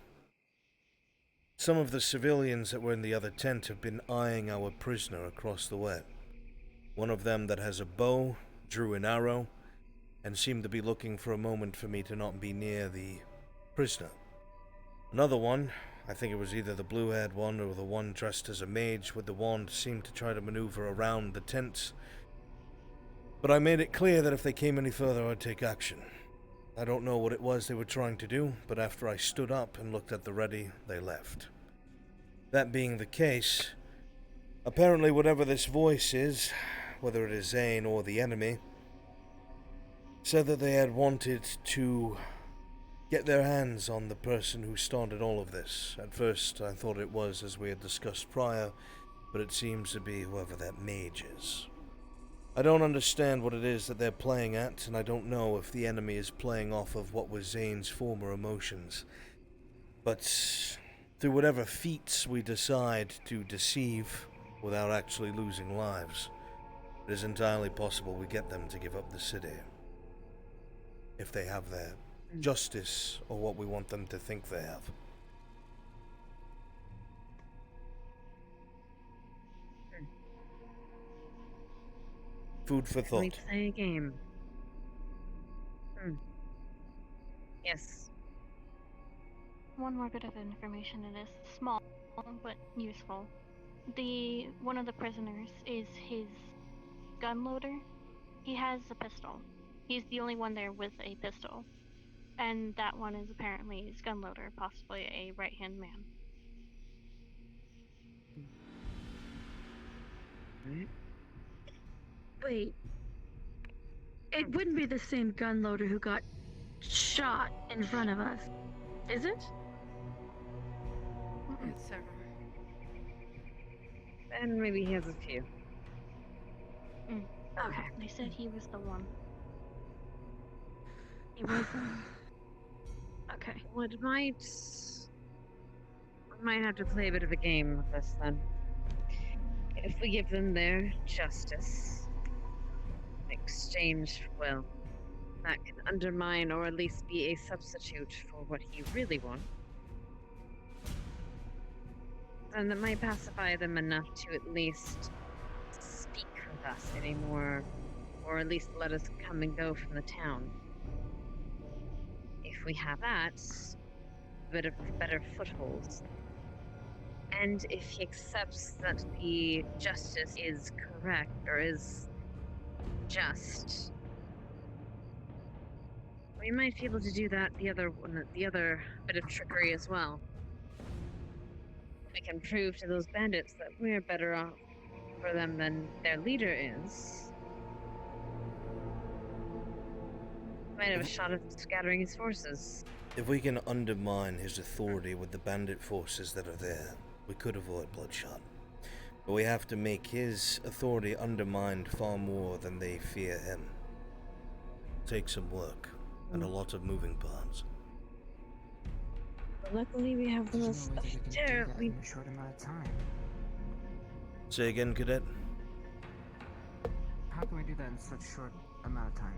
Some of the civilians that were in the other tent have been eyeing our prisoner across the way. One of them that has a bow drew an arrow and seemed to be looking for a moment for me to not be near the prisoner. Another one, I think it was either the blue-haired one or the one dressed as a mage with the wand, seemed to try to maneuver around the tents. But I made it clear that if they came any further, I'd take action. I don't know what it was they were trying to do, but after I stood up and looked at the ready, they left. That being the case, apparently whatever this voice is, whether it is Zane or the enemy, said that they had wanted to get their hands on the person who started all of this. At first, I thought it was, as we had discussed prior, but it seems to be whoever that mage is. I don't understand what it is that they're playing at, and I don't know if the enemy is playing off of what was Zane's former emotions. But through whatever feats we decide to deceive without actually losing lives, it is entirely possible we get them to give up the city. If they have their justice, or what we want them to think they have. Food for thought. We play a game. Yes. One more bit of information that is small but useful. One of the prisoners is his gun loader. He has a pistol. He's the only one there with a pistol. And that one is apparently his gun loader, possibly a right-hand man. Wait. It wouldn't be the same gun loader who got shot in front of us, is it? It's several. And maybe he has a few. Okay. They said he was the one. He wasn't. Okay. Well, we might have to play a bit of a game with this then. If we give them their justice in exchange, well, that can undermine or at least be a substitute for what he really wants. And that might pacify them enough to at least speak with us anymore, or at least let us come and go from the town. If we have that, a bit of better footholds. And if he accepts that the justice is correct, or is just, we might be able to do that the other bit of trickery as well. We can prove to those bandits that we're better off for them than their leader is. Might have a shot at scattering his forces. If we can undermine his authority with the bandit forces that are there, we could avoid bloodshed. But we have to make his authority undermined far more than they fear him. Take some work, and a lot of moving parts. But luckily we have the most terribly in a short amount of time. Say again, Cadet? How can we do that in such short amount of time?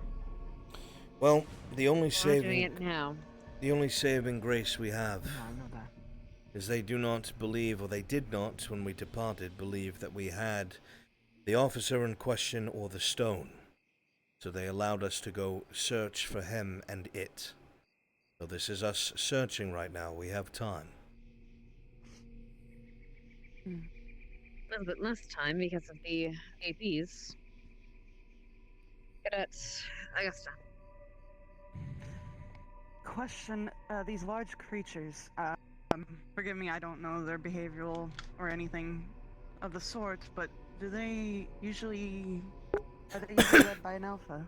Well, the only We're doing it now. The only saving grace we have I know that. is they do not believe, or they did not, when we departed, believe that we had the officer in question or the stone. So they allowed us to go search for him and it. So this is us searching right now. We have time. A little bit less time because of the APs. Cadet Augusta. Question, these large creatures, forgive me, I don't know their behavioral or anything of the sort, but are they usually led by an alpha?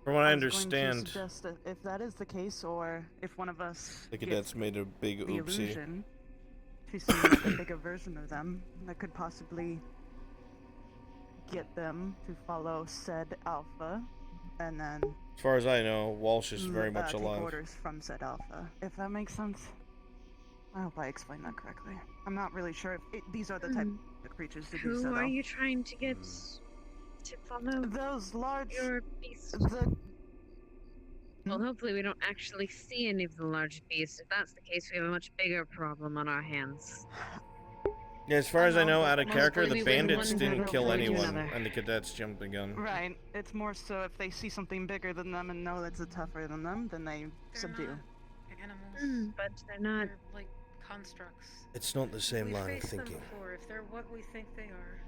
From what I was going to understand, suggest that if that is the case, or if one of us the cadets made a big the oopsie. illusion to see like a bigger version of them, that could possibly get them to follow said alpha, and then As far as I know, Walsh is very much take alive. orders from said alpha. If that makes sense. I hope I explained that correctly. I'm not really sure if these are the type of creatures to do so. Who are though. you trying to get to follow those large your beast? Well, hopefully we don't actually see any of the large beasts. If that's the case, we have a much bigger problem on our hands. Yeah, as far as I know, out of character, Hopefully the we win bandits one didn't battle kill before we do anyone, another. and the cadets jumped the gun. Right. It's more so if they see something bigger than them and know that's tougher than them, then they subdue. Animals. But they're not. They're like constructs. It's not the same We line of faced them thinking. before. If they're what we think they are.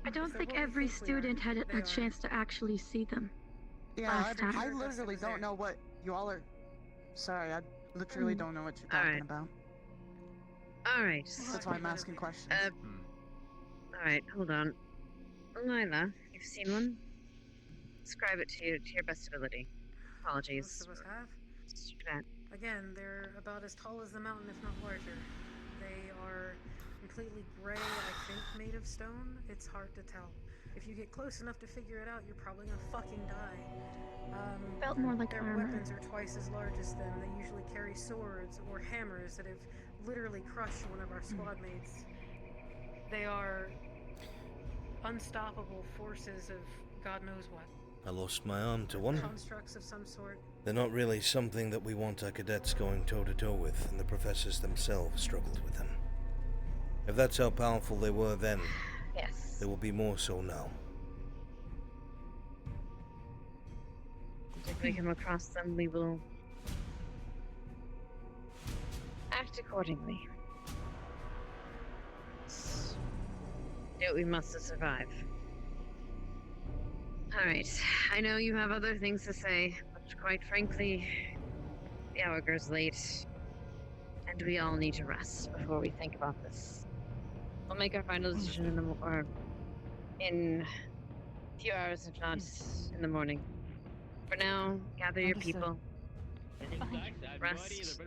I don't If they're think what we every think we are, student had they a are. chance to actually see them. Yeah, last time. I literally don't know what you all are. Sorry, I literally don't know what you're talking Alright. about. Alright. That's why I'm asking questions. Alright, hold on. Lila, you've seen one? Describe it to your best ability. Apologies. Most of us have. That. Again, they're about as tall as the mountain, if not larger. They are completely gray, I think, made of stone. It's hard to tell. If you get close enough to figure it out, you're probably gonna fucking die. Felt more like their armor. weapons are twice as large as them. They usually carry swords or hammers that have literally crushed one of our squad mates. They are unstoppable forces of God knows what. I lost my arm to one. Constructs of some sort. They're not really something that we want our cadets going toe-to-toe with, and the professors themselves struggled with them. If that's how powerful they were then, yes, they will be more so now. If we come across them, we will act accordingly. Do what we must to survive. Alright, I know you have other things to say, but quite frankly, the hour grows late, and we all need to rest before we think about this. We'll make our final decision in a few hours, if not in the morning. For now, gather your people. Rest.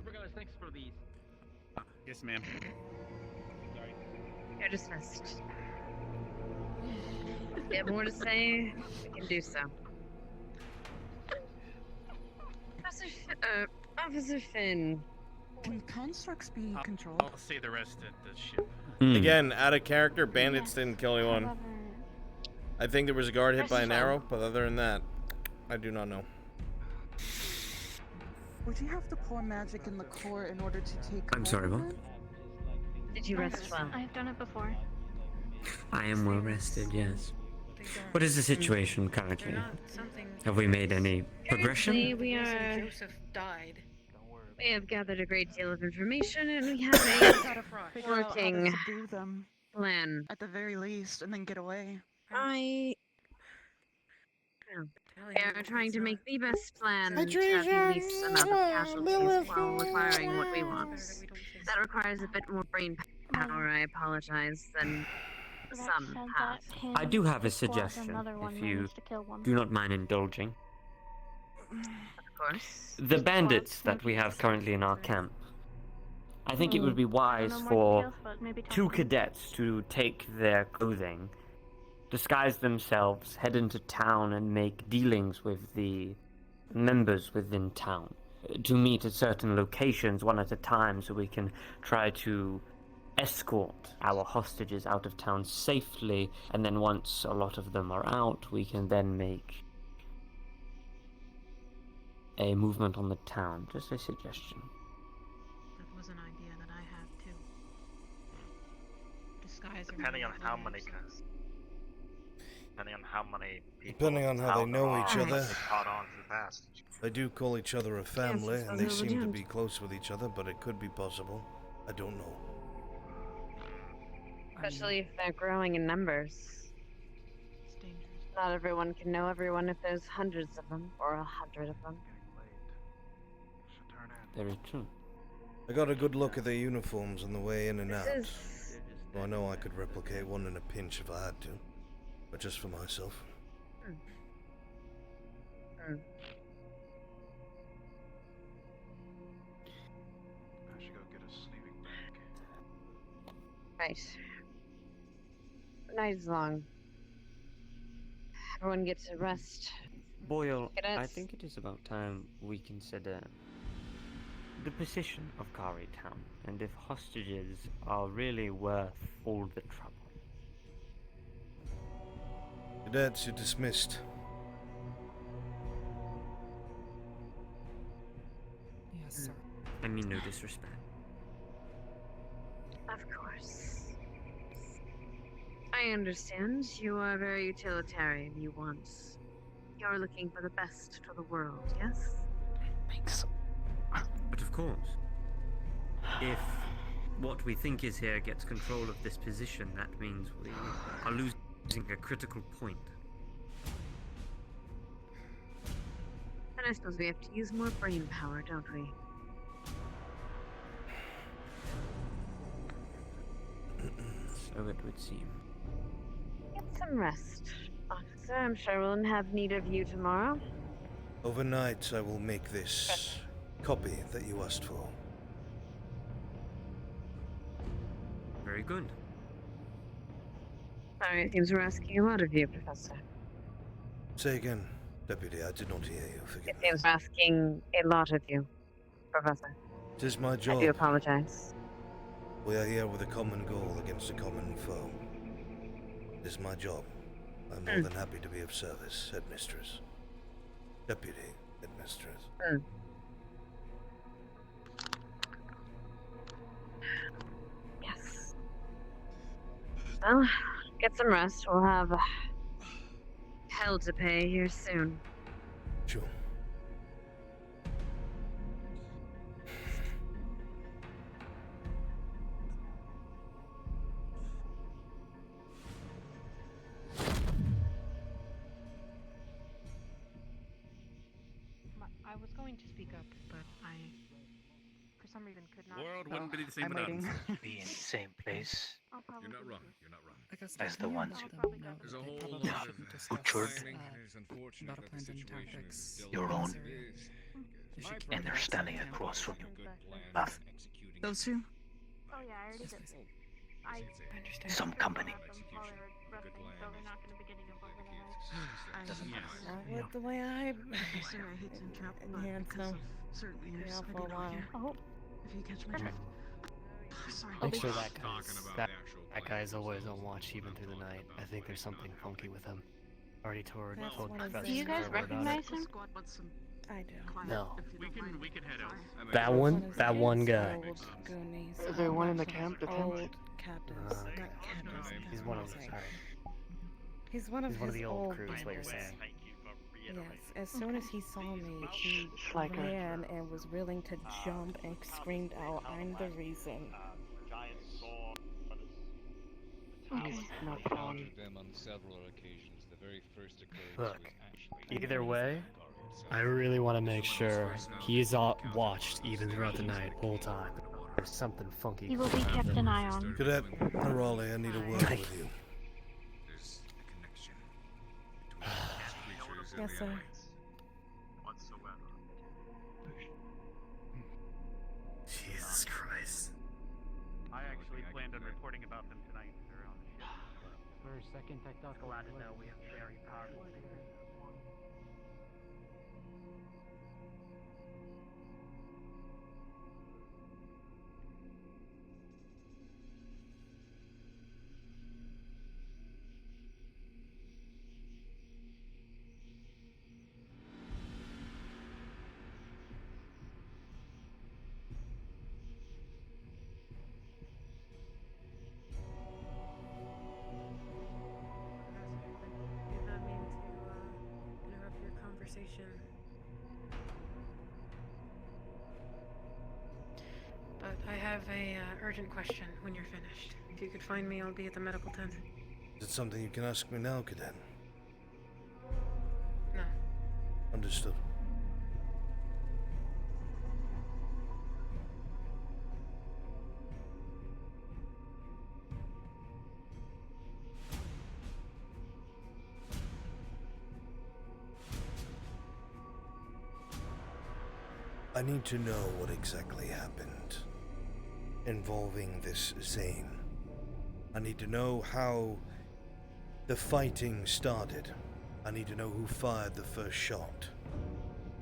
Yes, ma'am. You're dismissed. If you have more to say, we can do so. Officer Finn. Can constructs be controlled? I'll say the rest at the ship. Again, out of character, bandits didn't kill anyone. I think there was a guard hit by an arrow, but other than that, I do not know. Would you have to pour magic in the core in order to take I'm sorry, over? what? Did you rest well? I've done it before. I am well rested, yes. What is the situation currently? Have we made any progression? Currently, we are. Joseph died. We have gathered a great deal of information, and we have a Figure out how to working subdue them, plan. at the very least, and then get away. We are trying to make the best plan Hi, to have the Treasure. least amount of casualties while requiring what we want. That requires a bit more brain power, I apologize, than some have. I do have a suggestion, if you do not mind indulging. Of course. The bandits that we have currently in our camp, I think it would be wise for two cadets to take their clothing, disguise themselves, head into town, and make dealings with the members within town. To meet at certain locations one at a time so we can try to escort our hostages out of town safely, and then once a lot of them are out, we can then make a movement on the town. Just a suggestion. That was an idea that I had too. Disguise. Depending on how many depending on how many people. Depending on how they know each other. They caught on too fast. They do call each other a family, it's and they seem to legend. be close with each other, but it could be possible. I don't know. Especially if they're growing in numbers. Not everyone can know everyone if there's hundreds of them, or 100 of them. Very true. I got a good look at their uniforms on the way in and out. This is... Well, I know I could replicate one in a pinch if I had to, but just for myself. I should go get a sleeping bag. Right. The night is long. Everyone gets to rest. Boyle, I Cadets. think it is about time we consider the position of Cari town, and if hostages are really worth all the trouble. Cadets, you're dismissed. mean no disrespect. Of course. I understand. You are very utilitarian. You're looking for the best for the world, yes? Thanks. But of course, if what we think is here gets control of this position, that means we are losing a critical point. And I suppose we have to use more brain power, don't we? So it would seem. Get some rest, officer. I'm sure we'll have need of you tomorrow. Overnight, I will make this copy that you asked for. Very good. Sorry, it seems we're asking a lot of you, Professor. Say again, Deputy, I did not hear you. Forgive It me. seems we're asking a lot of you, Professor. It is my I job. do apologize. We are here with a common goal against a common foe. It is my job. I'm more than happy to be of service, Headmistress. Deputy Headmistress. Yes. Well, get some rest. We'll have hell to pay here soon. Sure. I was going to speak up, but I, for some reason, could not. World wouldn't be the same I'm without waiting. us. Be in the same place You're not wrong. You're not wrong. as the ones who There's a whole probably lot of shouldn't butchered planning, and it's unfortunate that the situation is your own, delicate. and they're standing across from you, laughing. Those two? Oh yeah, I already did. I understand. Some company. Not with the way I enhance them. Yeah, for a while. Oh. If you catch my drift. Sorry. Make sure that Talking that guy's always on watch even through the night. I think there's something funky with him. Already told Professor Do you guys Scarlet about it. recognize him? I do. No. We can head out. That one guy. Old Goonies. Is there one in the camp? The tent? Old captains. Not captains. He's one of sorry. sorry. He's one of He's one of his the old old crew, is what you're bandits. saying. Yes, as soon as he saw me, he ran and was willing to jump and screamed out, "I'm the reason." He's not found. them on several occasions. The very first occurrence Look, was actually either way, I really want to make sure he's watched even throughout the night, whole time. There's something funky. He will be kept an eye on. Cadet Raleigh, I need a word with you. there's a connection between these creatures and Yes, sir. Whatsoever. Jesus Christ. I actually planned on reporting about them tonight. They're on the ship. For a second, I thought Glad to know we have very powerful. Did not mean to interrupt your conversation. But I have a urgent question when you're finished. If you could find me, I'll be at the medical tent. Is it something you can ask me now, Cadet? No. Understood. I need to know what exactly happened involving this Zane. I need to know how the fighting started. I need to know who fired the first shot.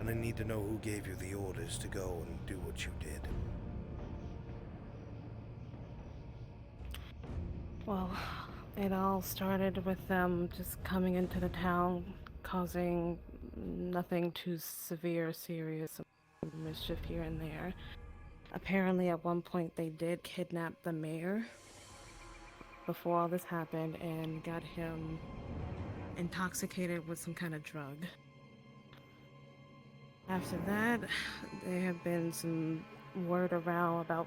And I need to know who gave you the orders to go and do what you did. Well, it all started with them just coming into the town, causing nothing too severe, serious mischief here and there. Apparently, at one point, they did kidnap the mayor before all this happened and got him intoxicated with some kind of drug. After that, there have been some word around about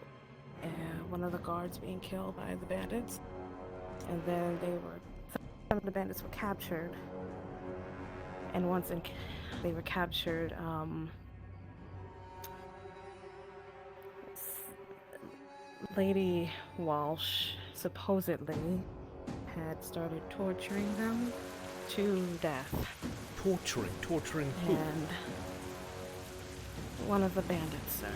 one of the guards being killed by the bandits. And then some of the bandits were captured. And once they were captured, Lady Walsh supposedly had started torturing them to death. Torturing who? And one of the bandits, sir.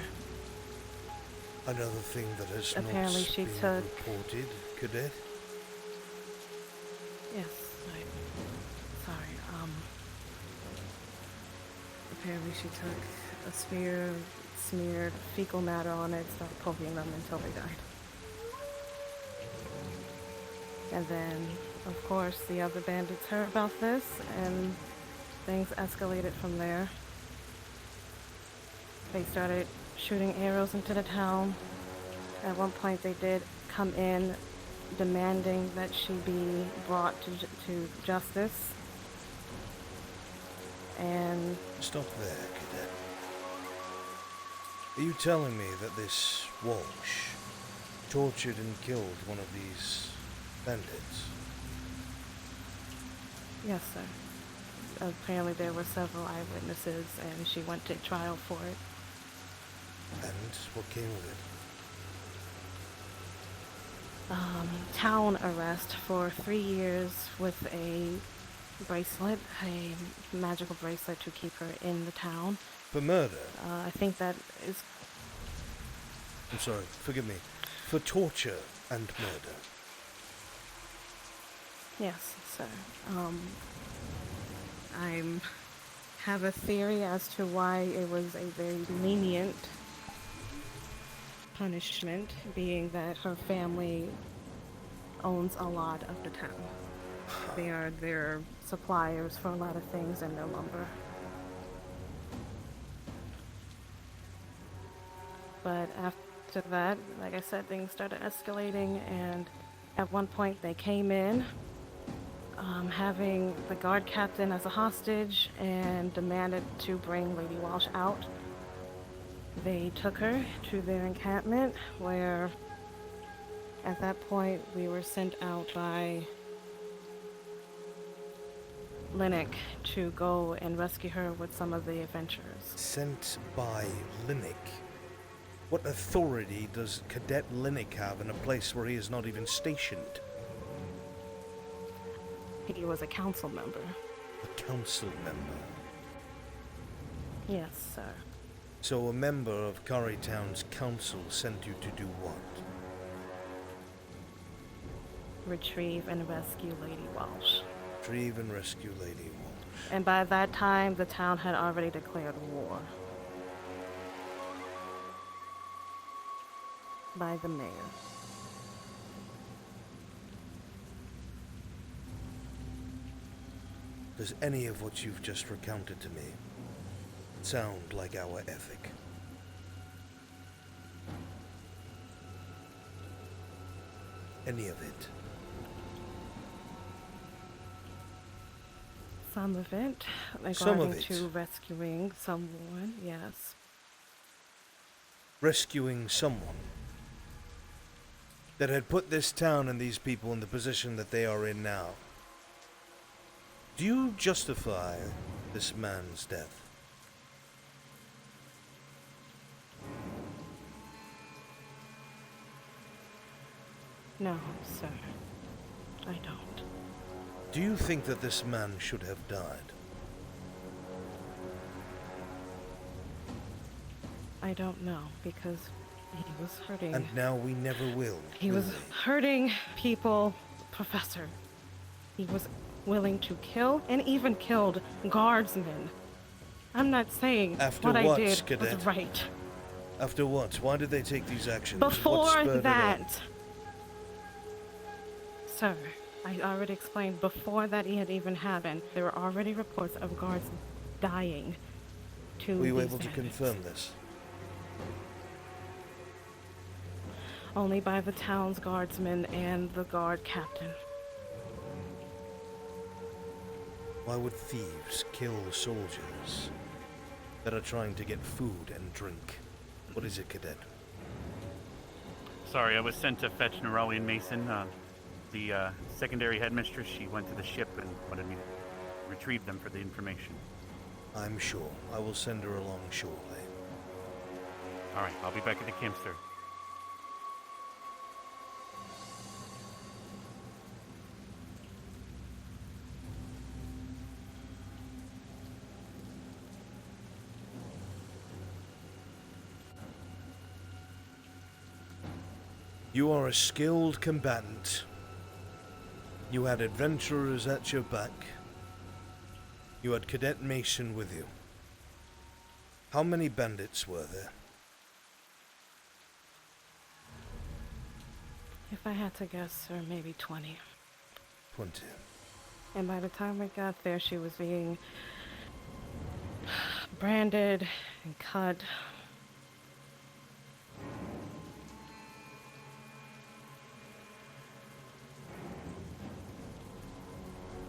Another thing that has Apparently not she been took... reported, Cadet? Yes, sorry. Apparently she took a spear, smeared fecal matter on it, started poking them until they died. And then, of course, the other bandits heard about this, and things escalated from there. They started shooting arrows into the town. At one point, they did come in demanding that she be brought to justice. And... Stop there, Cadet. Are you telling me that this Walsh tortured and killed one of these bandits? Yes, sir. Apparently there were several eyewitnesses, and she went to trial for it. And what came of it? Town arrest for 3 years with a bracelet, a magical bracelet to keep her in the town. For murder? I think that is... I'm sorry, forgive me. For torture and murder? Yes, sir. I have a theory as to why it was a very lenient punishment, being that her family owns a lot of the town. They are their suppliers for a lot of things and their lumber. But after that, like I said, things started escalating, and at one point they came in having the guard captain as a hostage and demanded to bring Lady Walsh out. They took her to their encampment, where at that point we were sent out by Linnick to go and rescue her with some of the adventurers. Sent by Linnick? What authority does Cadet Linnick have in a place where he is not even stationed? He was a council member. A council member? Yes, sir. So a member of Cari Town's council sent you to do what? Retrieve and rescue Lady Walsh. Retrieve and rescue Lady Walsh. And by that time, the town had already declared war. By the mayor. Does any of what you've just recounted to me sound like our ethic? Any of it? Some of it, Some of regarding it. to rescuing someone, yes. Rescuing someone that had put this town and these people in the position that they are in now. Do you justify this man's death? No, sir. I don't. Do you think that this man should have died? I don't know, because he was hurting. And now we never will. He was hurting people, Professor. He was willing to kill and even killed guardsmen. I'm not saying After what I what, did Cadet? was right. After what? Why did they take these actions? What Before spurred it on? that, sir, I already explained, before that had even happened, there were already reports of guards dying to Were you these able to bandits. confirm this? only by the town's guardsmen and the guard captain. Why would thieves kill soldiers that are trying to get food and drink? What is it, Cadet? Sorry, I was sent to fetch Nerali and Mason. The secondary headmistress, she went to the ship and wanted me to retrieve them for the information. I'm sure. I will send her along shortly. Alright, I'll be back at the camp, sir. You are a skilled combatant. You had adventurers at your back. You had Cadet Mason with you. How many bandits were there? If I had to guess, sir, maybe 20. 20. And by the time we got there, she was being branded and cut.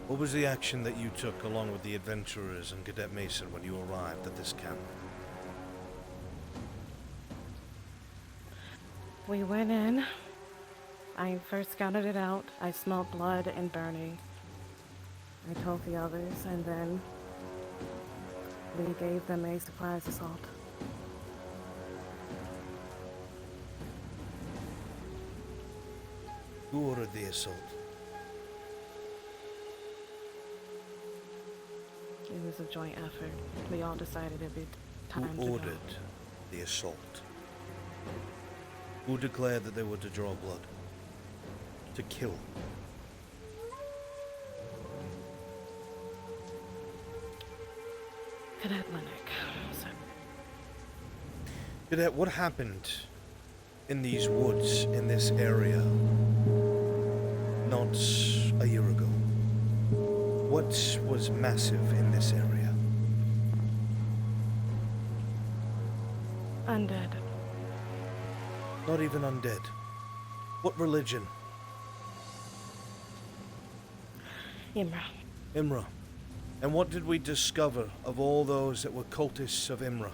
What was the action that you took along with the adventurers and Cadet Mason when you arrived at this camp? We went in. I first scouted it out. I smelled blood and burning. I told the others, and then we gave them a surprise assault. Who ordered the assault? It was a joint effort. We all decided it'd be time to Who go. ordered the assault? Who declared that they were to draw blood? To kill? Cadet Lennox. Cadet, what happened in these woods in this area not a year ago? What was massive in this area? Undead. Not even undead. What religion? Imra. Imra. And what did we discover of all those that were cultists of Imra?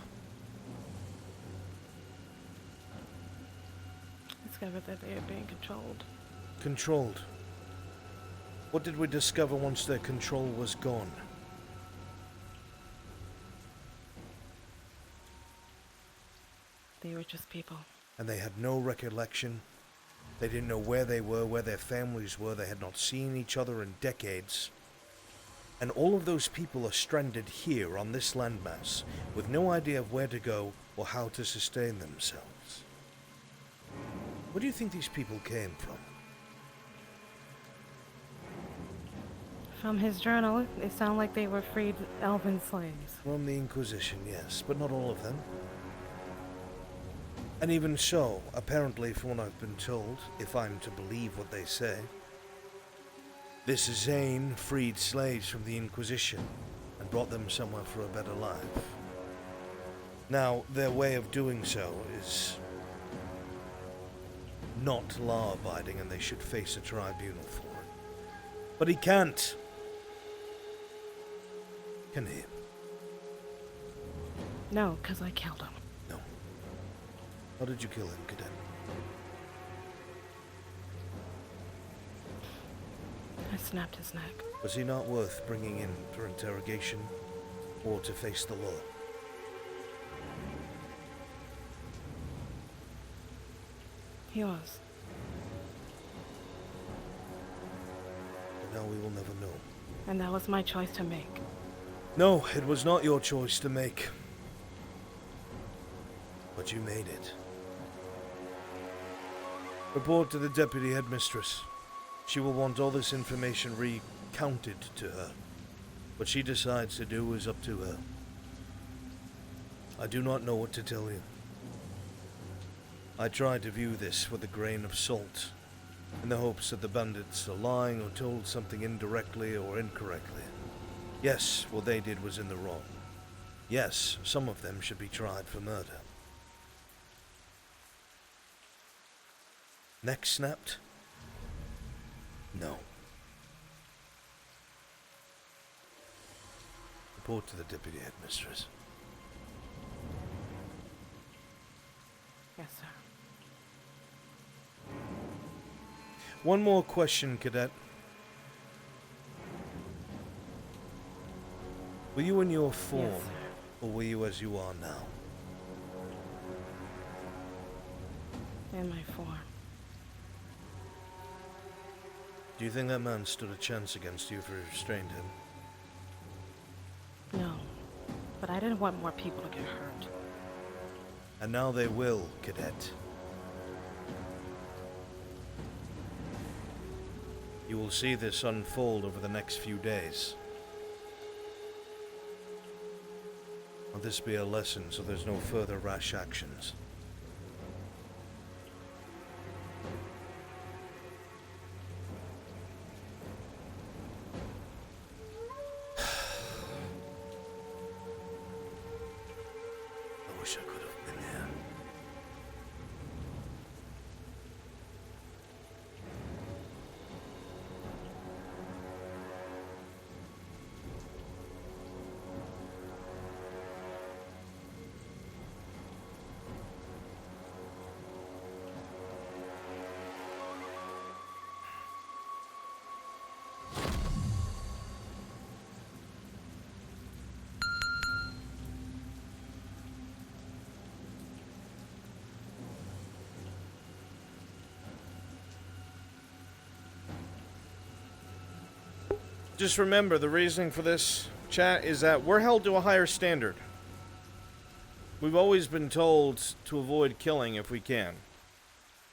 Discovered that they are being controlled. Controlled. What did we discover once their control was gone? They were just people. And they had no recollection. They didn't know where they were, where their families were. They had not seen each other in decades. And all of those people are stranded here on this landmass with no idea of where to go or how to sustain themselves. Where do you think these people came from? From his journal, it sounded like they were freed elven slaves. From the Inquisition, yes, but not all of them. And even so, apparently from what I've been told, if I'm to believe what they say, this Zane freed slaves from the Inquisition and brought them somewhere for a better life. Now, their way of doing so is not law-abiding, and they should face a tribunal for it. But he can't. Can he? No, because I killed him. No. How did you kill him, Cadet? I snapped his neck. Was he not worth bringing in for interrogation or to face the law? He was. But now we will never know. And that was my choice to make. No, it was not your choice to make. But you made it. Report to the Deputy Headmistress. She will want all this information recounted to her. What she decides to do is up to her. I do not know what to tell you. I try to view this with a grain of salt, in the hopes that the bandits are lying or told something indirectly or incorrectly. Yes, what they did was in the wrong. Yes, some of them should be tried for murder. Neck snapped? No. Report to the deputy headmistress. Yes, sir. One more question, cadet. Were you in your form, Yes, sir. or were you as you are now? In my form. Do you think that man stood a chance against you if you restrained him? No. But I didn't want more people to get hurt. And now they will, cadet. You will see this unfold over the next few days. Will this be a lesson so there's no further rash actions? I wish I could have been here. Just remember, the reasoning for this, chat, is that we're held to a higher standard. We've always been told to avoid killing if we can.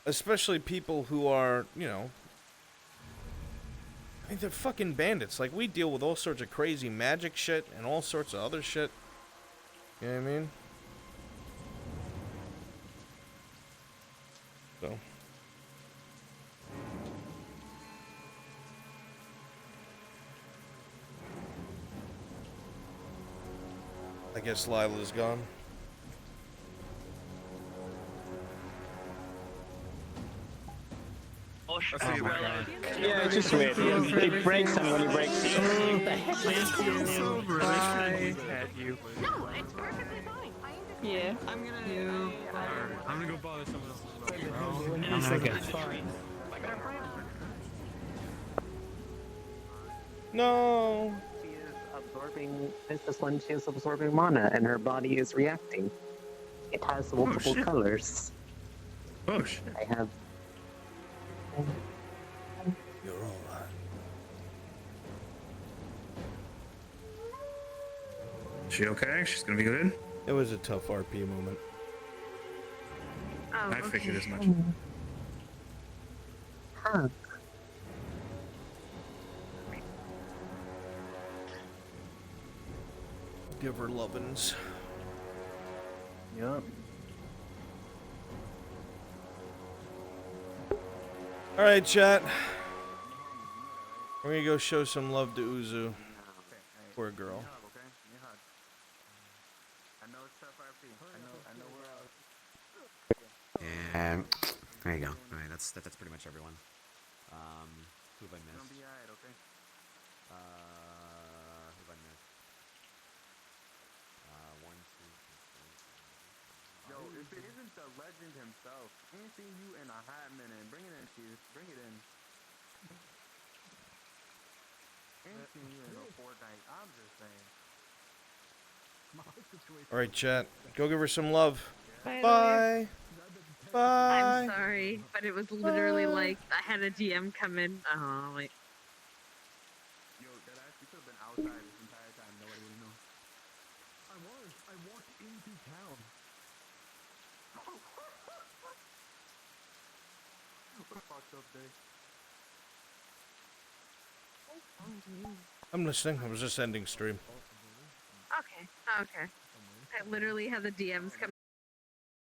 Especially people who are, you know... I mean, they're fucking bandits. Like, we deal with all sorts of crazy magic shit and all sorts of other shit. You know what I mean? So... I guess Lila's gone. Oh my God. Yeah, it's just weird. It breaks them when he breaks it. What the heck is At you. No, it's perfectly fine. Yeah. I'm gonna go bother someone else as well. I'm gonna go. No. She is absorbing. This is when she is absorbing mana, and her body is reacting. It has multiple colors. Oh shit! I have. You're alright. She okay? She's gonna be good? It was a tough RP moment. I figured as much. Huh. Give her lovin's. Yep. Alright, chat. We're gonna go show some love to Uzu. Poor girl. And there you go. Alright, that's pretty much everyone. Who have I missed? Who have I missed? 1, 2, 3, 4. Yo, if it isn't the legend himself, ain't seen you in a hot minute. Bring it in, Chief. Bring it in. Ain't seen you in a fortnight. I'm just saying. Alright, chat. Go give her some love. By the Bye. Bye. I'm sorry, but it was literally like I had a DM come in. Oh, wait. Yo, that actually could have been outside this entire time. Nobody would know. I was. I walked into town. What a fucked up day. I'm listening. I was just ending stream. Okay. I literally had the DMs come